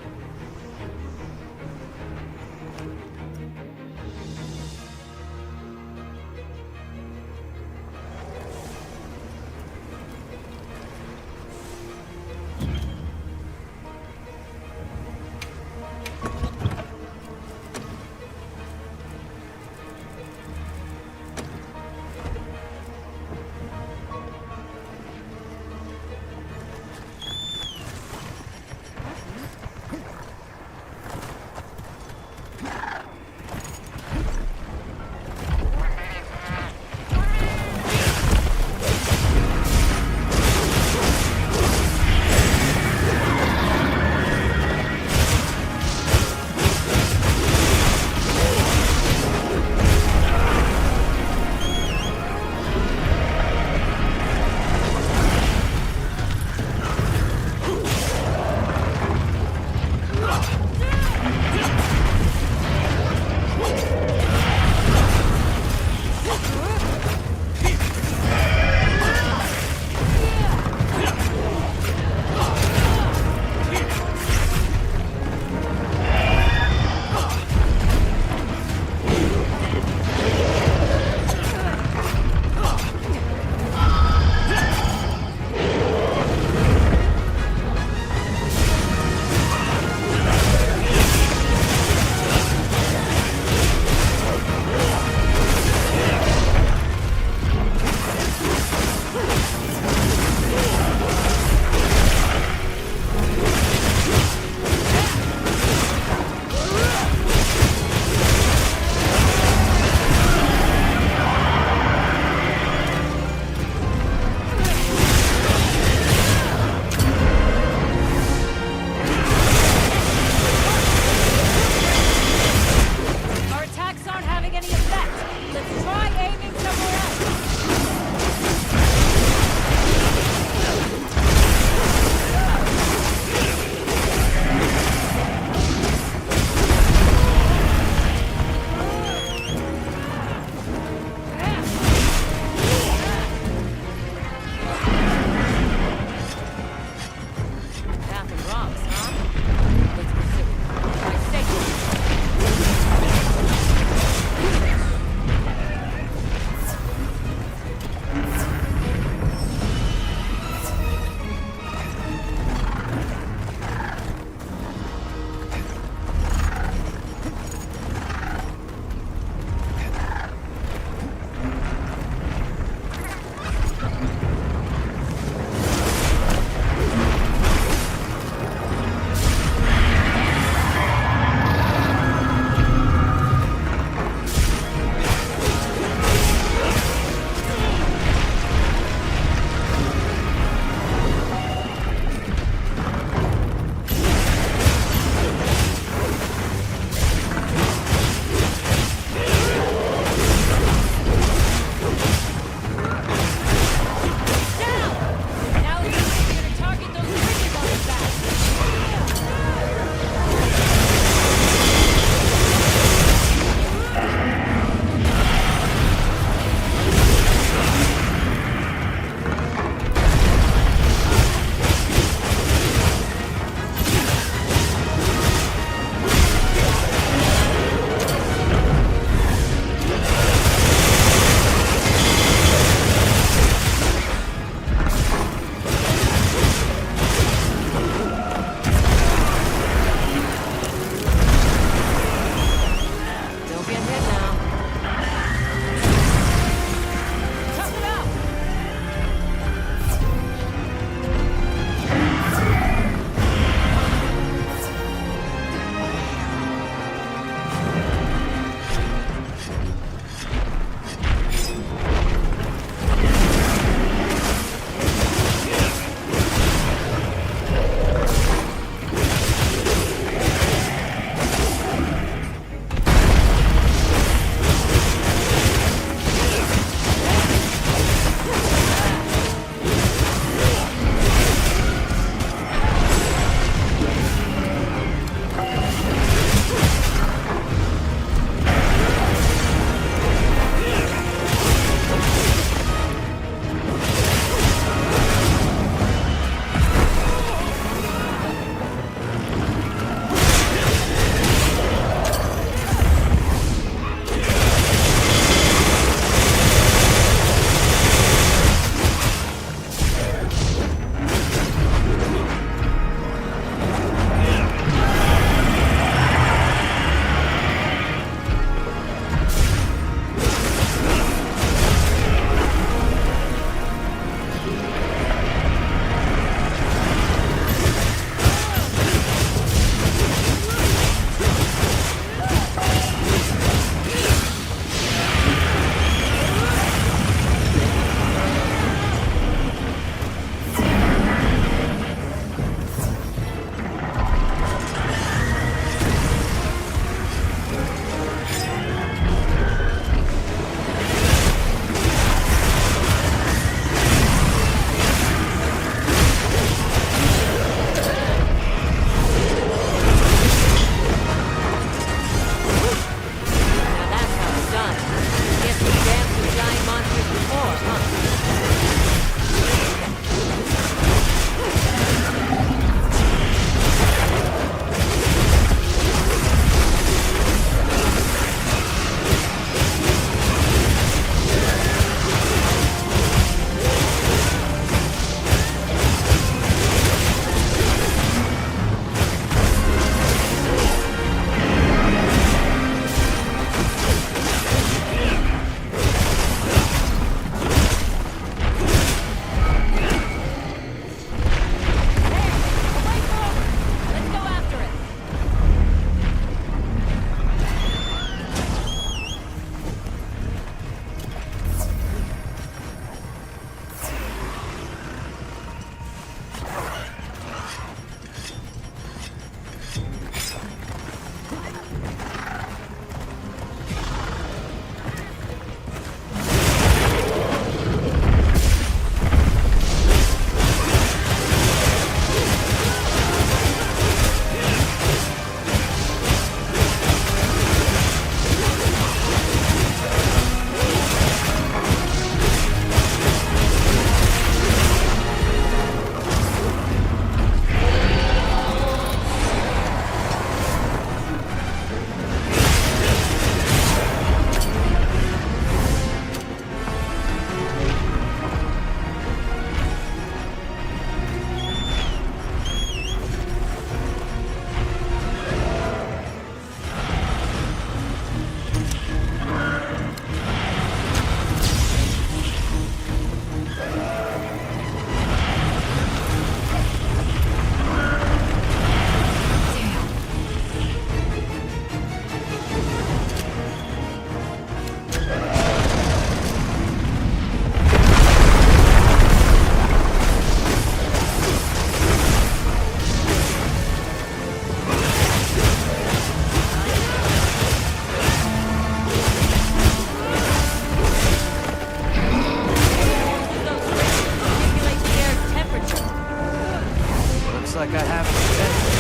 like I haven't been.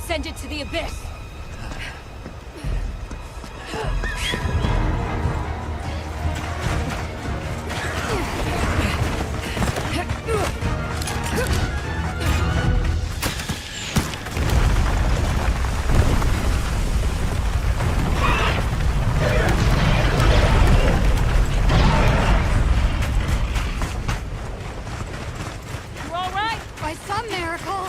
Send it to the abyss! You all right? by some miracle.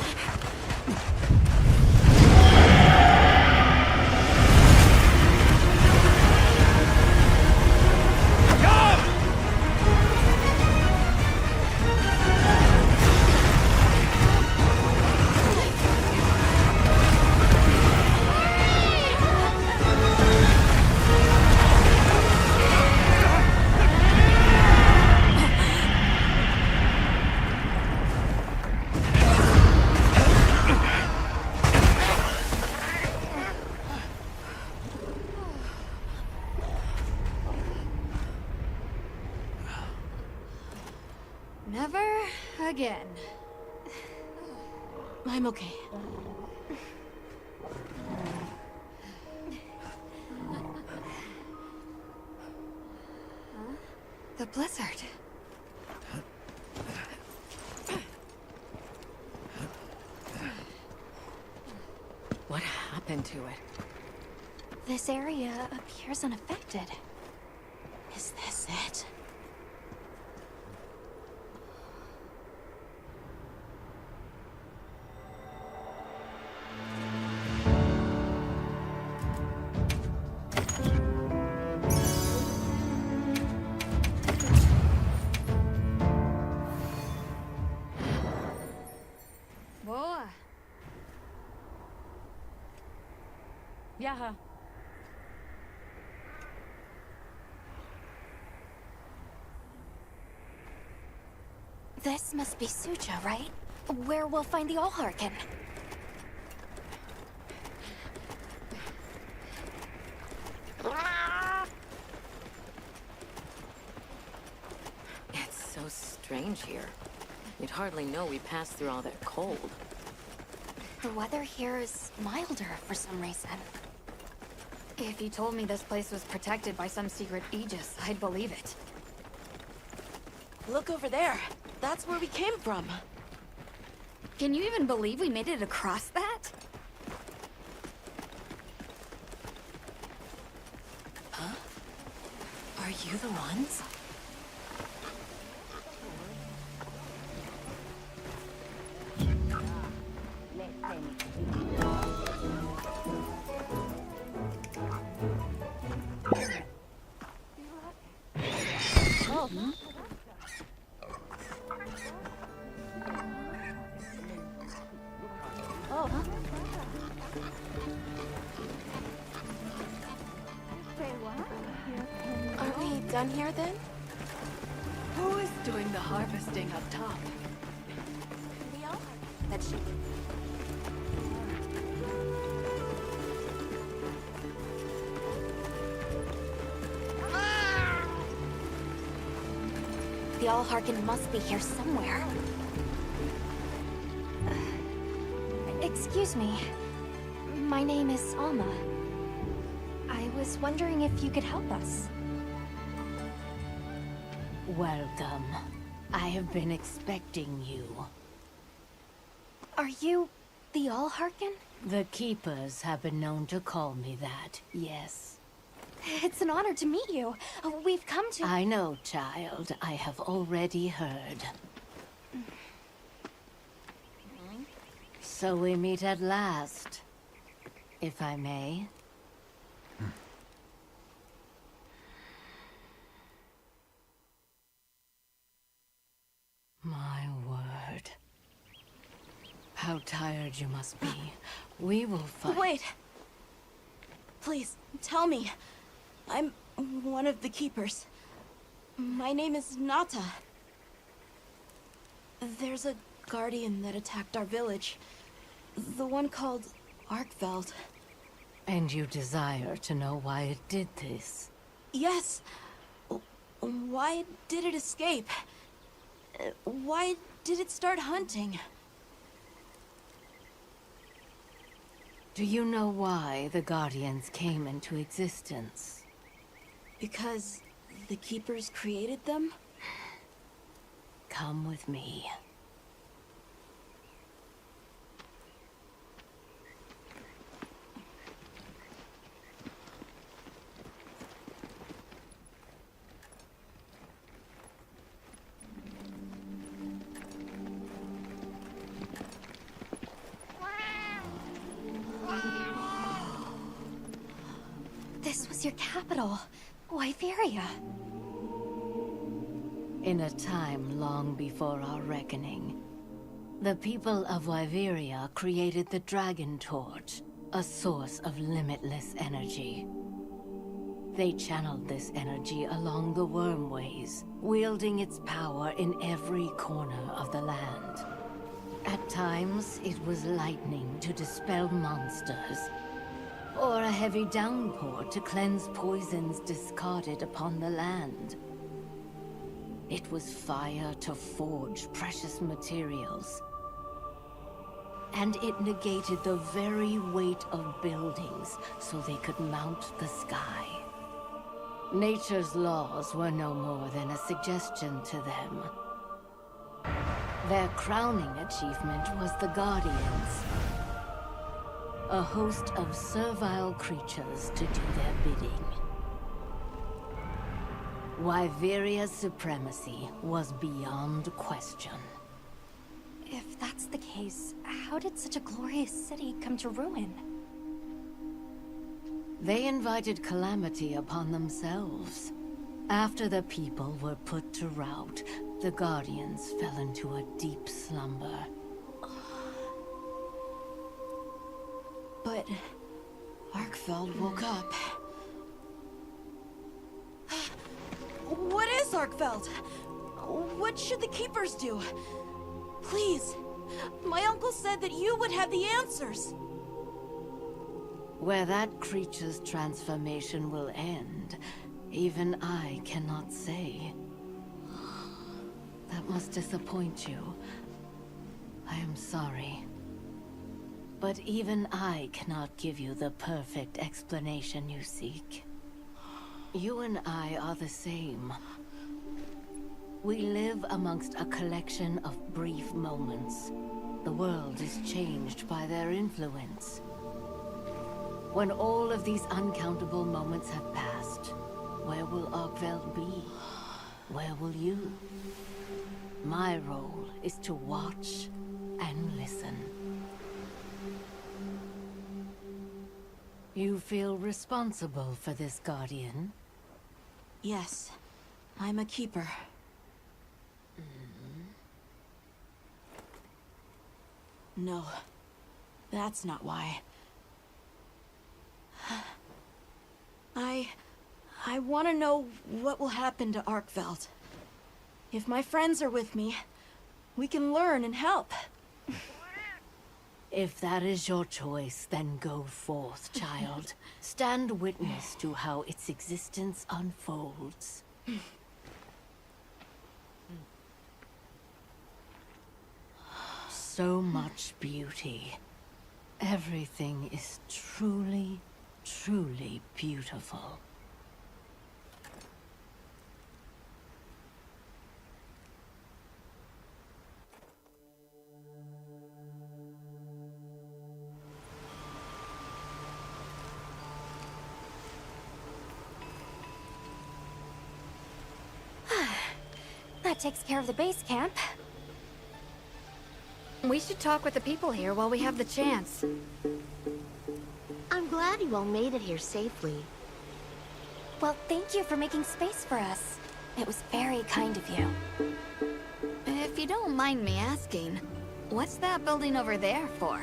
Never again. I'm okay. The blizzard. What happened to it? This area appears unaffected. Is this it? Boa. Yeah. This must be Suja, right? Where we'll find the Allharkin. It's so strange here. You'd hardly know we passed through all that cold. The weather here is milder for some reason. If you told me this place was protected by some secret aegis, I'd believe it. Look over there. That's where we came from. Can you even believe we made it across that? Huh? Are you the ones? Are we done here then? Who is doing the harvesting up top? We all are. That she. The Allharkin must be here somewhere. Excuse me. My name is Alma. I was wondering if you could help us. Welcome. I have been expecting you. Are you the Allharkin? The Keepers have been known to call me that, yes. It's an honor to meet you. We've come to... I know, child. I have already heard. So we meet at last, if I may. My word. How tired you must be. We will fight. Wait! Please, tell me. I'm one of the Keepers. My name is Nata. There's a guardian that attacked our village. The one called Arkveld. And you desire to know why it did this? Yes. Why did it escape? Why did it start hunting? Do you know why the Guardians came into existence? Because the Keepers created them? Come with me. is your capital? Wyveria. In a time long before our reckoning, the people of Wyveria created the Dragon Torch, a source of limitless energy. They channeled this energy along the wormways, wielding its power in every corner of the land. At times, it was lightning to dispel monsters, or a heavy downpour to cleanse poisons discarded upon the land. It was fire to forge precious materials, and it negated the very weight of buildings so they could mount the sky. Nature's laws were no more than a suggestion to them. Their crowning achievement was the Guardians, a host of servile creatures to do their bidding. Wyveria's supremacy was beyond question. If that's the case, how did such a glorious city come to ruin? They invited calamity upon themselves. After the people were put to rout, the Guardians fell into a deep slumber. But Arkveld woke up. What is Arkveld? What should the Keepers do? Please, my uncle said that you would have the answers. Where that creature's transformation will end, even I cannot say. That must disappoint you. I am sorry. But even I cannot give you the perfect explanation you seek. You and I are the same. We live amongst a collection of brief moments. The world is changed by their influence. When all of these uncountable moments have passed, where will Arkveld be? Where will you? My role is to watch and listen. You feel responsible for this Guardian? Yes, I'm a Keeper. No, that's not why. I want to know what will happen to Arkveld. If my friends are with me, we can learn and help. If that is your choice, then go forth, child. Stand witness to how its existence unfolds. So much beauty. Everything is truly, truly beautiful. That takes care of the base camp. We should talk with the people here while we have the chance. I'm glad you all made it here safely. Well, thank you for making space for us. It was very kind of you. If you don't mind me asking, what's that building over there for?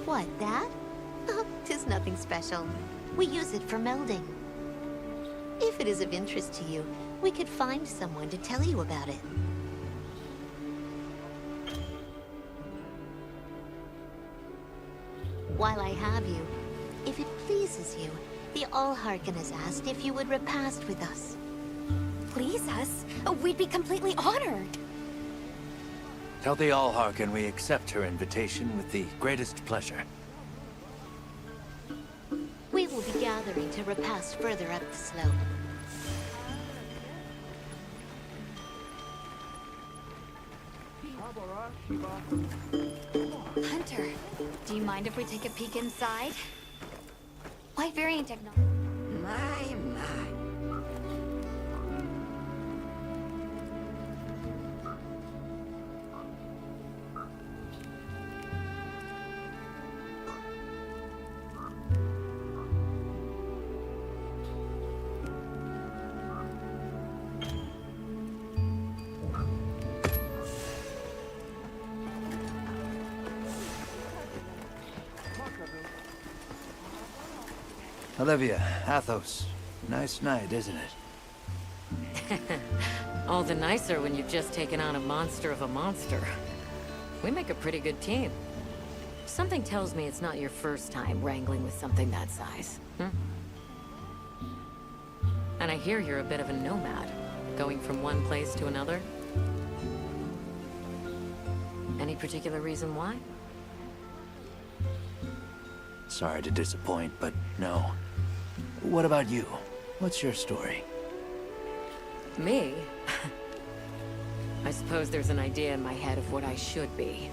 What, that? Oh, 'tis nothing special. We use it for melding. If it is of interest to you, we could find someone to tell you about it. While I have you, if it pleases you, the Allharken has asked if you would repast with us. Please us? We'd be completely honored. Tell the Allharken we accept her invitation with the greatest pleasure. We will be gathering to repast further up the slope. Hunter, do you mind if we take a peek inside? Wyverian technology. My. Olivia, Athos. Nice night, isn't it? All the nicer when you've just taken on a monster of a monster. We make a pretty good team. Something tells me it's not your first time wrangling with something that size. And I hear you're a bit of a nomad, going from one place to another. Any particular reason why? Sorry to disappoint, but no. What about you? What's your story? Me? I suppose there's an idea in my head of what I should be.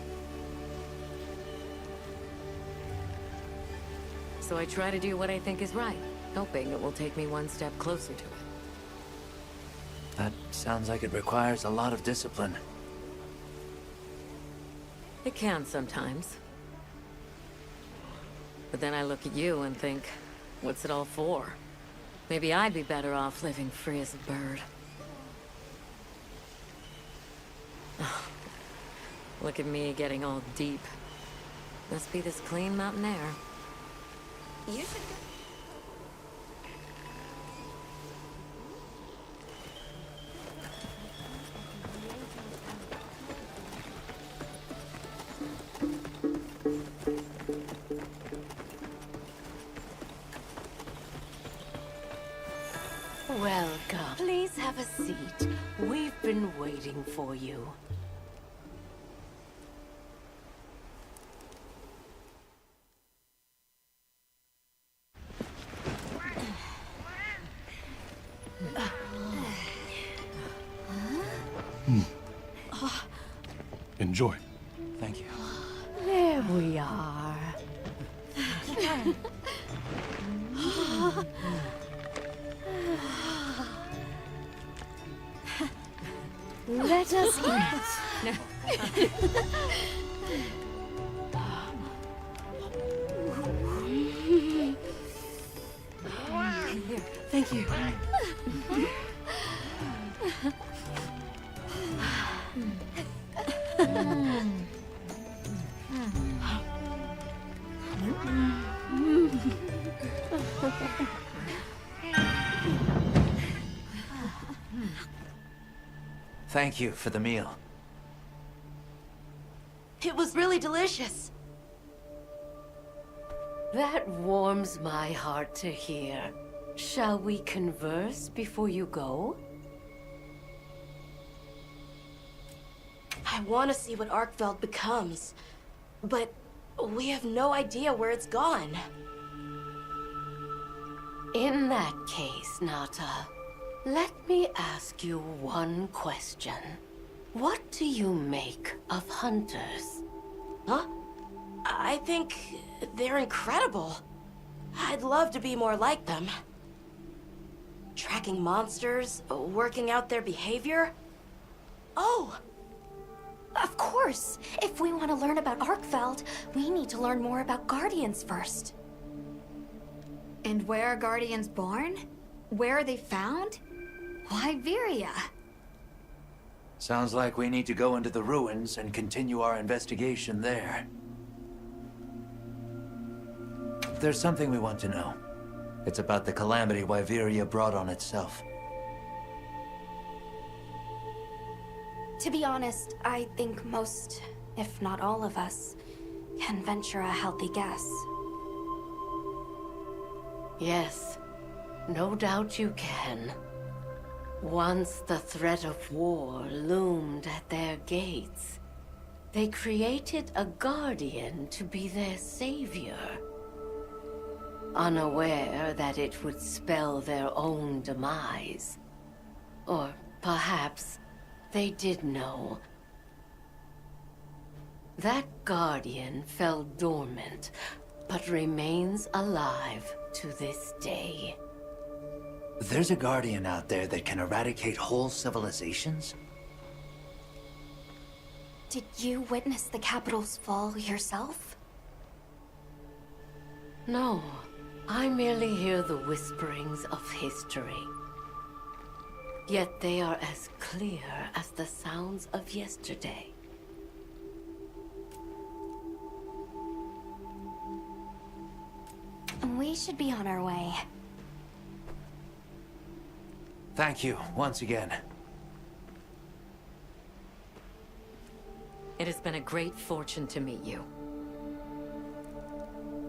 So I try to do what I think is right, hoping it will take me one step closer to it. That sounds like it requires a lot of discipline. It can sometimes. But then I look at you and think, what's it all for? Maybe I'd be better off living free as a bird. Look at me getting all deep. Must be this clean mountain air. You should go. Welcome. Please have a seat. We've been waiting for you. Enjoy. Thank you. There we are. Let us eat. Thank you. Thank you for the meal. It was really delicious. That warms my heart to hear. Shall we converse before you go? I want to see what Arkveld becomes, but we have no idea where it's gone. In that case, Nata, let me ask you one question. What do you make of hunters? Huh? I think they're incredible. I'd love to be more like them. Tracking monsters, working out their behavior. Oh! Of course! If we want to learn about Arkveld, we need to learn more about Guardians first. And where are Guardians born? Where are they found? Wyveria. Sounds like we need to go into the ruins and continue our investigation there. There's something we want to know. It's about the calamity Wyveria brought on itself. To be honest, I think most, if not all of us, can venture a healthy guess. Yes, no doubt you can. Once the threat of war loomed at their gates, they created a guardian to be their savior. Unaware that it would spell their own demise. Or perhaps they did know. That guardian fell dormant, but remains alive to this day. There's a guardian out there that can eradicate whole civilizations? Did you witness the capital's fall yourself? No, I merely hear the whisperings of history. Yet they are as clear as the sounds of yesterday. We should be on our way. Thank you, once again. It has been a great fortune to meet you.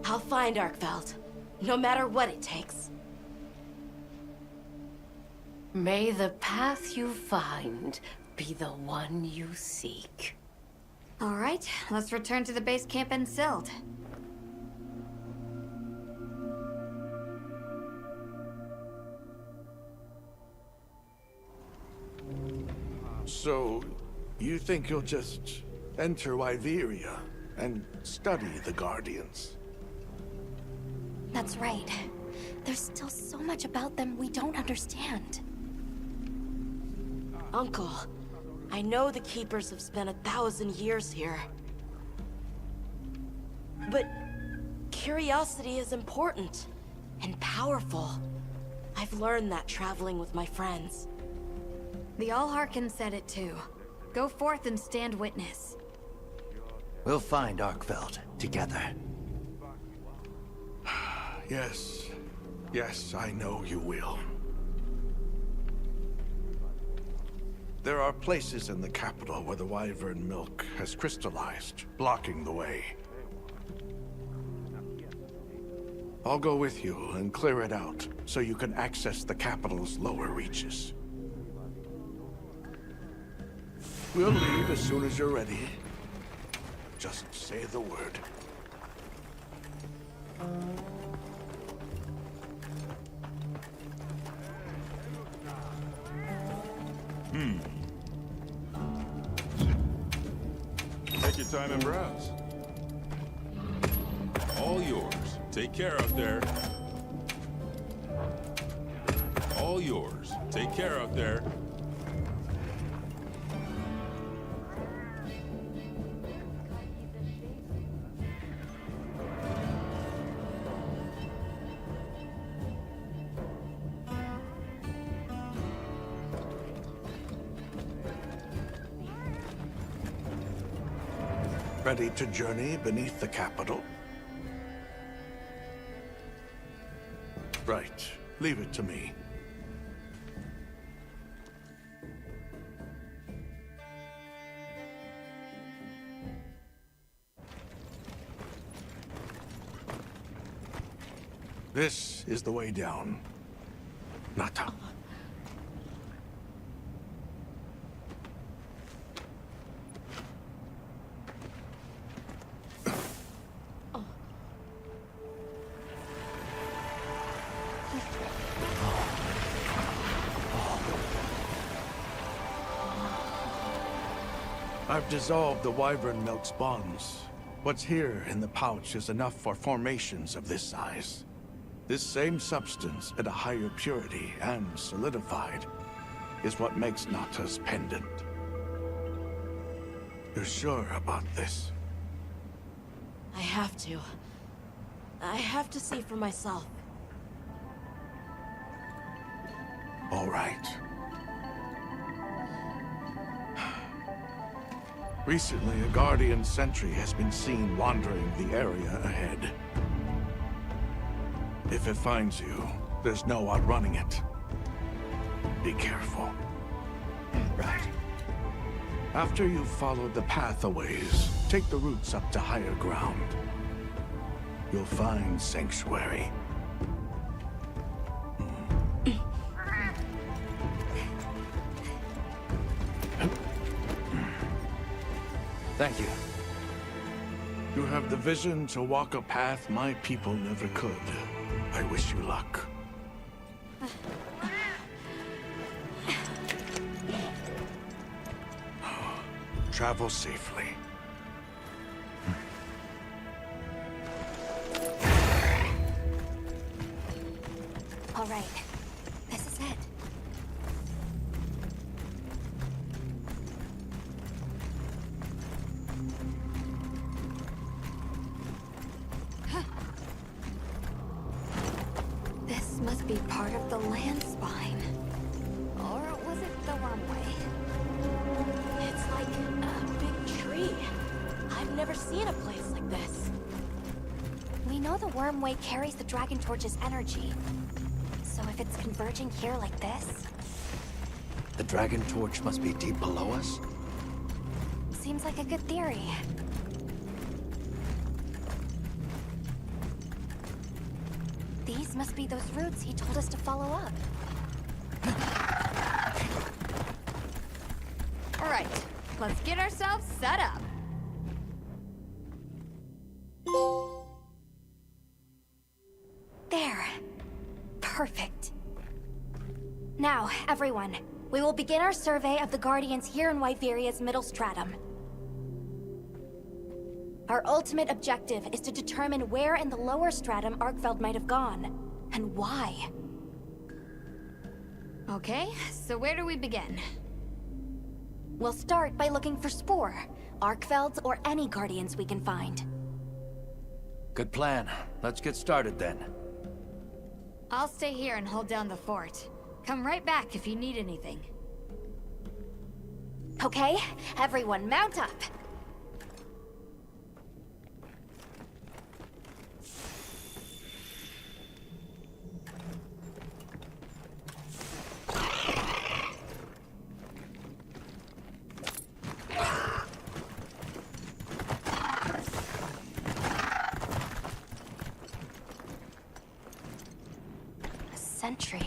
I'll find Arkveld, no matter what it takes. May the path you find be the one you seek. All right, let's return to the base camp in Silt. So, you think you'll just enter Wyveria and study the Guardians? That's right. There's still so much about them we don't understand. Uncle, I know the Keepers have spent 1,000 years here. But curiosity is important and powerful. I've learned that traveling with my friends. The Allharkin said it too. Go forth and stand witness. We'll find Arkveld together. Yes. Yes, I know you will. There are places in the capital where the Wyvern milk has crystallized, blocking the way. I'll go with you and clear it out, so you can access the capital's lower reaches. We'll leave as soon as you're ready. Just say the word. Take your time and browse. All yours. Take care out there. All yours. Take care out there. Ready to journey beneath the capital? Right. Leave it to me. This is the way down. Nata. I've dissolved the Wyvern milk's bonds. What's here in the pouch is enough for formations of this size. This same substance at a higher purity and solidified is what makes Nata's pendant. You're sure about this? I have to. I have to see for myself. All right. Recently, a Guardian sentry has been seen wandering the area ahead. If it finds you, there's no outrunning it. Be careful. Right. After you've followed the path a ways, take the routes up to higher ground. You'll find sanctuary. Thank you. You have the vision to walk a path my people never could. I wish you luck. Travel safely. All right. This is it. This must be part of the land spine. Or was it the wrong way? It's like a big tree. I've never seen a place like this. We know the Wormway carries the Dragon Torch's energy. So if it's converging here like this, The Dragon Torch must be deep below us? seems like a good theory. These must be those routes he told us to follow up. All right, let's get ourselves set up. There. Perfect. Now, everyone, we will begin our survey of the Guardians here in Wyveria's middle stratum. Our ultimate objective is to determine where in the lower stratum Arkveld might have gone, and why. Okay, so where do we begin? We'll start by looking for Spore, Arkvelds, or any Guardians we can find. Good plan. Let's get started then. I'll stay here and hold down the fort. Come right back if you need anything. Okay, everyone mount up. Sentry.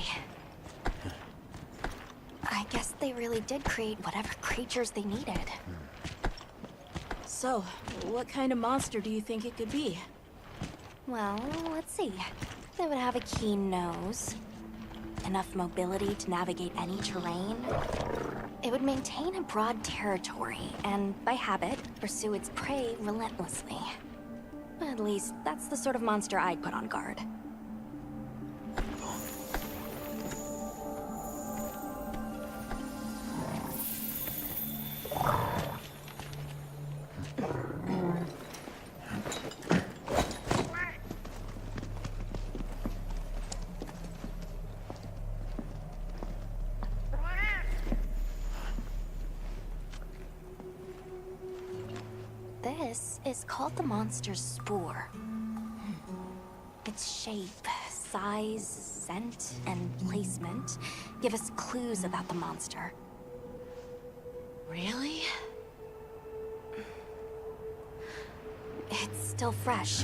I guess they really did create whatever creatures they needed. So, what kind of monster do you think it could be? Well, let's see. They would have a keen nose, enough mobility to navigate any terrain. It would maintain a broad territory, and by habit, pursue its prey relentlessly. At least, that's the sort of monster I'd put on guard. This is called the monster's spore. Its shape, size, scent, and placement give us clues about the monster. Really? It's still fresh.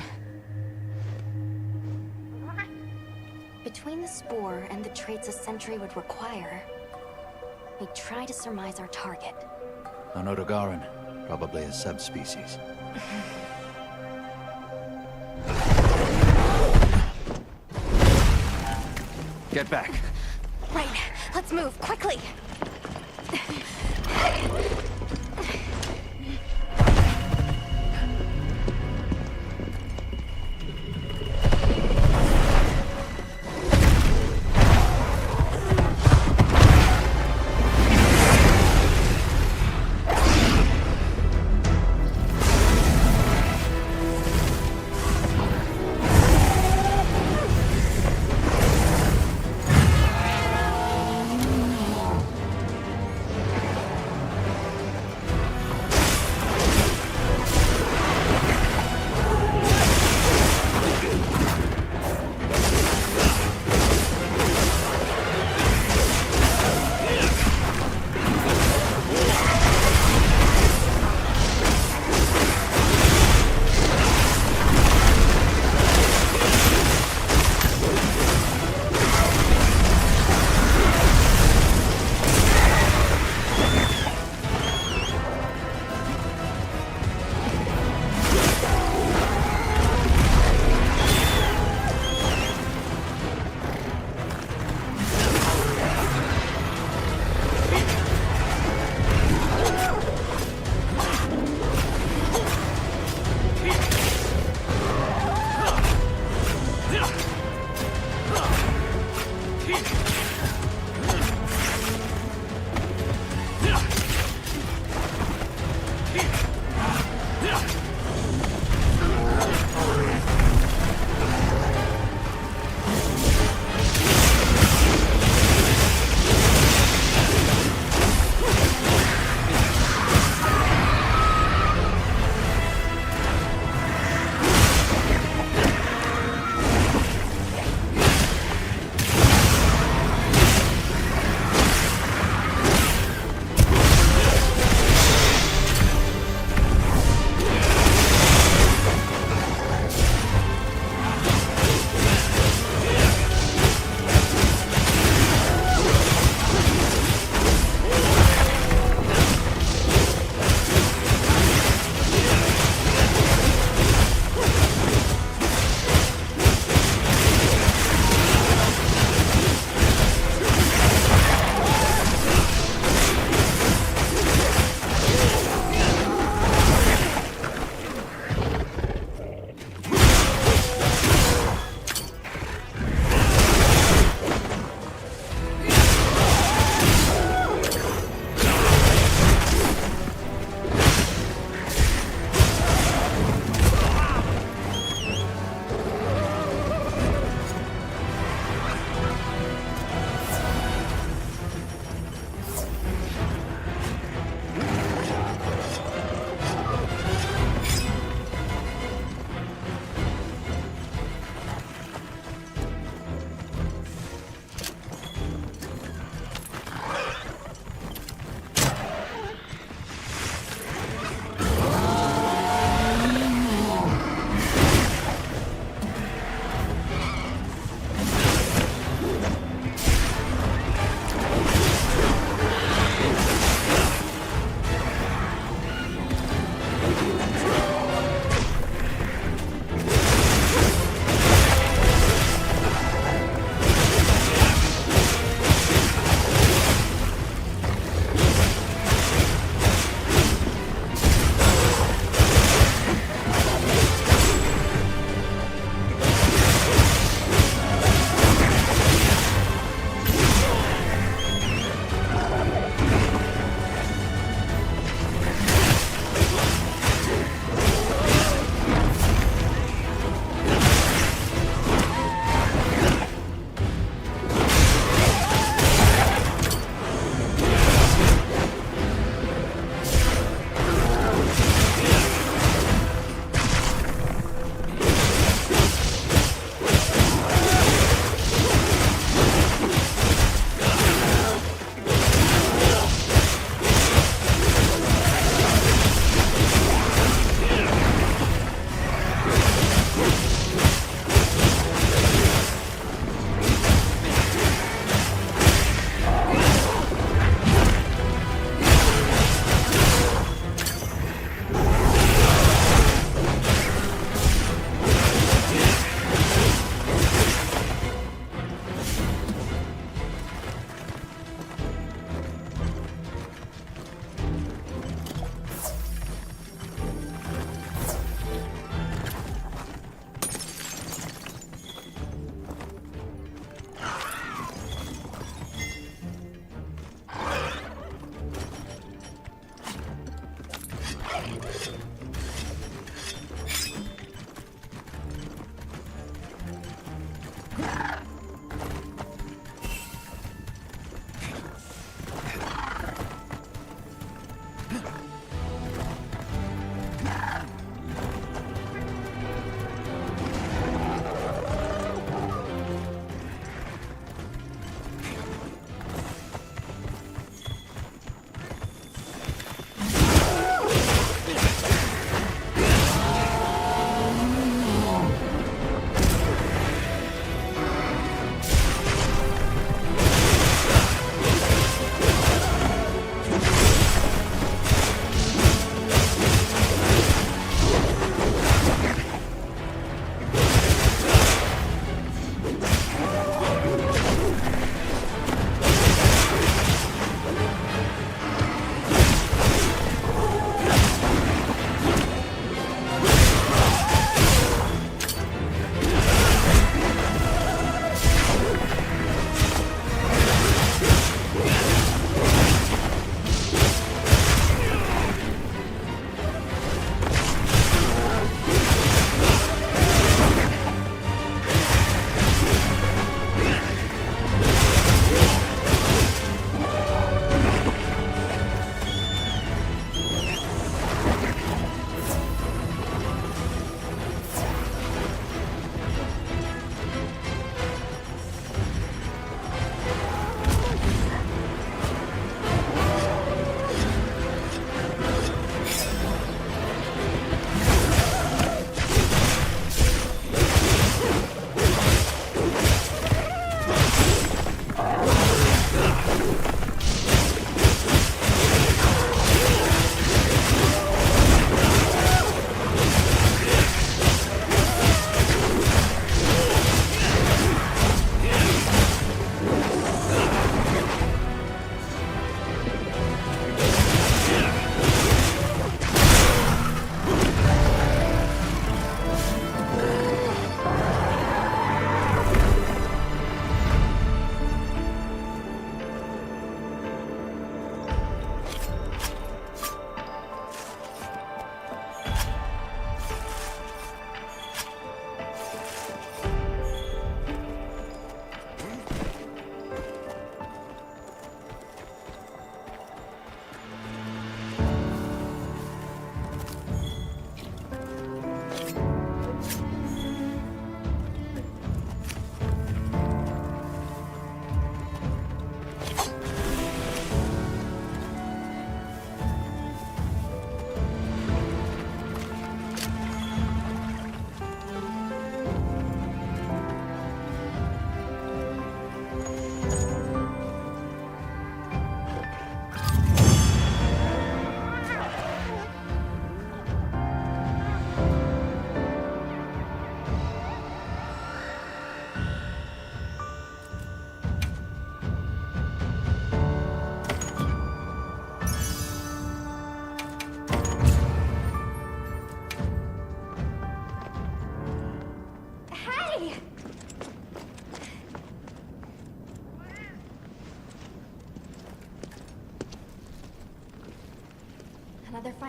Between the spore and the traits a sentry would require, we try to surmise our target. An Odogaran, probably a subspecies. Get back. Right, let's move, quickly!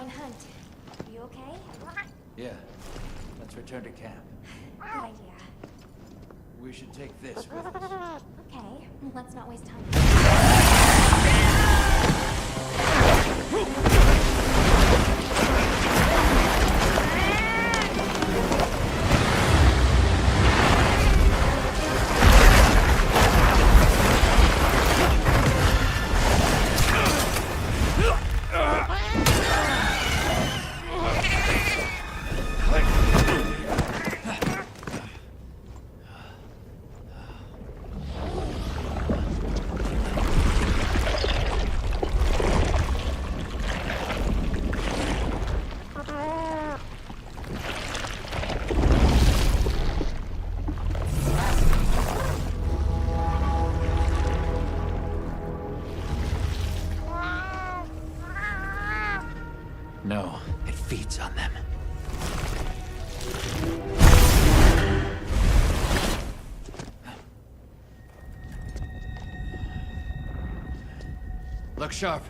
fine hunt. You okay? Yeah. Let's return to camp. Good idea. We should take this with us. Okay, let's not waste time. No, it feeds on them. Look sharp.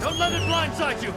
Don't let it blindside you!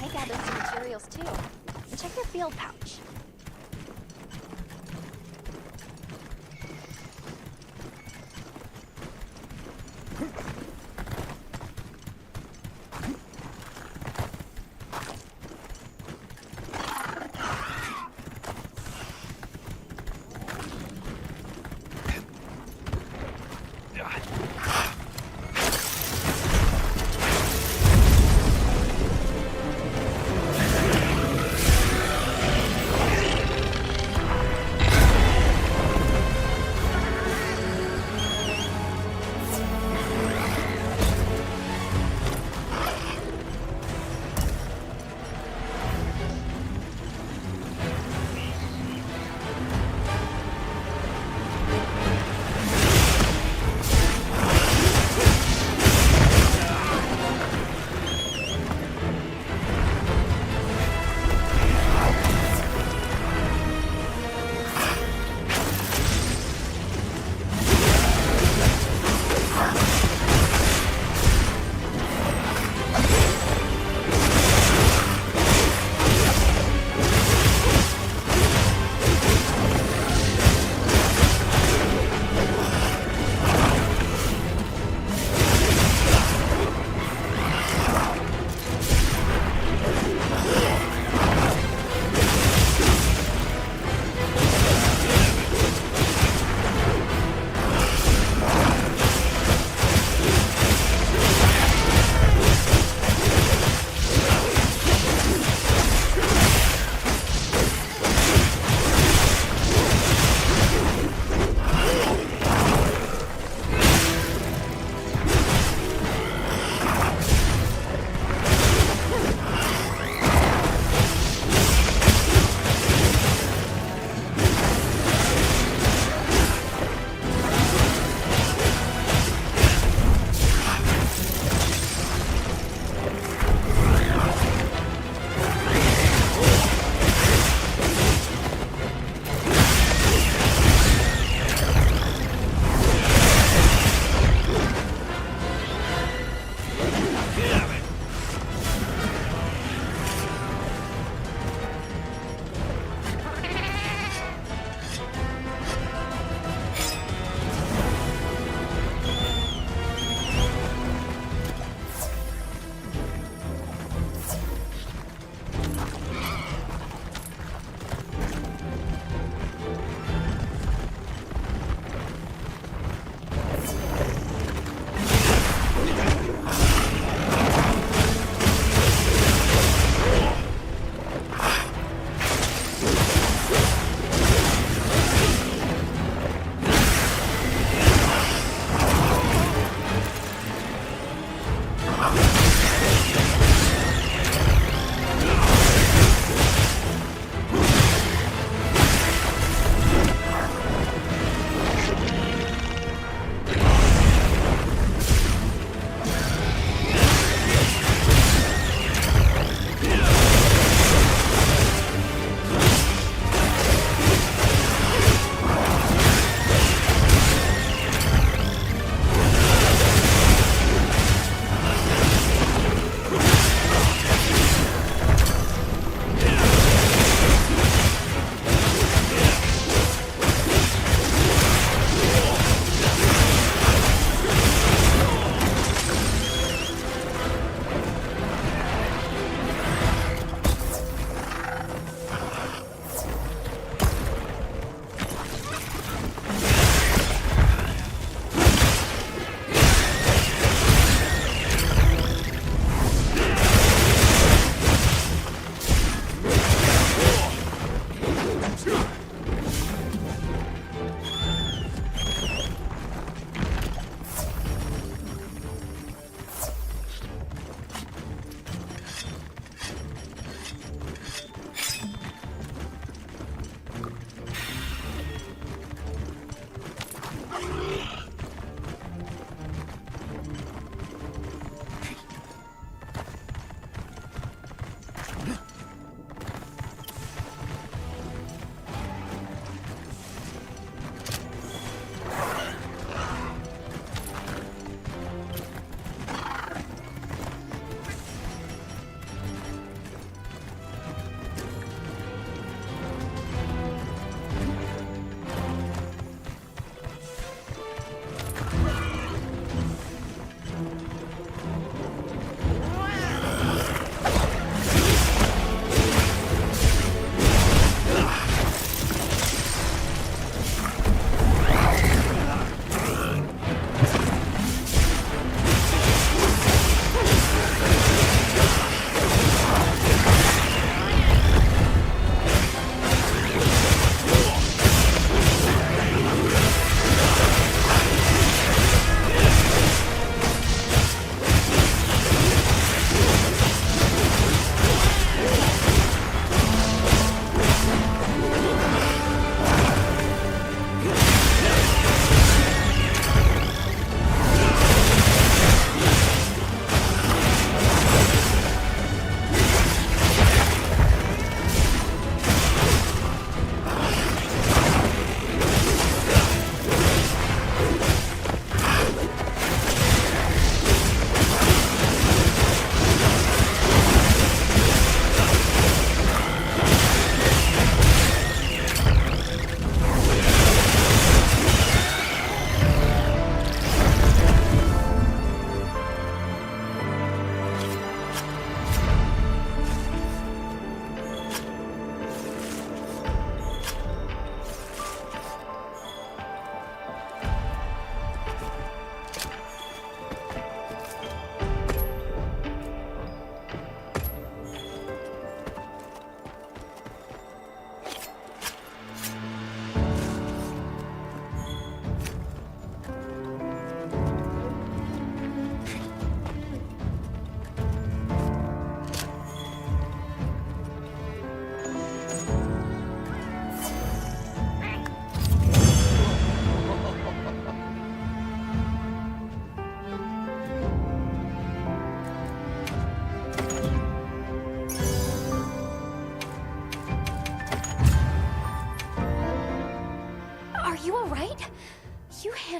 I gathered some materials too. Check your field pouch.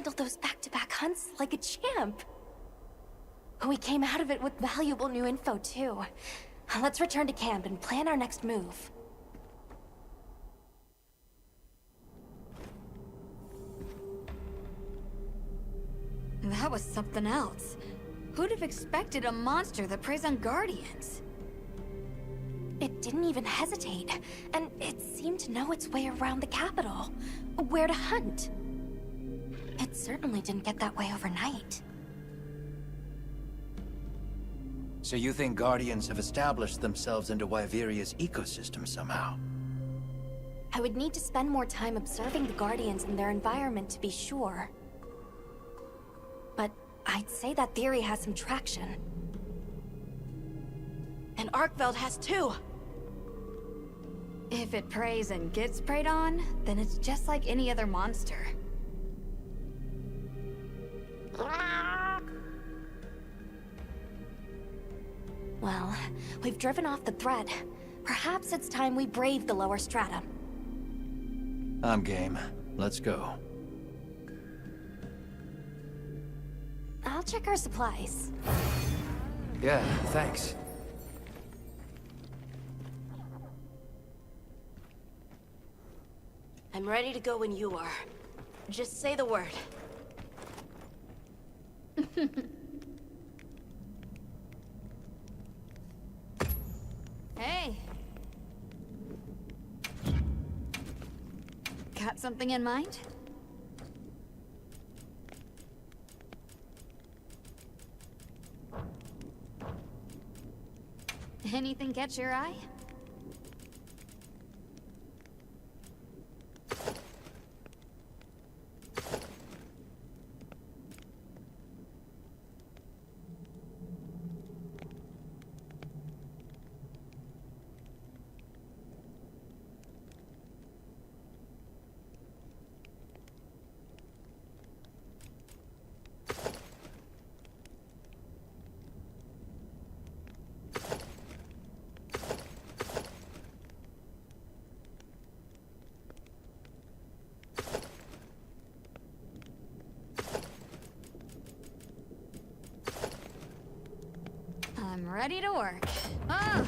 handled those back-to-back hunts like a champ. We came out of it with valuable new info, too. Let's return to camp and plan our next move. That was something else. Who'd have expected a monster that preys on Guardians? It didn't even hesitate, and it seemed to know its way around the capital, where to hunt. It certainly didn't get that way overnight. So you think Guardians have established themselves into Wyveria's ecosystem somehow? I would need to spend more time observing the Guardians and their environment to be sure. But I'd say that theory has some traction. And Arkveld has too! If it preys and gets preyed on, then it's just like any other monster. Well, we've driven off the threat. Perhaps it's time we brave the lower strata. I'm game. Let's go. I'll check our supplies. Yeah, thanks. I'm ready to go when you are. Just say the word. Hey! Got something in mind? Anything catch your eye? I'm ready to work. Ah!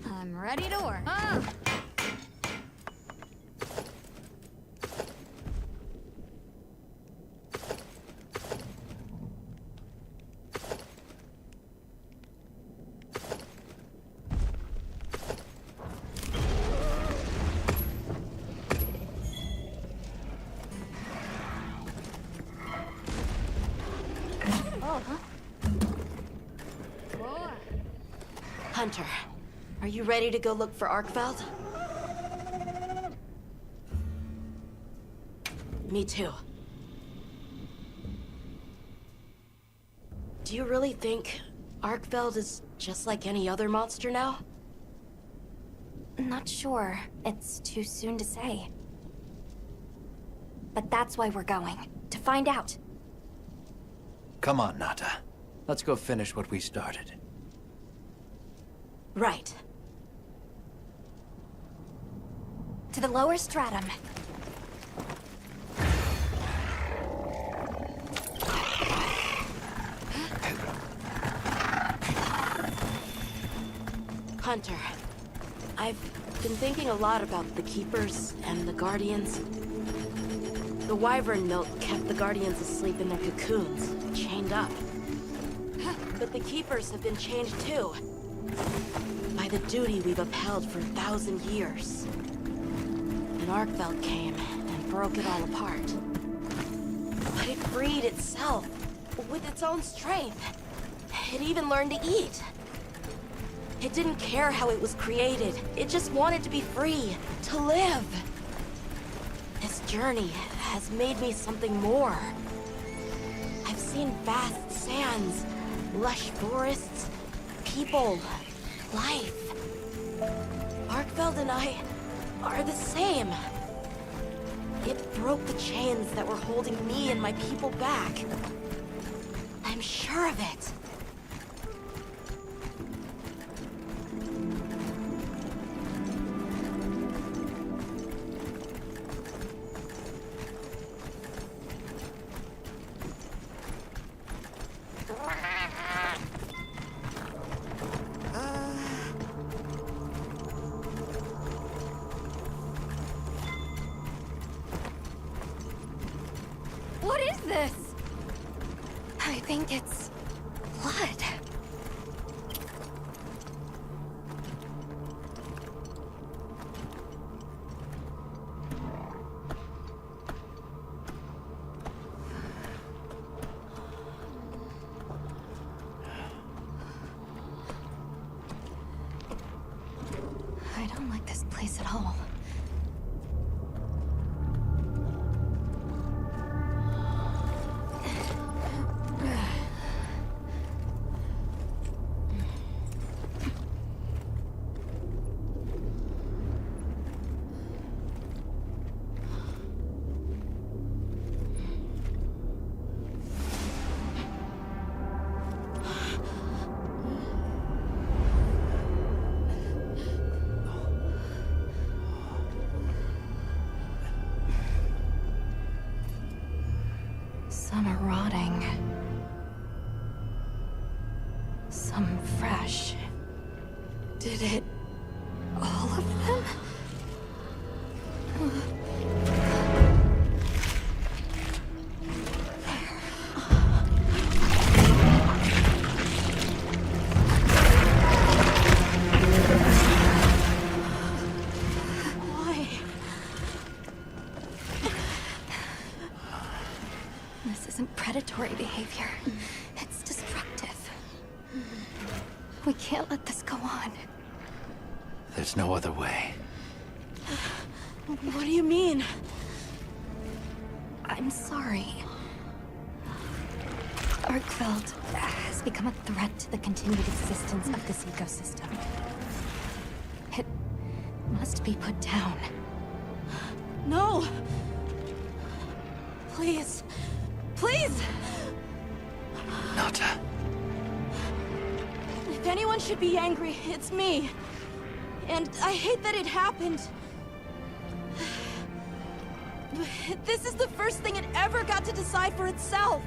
I'm ready to work. Ah! Hunter, are you ready to go look for Arkveld? Me too. Do you really think Arkveld is just like any other monster now? Not sure. It's too soon to say. But that's why we're going. To find out. Come on, Nata. Let's go finish what we started. Right. To the lower stratum. Hunter, I've been thinking a lot about the Keepers and the Guardians. The wyvern milk kept the Guardians asleep in their cocoons, chained up. But the Keepers have been changed too. By the duty we've upheld for 1,000 years. And Arkveld came and broke it all apart. But it freed itself, with its own strength. It even learned to eat. It didn't care how it was created. It just wanted to be free, to live. This journey has made me something more. I've seen vast sands, lush forests, people, life. Arkveld and I are the same. It broke the chains that were holding me and my people back. I'm sure of it. What is this? I think it's blood. I don't like this place at all. Some are rotting. Some fresh. Did it... all of them? Why? This isn't predatory behavior. It's destructive. We can't let this go on. There's no other way. What do you mean? I'm sorry. Arkveld has become a threat to the continued existence of this ecosystem. It must be put down. No! Please. Please! Nata. If anyone should be angry, it's me. And I hate that it happened. This is the first thing it ever got to decide for itself.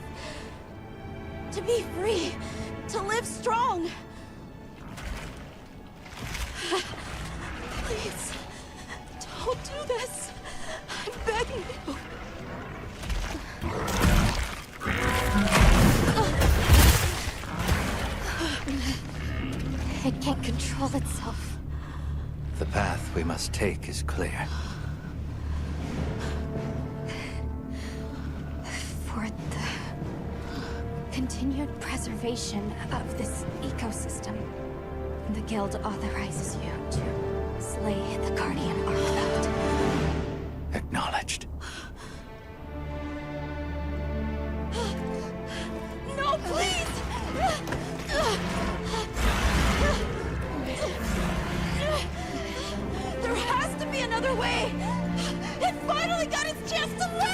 To be free. To live strong. Please. Don't do this. I'm begging you. It can't control itself. The path we must take is clear. For the continued preservation of this ecosystem, the Guild authorizes you to slay the Guardian Arkveld. Acknowledged. No, please! There has to be another way! It finally got its chance to live!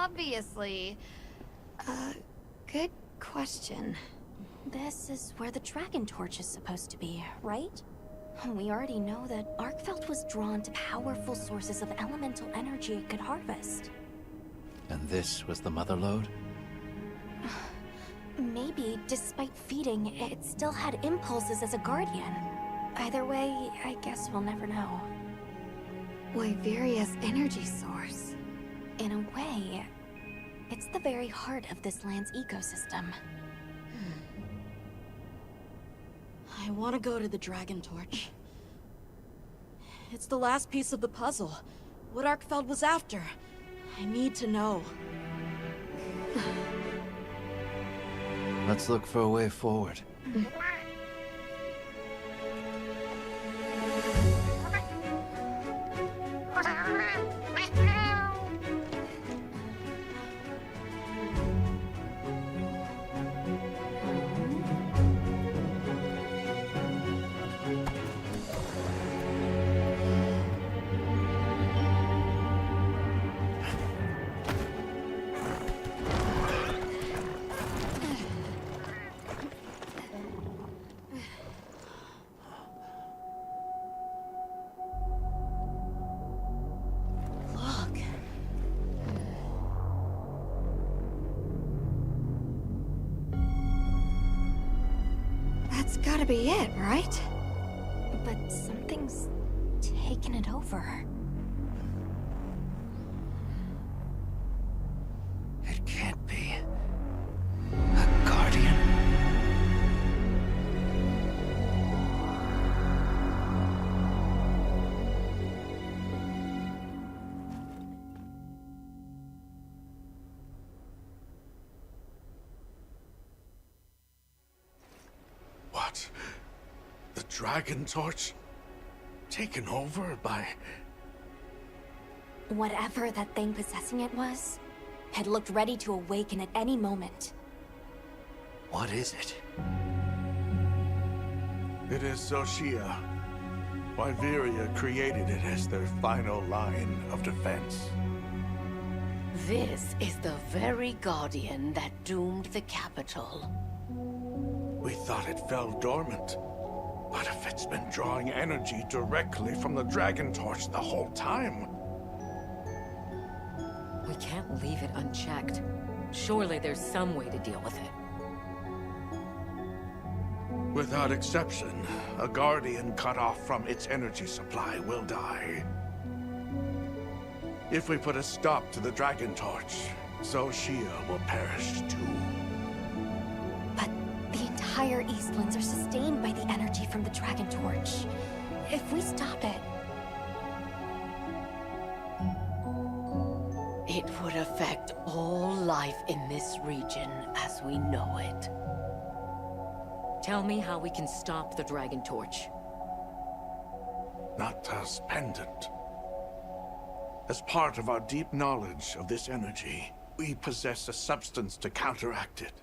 obviously. Good question. This is where the dragon torch is supposed to be, right? We already know that Arkveld was drawn to powerful sources of elemental energy it could harvest. And this was the mother lode? Maybe, despite feeding, it still had impulses as a guardian. Either way, I guess we'll never know. Wyveria's energy source. In a way, it's the very heart of this land's ecosystem. I want to go to the dragon torch. It's the last piece of the puzzle. What Arkveld was after. I need to know. Let's look for a way forward. That's gotta be it, right? But something's taken it over. It can't be. A guardian. What? The dragon torch? Taken over by... Whatever that thing possessing it was, had looked ready to awaken at any moment. What is it? It is Xochitl. Wyveria created it as their final line of defense. This is the very guardian that doomed the capital. We thought it fell dormant. But if it's been drawing energy directly from the dragon torch the whole time... We can't leave it unchecked. Surely there's some way to deal with it. Without exception, a guardian cut off from its energy supply will die. If we put a stop to the dragon torch, Xochitl will perish too. But the entire Eastlands are sustained by the energy from the dragon torch. If we stop it... It would affect all life in this region as we know it. Tell me how we can stop the dragon torch. Nata's pendant. As part of our deep knowledge of this energy, we possess a substance to counteract it.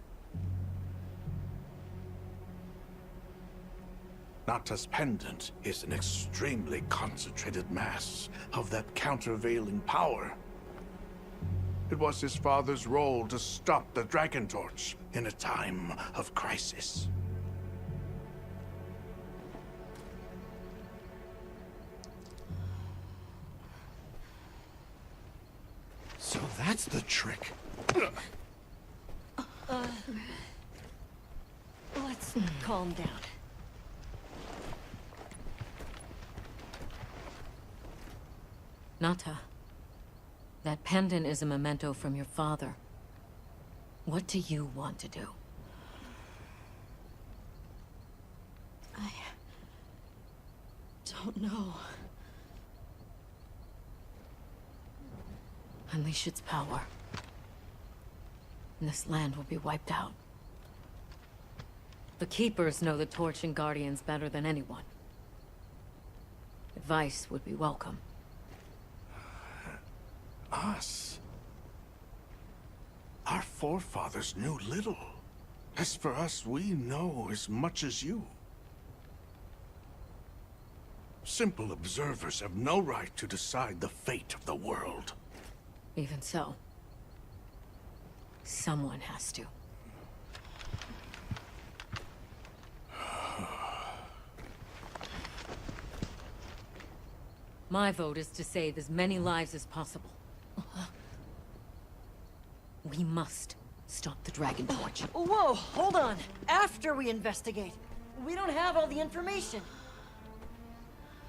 Nata's pendant is an extremely concentrated mass of that countervailing power. It was his father's role to stop the dragon torch in a time of crisis. So that's the trick. Let's calm down. Nata, that pendant is a memento from your father. What do you want to do? I don't know. Unleash its power, and this land will be wiped out. The Keepers know the Torch and Guardians better than anyone. Advice would be welcome. Us? Our forefathers knew little. As for us, we know as much as you. Simple observers have no right to decide the fate of the world. Even so, Someone has to. My vote is to save as many lives as possible. We must stop the Dragon Torch. Whoa, hold on. After we investigate. We don't have all the information.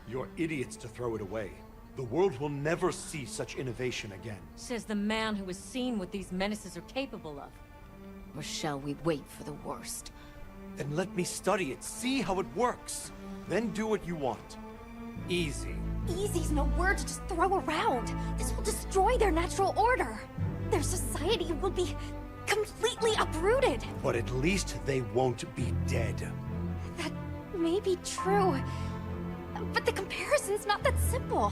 You're idiots to throw it away. The world will never see such innovation again. Says the man who has seen what these menaces are capable of. Or shall we wait for the worst? Then let me study it, see how it works. Then do what you want. Easy. Easy's no word to just throw around. This will destroy their natural order. Their society will be completely uprooted. But at least they won't be dead. That may be true, but the comparison's not that simple.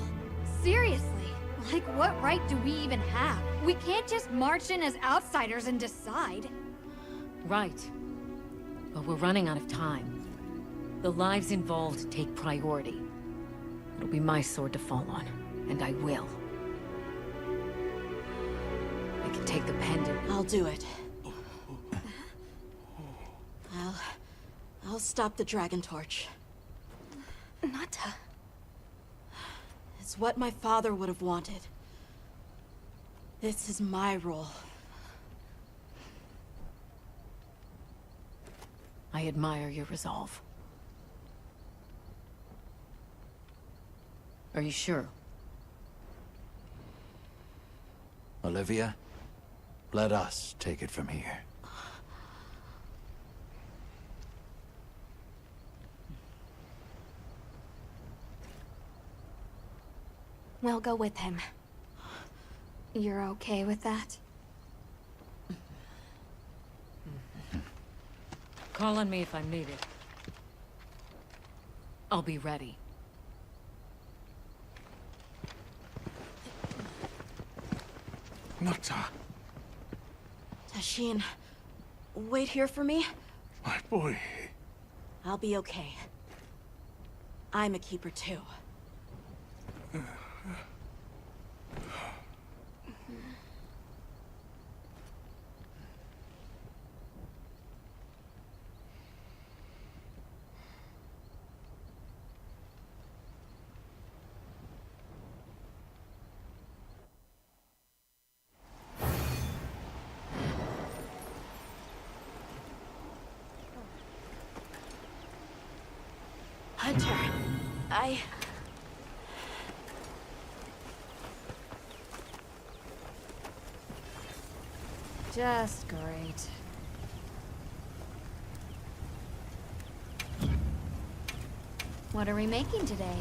Seriously, like what right do we even have? We can't just march in as outsiders and decide. Right. But we're running out of time. The lives involved take priority. It'll be my sword to fall on, and I will. I can take the pendant. I'll do it. I'll stop the Dragon Torch. Nata. It's what my father would have wanted. This is my role. I admire your resolve. Are you sure? Olivia, let us take it from here. We'll go with him. You're okay with that? Call on me if I'm needed. I'll be ready. Nata, Tashin, wait here for me. my boy. I'll be okay. I'm a keeper too. Hunter, Just great. What are we making today?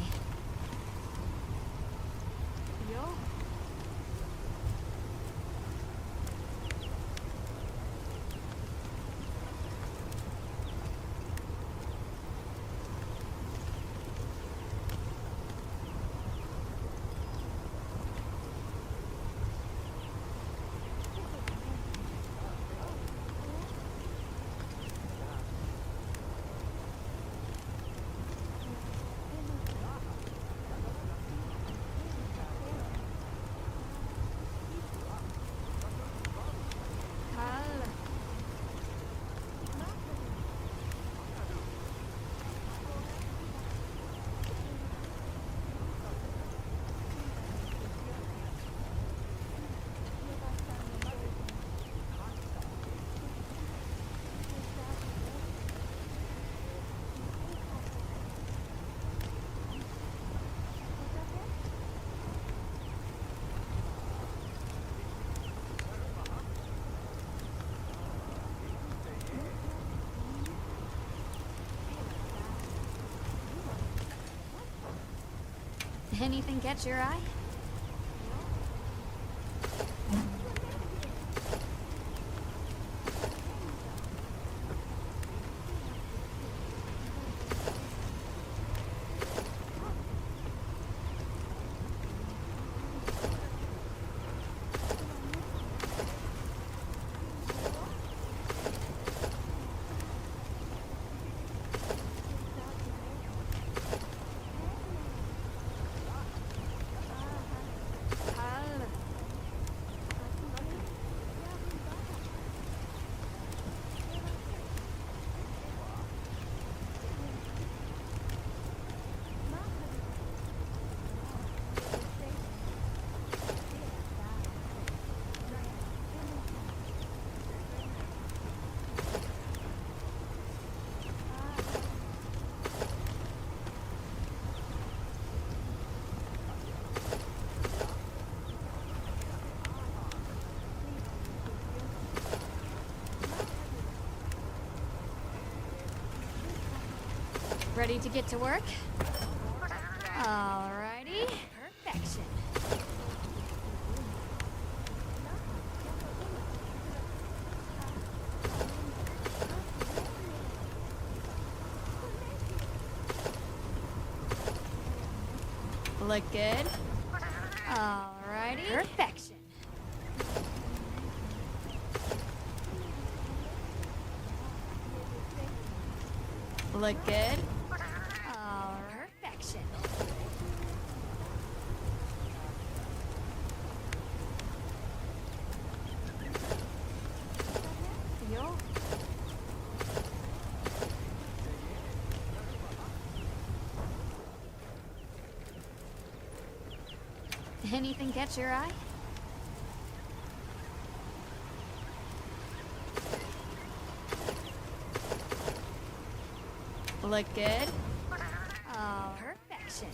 Anything catch your eye? Ready to get to work? Alrighty. Perfection. Look good. Alrighty. Perfection. Look good. Perfection. Yo. Anything catch your eye? Look good. Oh, perfection.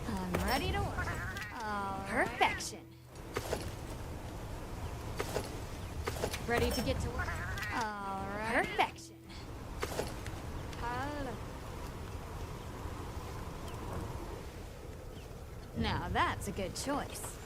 I'm ready to work. Oh, perfection. Ready to get to work. All right. Perfection. Hello. Now that's a good choice.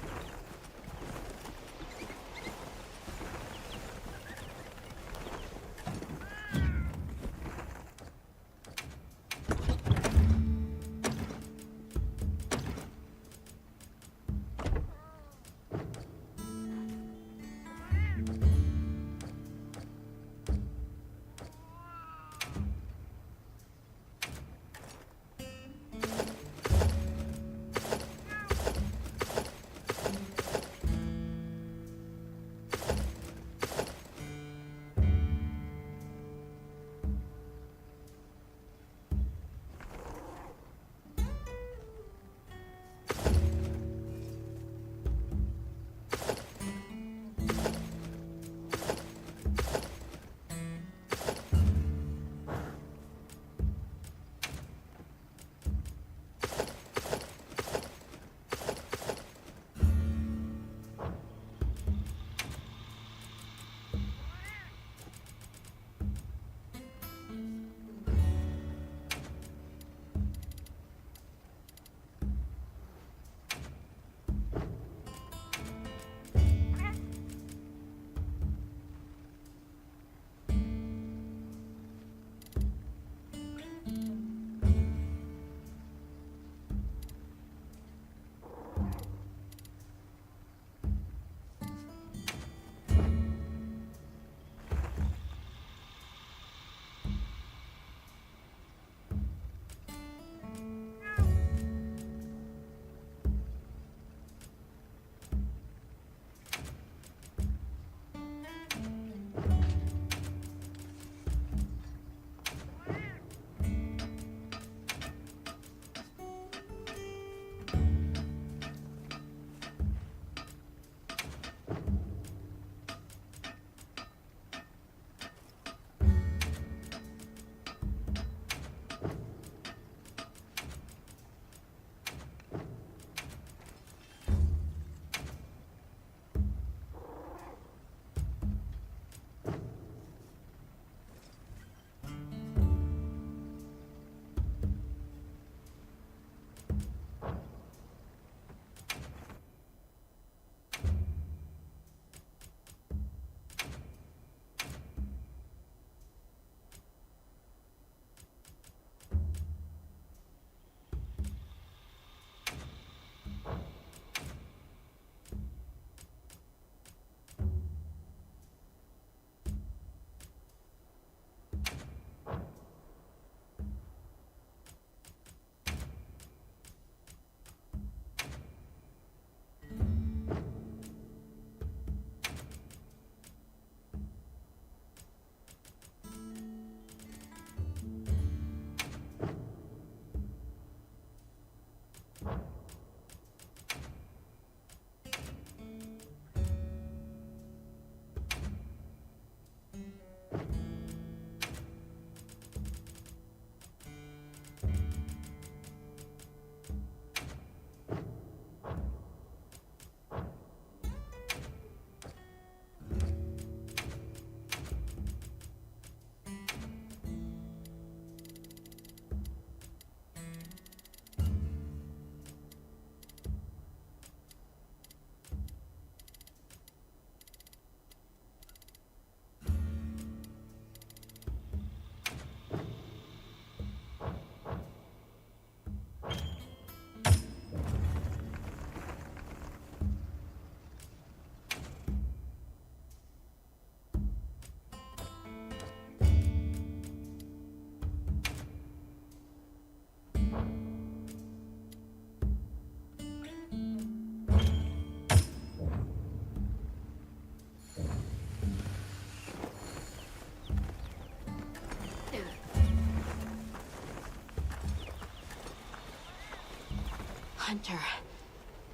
Hunter,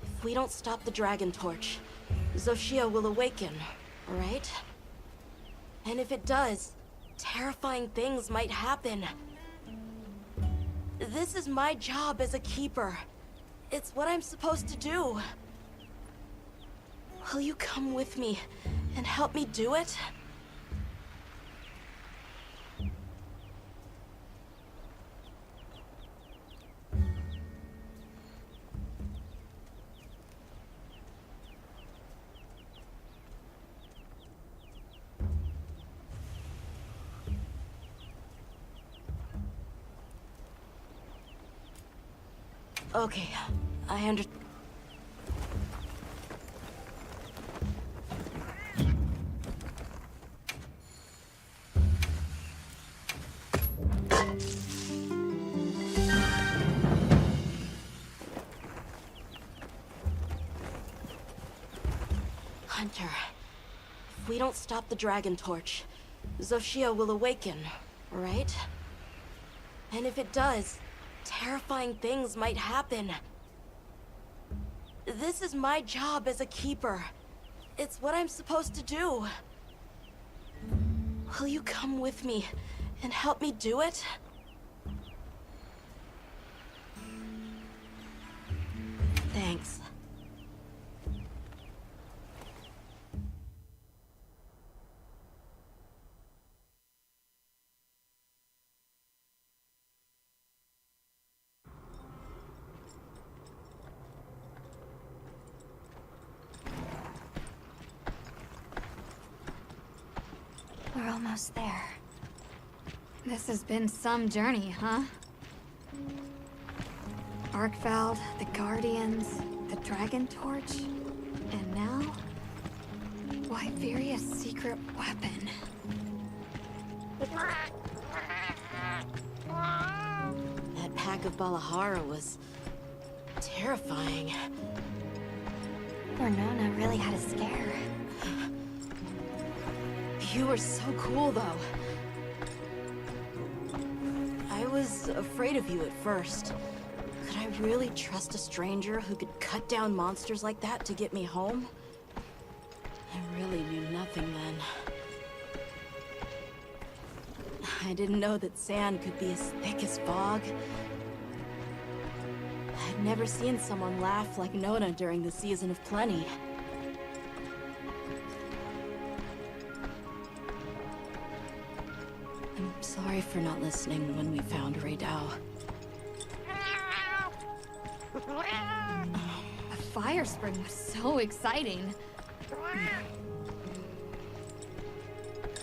if we don't stop the Dragon Torch, Xochitl will awaken, right? And if it does, terrifying things might happen. This is my job as a keeper. It's what I'm supposed to do. Will you come with me and help me do it? Okay, I understand. Hunter, if we don't stop the Dragon Torch, Xochitl will awaken, right? And if it does, terrifying things might happen. This is my job as a keeper. It's what I'm supposed to do. Will you come with me and help me do it? Thanks. We're almost there. This has been some journey, huh? Arkveld, the Guardians, the Dragon Torch, and now... Wyveria's secret weapon. That pack of Balahara was... terrifying. Poor Nona really had a scare. You were so cool, though. I was afraid of you at first. Could I really trust a stranger who could cut down monsters like that to get me home? I really knew nothing then. I didn't know that sand could be as thick as fog. I'd never seen someone laugh like Nona during the Season of Plenty. I'm sorry for not listening when we found Raydao. A fire spring was so exciting.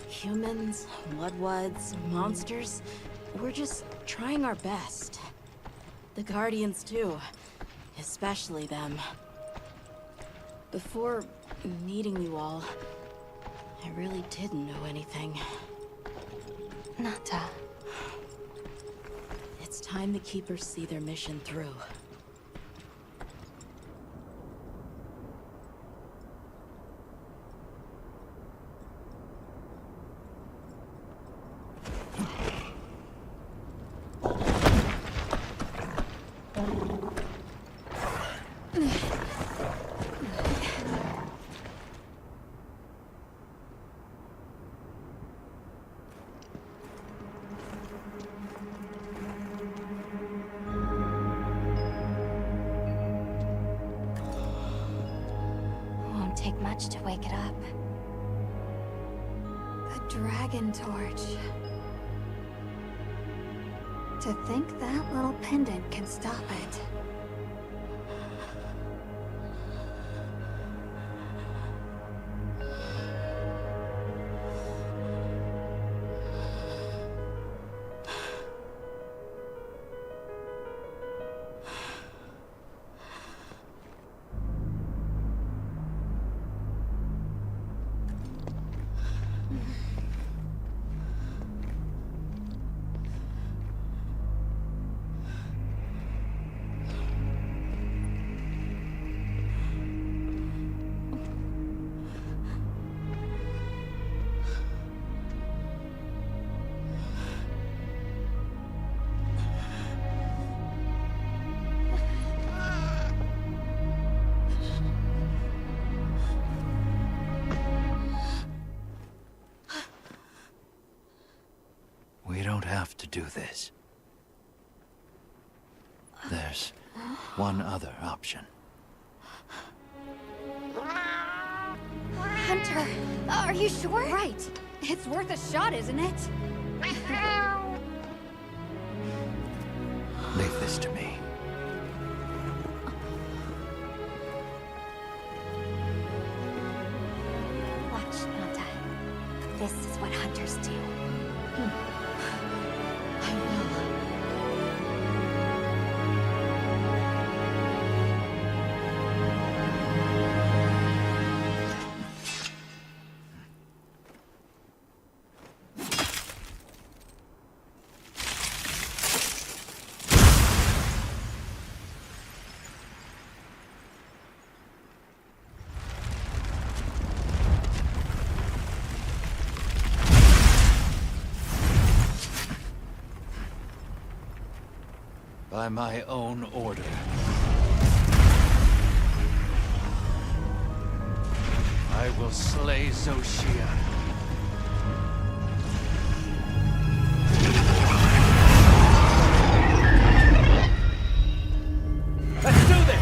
Humans, Mudwoods, monsters, we're just trying our best. The Guardians too, especially them. Before meeting you all, I really didn't know anything. Nata. It's time the Keepers see their mission through. Take much to wake it up. The Dragon Torch. To think that little pendant can stop it. We don't have to do this. There's one other option. Hunter, are you sure? Right. It's worth a shot, isn't it? Leave this to me. Watch, Nata. This is what hunters do. I will. By my own order. I will slay Xochitl. Let's do this!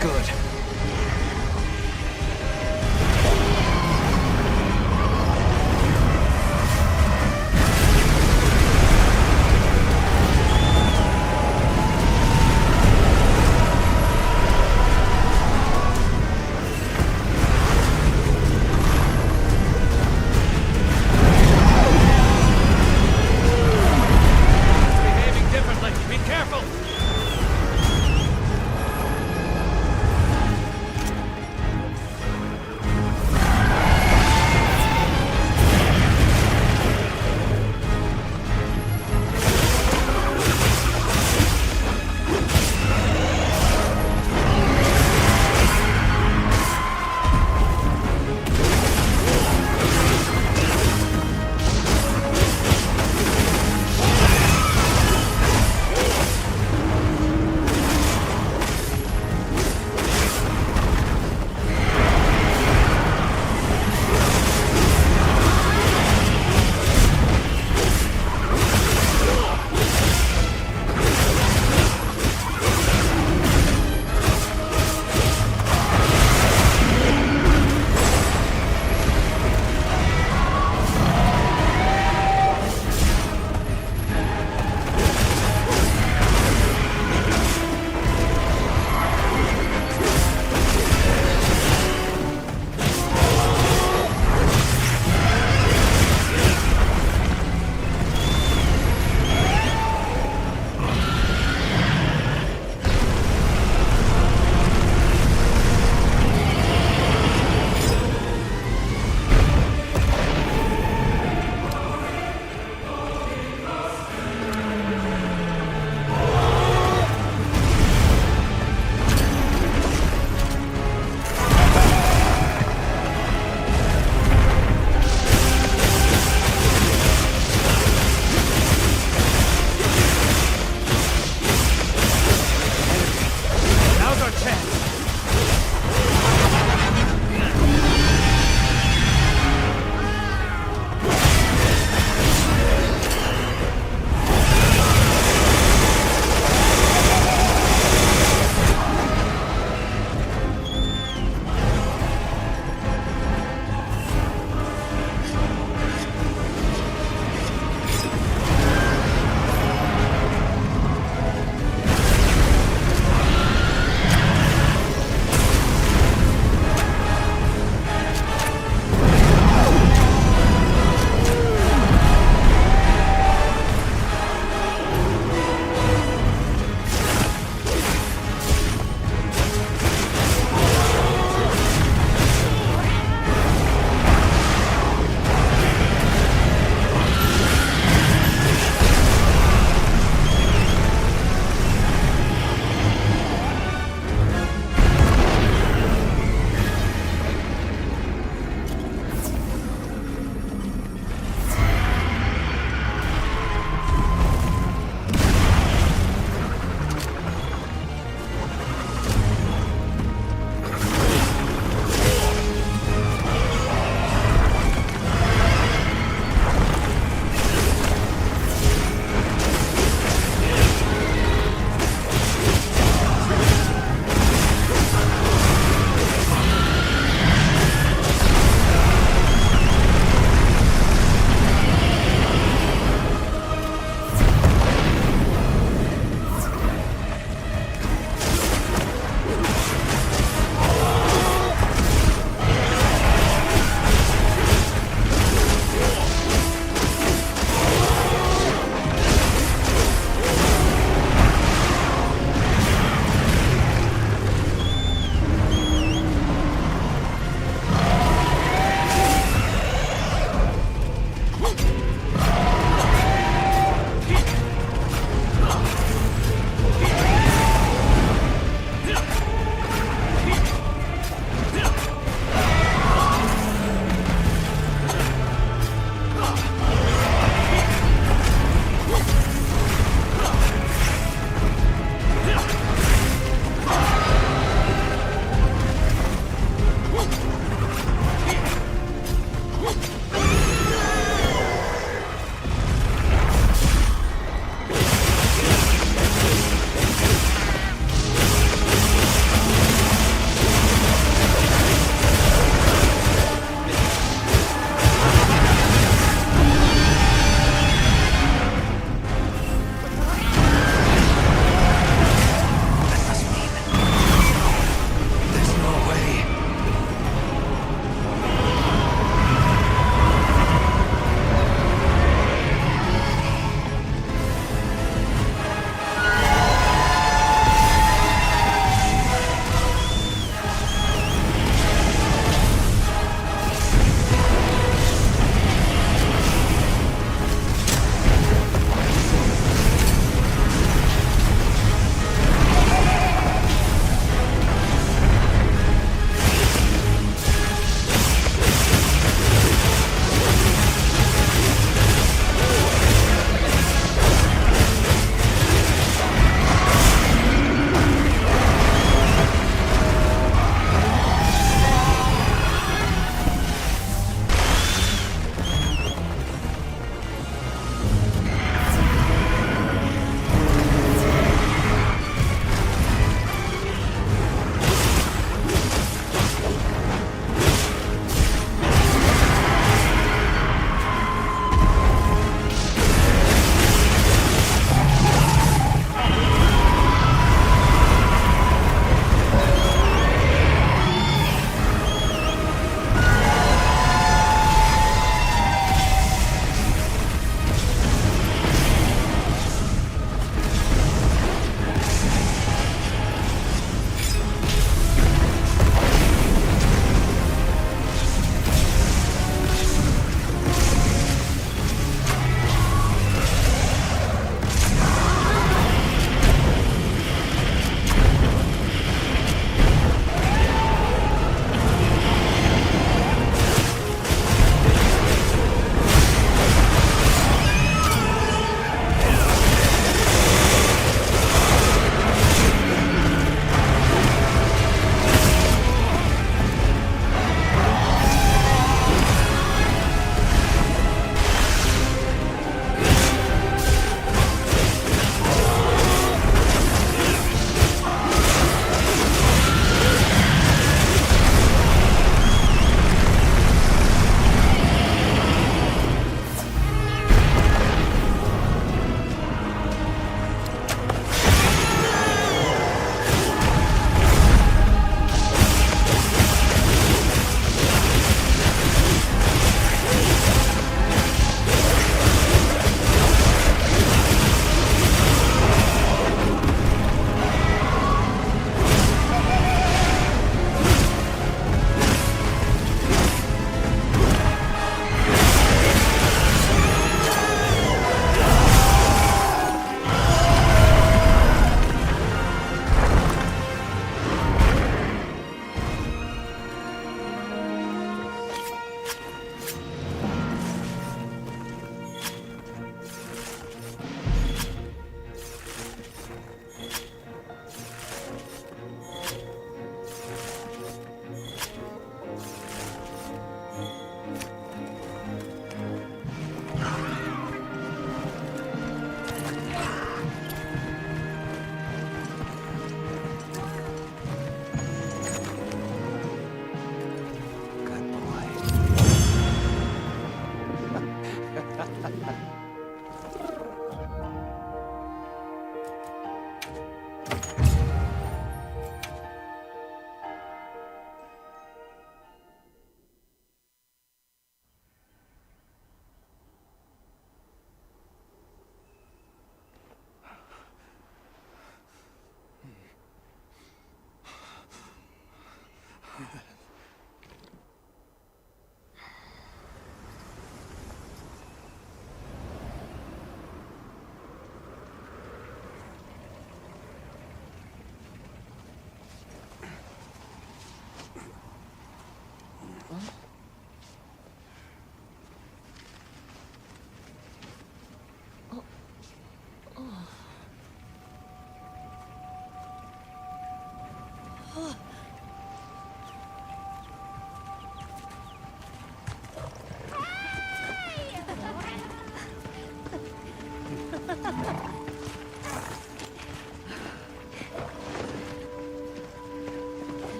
Good. Behaving differently. Be careful!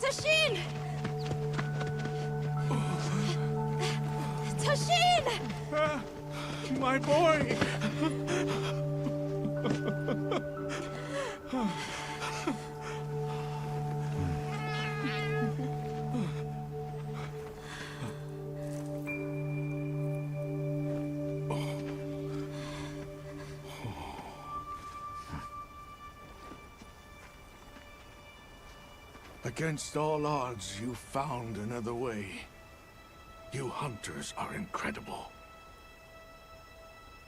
Tashin! Tashin! My boy! Against all odds, you found another way. You hunters are incredible.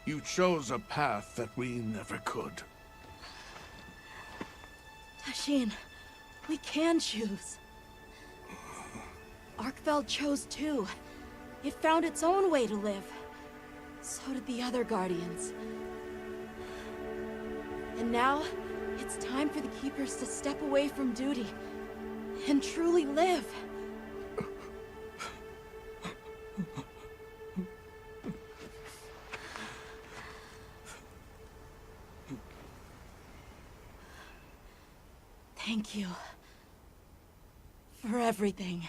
You chose a path that we never could. Tashin, we can choose. Arkveld chose too. It found its own way to live. So did the other Guardians. And now, it's time for the Keepers to step away from duty and truly live. Thank you for everything.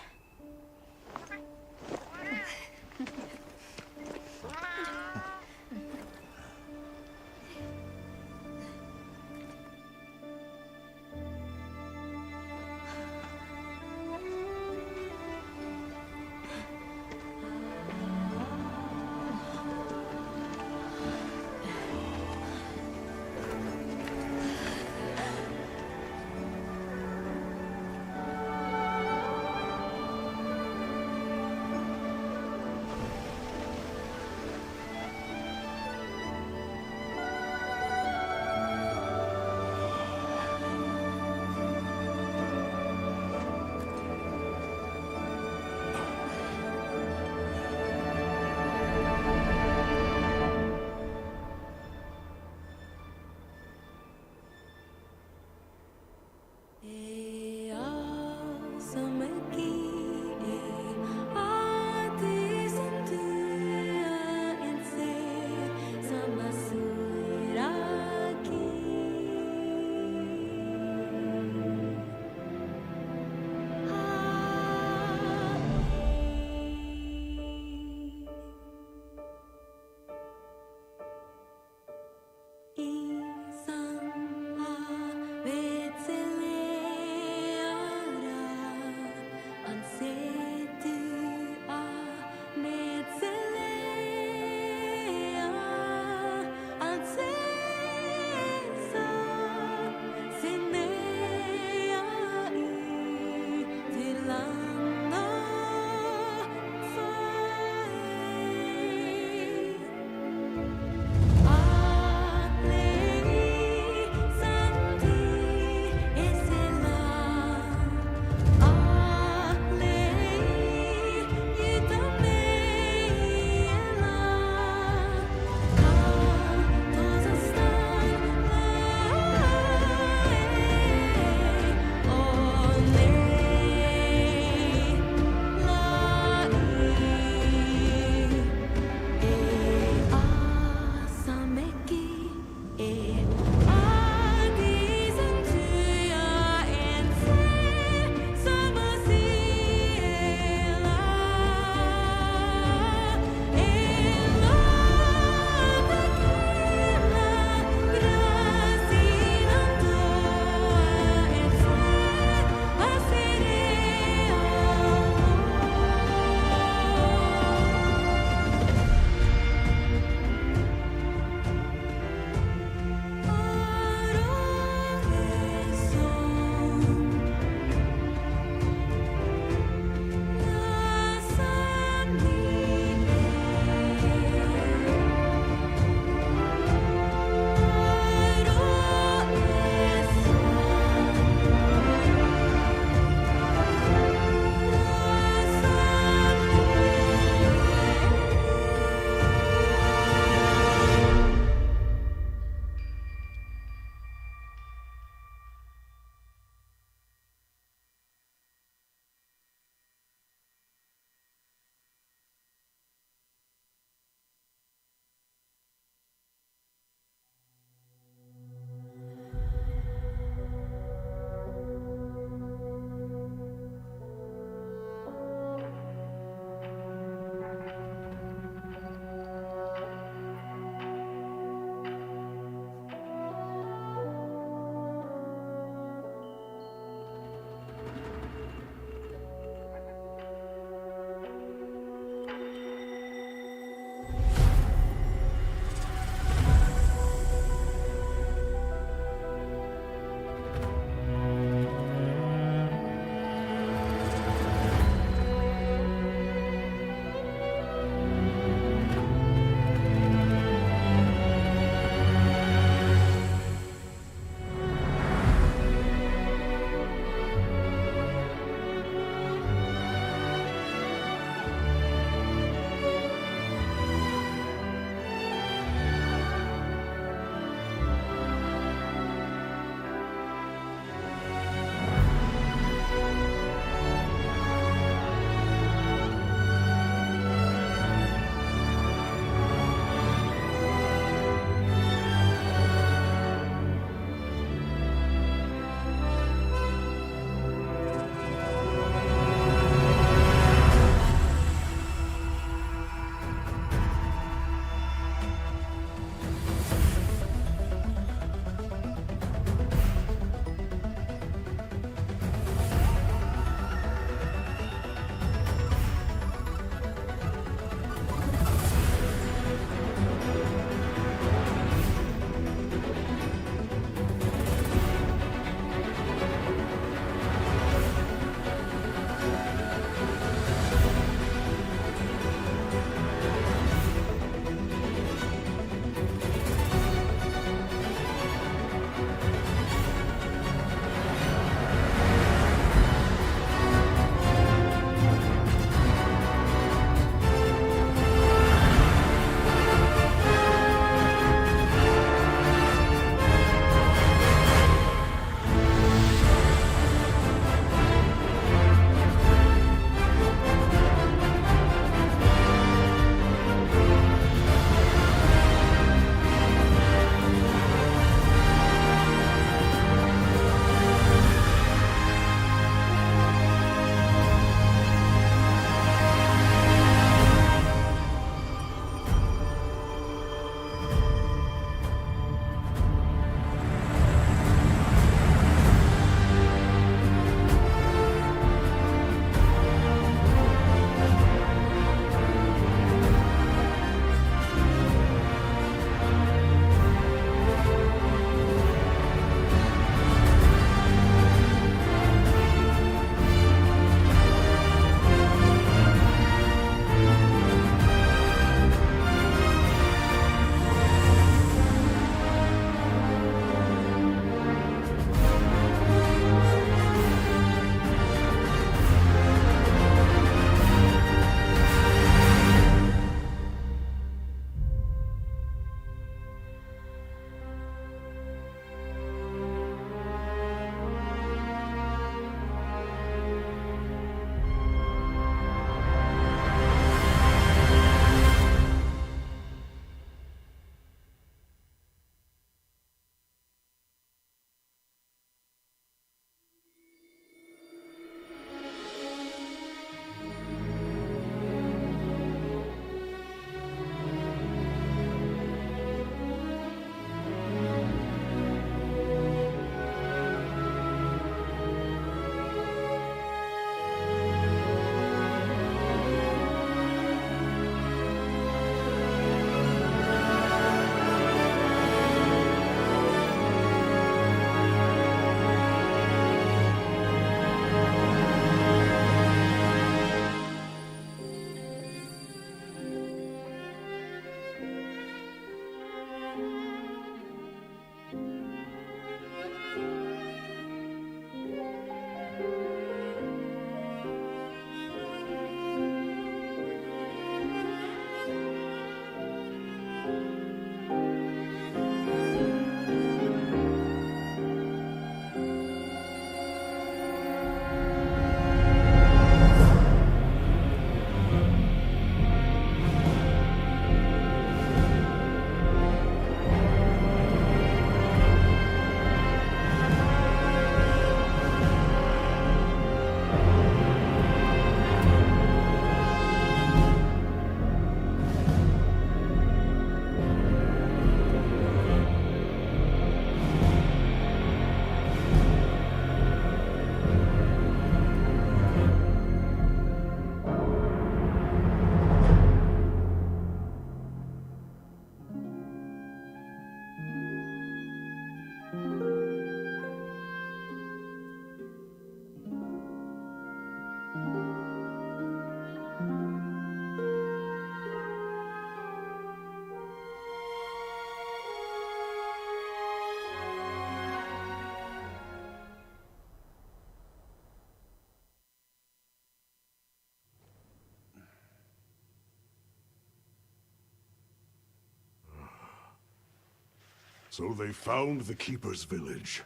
So they found the Keeper's village.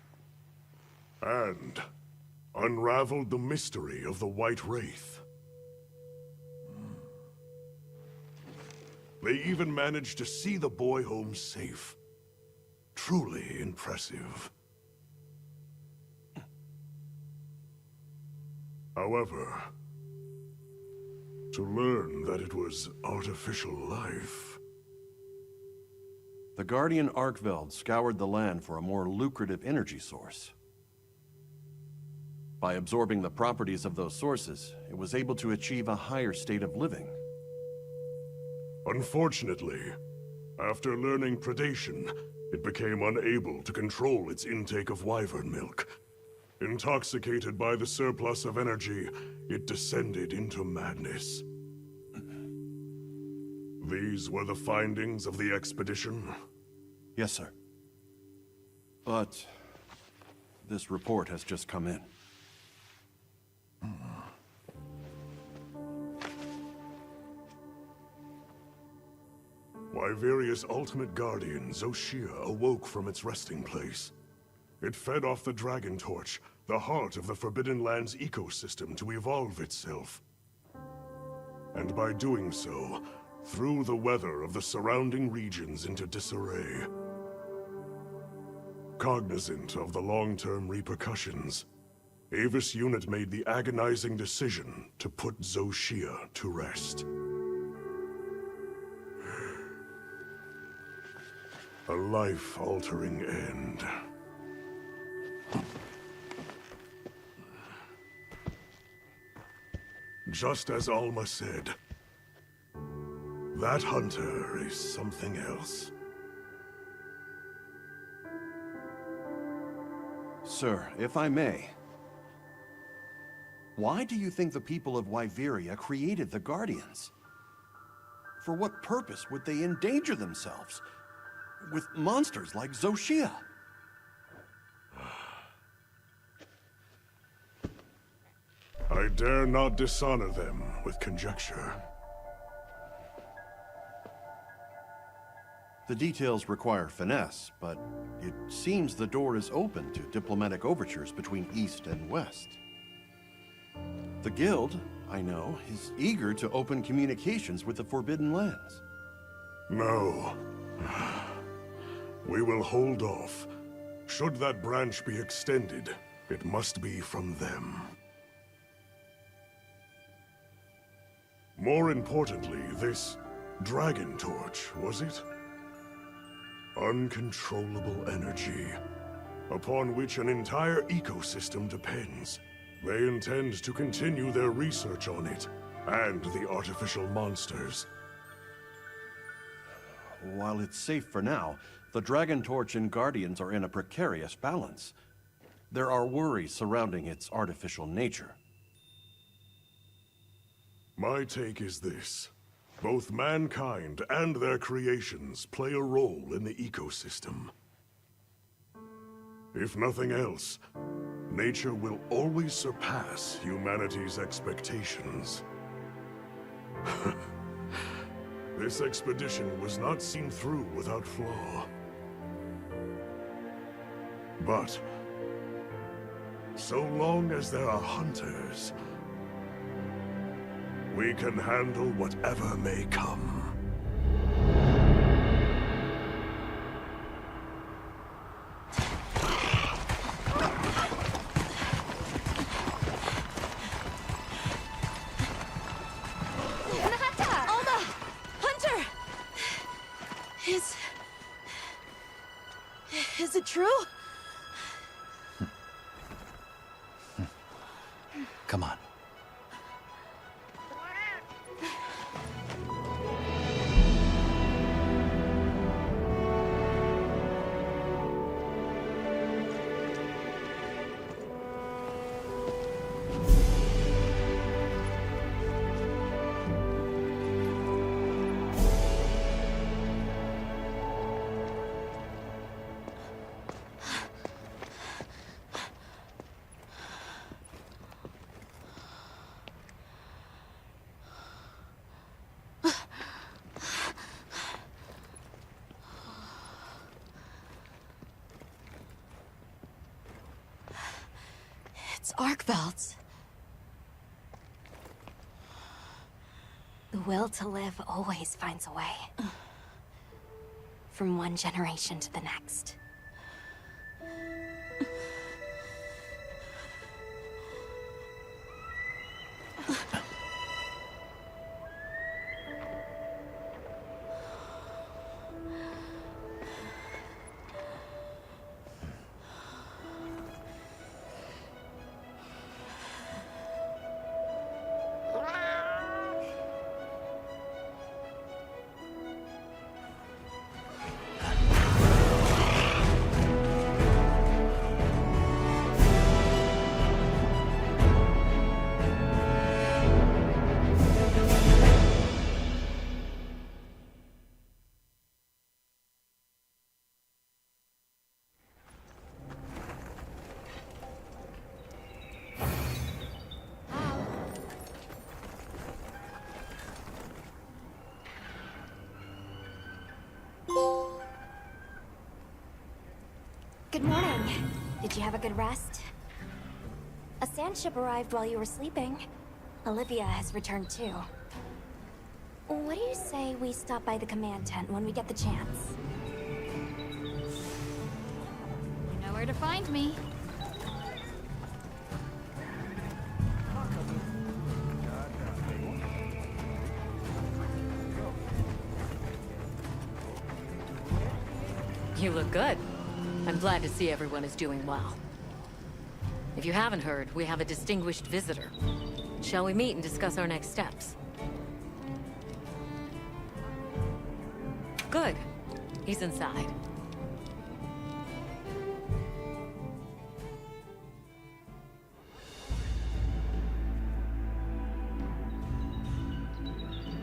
And unraveled the mystery of the White Wraith. They even managed to see the boy home safe. Truly impressive. However, to learn that it was artificial life... The Guardian Arkveld scoured the land for a more lucrative energy source. By absorbing the properties of those sources, it was able to achieve a higher state of living. Unfortunately, after learning predation, it became unable to control its intake of wyvern milk. Intoxicated by the surplus of energy, it descended into madness. These were the findings of the expedition? Yes, sir. But this report has just come in. Wyveria's ultimate guardian, Zoshia, awoke from its resting place. It fed off the Dragon Torch, the heart of the Forbidden Lands ecosystem, to evolve itself. And by doing so, threw the weather of the surrounding regions into disarray. Cognizant of the long-term repercussions, Avis Unit made the agonizing decision to put Zoshia to rest. A life-altering end. Just as Alma said, that hunter is something else. Sir, if I may, why do you think the people of Wyveria created the Guardians? For what purpose would they endanger themselves with monsters like Zoshia? I dare not dishonor them with conjecture. The details require finesse, but it seems the door is open to diplomatic overtures between East and West. The Guild, I know, is eager to open communications with the Forbidden Lands. No. We will hold off. Should that branch be extended, it must be from them. More importantly, this Dragon Torch, was it? Uncontrollable energy, upon which an entire ecosystem depends. They intend to continue their research on it, and the artificial monsters. While it's safe for now, the Dragon Torch and Guardians are in a precarious balance. There are worries surrounding its artificial nature. My take is this. Both mankind and their creations play a role in the ecosystem. If nothing else, nature will always surpass humanity's expectations. This expedition was not seen through without flaw. But so long as there are hunters, we can handle whatever may come. Alma! Hunter! Is it true? Come on. It's arkvelds. The will to live always finds a way. From one generation to the next. Good morning. Did you have a good rest? A sand ship arrived while you were sleeping. Olivia has returned too. What do you say we stop by the command tent when we get the chance? You know where to find me. You look good. I'm glad to see everyone is doing well. If you haven't heard, we have a distinguished visitor. Shall we meet and discuss our next steps? Good. He's inside.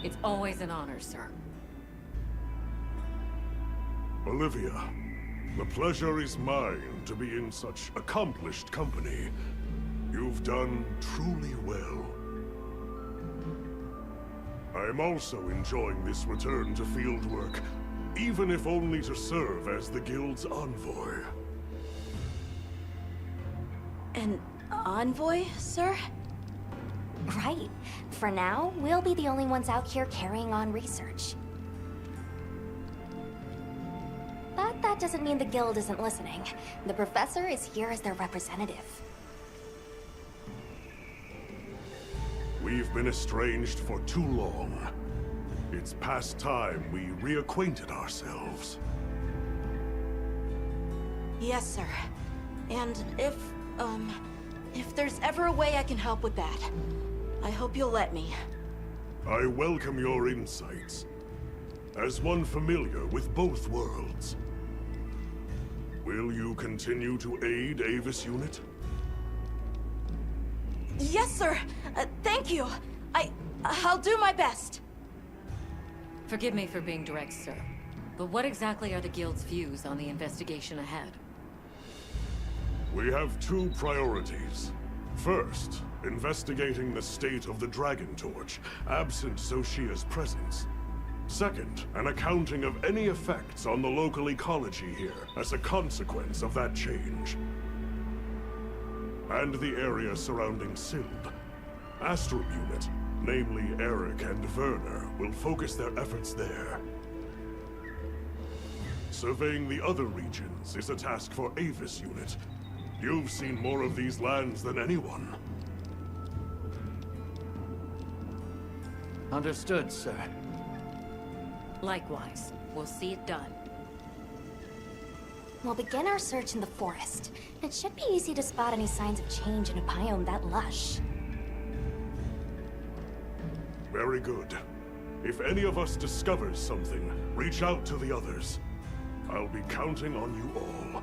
It's always an honor, sir. Olivia, the pleasure is mine to be in such accomplished company. You've done truly well. I'm also enjoying this return to field work, even if only to serve as the Guild's envoy. An envoy, sir? Right. For now, we'll be the only ones out here carrying on research. But that doesn't mean the Guild isn't listening. The Professor is here as their representative. We've been estranged for too long. It's past time we reacquainted ourselves. Yes, sir. And if there's ever a way I can help with that, I hope you'll let me. I welcome your insights. As one familiar with both worlds, will you continue to aid Avis Unit? Yes, sir. Thank you. I'll do my best. Forgive me for being direct, sir. But what exactly are the Guild's views on the investigation ahead? We have two priorities. First, investigating the state of the Dragon Torch, absent Zoshia's presence. Second, an accounting of any effects on the local ecology here as a consequence of that change. And the area surrounding Sild. Astral Unit, namely Eric and Werner, will focus their efforts there. Surveying the other regions is a task for Avis Unit. You've seen more of these lands than anyone. Understood, sir. Likewise. We'll see it done. We'll begin our search in the forest. It should be easy to spot any signs of change in a biome that lush. Very good. If any of us discovers something, reach out to the others. I'll be counting on you all.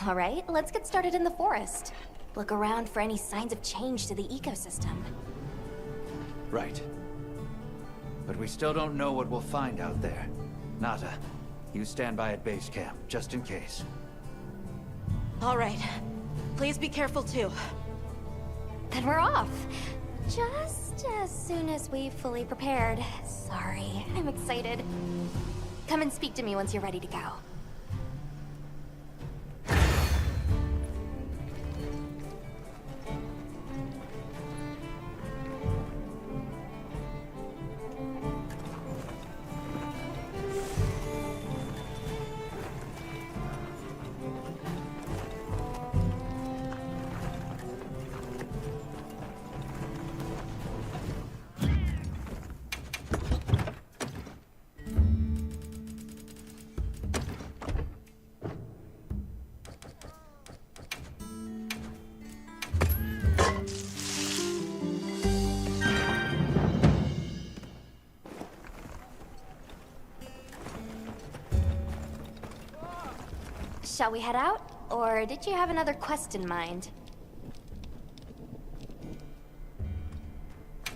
All right, let's get started in the forest. Look around for any signs of change to the ecosystem. Right. But we still don't know what we'll find out there. Nata, you stand by at base camp, just in case. All right. Please be careful too. Then we're off. Just as soon as we've fully prepared. Sorry, I'm excited. Come and speak to me once you're ready to go. Shall we head out? Or did you have another quest in mind?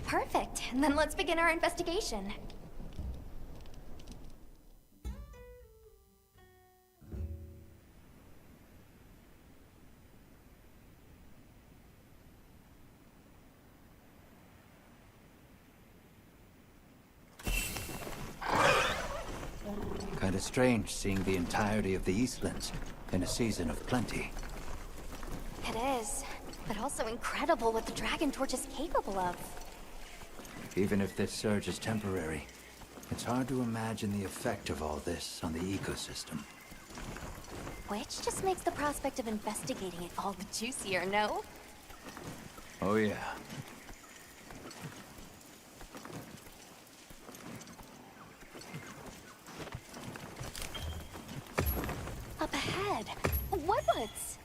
Perfect. Then let's begin our investigation. Kinda strange seeing the entirety of the Eastlands in a season of plenty. It is, but also incredible what the Dragon Torch is capable of. Even if this surge is temporary, it's hard to imagine the effect of all this on the ecosystem. Which just makes the prospect of investigating it all the juicier, no? Oh yeah. Up ahead. Wetwoods!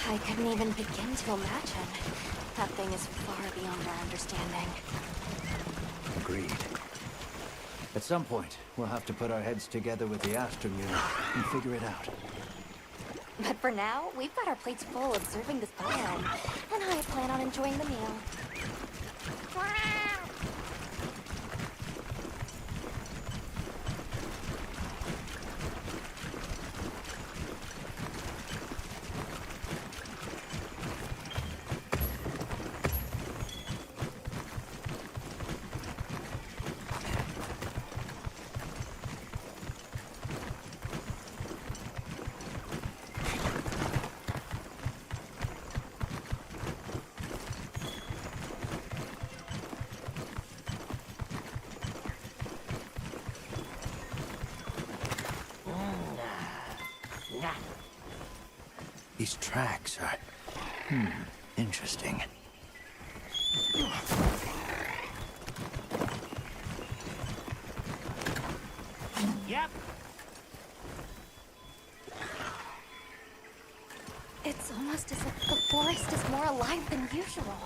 I couldn't even begin to imagine. That thing is far beyond our understanding. Agreed. At some point, we'll have to put our heads together with the Astrum unit and figure it out. But for now, we've got our plates full observing this biome, and I plan on enjoying the meal. These tracks are... interesting. Yep. It's almost as if the forest is more alive than usual.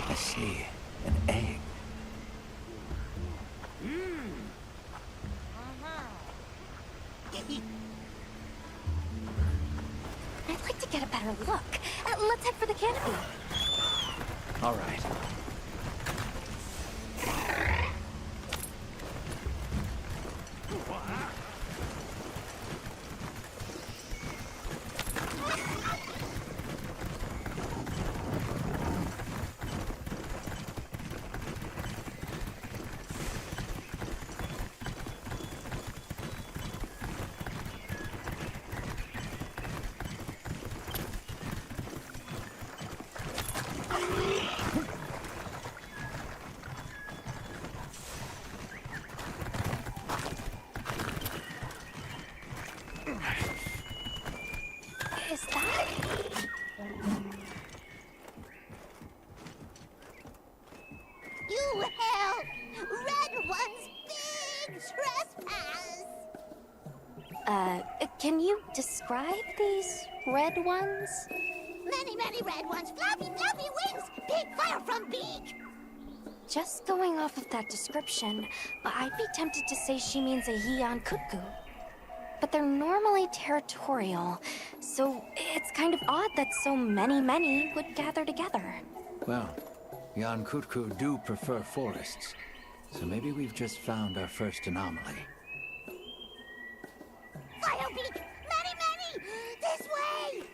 I see. An egg. I'd like to get a better look. Let's head for the canopy. All right. is that? You hell! Red One's big trespass! Can you describe these red ones? Many, many red ones, floppy, fluffy wings, big fire from beak! Just going off of that description, I'd be tempted to say she means a Hian Cuckoo. But they're normally territorial, so it's kind of odd that so many would gather together. Well, Jan Kutku do prefer forests, so maybe we've just found our first anomaly. Firebeak! Many! This way!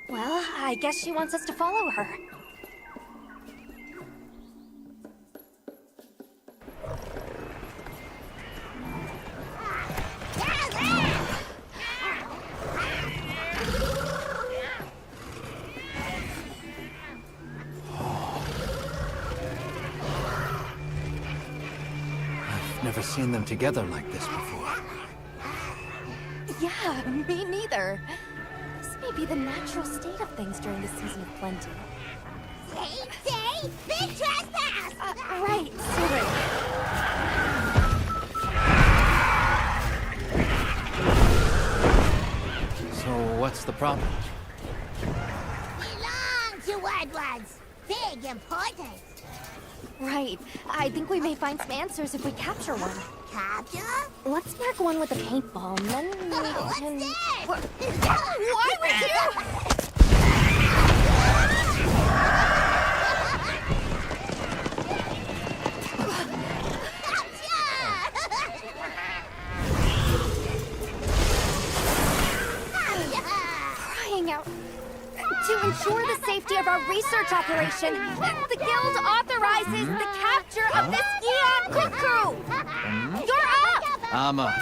Well, I guess she wants us to follow her. I've never seen them together like this before. Yeah, me neither. This may be the natural state of things during the season of plenty. Say, big trespass! Right, sorry. So what's the problem? Belong to Red Ones! Big importance! Right. I think we may find some answers if we capture one. Capture? Let's mark one with a paintball, and then we can... What's Why are we here? Crying out. To ensure the safety of our research operation, the Guild authorizes the capture of this Eon Cuckoo! You're up! I'm up.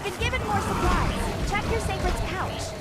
been given more supplies. Check your Sacred's pouch.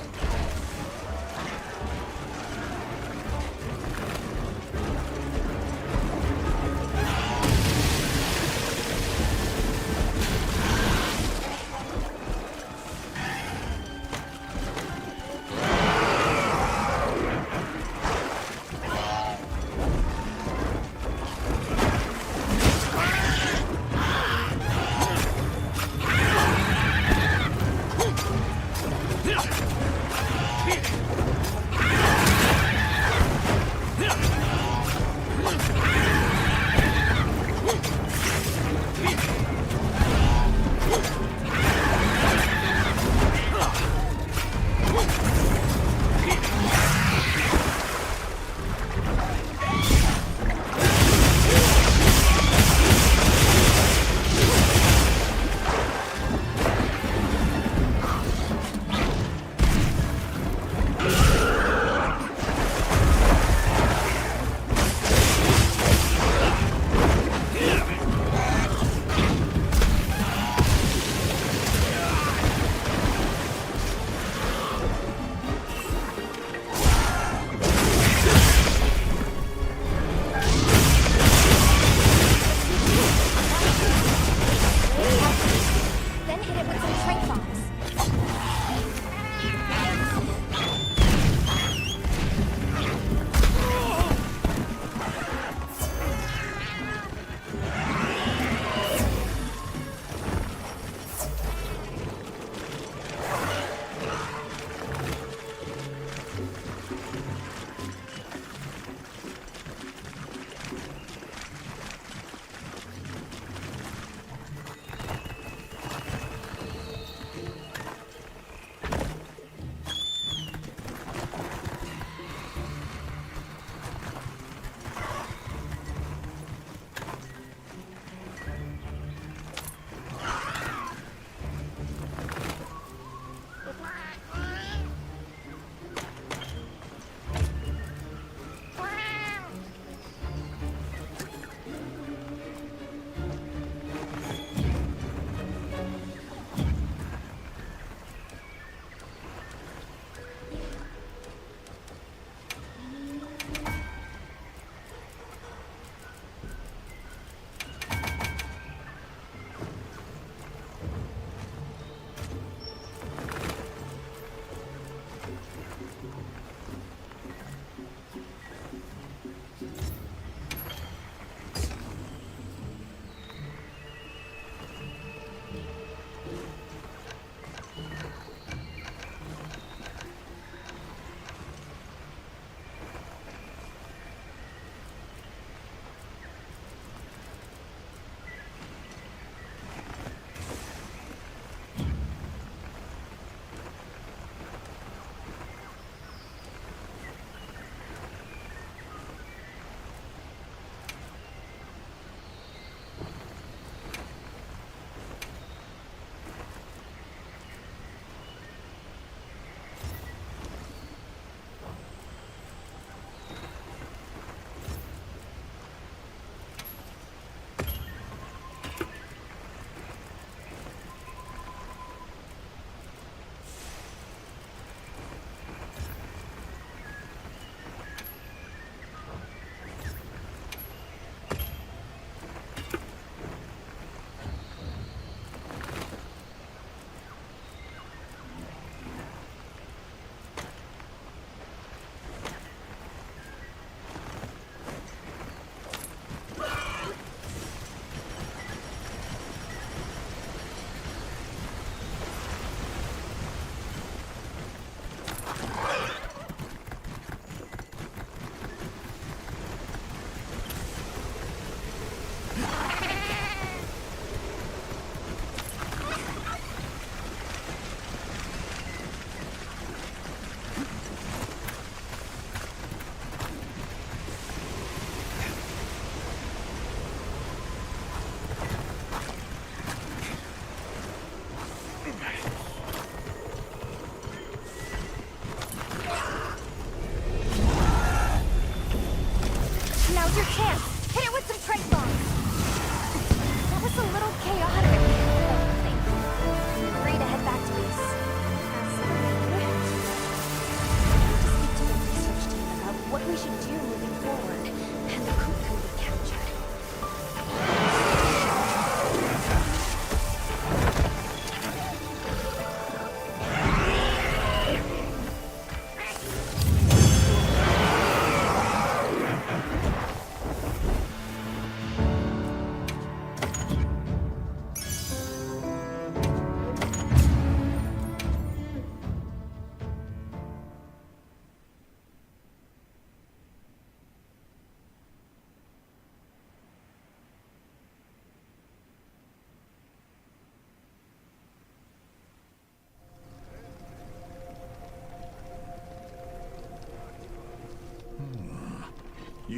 Free to head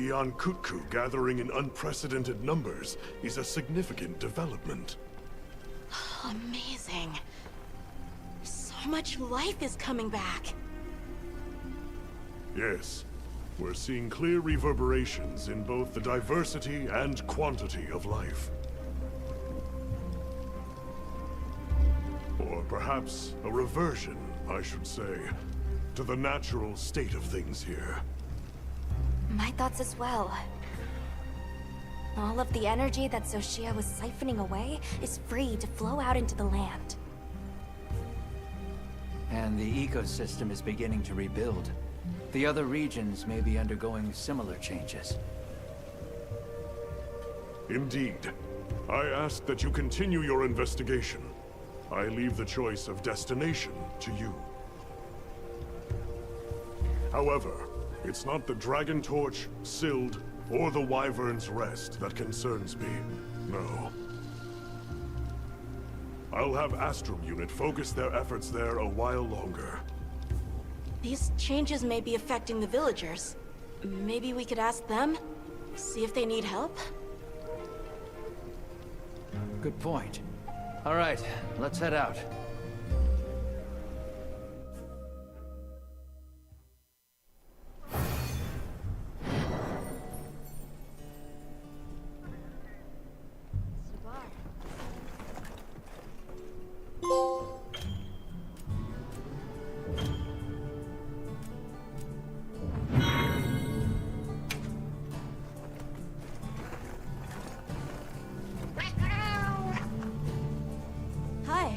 the Ankutku gathering in unprecedented numbers is a significant development. Amazing. So much life is coming back. Yes, we're seeing clear reverberations in both the diversity and quantity of life. Or perhaps a reversion, I should say, to the natural state of things here. My thoughts as well. All of the energy that Zoshia was siphoning away is free to flow out into the land. And the ecosystem is beginning to rebuild. The other regions may be undergoing similar changes. Indeed. I ask that you continue your investigation. I leave the choice of destination to you. However, it's not the Dragon Torch, Sild, or the Wyvern's Rest that concerns me. No. I'll have Astrum Unit focus their efforts there a while longer. These changes may be affecting the villagers. Maybe we could ask them? See if they need help? Good point. All right, let's head out. Hi.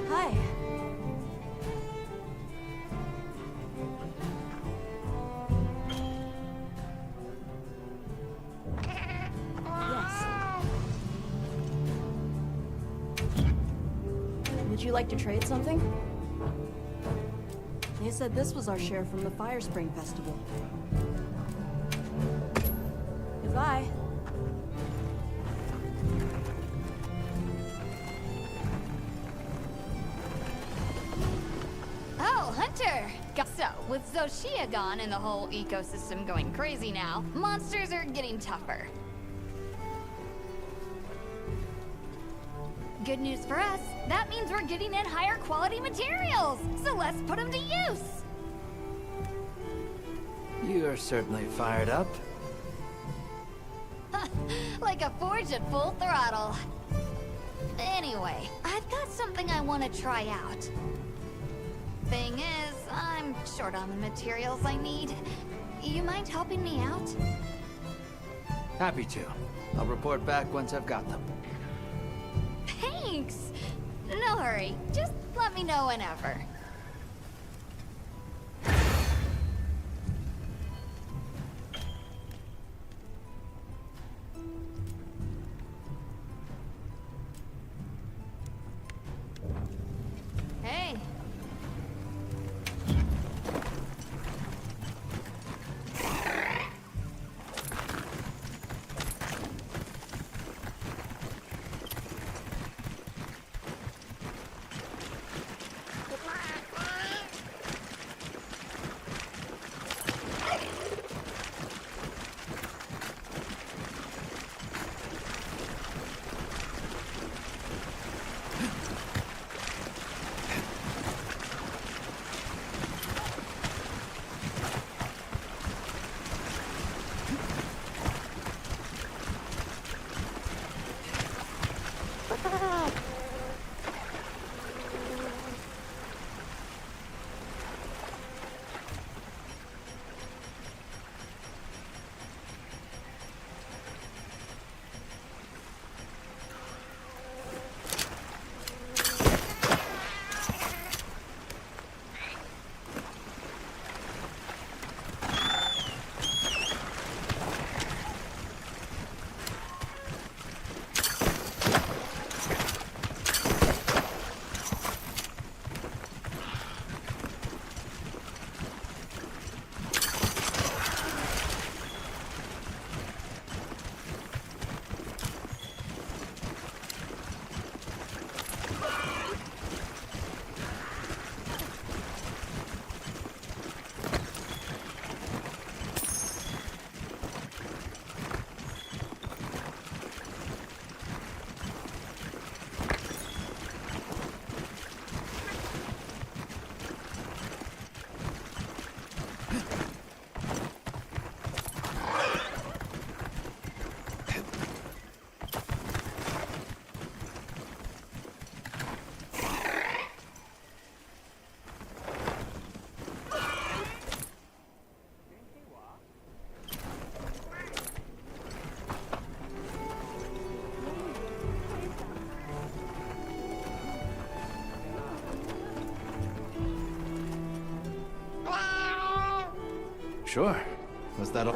Hi. Would you like to trade something? They said this was our share from the Fire Spring Festival. Goodbye. Oh, Hunter! So, with Zoshia gone and the whole ecosystem going crazy now, monsters are getting tougher. Good news for us, that means we're getting in higher quality materials! So let's put them to use! You are certainly fired up. Like a forge at full throttle. Anyway, I've got something I want to try out. Thing is, I'm short on the materials I need. You mind helping me out? Happy to. I'll report back once I've got them. Thanks! No hurry, just let me know whenever. Hey. Sure. Was that all?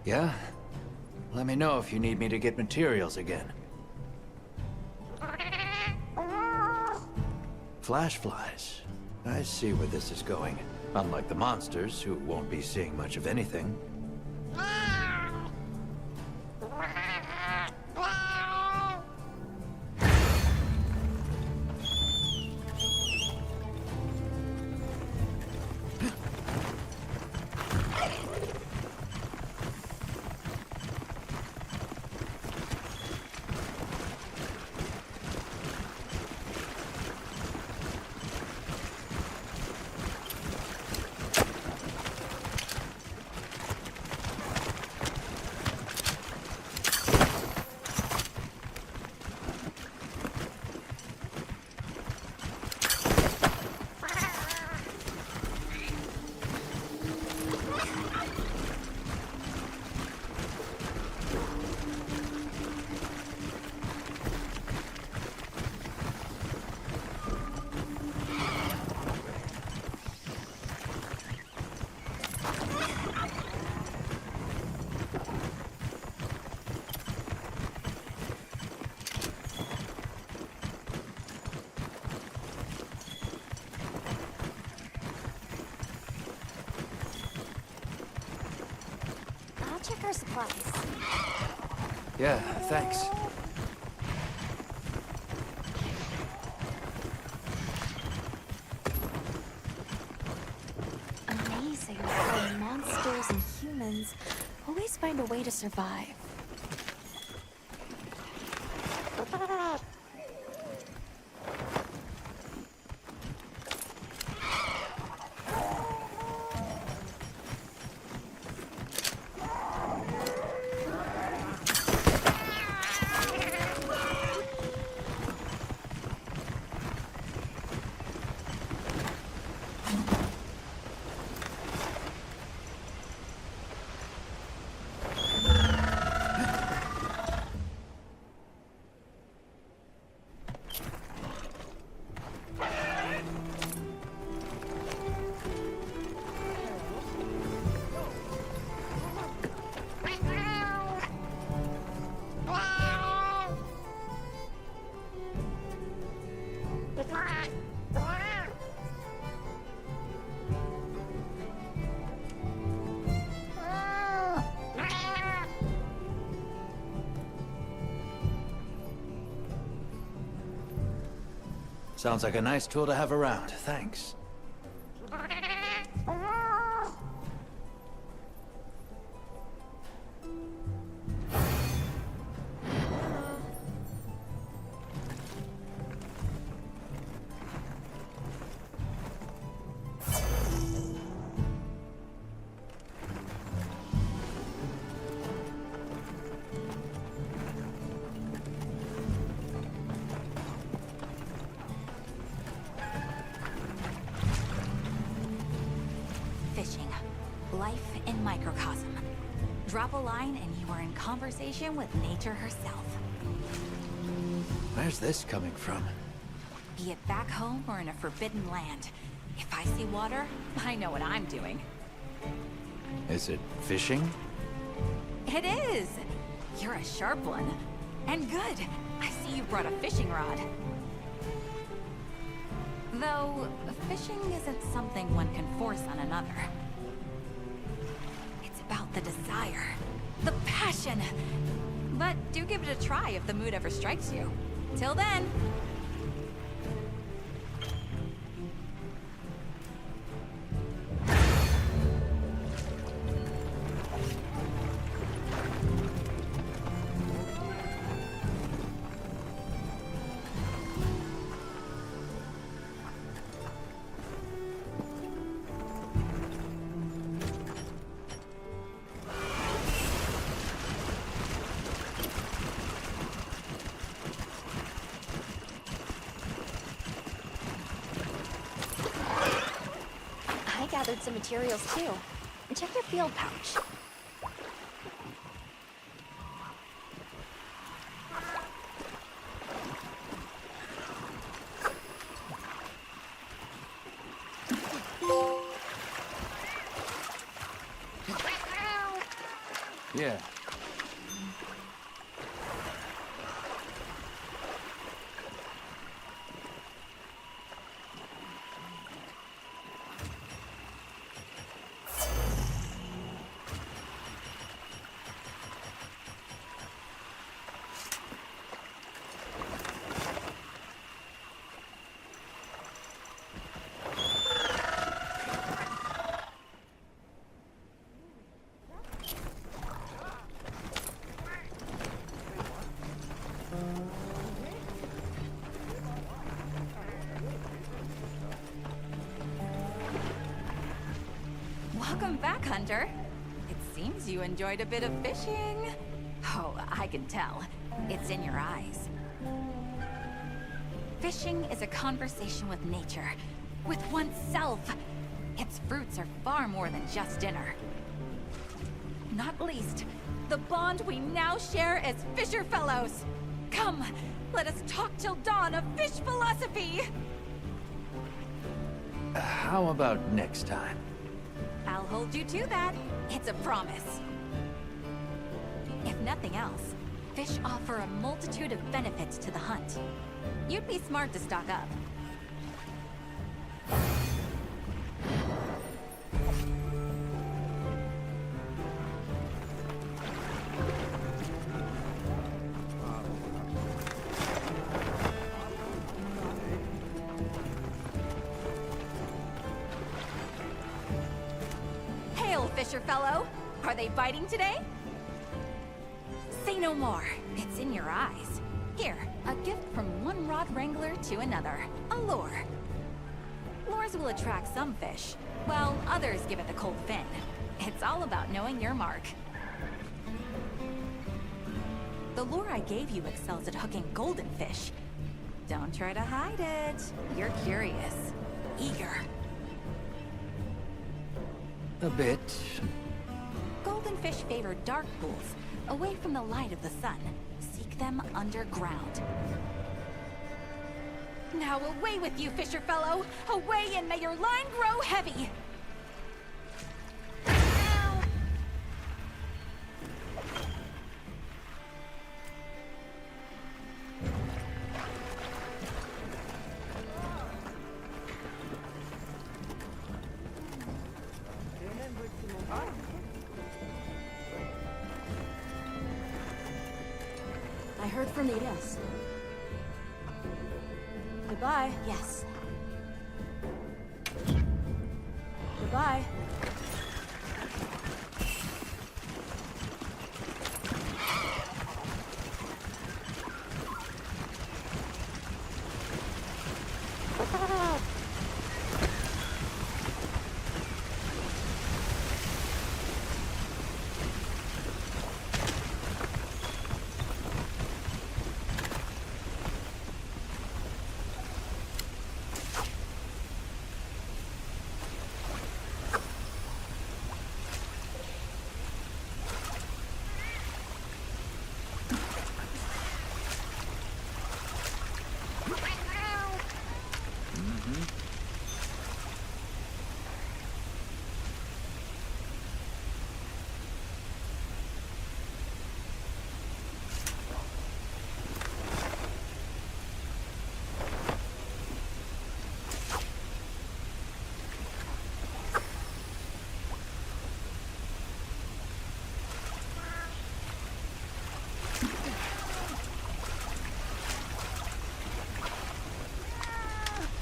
Yeah? Let me know if you need me to get materials again. Flash flies. I see where this is going. Unlike the monsters, who won't be seeing much of anything. Check our supplies. Yeah, thanks. Amazing how monsters and humans always find a way to survive. Sounds like a nice tool to have around. Thanks. Fishing. Life in microcosm. Drop a line and you are in conversation with nature herself. Where's this coming from? Be it back home or in a forbidden land. If I see water, I know what I'm doing. Is it fishing? It is! You're a sharp one. And good. I see you brought a fishing rod. Though, fishing isn't something one can force on another. It's about the desire. The passion! But do give it a try if the mood ever strikes you. Till then... gathered some materials too. Check your field pouch. Yeah. Welcome back, Hunter. It seems you enjoyed a bit of fishing. Oh, I can tell. It's in your eyes. Fishing is a conversation with nature, with oneself. Its fruits are far more than just dinner. Not least, the bond we now share as Fisher Fellows. Come, let us talk till dawn of fish philosophy! How about next time? I'll hold you to that. It's a promise. If nothing else, fish offer a multitude of benefits to the hunt. You'd be smart to stock up. Hail, Fisher Fellow! Are they biting today? Say no more. It's in your eyes. Here, a gift from one rod wrangler to another. A lure. Lures will attract some fish, while others give it the cold fin. It's all about knowing your mark. The lure I gave you excels at hooking golden fish. Don't try to hide it. You're curious. Eager. A bit. Golden fish favor dark pools, away from the light of the sun. Seek them underground. Now away with you, Fisher Fellow! Away, and may your line grow heavy! I heard from the yes. Goodbye. Yes. Goodbye.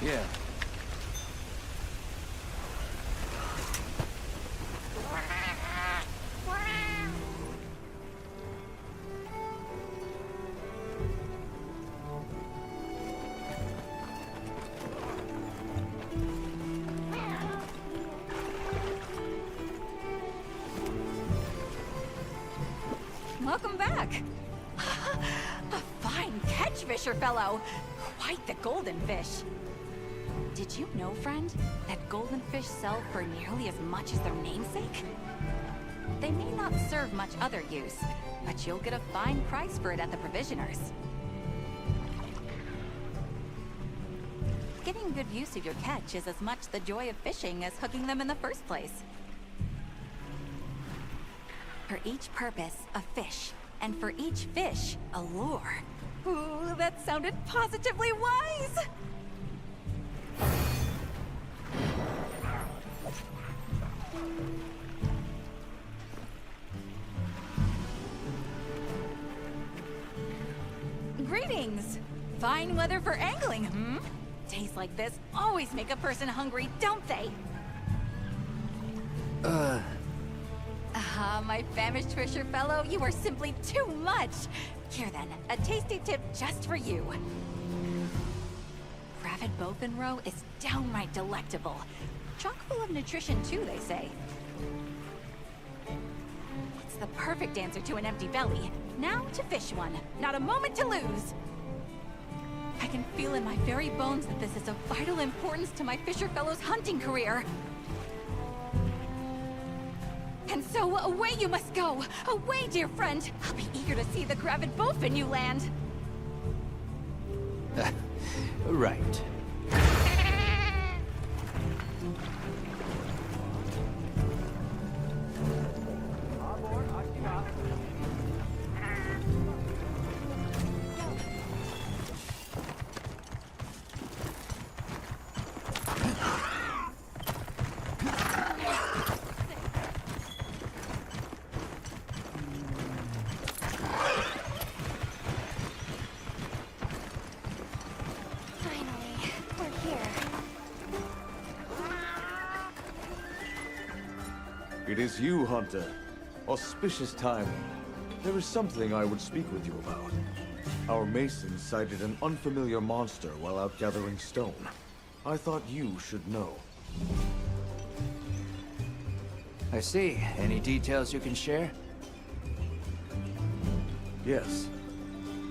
Yeah. Welcome back! A fine catch, Fisher Fellow! Quite the golden fish. Did you know, friend, that golden fish sell for nearly as much as their namesake? They may not serve much other use, but you'll get a fine price for it at the provisioners. Getting good use of your catch is as much the joy of fishing as hooking them in the first place. For each purpose, a fish, and for each fish, a lure. Ooh, that sounded positively wise! Greetings! Fine weather for angling, hmm? Days like this always make a person hungry, don't they? My famished fisher fellow, you are simply too much! Here then, a tasty tip just for you. Gravid bowfin roe is downright delectable. Chock full of nutrition too, they say. It's the perfect answer to an empty belly. Now to fish one. Not a moment to lose! I can feel in my very bones that this is of vital importance to my fisher fellow's hunting career. And so, away you must go! Away, dear friend! I'll be eager to see the gravid bowfin you land! Right. It is you, Hunter. Auspicious timing. There is something I would speak with you about. Our masons sighted an unfamiliar monster while out gathering stone. I thought you should know. I see. Any details you can share? Yes.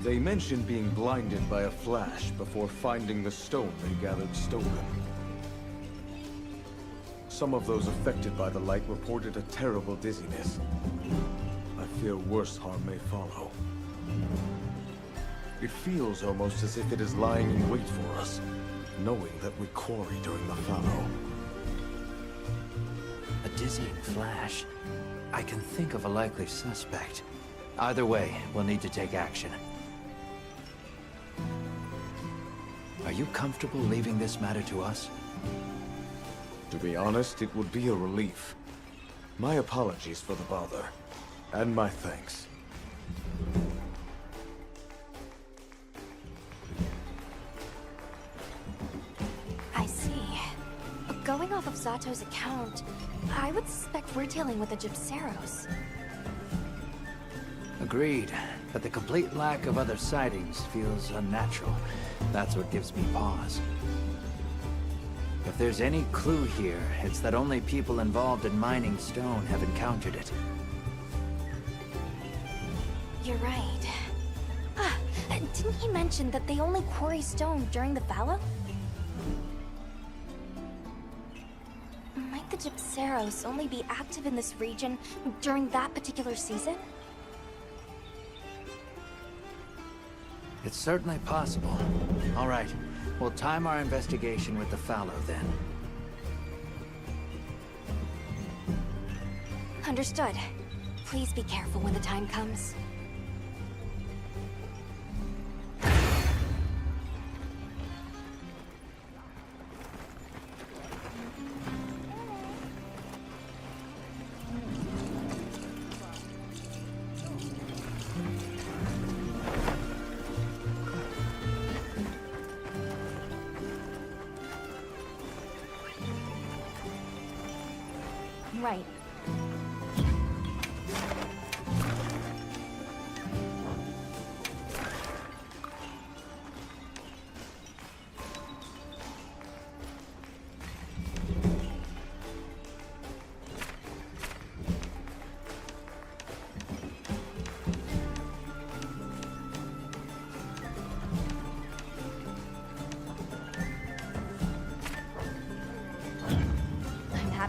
They mentioned being blinded by a flash before finding the stone they gathered stolen. Some of those affected by the light reported a terrible dizziness. I fear worse harm may follow. It feels almost as if it is lying in wait for us, knowing that we quarry during the fallow. A dizzying flash? I can think of a likely suspect. Either way, we'll need to take action. Are you comfortable leaving this matter to us? To be honest, it would be a relief. My apologies for the bother, and my thanks. I see. Going off of Zato's account, I would suspect we're dealing with the Gypceros. Agreed, but the complete lack of other sightings feels unnatural. That's what gives me pause. If there's any clue here, it's that only people involved in mining stone have encountered it. You're right. Didn't he mention that they only quarry stone during the fallow? Might the Gypceros only be active in this region during that particular season? It's certainly possible. All right, we'll time our investigation with the fallow then. Understood. Please be careful when the time comes. Right.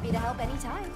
Happy to help anytime.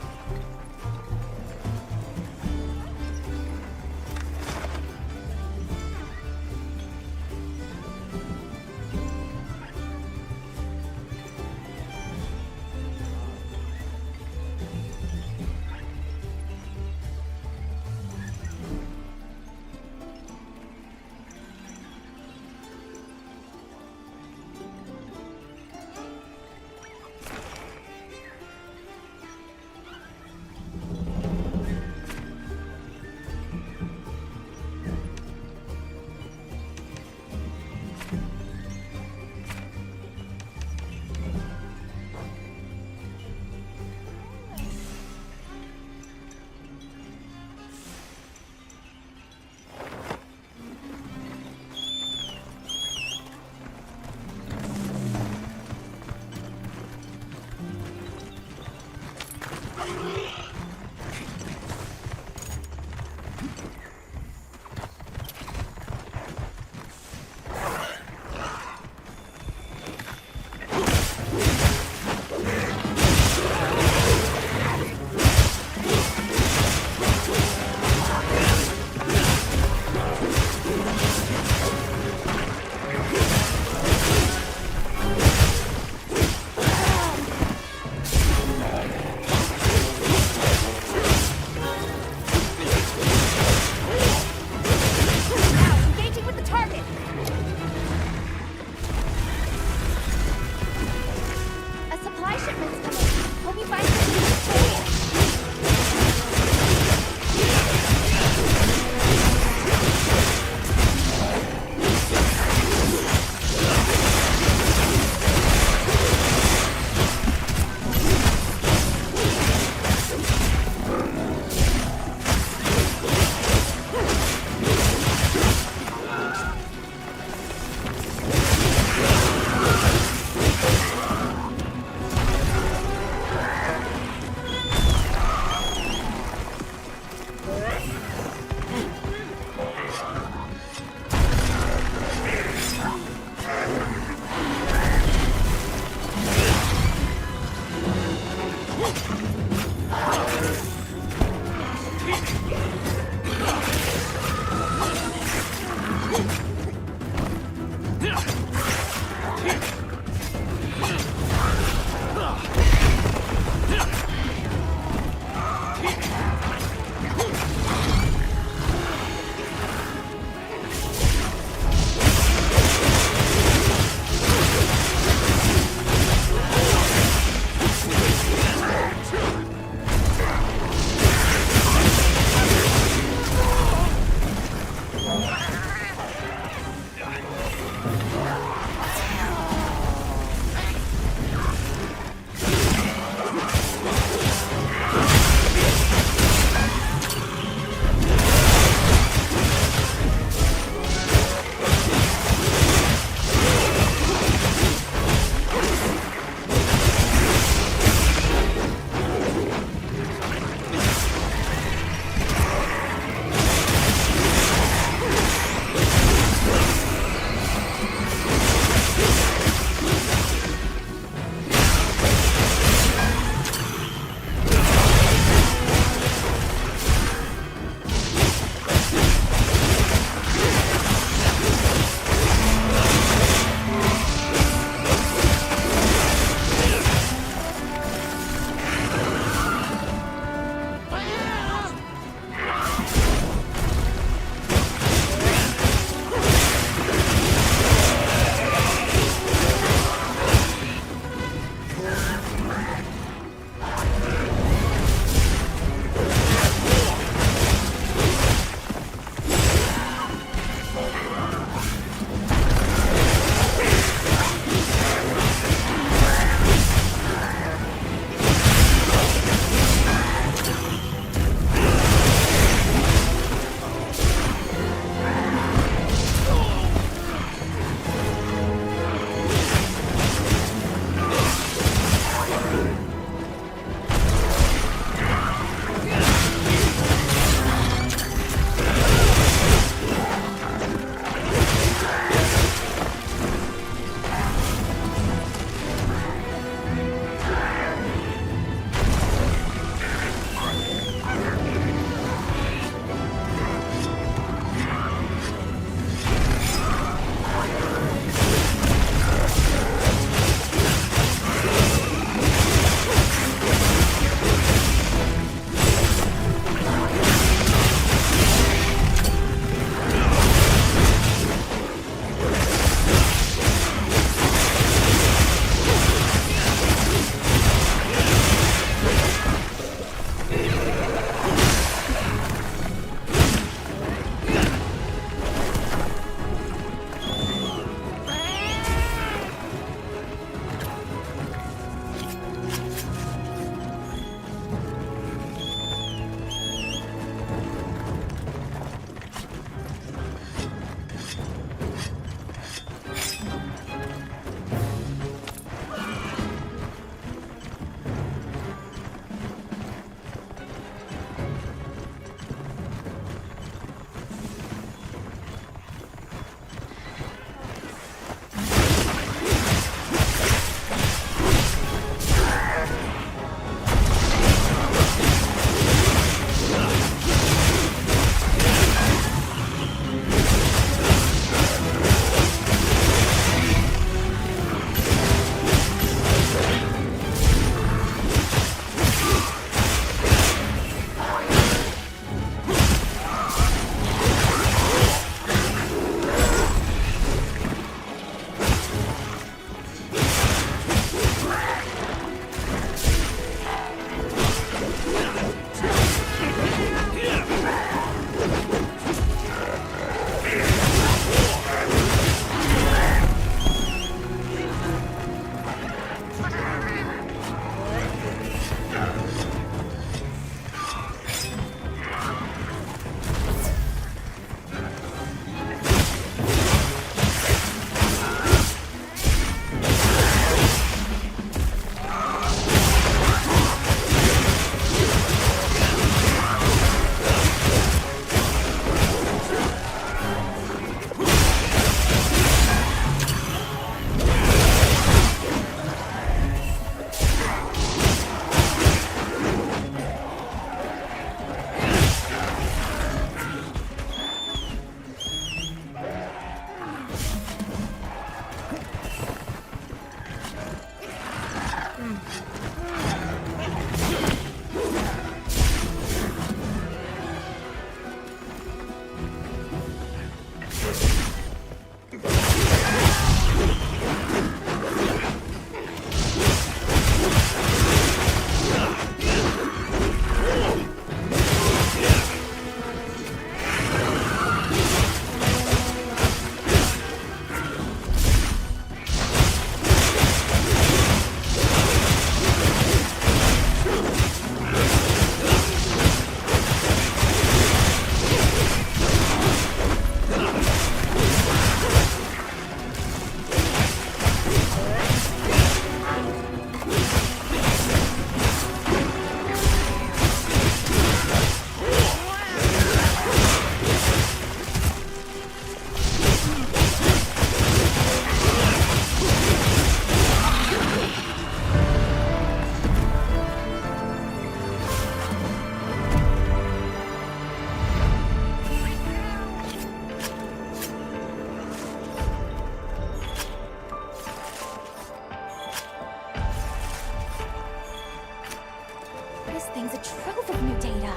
This thing's a trove of new data.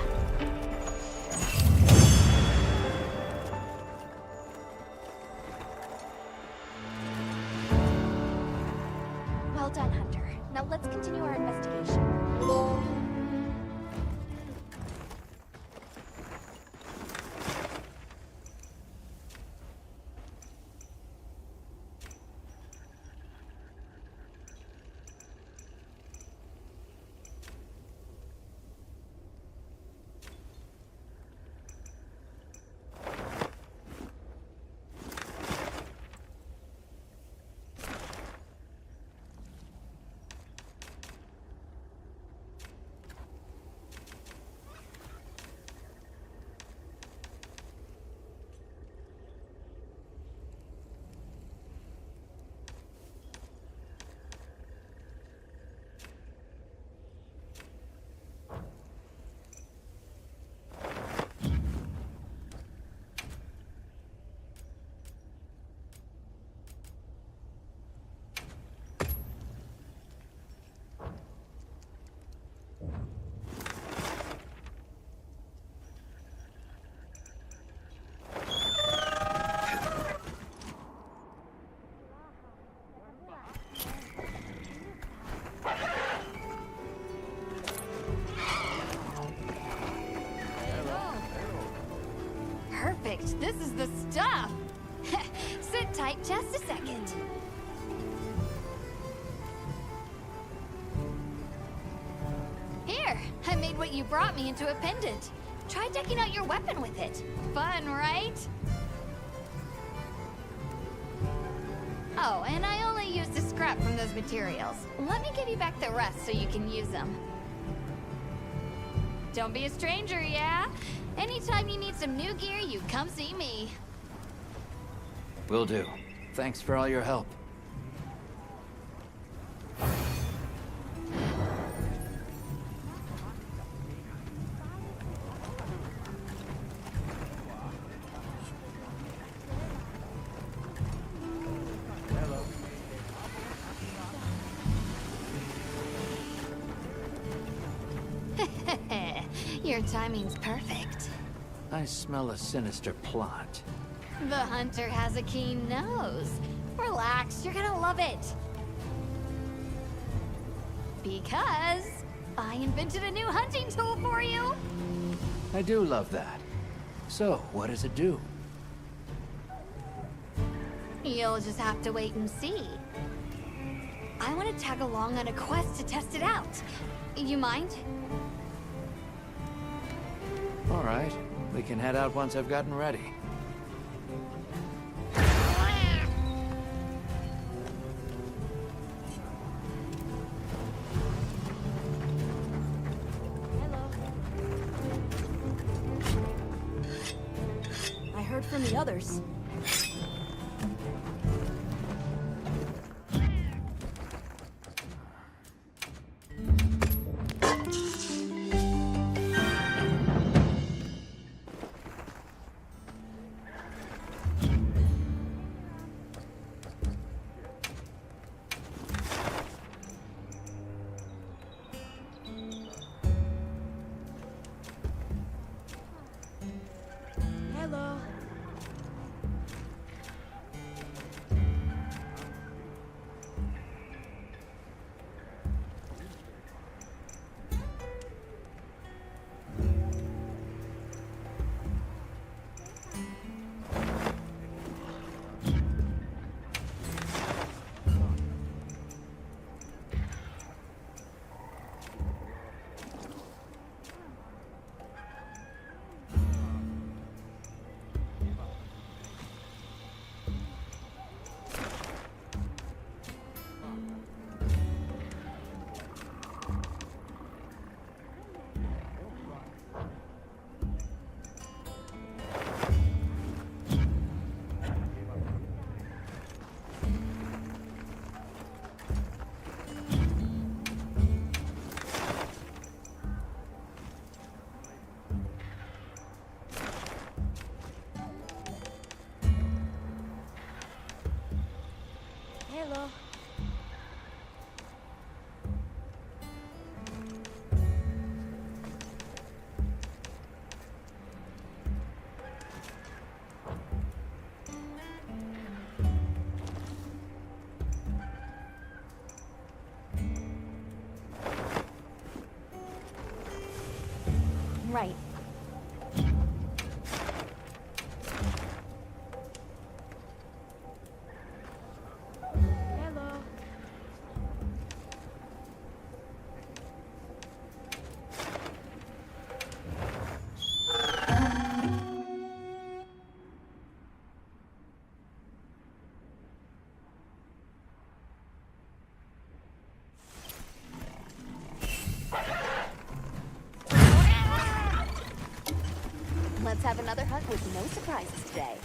Well done, Hunter. Now let's continue our investigation. Perfect. This is the stuff. Sit tight just a second. Here, I made what you brought me into a pendant. Try decking out your weapon with it. Fun, right? Oh, and I only used a scrap from those materials. Let me give you back the rest so you can use them. Don't be a stranger, yeah? Anytime you need some new gear, you come see me. Will do. Thanks for all your help. Your timing's perfect. I smell a sinister plot. The hunter has a keen nose. Relax, you're gonna love it. Because I invented a new hunting tool for you. I do love that. So, what does it do? You'll just have to wait and see. I want to tag along on a quest to test it out. You mind? All right. We can head out once I've gotten ready. I heard from the others. Right. Hello. Let's have another hunt with no surprises today.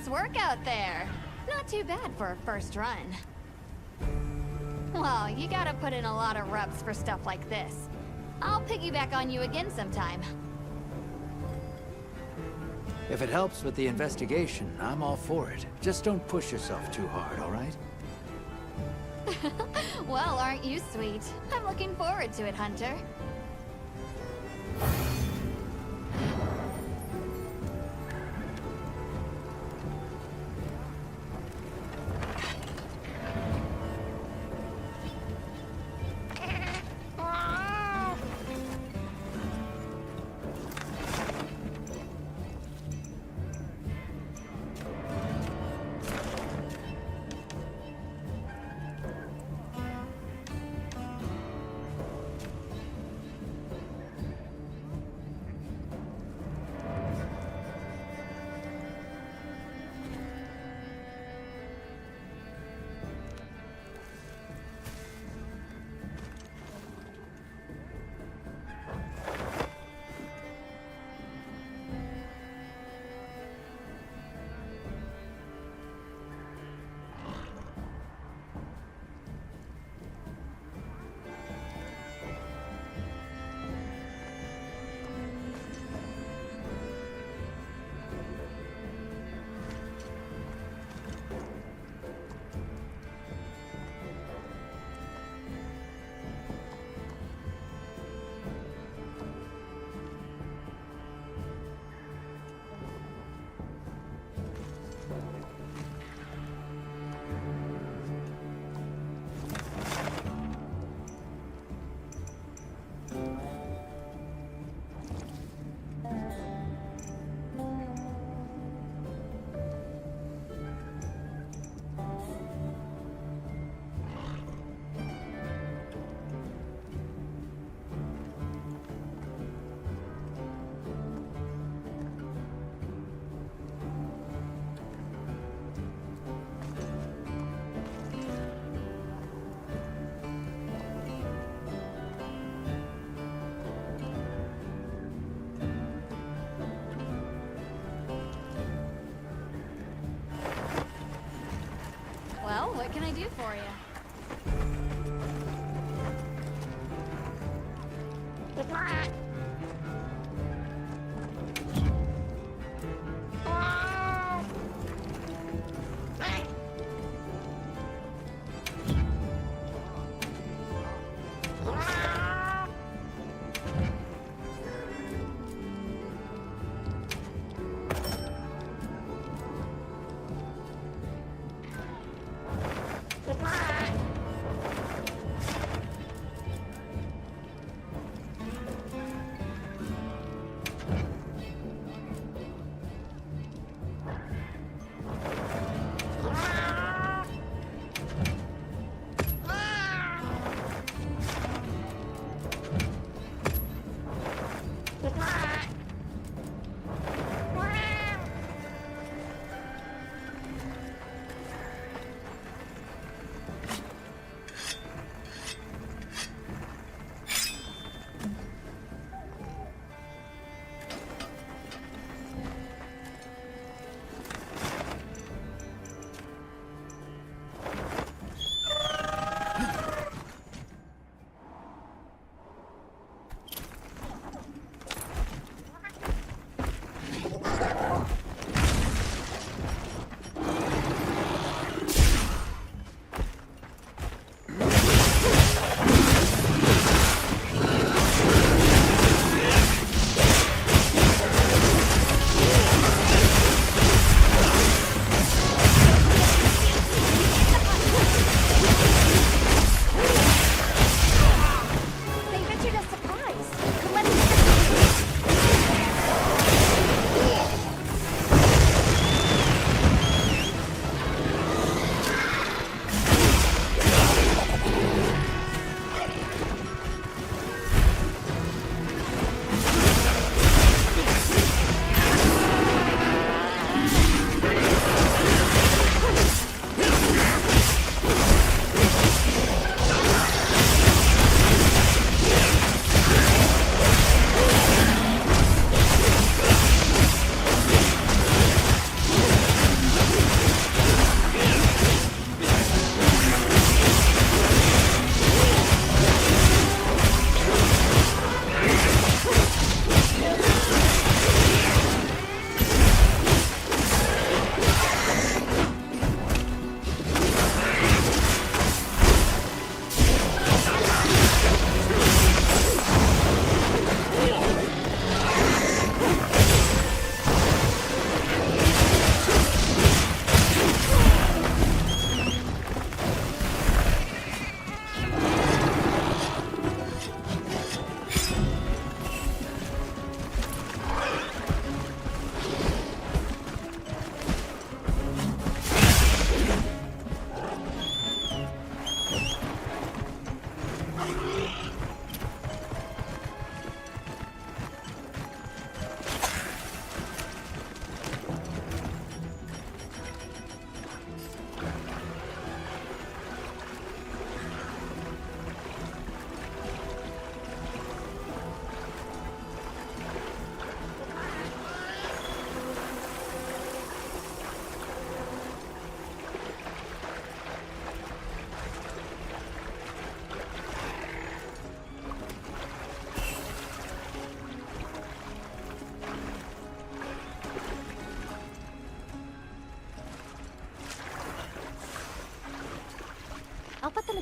Nice work out there. Not too bad for a first run. Well, you gotta put in a lot of reps for stuff like this. I'll piggyback on you again sometime. If it helps with the investigation, I'm all for it. Just don't push yourself too hard, all right? Well, aren't you sweet? I'm looking forward to it, Hunter. Well, what can I do for you? Ah!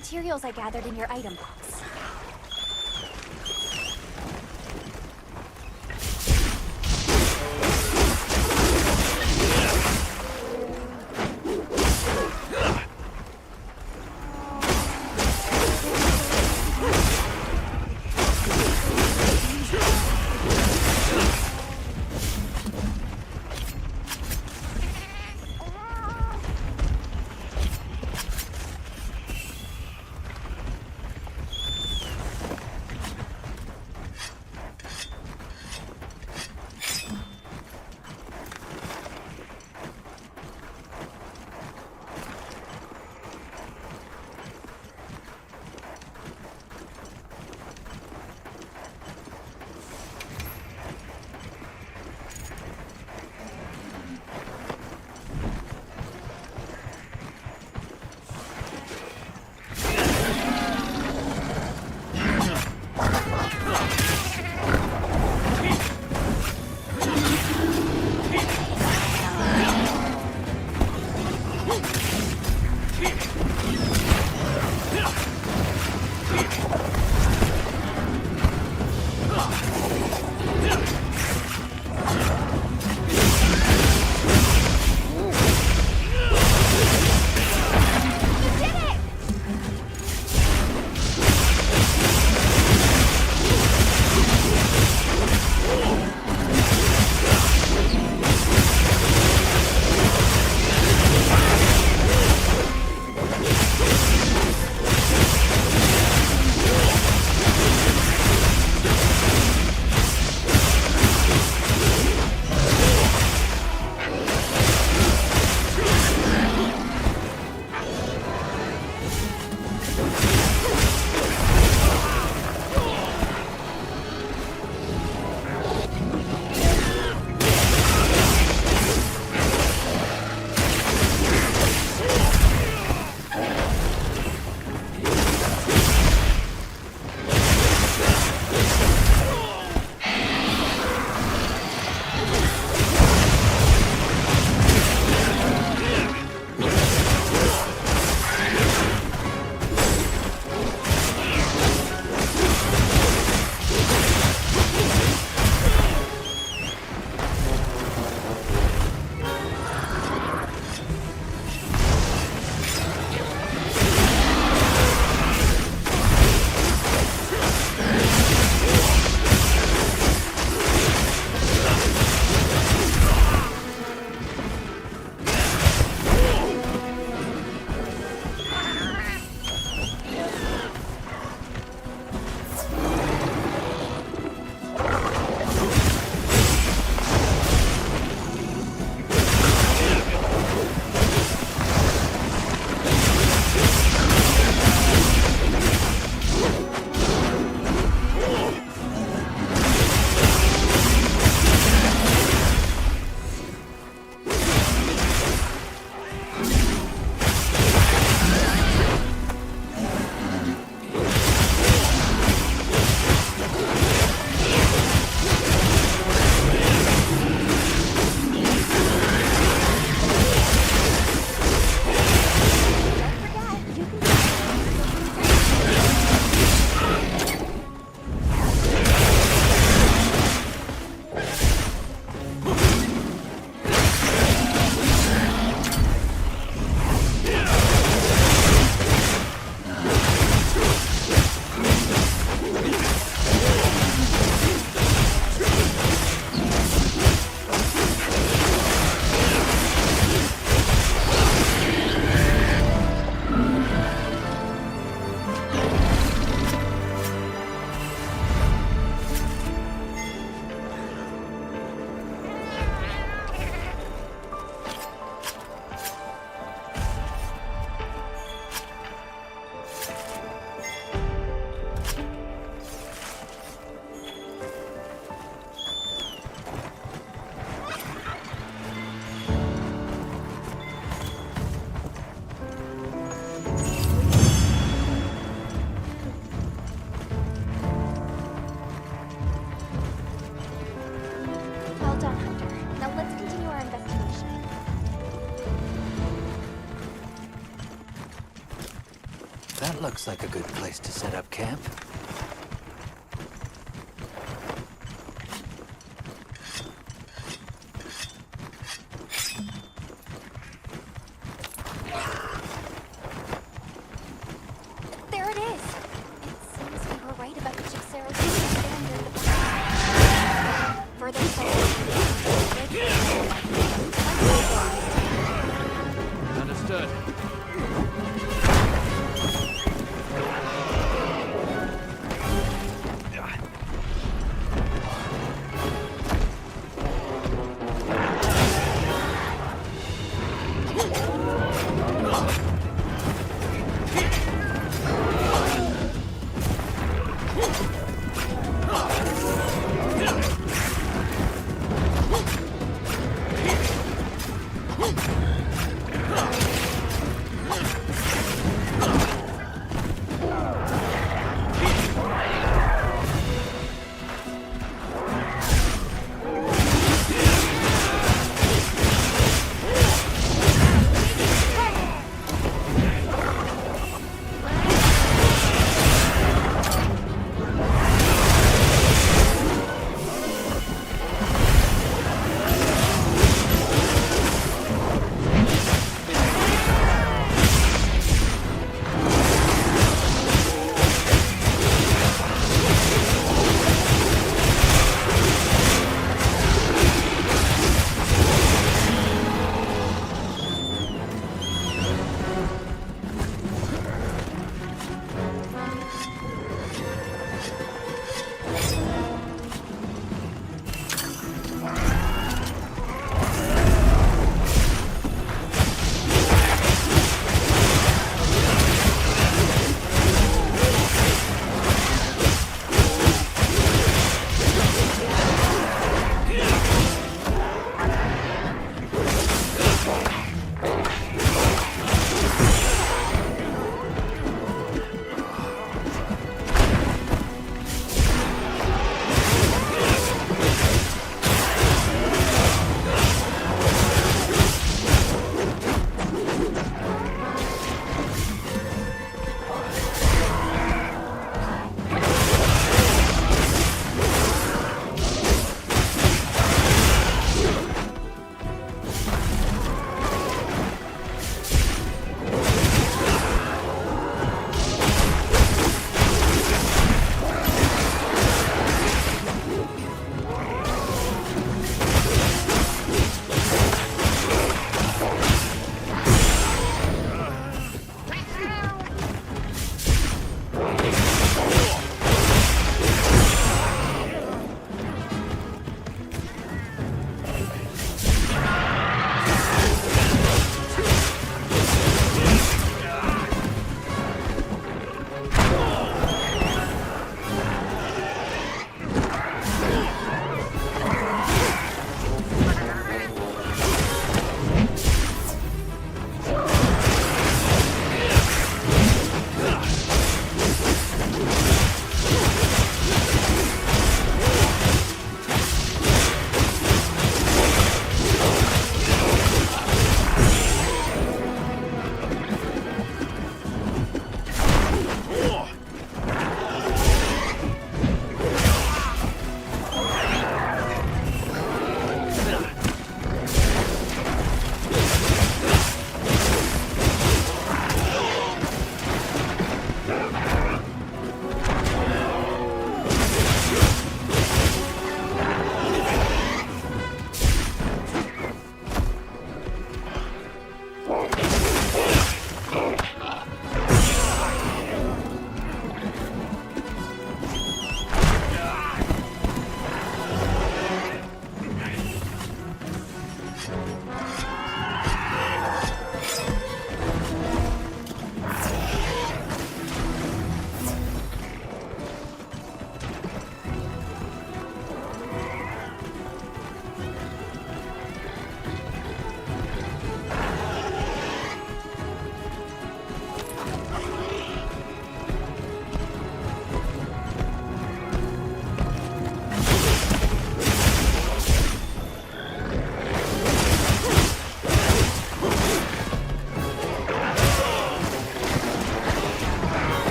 materials I gathered in your item box. That looks like a good place to set up camp. There it is! It seems we were right about the Gypceros being near the further Understood.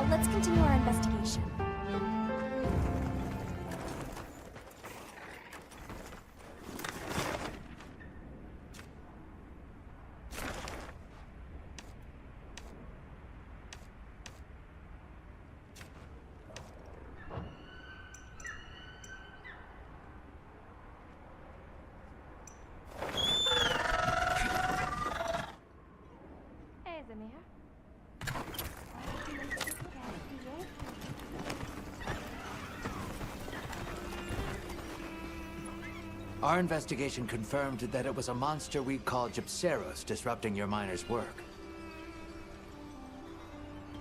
Let's continue our investigation. Our investigation confirmed that it was a monster we call Gypseros disrupting your miners' work.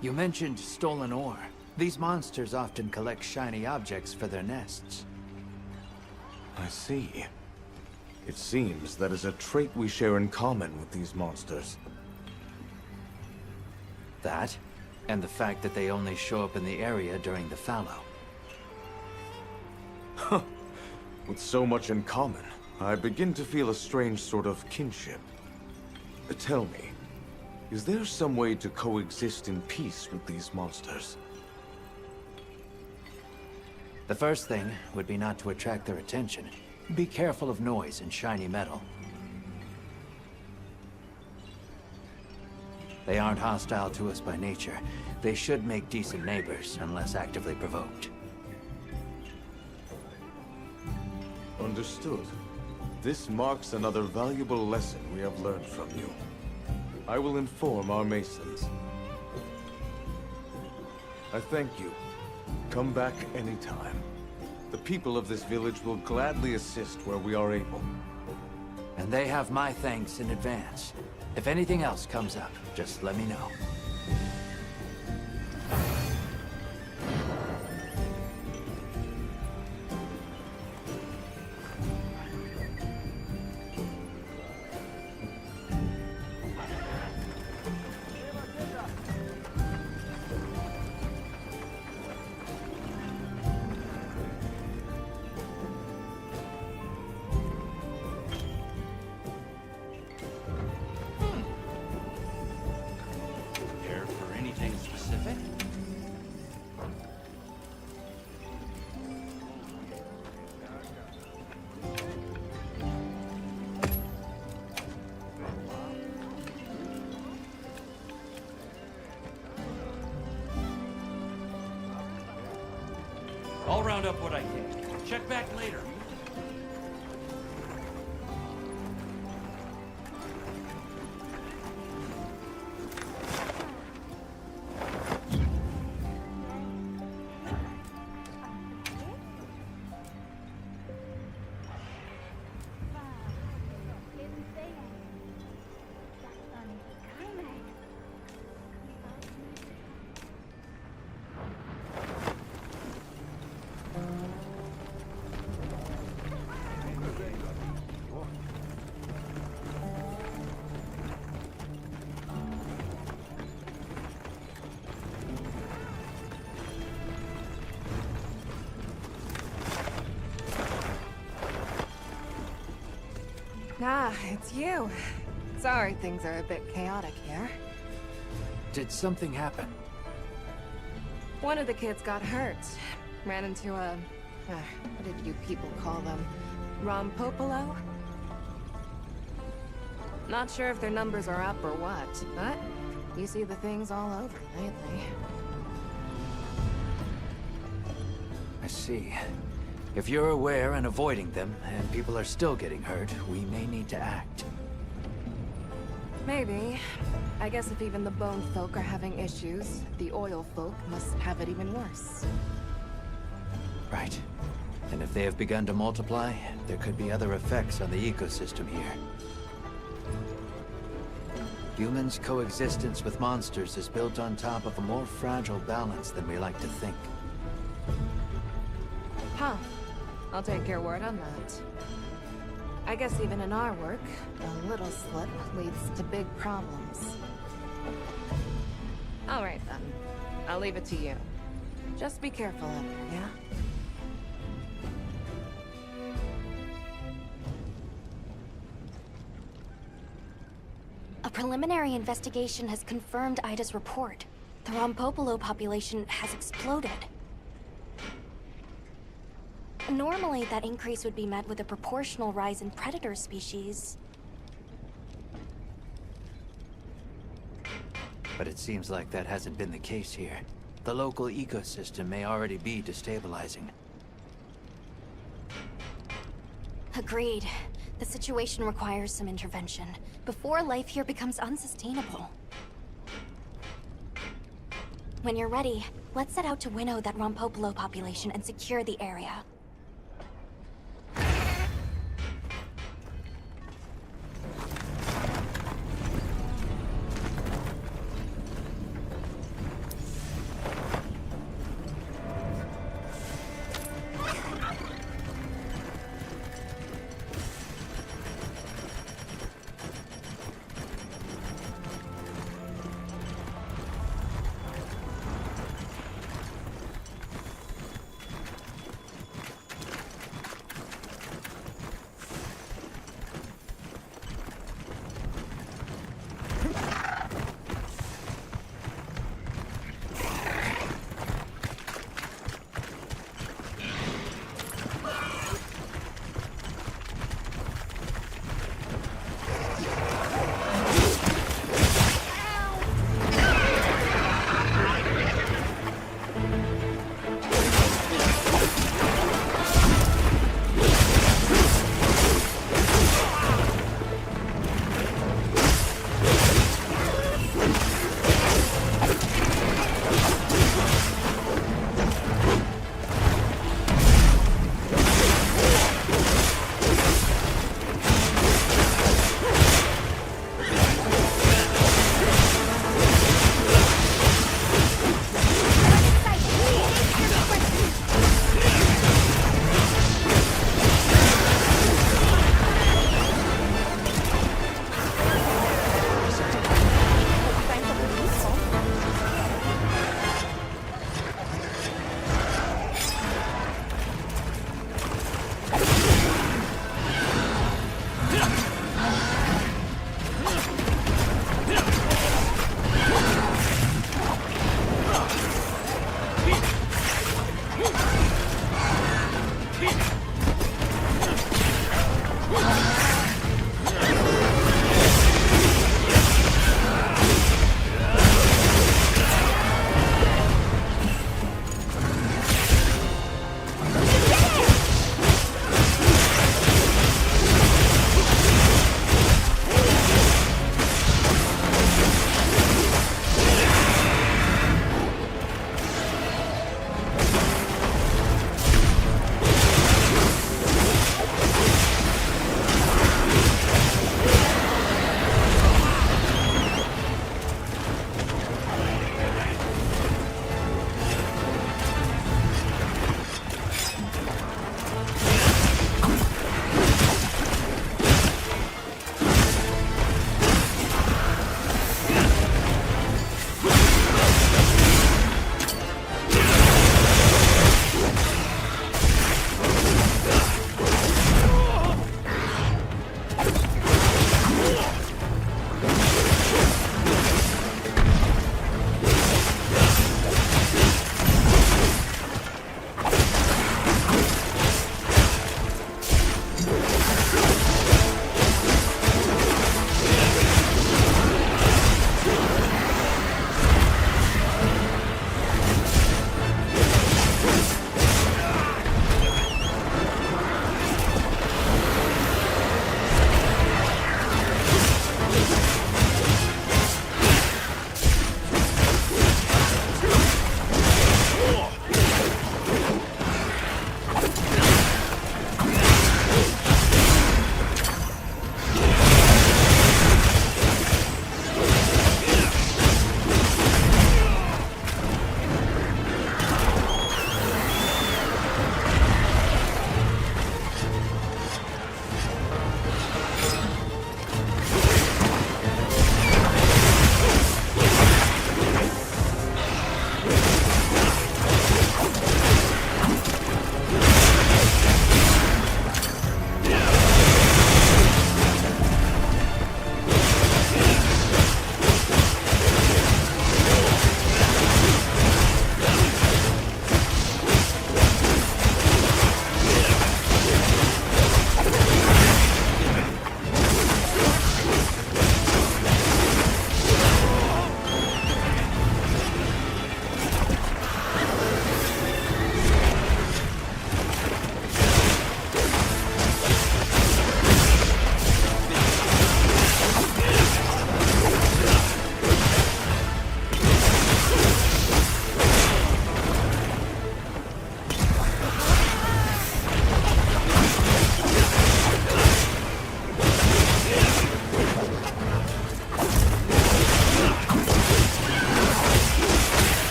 You mentioned stolen ore. These monsters often collect shiny objects for their nests. I see. It seems that is a trait we share in common with these monsters. That, and the fact that they only show up in the area during the fallow. With so much in common, I begin to feel a strange sort of kinship. Tell me, is there some way to coexist in peace with these monsters? The first thing would be not to attract their attention. Be careful of noise and shiny metal. They aren't hostile to us by nature. They should make decent neighbors, unless actively provoked. Understood. This marks another valuable lesson we have learned from you. I will inform our masons. I thank you. Come back anytime. The people of this village will gladly assist where we are able. And they have my thanks in advance. If anything else comes up, just let me know. Care for anything specific? I'll round up what I can. Check back later. Ah, it's you. Sorry things are a bit chaotic here. Did something happen? One of the kids got hurt. Ran into a... what did you people call them? Rompopolo? Not sure if their numbers are up or what, but you see the things all over lately. I see. If you're aware and avoiding them, and people are still getting hurt, we may need to act. Maybe. I guess if even the bone folk are having issues, the oil folk must have it even worse. Right. And if they have begun to multiply, there could be other effects on the ecosystem here. Humans' coexistence with monsters is built on top of a more fragile balance than we like to think. Huh. I'll take your word on that. I guess even in our work, a little slip leads to big problems. All right then. I'll leave it to you. Just be careful out there, yeah? A preliminary investigation has confirmed Ida's report. The Rompopolo population has exploded. Normally, that increase would be met with a proportional rise in predator species. But it seems like that hasn't been the case here. The local ecosystem may already be destabilizing. Agreed. The situation requires some intervention, before life here becomes unsustainable. When you're ready, let's set out to winnow that Rompopolo population and secure the area.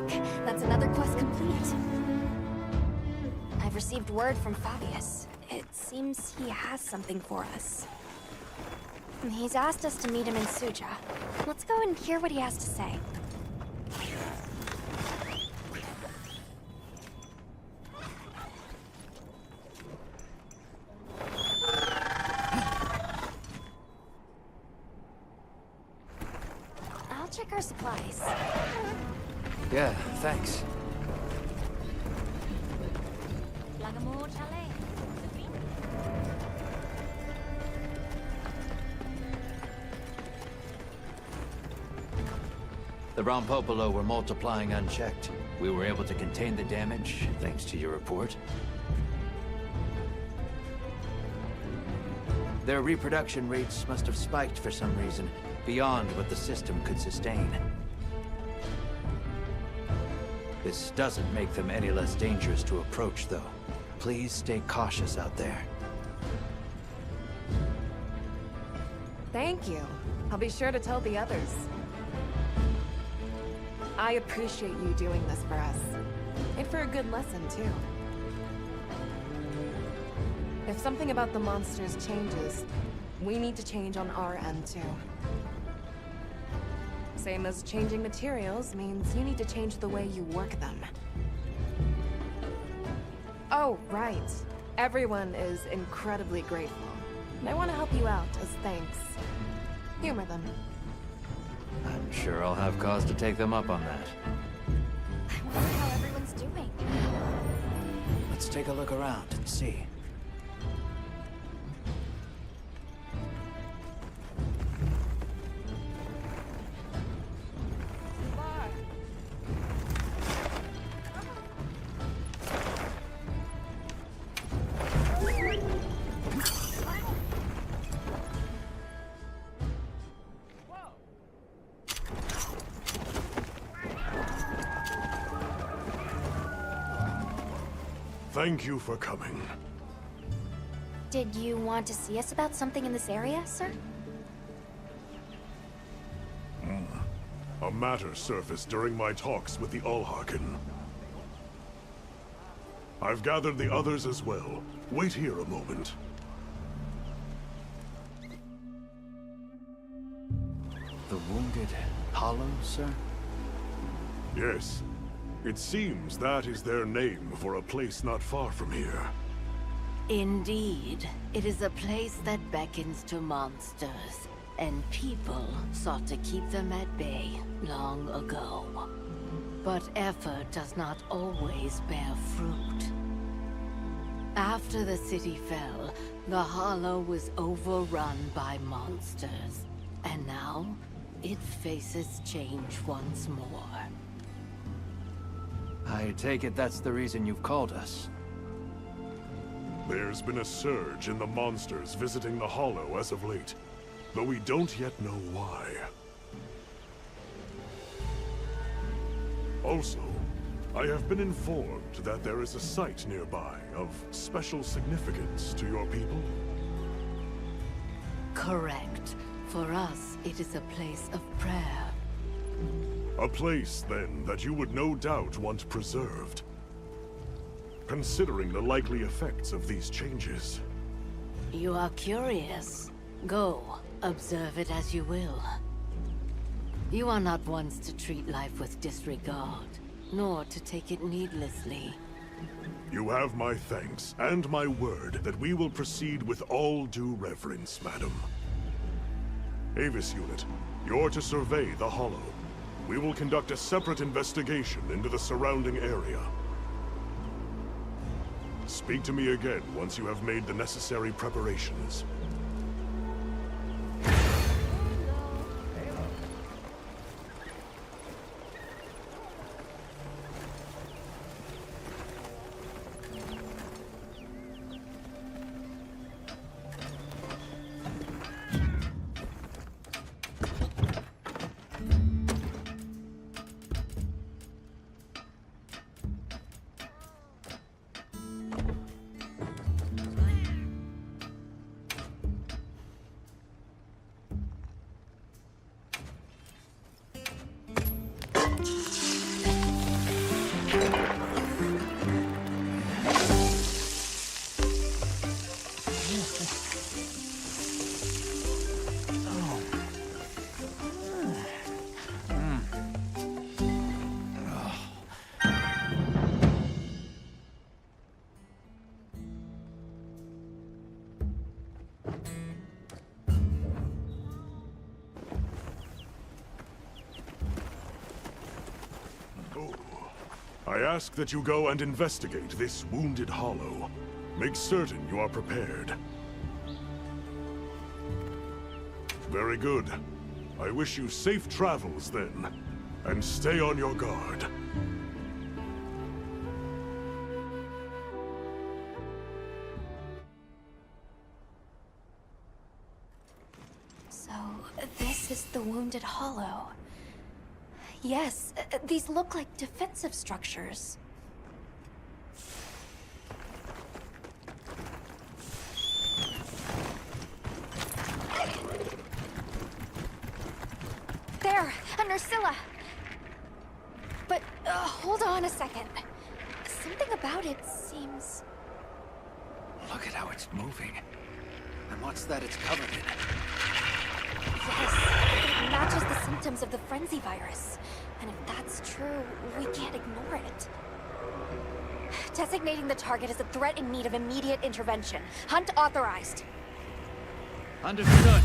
luck. That's another quest complete. I've received word from Fabius. It seems he has something for us. He's asked us to meet him in Suja. Let's go and hear what he has to say. I'll check our supplies. Yeah, thanks. The Rompopolo were multiplying unchecked. We were able to contain the damage, thanks to your report. Their reproduction rates must have spiked for some reason, beyond what the system could sustain. This doesn't make them any less dangerous to approach, though. Please stay cautious out there. Thank you. I'll be sure to tell the others. I appreciate you doing this for us. And for a good lesson, too. If something about the monsters changes, we need to change on our end, too. Same as changing materials means you need to change the way you work them. Oh, right. Everyone is incredibly grateful. And I want to help you out as thanks. Humor them. I'm sure I'll have cause to take them up on that. I wonder how everyone's doing. Let's take a look around and see. Thank you for coming. Did you want to see us about something in this area, sir? A matter surfaced during my talks with the Allharken. I've gathered the others as well. Wait here a moment. The Wounded Hollow, sir? Yes. It seems that is their name for a place not far from here. Indeed, it is a place that beckons to monsters, and people sought to keep them at bay long ago. But effort does not always bear fruit. After the city fell, the Hollow was overrun by monsters, and now it faces change once more. I take it that's the reason you've called us. There's been a surge in the monsters visiting the Hollow as of late, though we don't yet know why. Also, I have been informed that there is a site nearby of special significance to your people. Correct. For us, it is a place of prayer. A place, then, that you would no doubt want preserved. Considering the likely effects of these changes. You are curious. Go, observe it as you will. You are not ones to treat life with disregard, nor to take it needlessly. You have my thanks, and my word that we will proceed with all due reverence, madam. Avis Unit, you're to survey the Hollow. We will conduct a separate investigation into the surrounding area. Speak to me again once you have made the necessary preparations. I ask that you go and investigate this wounded hollow. Make certain you are prepared. Very good. I wish you safe travels then, and stay on your guard. So, this is the Wounded Hollow. Yes, these look like defensive structures. There, under Scylla. But, hold on a second. Something about it seems... Look at how it's moving. And what's that it's covered in? Yes, it matches the symptoms of the frenzy virus. And if that's true, we can't ignore it. Designating the target as a threat in need of immediate intervention. Hunt authorized. Understood.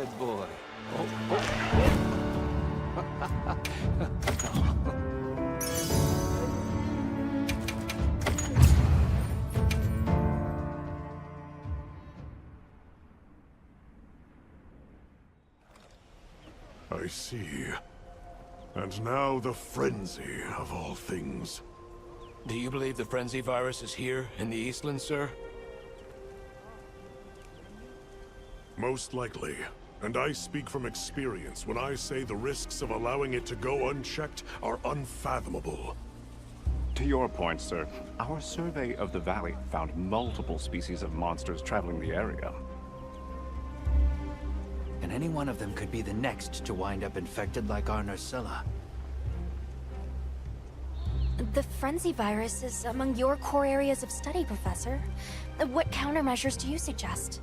Good boy. I see. And now the frenzy of all things. Do you believe the frenzy virus is here in the Eastlands, sir? Most likely. And I speak from experience when I say the risks of allowing it to go unchecked are unfathomable. To your point, sir, our survey of the valley found multiple species of monsters traveling the area. And any one of them could be the next to wind up infected like our Nursilla. The frenzy virus is among your core areas of study, Professor. What countermeasures do you suggest?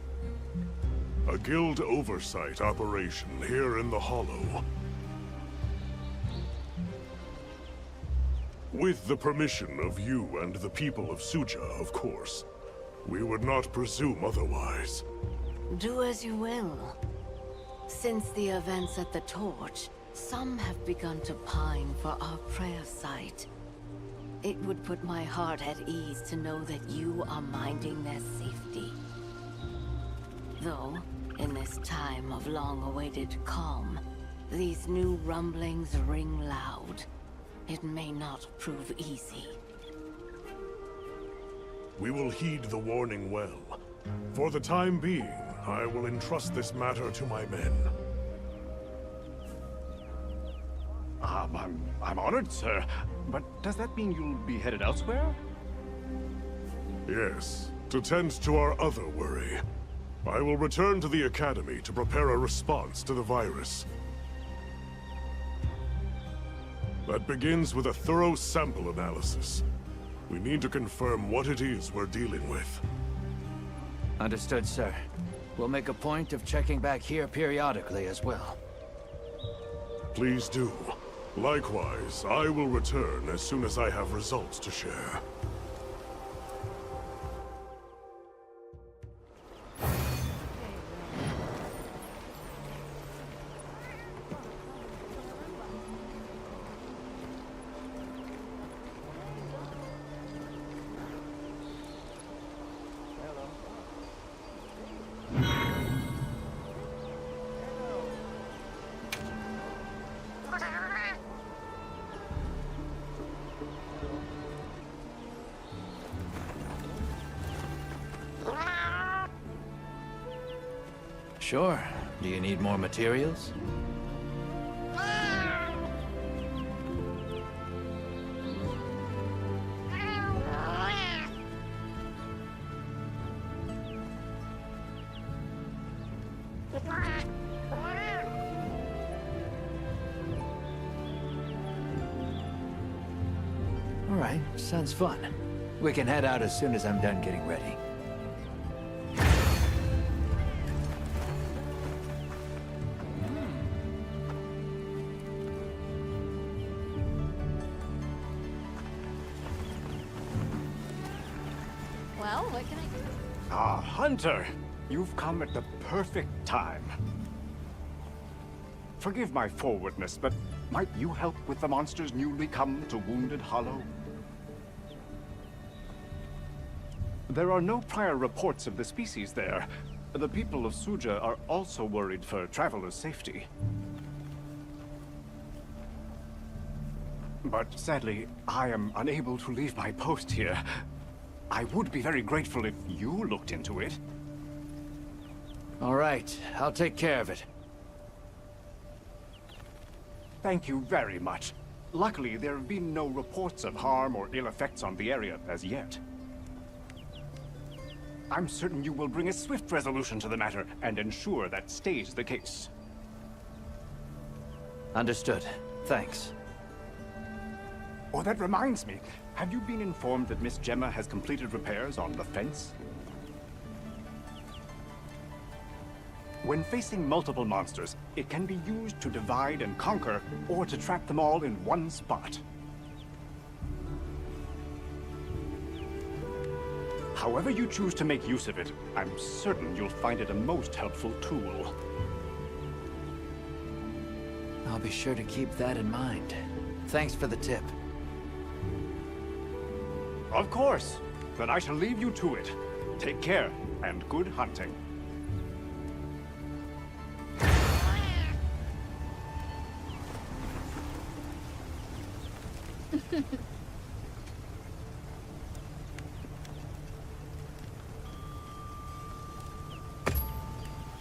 A guild oversight operation here in the Hollow. With the permission of you and the people of Suja, of course. We would not presume otherwise. Do as you will. Since the events at the Torch, some have begun to pine for our prayer site. It would put my heart at ease to know that you are minding their safety. Though, in this time of long-awaited calm, these new rumblings ring loud. It may not prove easy. We will heed the warning well. For the time being, I will entrust this matter to my men. I'm honored, sir. But does that mean you'll be headed elsewhere? Yes, to tend to our other worry. I will return to the Academy to prepare a response to the virus. That begins with a thorough sample analysis. We need to confirm what it is we're dealing with. Understood, sir. We'll make a point of checking back here periodically as well. Please do. Likewise, I will return as soon as I have results to share. Sure. Do you need more materials? All right, sounds fun. We can head out as soon as I'm done getting ready. Well, what can I do? Ah, Hunter! You've come at the perfect time. Forgive my forwardness, but might you help with the monsters newly come to Wounded Hollow? There are no prior reports of the species there. The people of Suja are also worried for travelers' safety. But sadly, I am unable to leave my post here. I would be very grateful if you looked into it. All right, I'll take care of it. Thank you very much. Luckily, there have been no reports of harm or ill effects on the area as yet. I'm certain you will bring a swift resolution to the matter and ensure that stays the case. Understood. Thanks. Oh, that reminds me. Have you been informed that Miss Gemma has completed repairs on the fence? When facing multiple monsters, it can be used to divide and conquer, or to trap them all in one spot. However you choose to make use of it, I'm certain you'll find it a most helpful tool. I'll be sure to keep that in mind. Thanks for the tip. Of course. Then I shall leave you to it. Take care, and good hunting.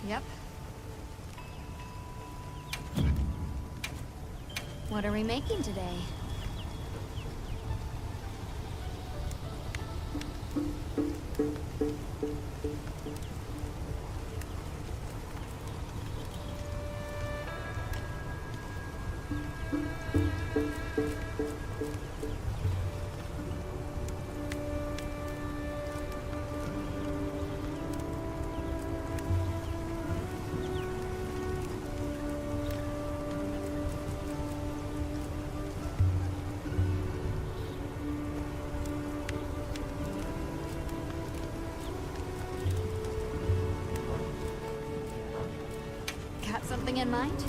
Yep. What are we making today? Got something in mind?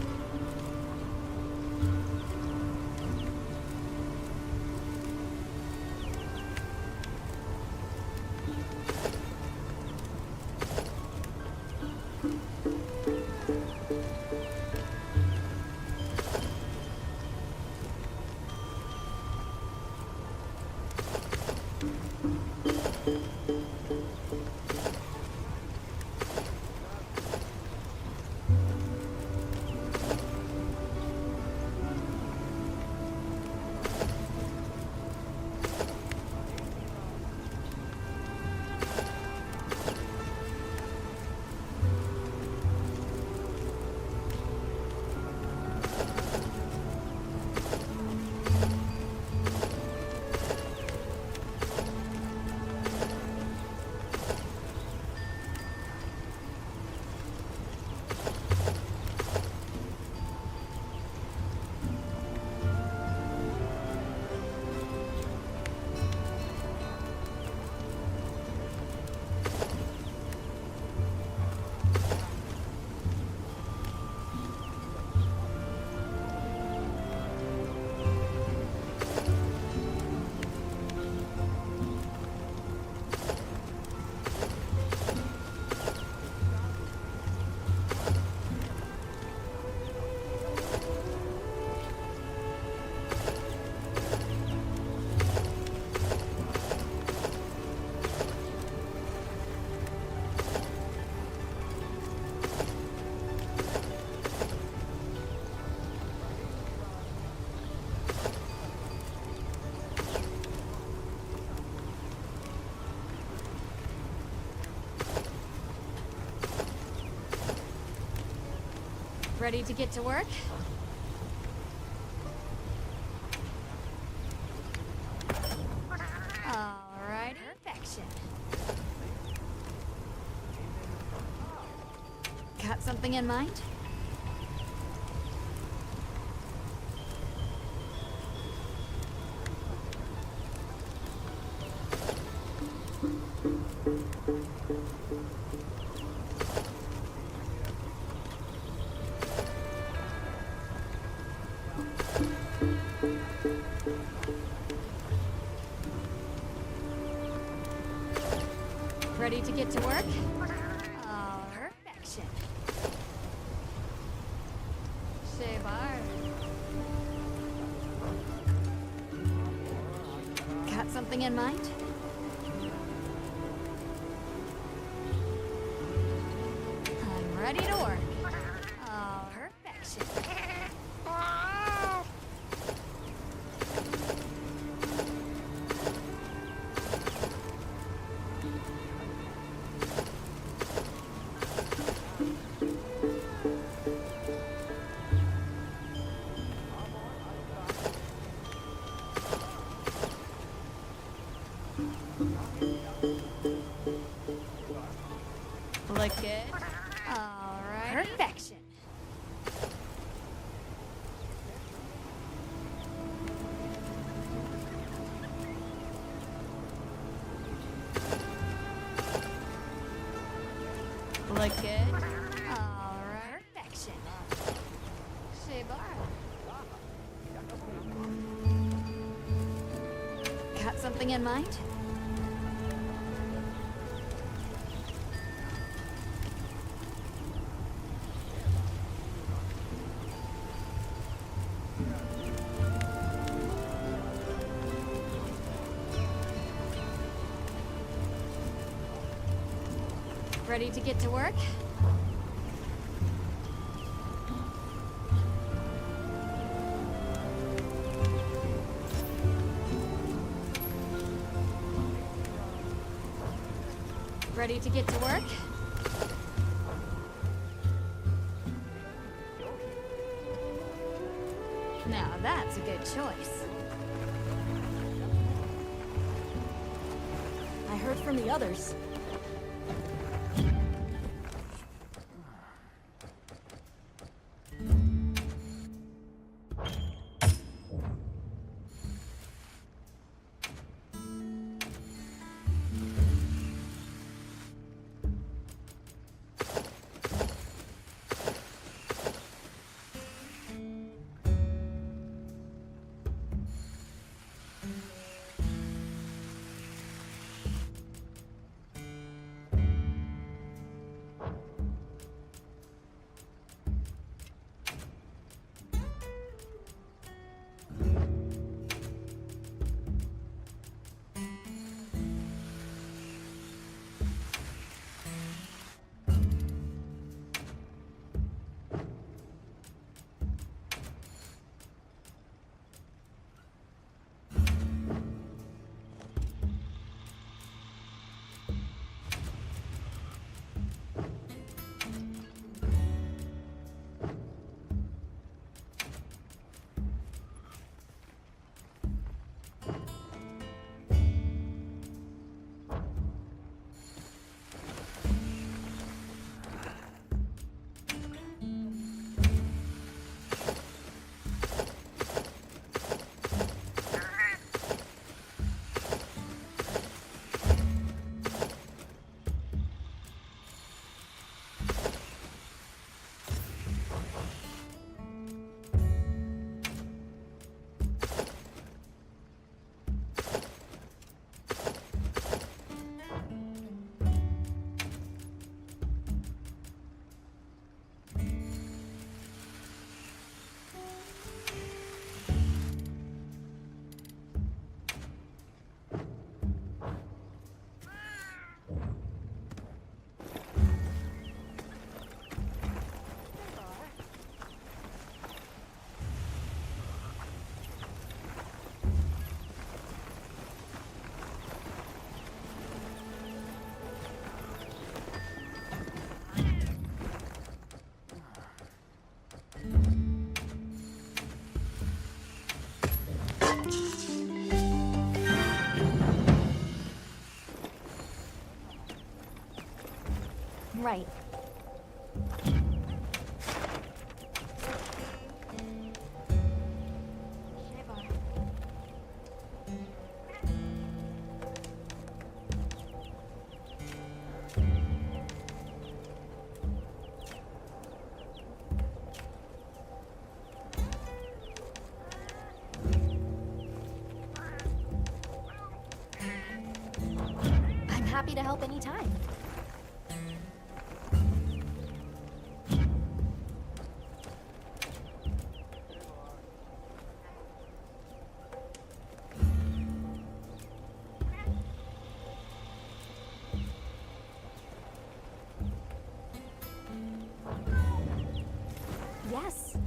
Ready to get to work? Alrighty. Perfection. Got something in mind? Ready to get to work? Perfection. Shavar. Got something in mind? I'm ready to work. Perfection. Look good. All right. Perfection. Look good. All right. Perfection. Shabar. something in mind? Ready to get to work? Ready to get to work? Now that's a good choice. I heard from the others. Right. I'm happy to help anytime. Yes.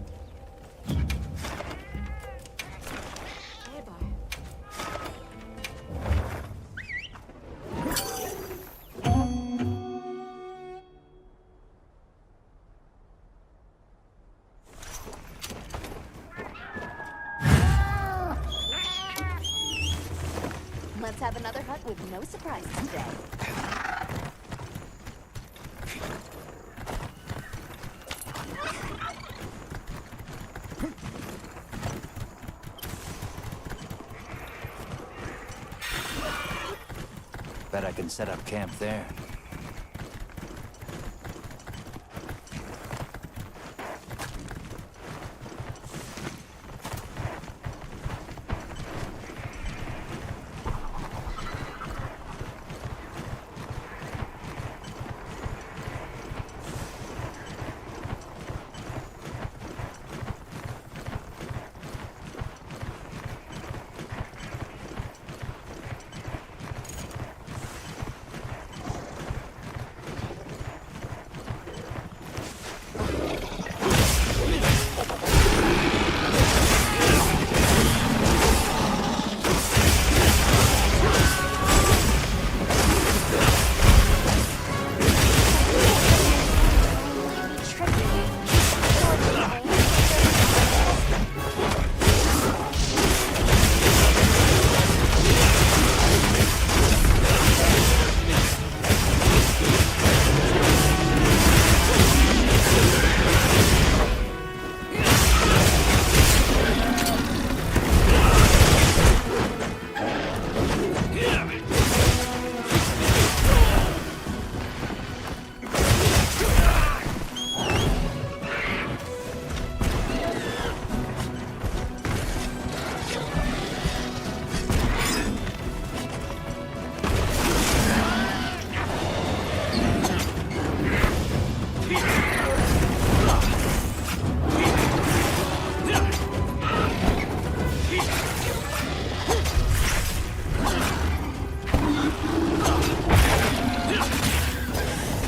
Let's have another hunt with no surprises today. Bet I can set up camp there.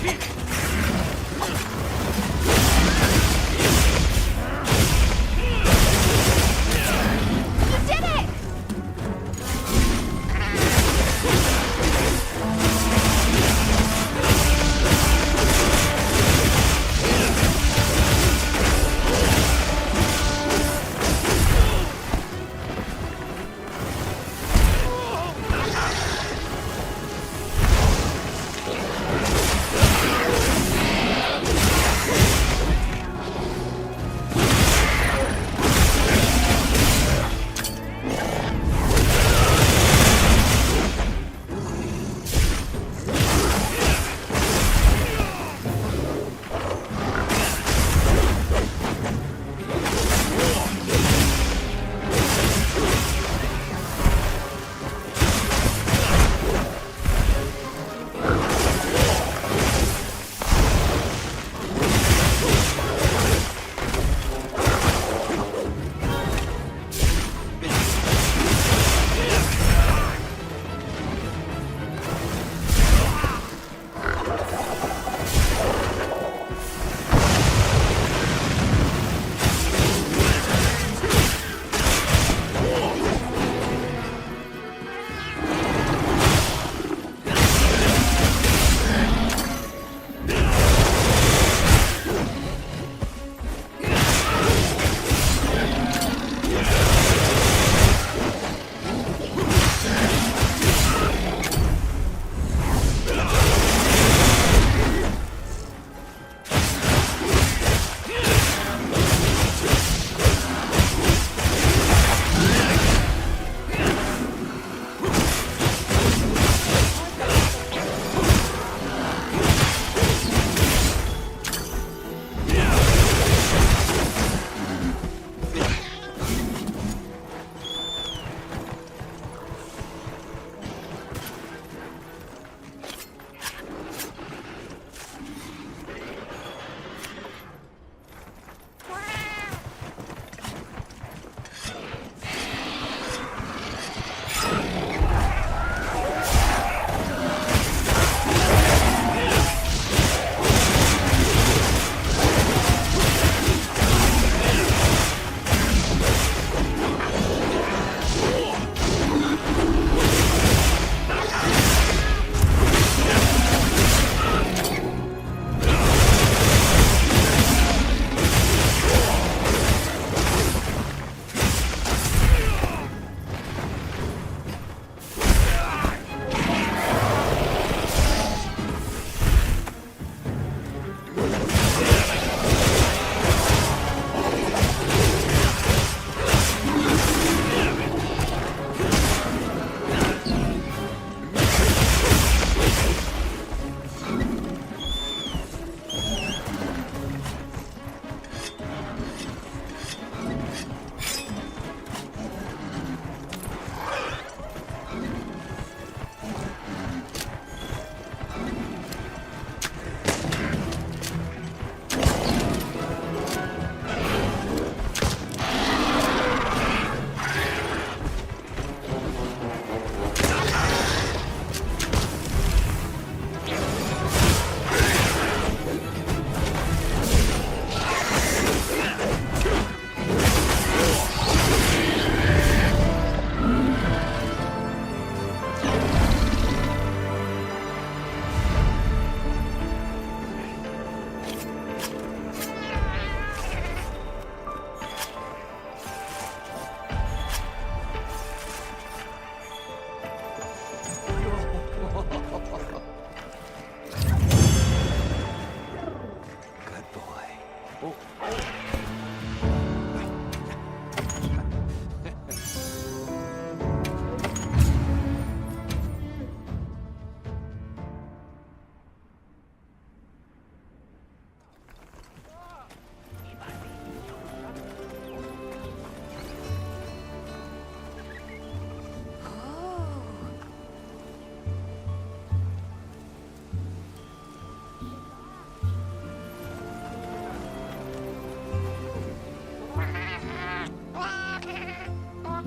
did it!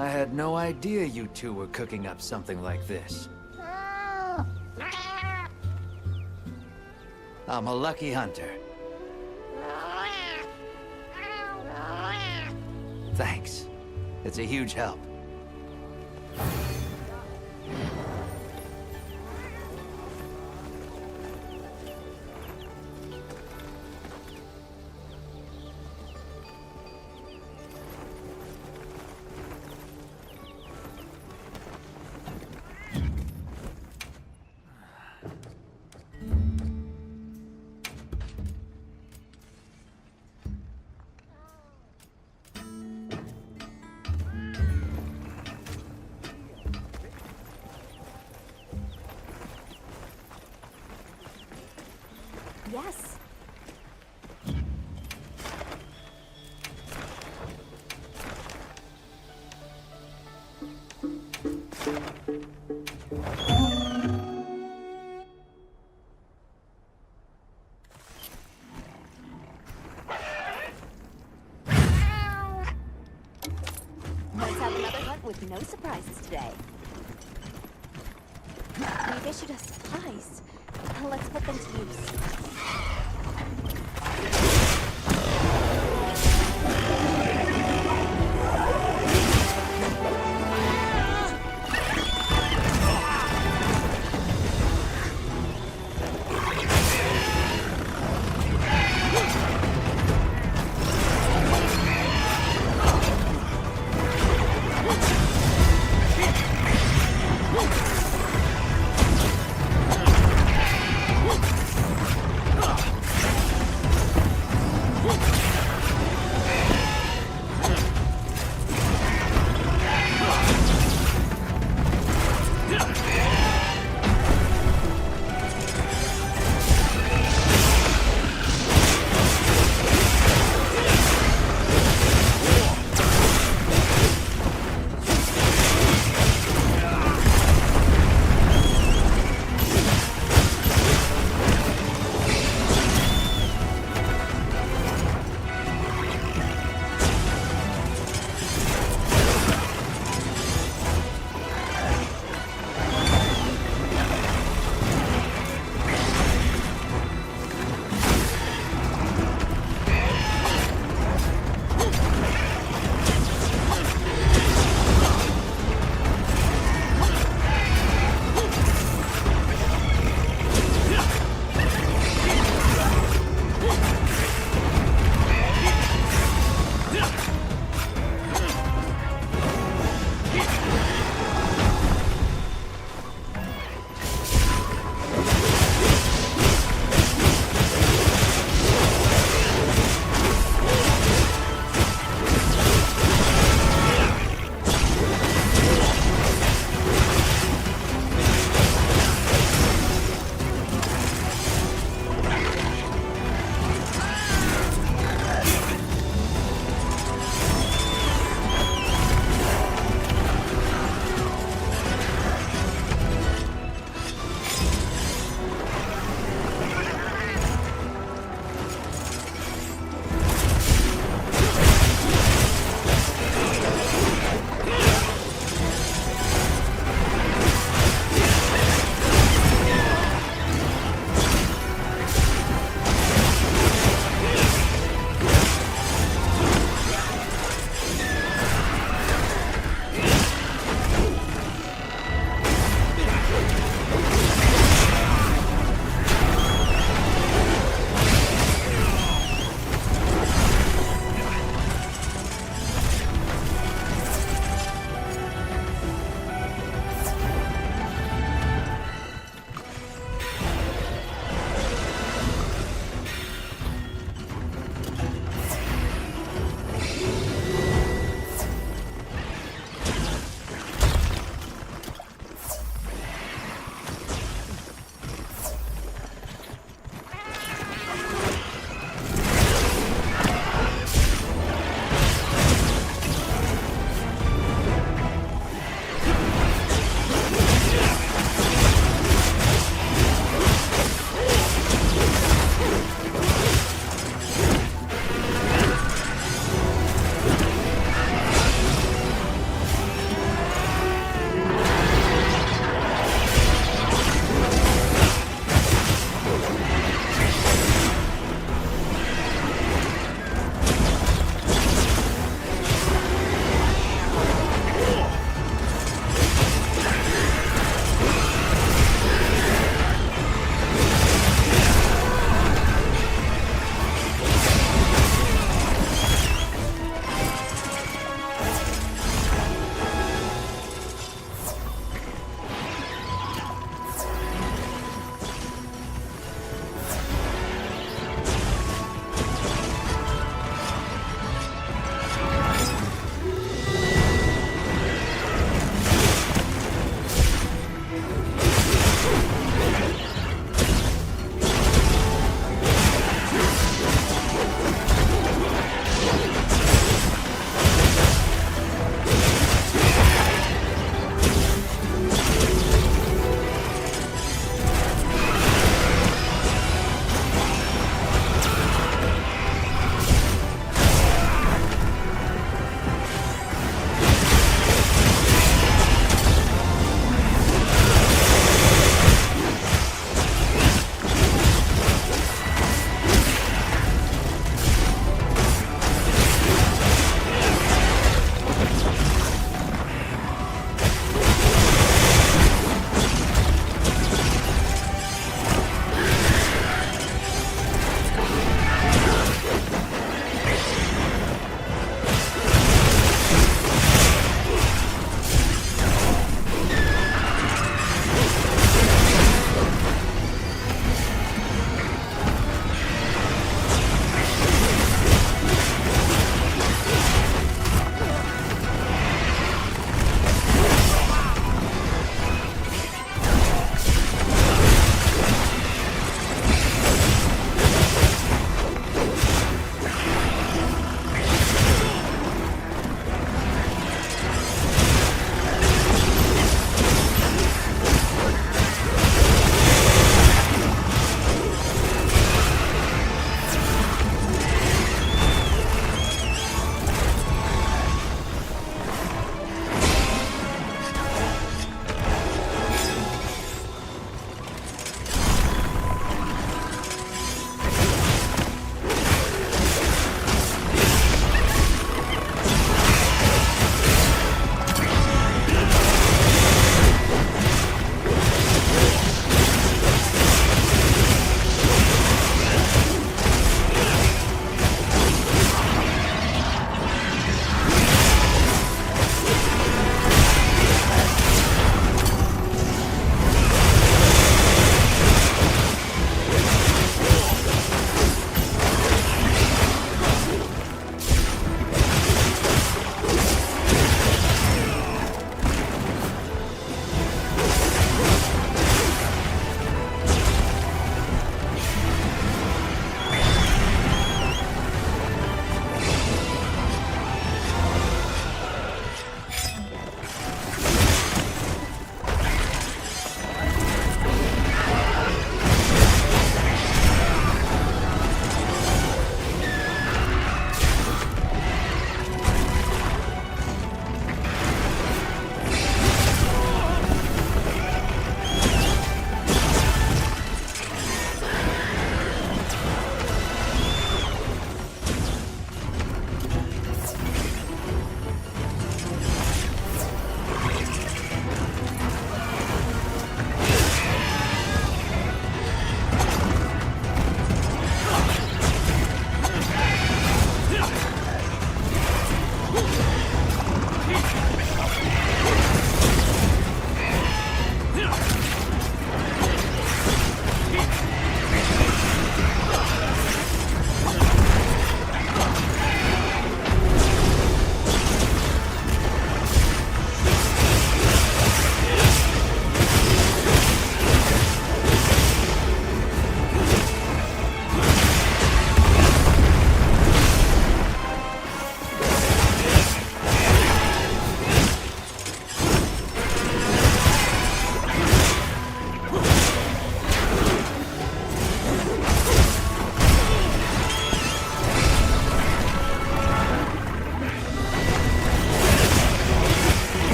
I had no idea you two were cooking up something like this. I'm a lucky hunter. Thanks. It's a huge help. Yes. Let's have another hunt with no surprises today. We've issued us supplies. Let's put them to use.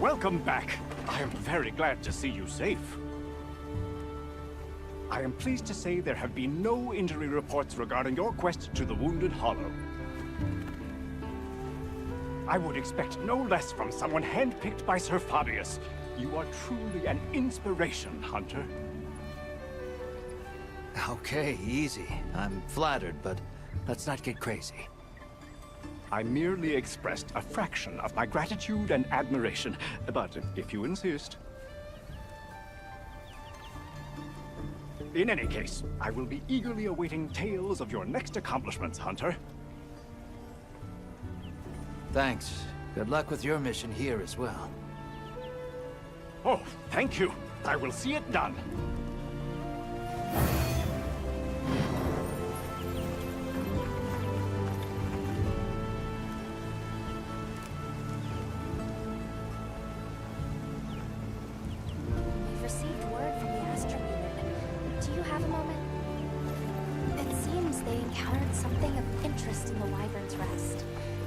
welcome back. I am very glad to see you safe. I am pleased to say there have been no injury reports regarding your quest to the Wounded Hollow. I would expect no less from someone handpicked by Sir Fabius. You are truly an inspiration, Hunter. Okay, easy. I'm flattered, but let's not get crazy. I merely expressed a fraction of my gratitude and admiration, but if you insist. In any case, I will be eagerly awaiting tales of your next accomplishments, Hunter. Thanks. Good luck with your mission here as well. Oh, thank you. I will see it done. We've received word from the Astra unit. Do you have a moment? It seems they encountered something of interest in the Wyvern's Rest.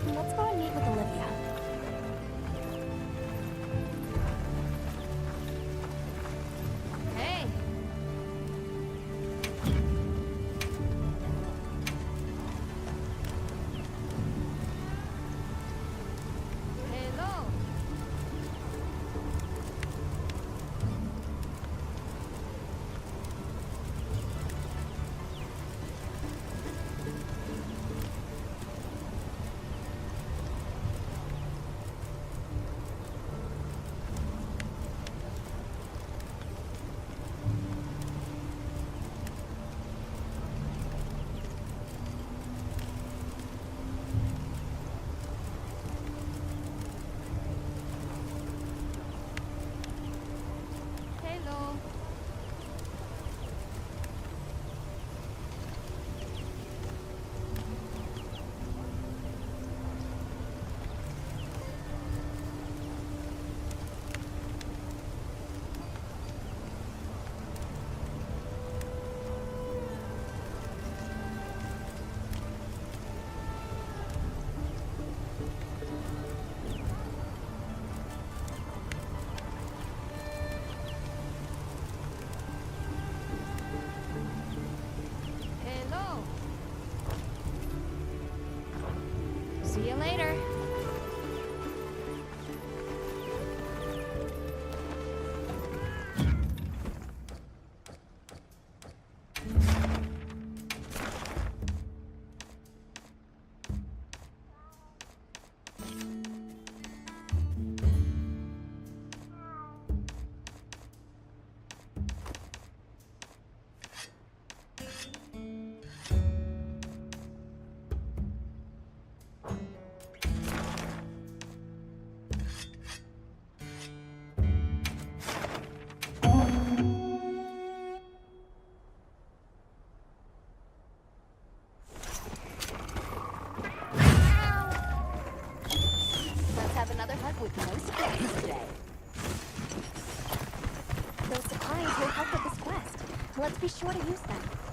Let's go and meet with Olivia. Hey! Hello! Hello. Hello. See you later. Let's have another hunt with no surprises today. Those supplies will help with this quest. Let's be sure to use them.